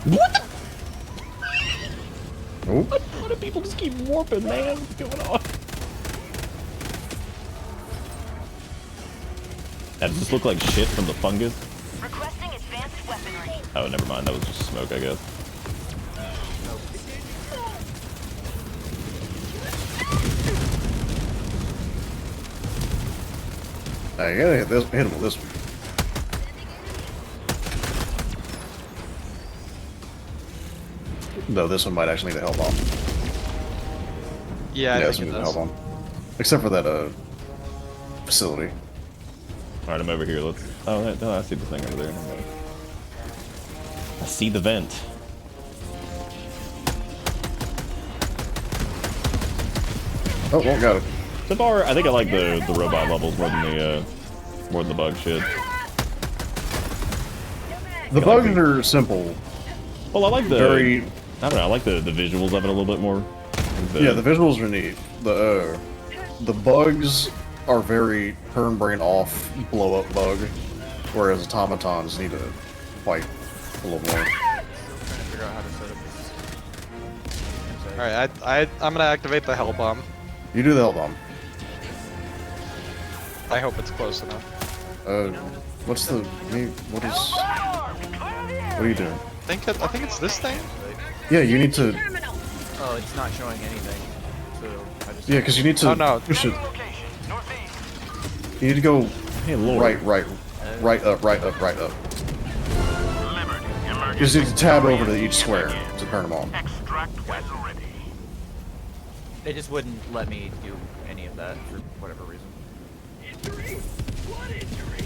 Speaker 2: What the?
Speaker 16: Oh.
Speaker 2: Why do people just keep warping, man? What's going on? That does this look like shit from the fungus?
Speaker 9: Requesting advanced weaponry.
Speaker 2: Oh, never mind. That was just smoke, I guess.
Speaker 16: I gotta hit him with this one. No, this one might actually need a hell bomb.
Speaker 19: Yeah, I
Speaker 16: this
Speaker 19: think
Speaker 16: one
Speaker 19: it
Speaker 16: needs a hell
Speaker 19: does.
Speaker 16: bomb. Except for that facility.
Speaker 2: Alright, I'm over here. Let's. Oh, no, I see the thing over there. I see the vent.
Speaker 16: Oh, well, got it.
Speaker 2: So far, I think I like the robot levels more than the bug shit.
Speaker 16: The bugs are simple.
Speaker 2: Well, I like the
Speaker 16: very.
Speaker 2: I don't know. I like the visuals of it a little bit more.
Speaker 16: Yeah, the visuals are neat. The bugs are very turn brain off, blow up bug, whereas automatons need to fight a little more.
Speaker 20: Figure out how to set up this.
Speaker 19: Alright, I'm gonna activate the hell bomb.
Speaker 16: You do the hell bomb.
Speaker 19: I hope it's close enough.
Speaker 16: What's the? What are you doing?
Speaker 19: I think it's this thing.
Speaker 16: Yeah, you need to.
Speaker 20: Oh, it's not showing anything. So I just.
Speaker 16: Yeah, because you need to push it. You need to go right up. You just need to tab over to each square to turn them on.
Speaker 15: Extract when ready.
Speaker 20: They just wouldn't let me do any of that for whatever reason.
Speaker 6: Injury? What injury?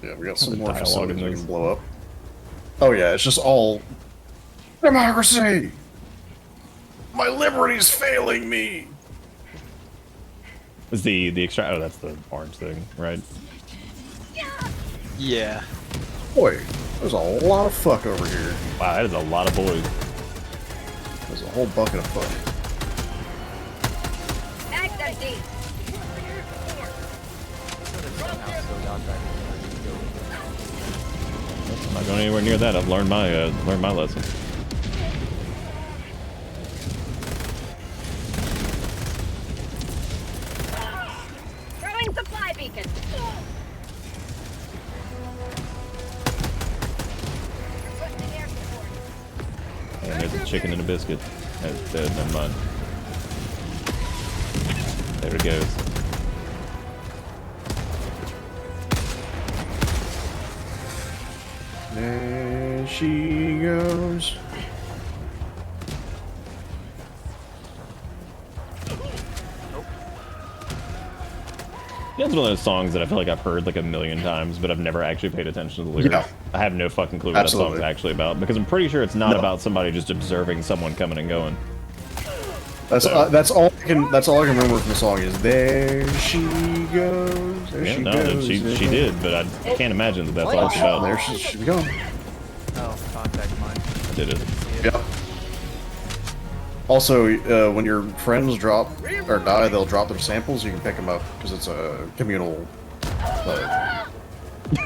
Speaker 16: Yeah, we got some more
Speaker 2: dialogue
Speaker 16: facilities
Speaker 2: in
Speaker 16: we
Speaker 2: this.
Speaker 16: can blow up. Oh yeah, it's just all democracy. My liberty's failing me.
Speaker 2: Is the extract? Oh, that's the orange thing, right?
Speaker 19: Yeah.
Speaker 16: Boy, there's a lot of fuck over here.
Speaker 2: Wow, that is a lot of boys.
Speaker 16: There's a whole bucket of fuck.
Speaker 8: Mag's empty.
Speaker 2: I'm not going anywhere near that. I've learned my lesson.
Speaker 8: Throwing supply beacon.
Speaker 2: And there's a chicken and a biscuit. Never mind. There it goes.
Speaker 16: There she goes.
Speaker 2: Yeah, it's one of those songs that I feel like I've heard like a million times, but I've never actually paid attention to the lyrics.
Speaker 16: Yeah.
Speaker 2: I have no fucking clue what
Speaker 16: Absolutely.
Speaker 2: that song's actually about, because I'm pretty sure it's not about somebody just observing someone coming and going.
Speaker 16: That's all I can remember from the song is there she goes. There
Speaker 2: Yeah,
Speaker 16: she
Speaker 2: no,
Speaker 16: goes.
Speaker 2: she did, but I can't imagine that that's all it's
Speaker 16: Oh,
Speaker 2: about.
Speaker 16: there she's gone.
Speaker 20: Oh, contact mine.
Speaker 2: I did it.
Speaker 16: Yep. Also, when your friends drop or die, they'll drop their samples. You can pick them up because it's a communal.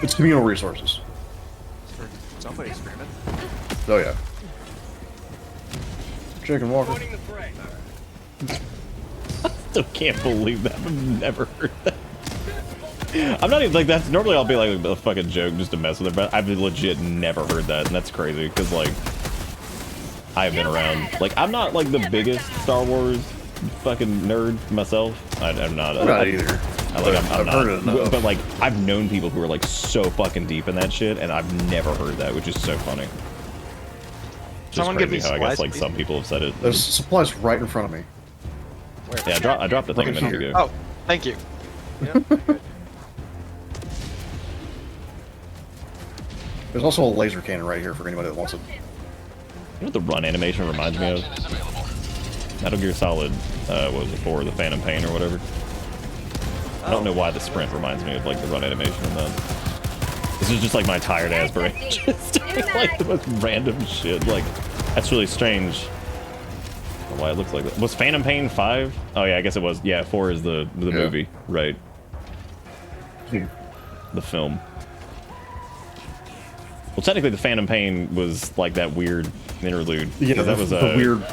Speaker 16: It's communal resources.
Speaker 20: Somebody screaming.
Speaker 16: Oh yeah. Chicken Walker.
Speaker 2: I still can't believe that. I've never heard that. I'm not even like that's normally I'll be like a fucking joke just to mess with it, but I've legit never heard that, and that's crazy because like I've been around. Like I'm not like the biggest Star Wars fucking nerd myself. I'm not.
Speaker 16: I'm not either.
Speaker 2: I'm not.
Speaker 16: heard it enough.
Speaker 2: But like I've known people who are like so fucking deep in that shit, and I've never heard that, which is so funny. Just
Speaker 19: Someone give
Speaker 2: crazy
Speaker 19: me
Speaker 2: how I guess
Speaker 19: supplies,
Speaker 2: like some people have said it.
Speaker 16: There's supplies right in front of me.
Speaker 2: Yeah, I dropped the thing a minute ago.
Speaker 19: Oh, thank you.
Speaker 16: There's also a laser cannon right here for anybody that wants it.
Speaker 2: You know what the run animation reminds me of? Metal Gear Solid, what was it for? The Phantom Pain or whatever. I don't know why the sprint reminds me of like the run animation in that. This is just like my tired ass brain just doing like the most random shit. Like that's really strange. I don't know why it looks like that. Was Phantom Pain 5? Oh yeah, I guess it was. Yeah, 4 is the movie, right? The film. Well, technically, the Phantom Pain was like that weird interlude.
Speaker 16: Yeah,
Speaker 2: that was
Speaker 16: the weird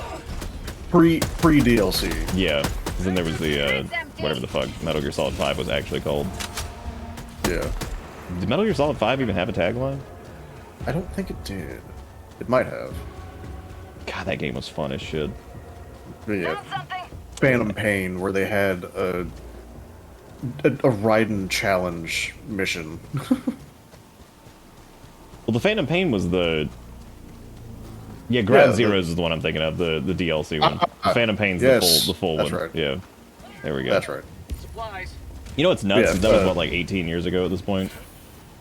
Speaker 16: pre DLC.
Speaker 2: Yeah, 'cause then there was the whatever the fuck Metal Gear Solid 5 was actually called.
Speaker 16: Yeah.
Speaker 2: Did Metal Gear Solid 5 even have a tagline?
Speaker 16: I don't think it did. It might have.
Speaker 2: God, that game was fun as shit.
Speaker 16: But yeah. Phantom Pain, where they had a Raiden challenge mission.
Speaker 2: Well, the Phantom Pain was the... Yeah, Ground
Speaker 16: Yeah,
Speaker 2: Zeroes is the one I'm thinking of, the DLC one. The Phantom Pain's
Speaker 16: yes,
Speaker 2: the full
Speaker 16: that's
Speaker 2: one.
Speaker 16: right.
Speaker 2: Yeah. There we go.
Speaker 16: That's right.
Speaker 6: Supplies.
Speaker 2: You know what's nuts?
Speaker 16: Yeah,
Speaker 2: is that was, what, like 18 years ago at this point?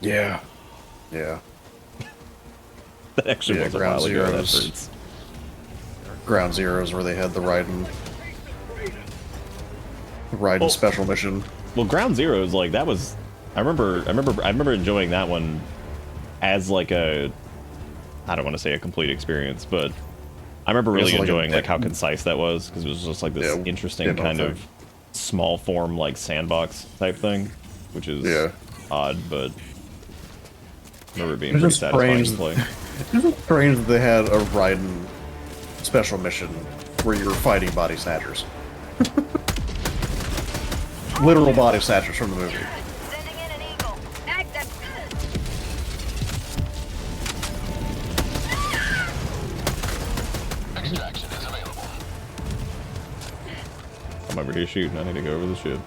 Speaker 16: Yeah. Yeah.
Speaker 2: That actually was a while ago. That hurts.
Speaker 16: Ground Zeroes, where they had the Raiden special mission.
Speaker 2: Well, Ground Zeroes, like that was, I remember enjoying that one as like a, I don't want to say a complete experience, but I remember really enjoying like how concise that was, because it was just like this interesting kind of small form like sandbox type thing, which is odd, but I remember it being pretty satisfying to play.
Speaker 16: It's just strange that they had a Raiden special mission where you were fighting body snatchers. Literal body snatchers from the movie.
Speaker 15: Extraction is available.
Speaker 2: I'm over here shooting. I need to go over the ship.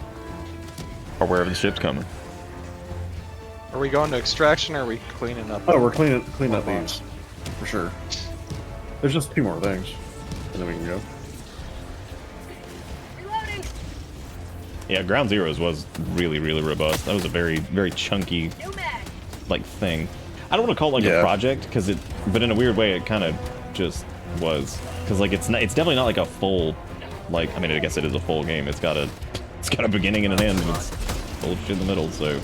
Speaker 2: Or wherever the ship's coming.
Speaker 19: Are we going to extraction or are we cleaning up?
Speaker 16: Oh, we're cleaning up these. For sure. There's just 2 more things. And then we can go.
Speaker 2: Yeah, Ground Zeroes was really, really robust. That was a very, very chunky, like, thing. I don't want to call it like a project, but in a weird way, it kind of just was. Because like it's definitely not like a full, like, I mean, I guess it is a full game. It's got a beginning and an end, and it's full of shit in the middle. So,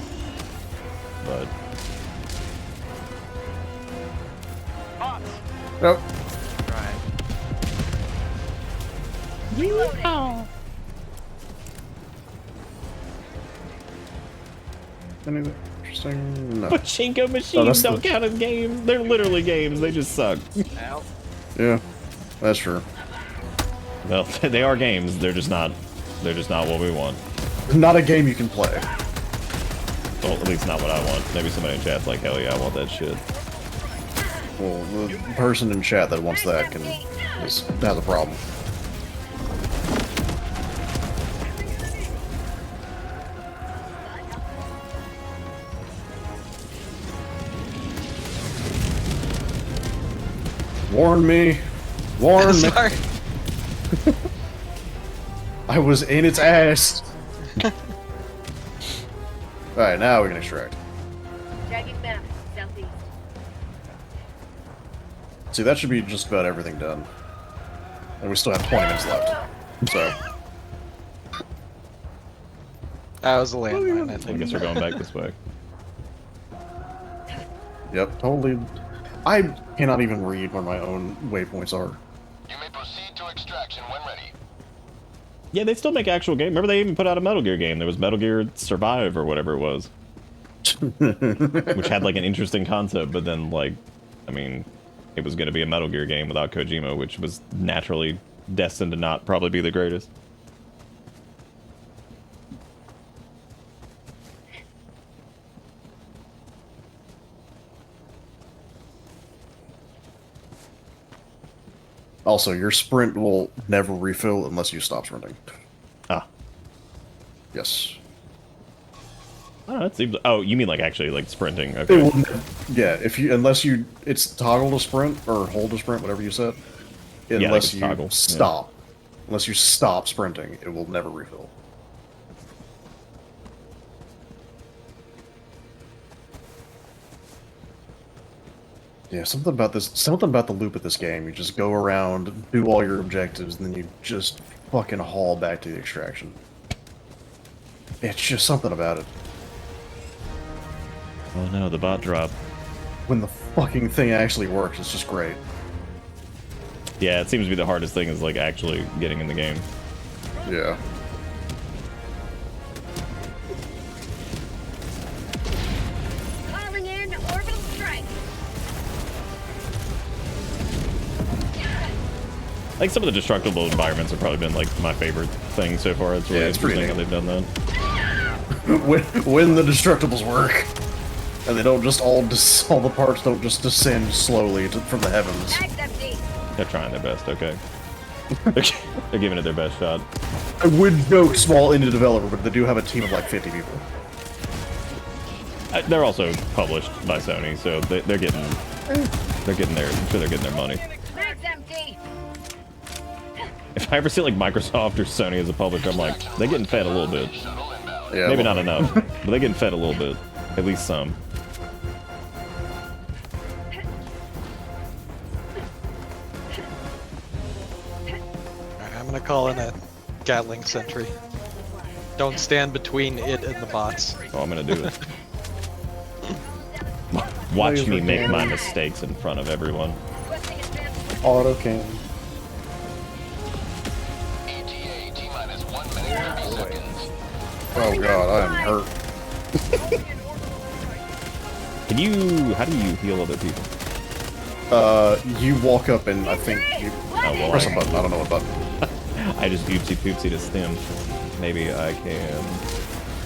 Speaker 2: but.
Speaker 16: Nope.
Speaker 20: Right.
Speaker 3: Reloading.
Speaker 16: Anything interesting? No.
Speaker 2: Pachinko machines don't count as games. They're literally games. They just suck.
Speaker 20: Ow.
Speaker 16: Yeah, that's true.
Speaker 2: Well, they are games. They're just not what we want.
Speaker 16: Not a game you can play.
Speaker 2: Well, at least not what I want. Maybe somebody in chat's like, hell yeah, I want that shit.
Speaker 16: Well, the person in chat that wants that has a problem. Warn me. Warn me. I was in its ass. Alright, now we can extract.
Speaker 8: Dragging map, southeast.
Speaker 16: See, that should be just about everything done. And we still have 20 minutes left. So.
Speaker 19: That was a landmine, I think.
Speaker 2: I guess we're going back this way.
Speaker 16: Yep, totally. I cannot even read where my own waypoints are.
Speaker 15: You may proceed to extraction when ready.
Speaker 2: Yeah, they still make actual games. Remember, they even put out a Metal Gear game. There was Metal Gear Survive or whatever it was. Which had, like, an interesting concept, but then, like, I mean, it was going to be a Metal Gear game without Kojima, which was naturally destined to not probably be the greatest.
Speaker 16: Also, your sprint will never refill unless you stop sprinting.
Speaker 2: Ah.
Speaker 16: Yes.
Speaker 2: Oh, that seems. Oh, you mean like actually like sprinting? Okay.
Speaker 16: It will, yeah, it's toggle to sprint or hold to sprint, whatever you said. Unless you
Speaker 2: toggle.
Speaker 16: stop, unless you stop sprinting, it will never refill. Yeah, something about the loop of this game. You just go around, do all your objectives, and then you just fucking haul back to the extraction. It's just something about it.
Speaker 2: Oh no, the bot drop.
Speaker 16: When the fucking thing actually works, it's just great.
Speaker 2: Yeah, it seems to be the hardest thing is like actually getting in the game.
Speaker 16: Yeah.
Speaker 8: Calling in orbital strike.
Speaker 2: Like some of the destructible environments have probably been like my favorite thing so far. It's really interesting how they've done that.
Speaker 16: when the destructibles work, and they don't just all the parts don't just descend slowly from the heavens.
Speaker 2: They're trying their best, okay? They're giving it their best shot.
Speaker 16: I would joke small indie developer, but they do have a team of like 50 people.
Speaker 2: They're also published by Sony, so they're getting their, I'm sure they're getting their money. If I ever see like Microsoft or Sony as a publisher, I'm like, they're getting fed a little bit.
Speaker 16: Yeah,
Speaker 2: maybe not enough, but they're getting fed a little bit, at least some.
Speaker 19: I'm gonna call in a Gatling sentry. Don't stand between it and the bots.
Speaker 2: Oh, I'm gonna do it. Watch me make my mistakes in front of everyone.
Speaker 17: Auto cannon.
Speaker 16: Oh god, I am hurt.
Speaker 2: How do you heal other people?
Speaker 16: You walk up and I think you press a button. I don't know what button.
Speaker 2: I just oopsie poopsie to stim. Maybe I can.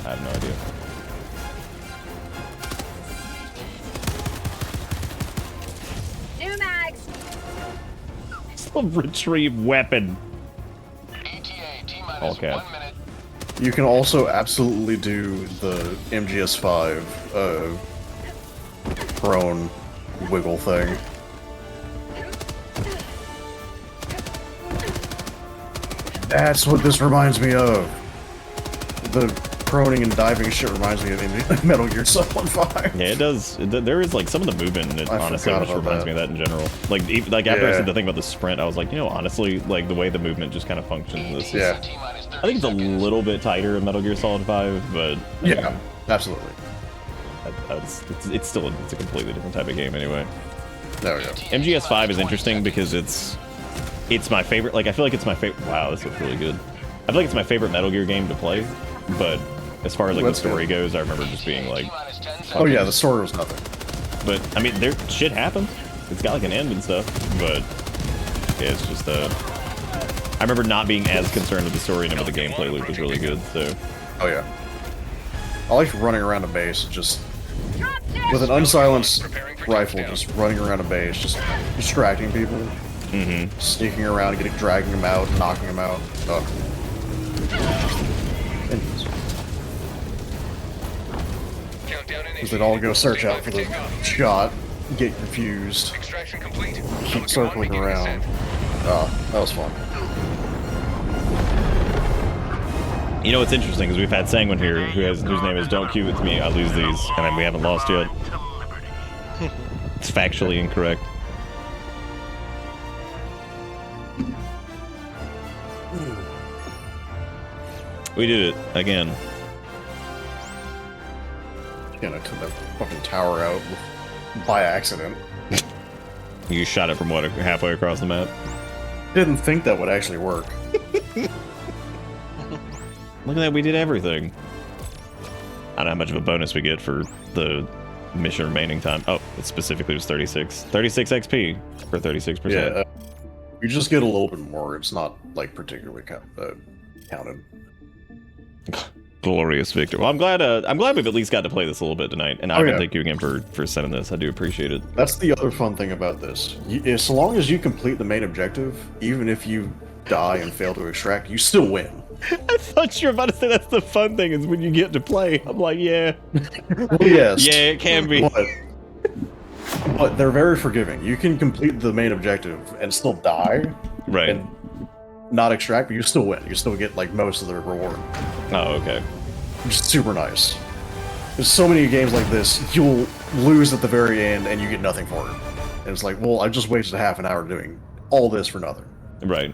Speaker 2: I have no idea.
Speaker 8: New mags.
Speaker 2: Retrieve weapon.
Speaker 15: ETA T-minus
Speaker 2: Okay.
Speaker 15: 1 minute.
Speaker 16: You can also absolutely do the MGS5 prone wiggle thing. That's what this reminds me of. The proning and diving shit reminds me of Metal Gear Solid 5.
Speaker 2: Yeah, it does. There is like some of the movement. It honestly just reminds me of that in general. Like, after I said the thing about the sprint, I was like, you know, honestly, like the way the movement just kind of functions. This is, I think it's a little bit tighter in Metal Gear Solid 5, but
Speaker 16: yeah, absolutely.
Speaker 2: It's still it's a completely different type of game anyway.
Speaker 16: There we go.
Speaker 2: MGS5 is interesting because it's my favorite. Like, I feel like it's my favorite. Wow, this looks really good. I feel like it's my favorite Metal Gear game to play, but as far as like the story goes, I remember just being like,
Speaker 16: oh yeah, the story was nothing.
Speaker 2: But I mean, there shit happens. It's got like an end and stuff, but yeah, it's just I remember not being as concerned with the story, and the gameplay loop was really good. So,
Speaker 16: oh yeah, I like running around a base just with an unsilenced rifle, just running around a base, just distracting people, sneaking around, dragging them out, knocking them out. Because they'd all go search out for the shot, get confused, keep circling around. Oh, that was fun.
Speaker 2: You know what's interesting is we've had Sanguine here, whose name is Don't Queue With Me, I Lose These, and we haven't lost yet. It's factually incorrect. We did it again.
Speaker 16: And I took that fucking tower out by accident.
Speaker 2: You shot it from what, halfway across the map?
Speaker 16: Didn't think that would actually work.
Speaker 2: Look at that, we did everything. I don't know how much of a bonus we get for the mission remaining time. Oh, it specifically was 36 XP for 36%.
Speaker 16: Yeah, you just get a little bit more. It's not like particularly counted.
Speaker 2: Glorious victory. Well, I'm glad we've at least got to play this a little bit tonight, and I thank you again for sending this. I do appreciate it.
Speaker 16: That's the other fun thing about this. As long as you complete the main objective, even if you die and fail to extract, you still win.
Speaker 2: I thought you were about to say that's the fun thing is when you get to play. I'm like, yeah.
Speaker 16: Well, yes.
Speaker 2: Yeah, it can be.
Speaker 16: But they're very forgiving. You can complete the main objective and still die.
Speaker 2: Right.
Speaker 16: And not extract, but you still win. You still get like most of the reward.
Speaker 2: Oh, okay.
Speaker 16: Which is super nice. There's so many games like this, you'll lose at the very end and you get nothing for it. And it's like, well, I just wasted half an hour doing all this for nothing.
Speaker 2: Right.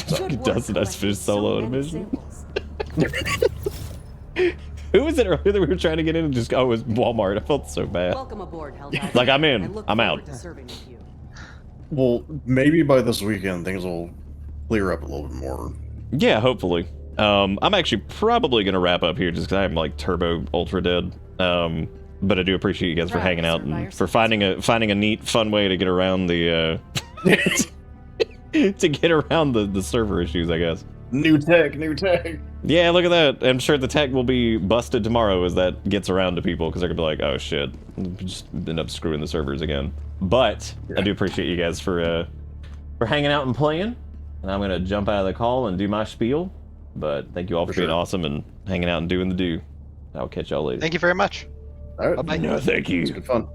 Speaker 2: So it does nice fish solo in a mission. Who was it earlier that we were trying to get in and just go, it was Walmart. I felt so bad.
Speaker 11: Welcome aboard, Helldivers.
Speaker 2: Like, I'm in. I'm out.
Speaker 16: Well, maybe by this weekend things will clear up a little bit more.
Speaker 2: Yeah, hopefully. I'm actually probably gonna wrap up here just because I'm like turbo ultra dead. But I do appreciate you guys for hanging out and for finding a neat, fun way to get around the to get around the server issues, I guess.
Speaker 16: New tech.
Speaker 2: Yeah, look at that. I'm sure the tech will be busted tomorrow as that gets around to people because they're gonna be like, oh shit, just end up screwing the servers again. But I do appreciate you guys for hanging out and playing. And I'm gonna jump out of the call and do my spiel. But thank you all for being awesome and hanging out and doing the do. I'll catch y'all later.
Speaker 19: Thank you very much.
Speaker 16: All right.
Speaker 19: Bye-bye.
Speaker 2: No, thank you.
Speaker 16: It's good fun.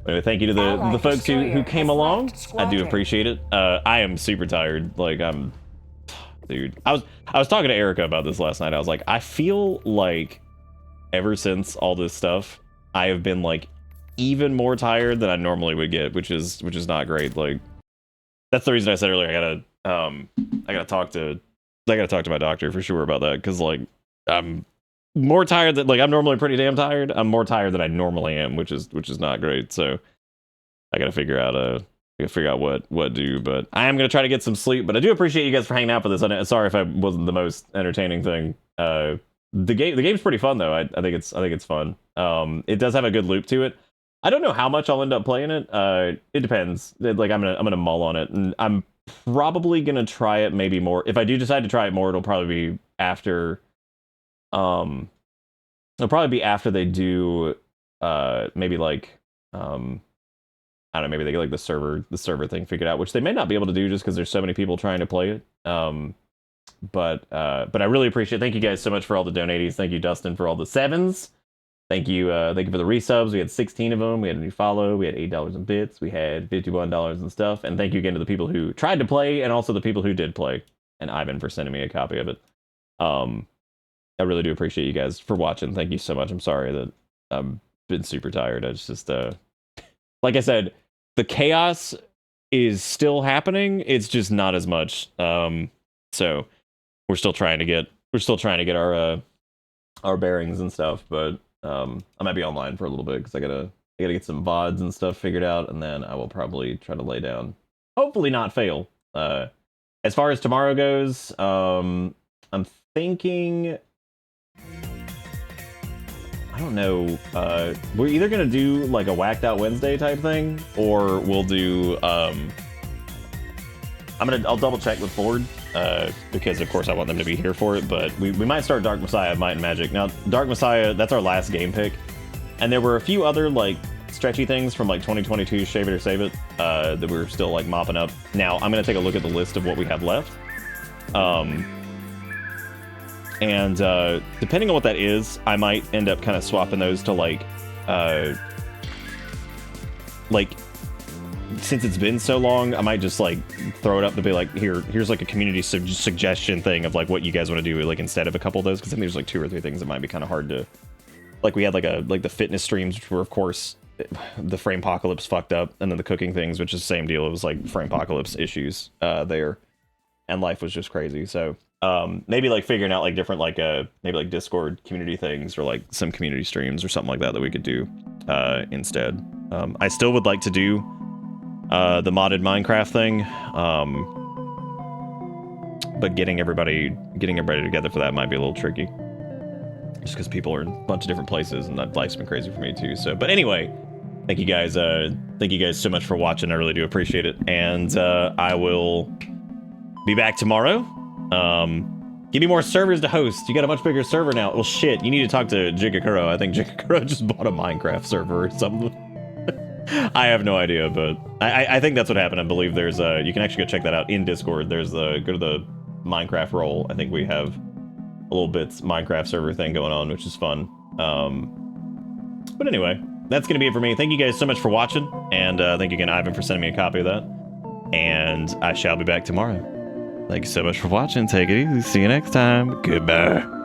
Speaker 2: Anyway, thank you to the folks who came along. I do appreciate it. I am super tired. Like dude. I was talking to Erica about this last night. I was like, I feel like ever since all this stuff, I have been like even more tired than I normally would get, which is not great. Like that's the reason I said earlier I gotta talk to my doctor for sure about that, because like I'm more tired than like I'm normally pretty damn tired. I'm more tired than I normally am, which is not great. So I gotta figure out what do. But I am gonna try to get some sleep. But I do appreciate you guys for hanging out for this. Sorry if I wasn't the most entertaining thing. The game's pretty fun though. I think it's fun. It does have a good loop to it. I don't know how much I'll end up playing it. It depends. Like I'm gonna mull on it, and I'm probably gonna try it maybe more. If I do decide to try it more, it'll probably be after. It'll probably be after they do. Maybe like I don't know. Maybe they get like the server thing figured out, which they may not be able to do just because there's so many people trying to play it. But I really appreciate it. Thank you guys so much for all the donaties. Thank you, Dustin, for all the 7s. Thank you for the resubs. We had 16 of them. We had a new follow. We had $8 in bits. We had $51 and stuff. And thank you again to the people who tried to play and also the people who did play. And Ivan for sending me a copy of it. I really do appreciate you guys for watching. Thank you so much. I'm sorry that I've been super tired. It's just like I said, the chaos is still happening. It's just not as much. So we're still trying to get our bearings and stuff, but I might be online for a little bit because I gotta get some VoDs and stuff figured out, and then I will probably try to lay down. Hopefully not fail. As far as tomorrow goes, I'm thinking, I don't know, we're either gonna do like a whacked out Wednesday type thing, or we'll do I'll double check with Ford, because of course I want them to be here for it, but we might start Dark Messiah, Might and Magic. Now, Dark Messiah, that's our last game pick, and there were a few other like stretchy things from like 2022 Shave It or Save It that we're still like mopping up. Now, I'm gonna take a look at the list of what we have left. And depending on what that is, I might end up kind of swapping those to like since it's been so long, I might just like throw it up to be like, here's like a community suggestion thing of like what you guys want to do, like instead of a couple of those, because I think there's like 2 or 3 things that might be kind of hard to, like we had like the fitness streams, which were of course the Framepocalypse fucked up, and then the cooking things, which is the same deal. It was like Framepocalypse issues there, and life was just crazy. So maybe like figuring out like different like maybe like Discord community things, or like some community streams or something like that we could do instead. I still would like to do the modded Minecraft thing, but getting everybody together for that might be a little tricky, just because people are in a bunch of different places, and that life's been crazy for me too. So, but anyway, thank you guys so much for watching. I really do appreciate it, and I will be back tomorrow. Give me more servers to host. You got a much bigger server now. Well, shit, you need to talk to Jigakuro. I think Jigakuro just bought a Minecraft server or something. I have no idea, but I think that's what happened. I believe there's you can actually go check that out in Discord. There's go to the Minecraft role. I think we have a little bits Minecraft server thing going on, which is fun. But anyway, that's gonna be it for me. Thank you guys so much for watching, and thank you again, Ivan, for sending me a copy of that. And I shall be back tomorrow. Thank you so much for watching. Take it easy. See you next time. Goodbye.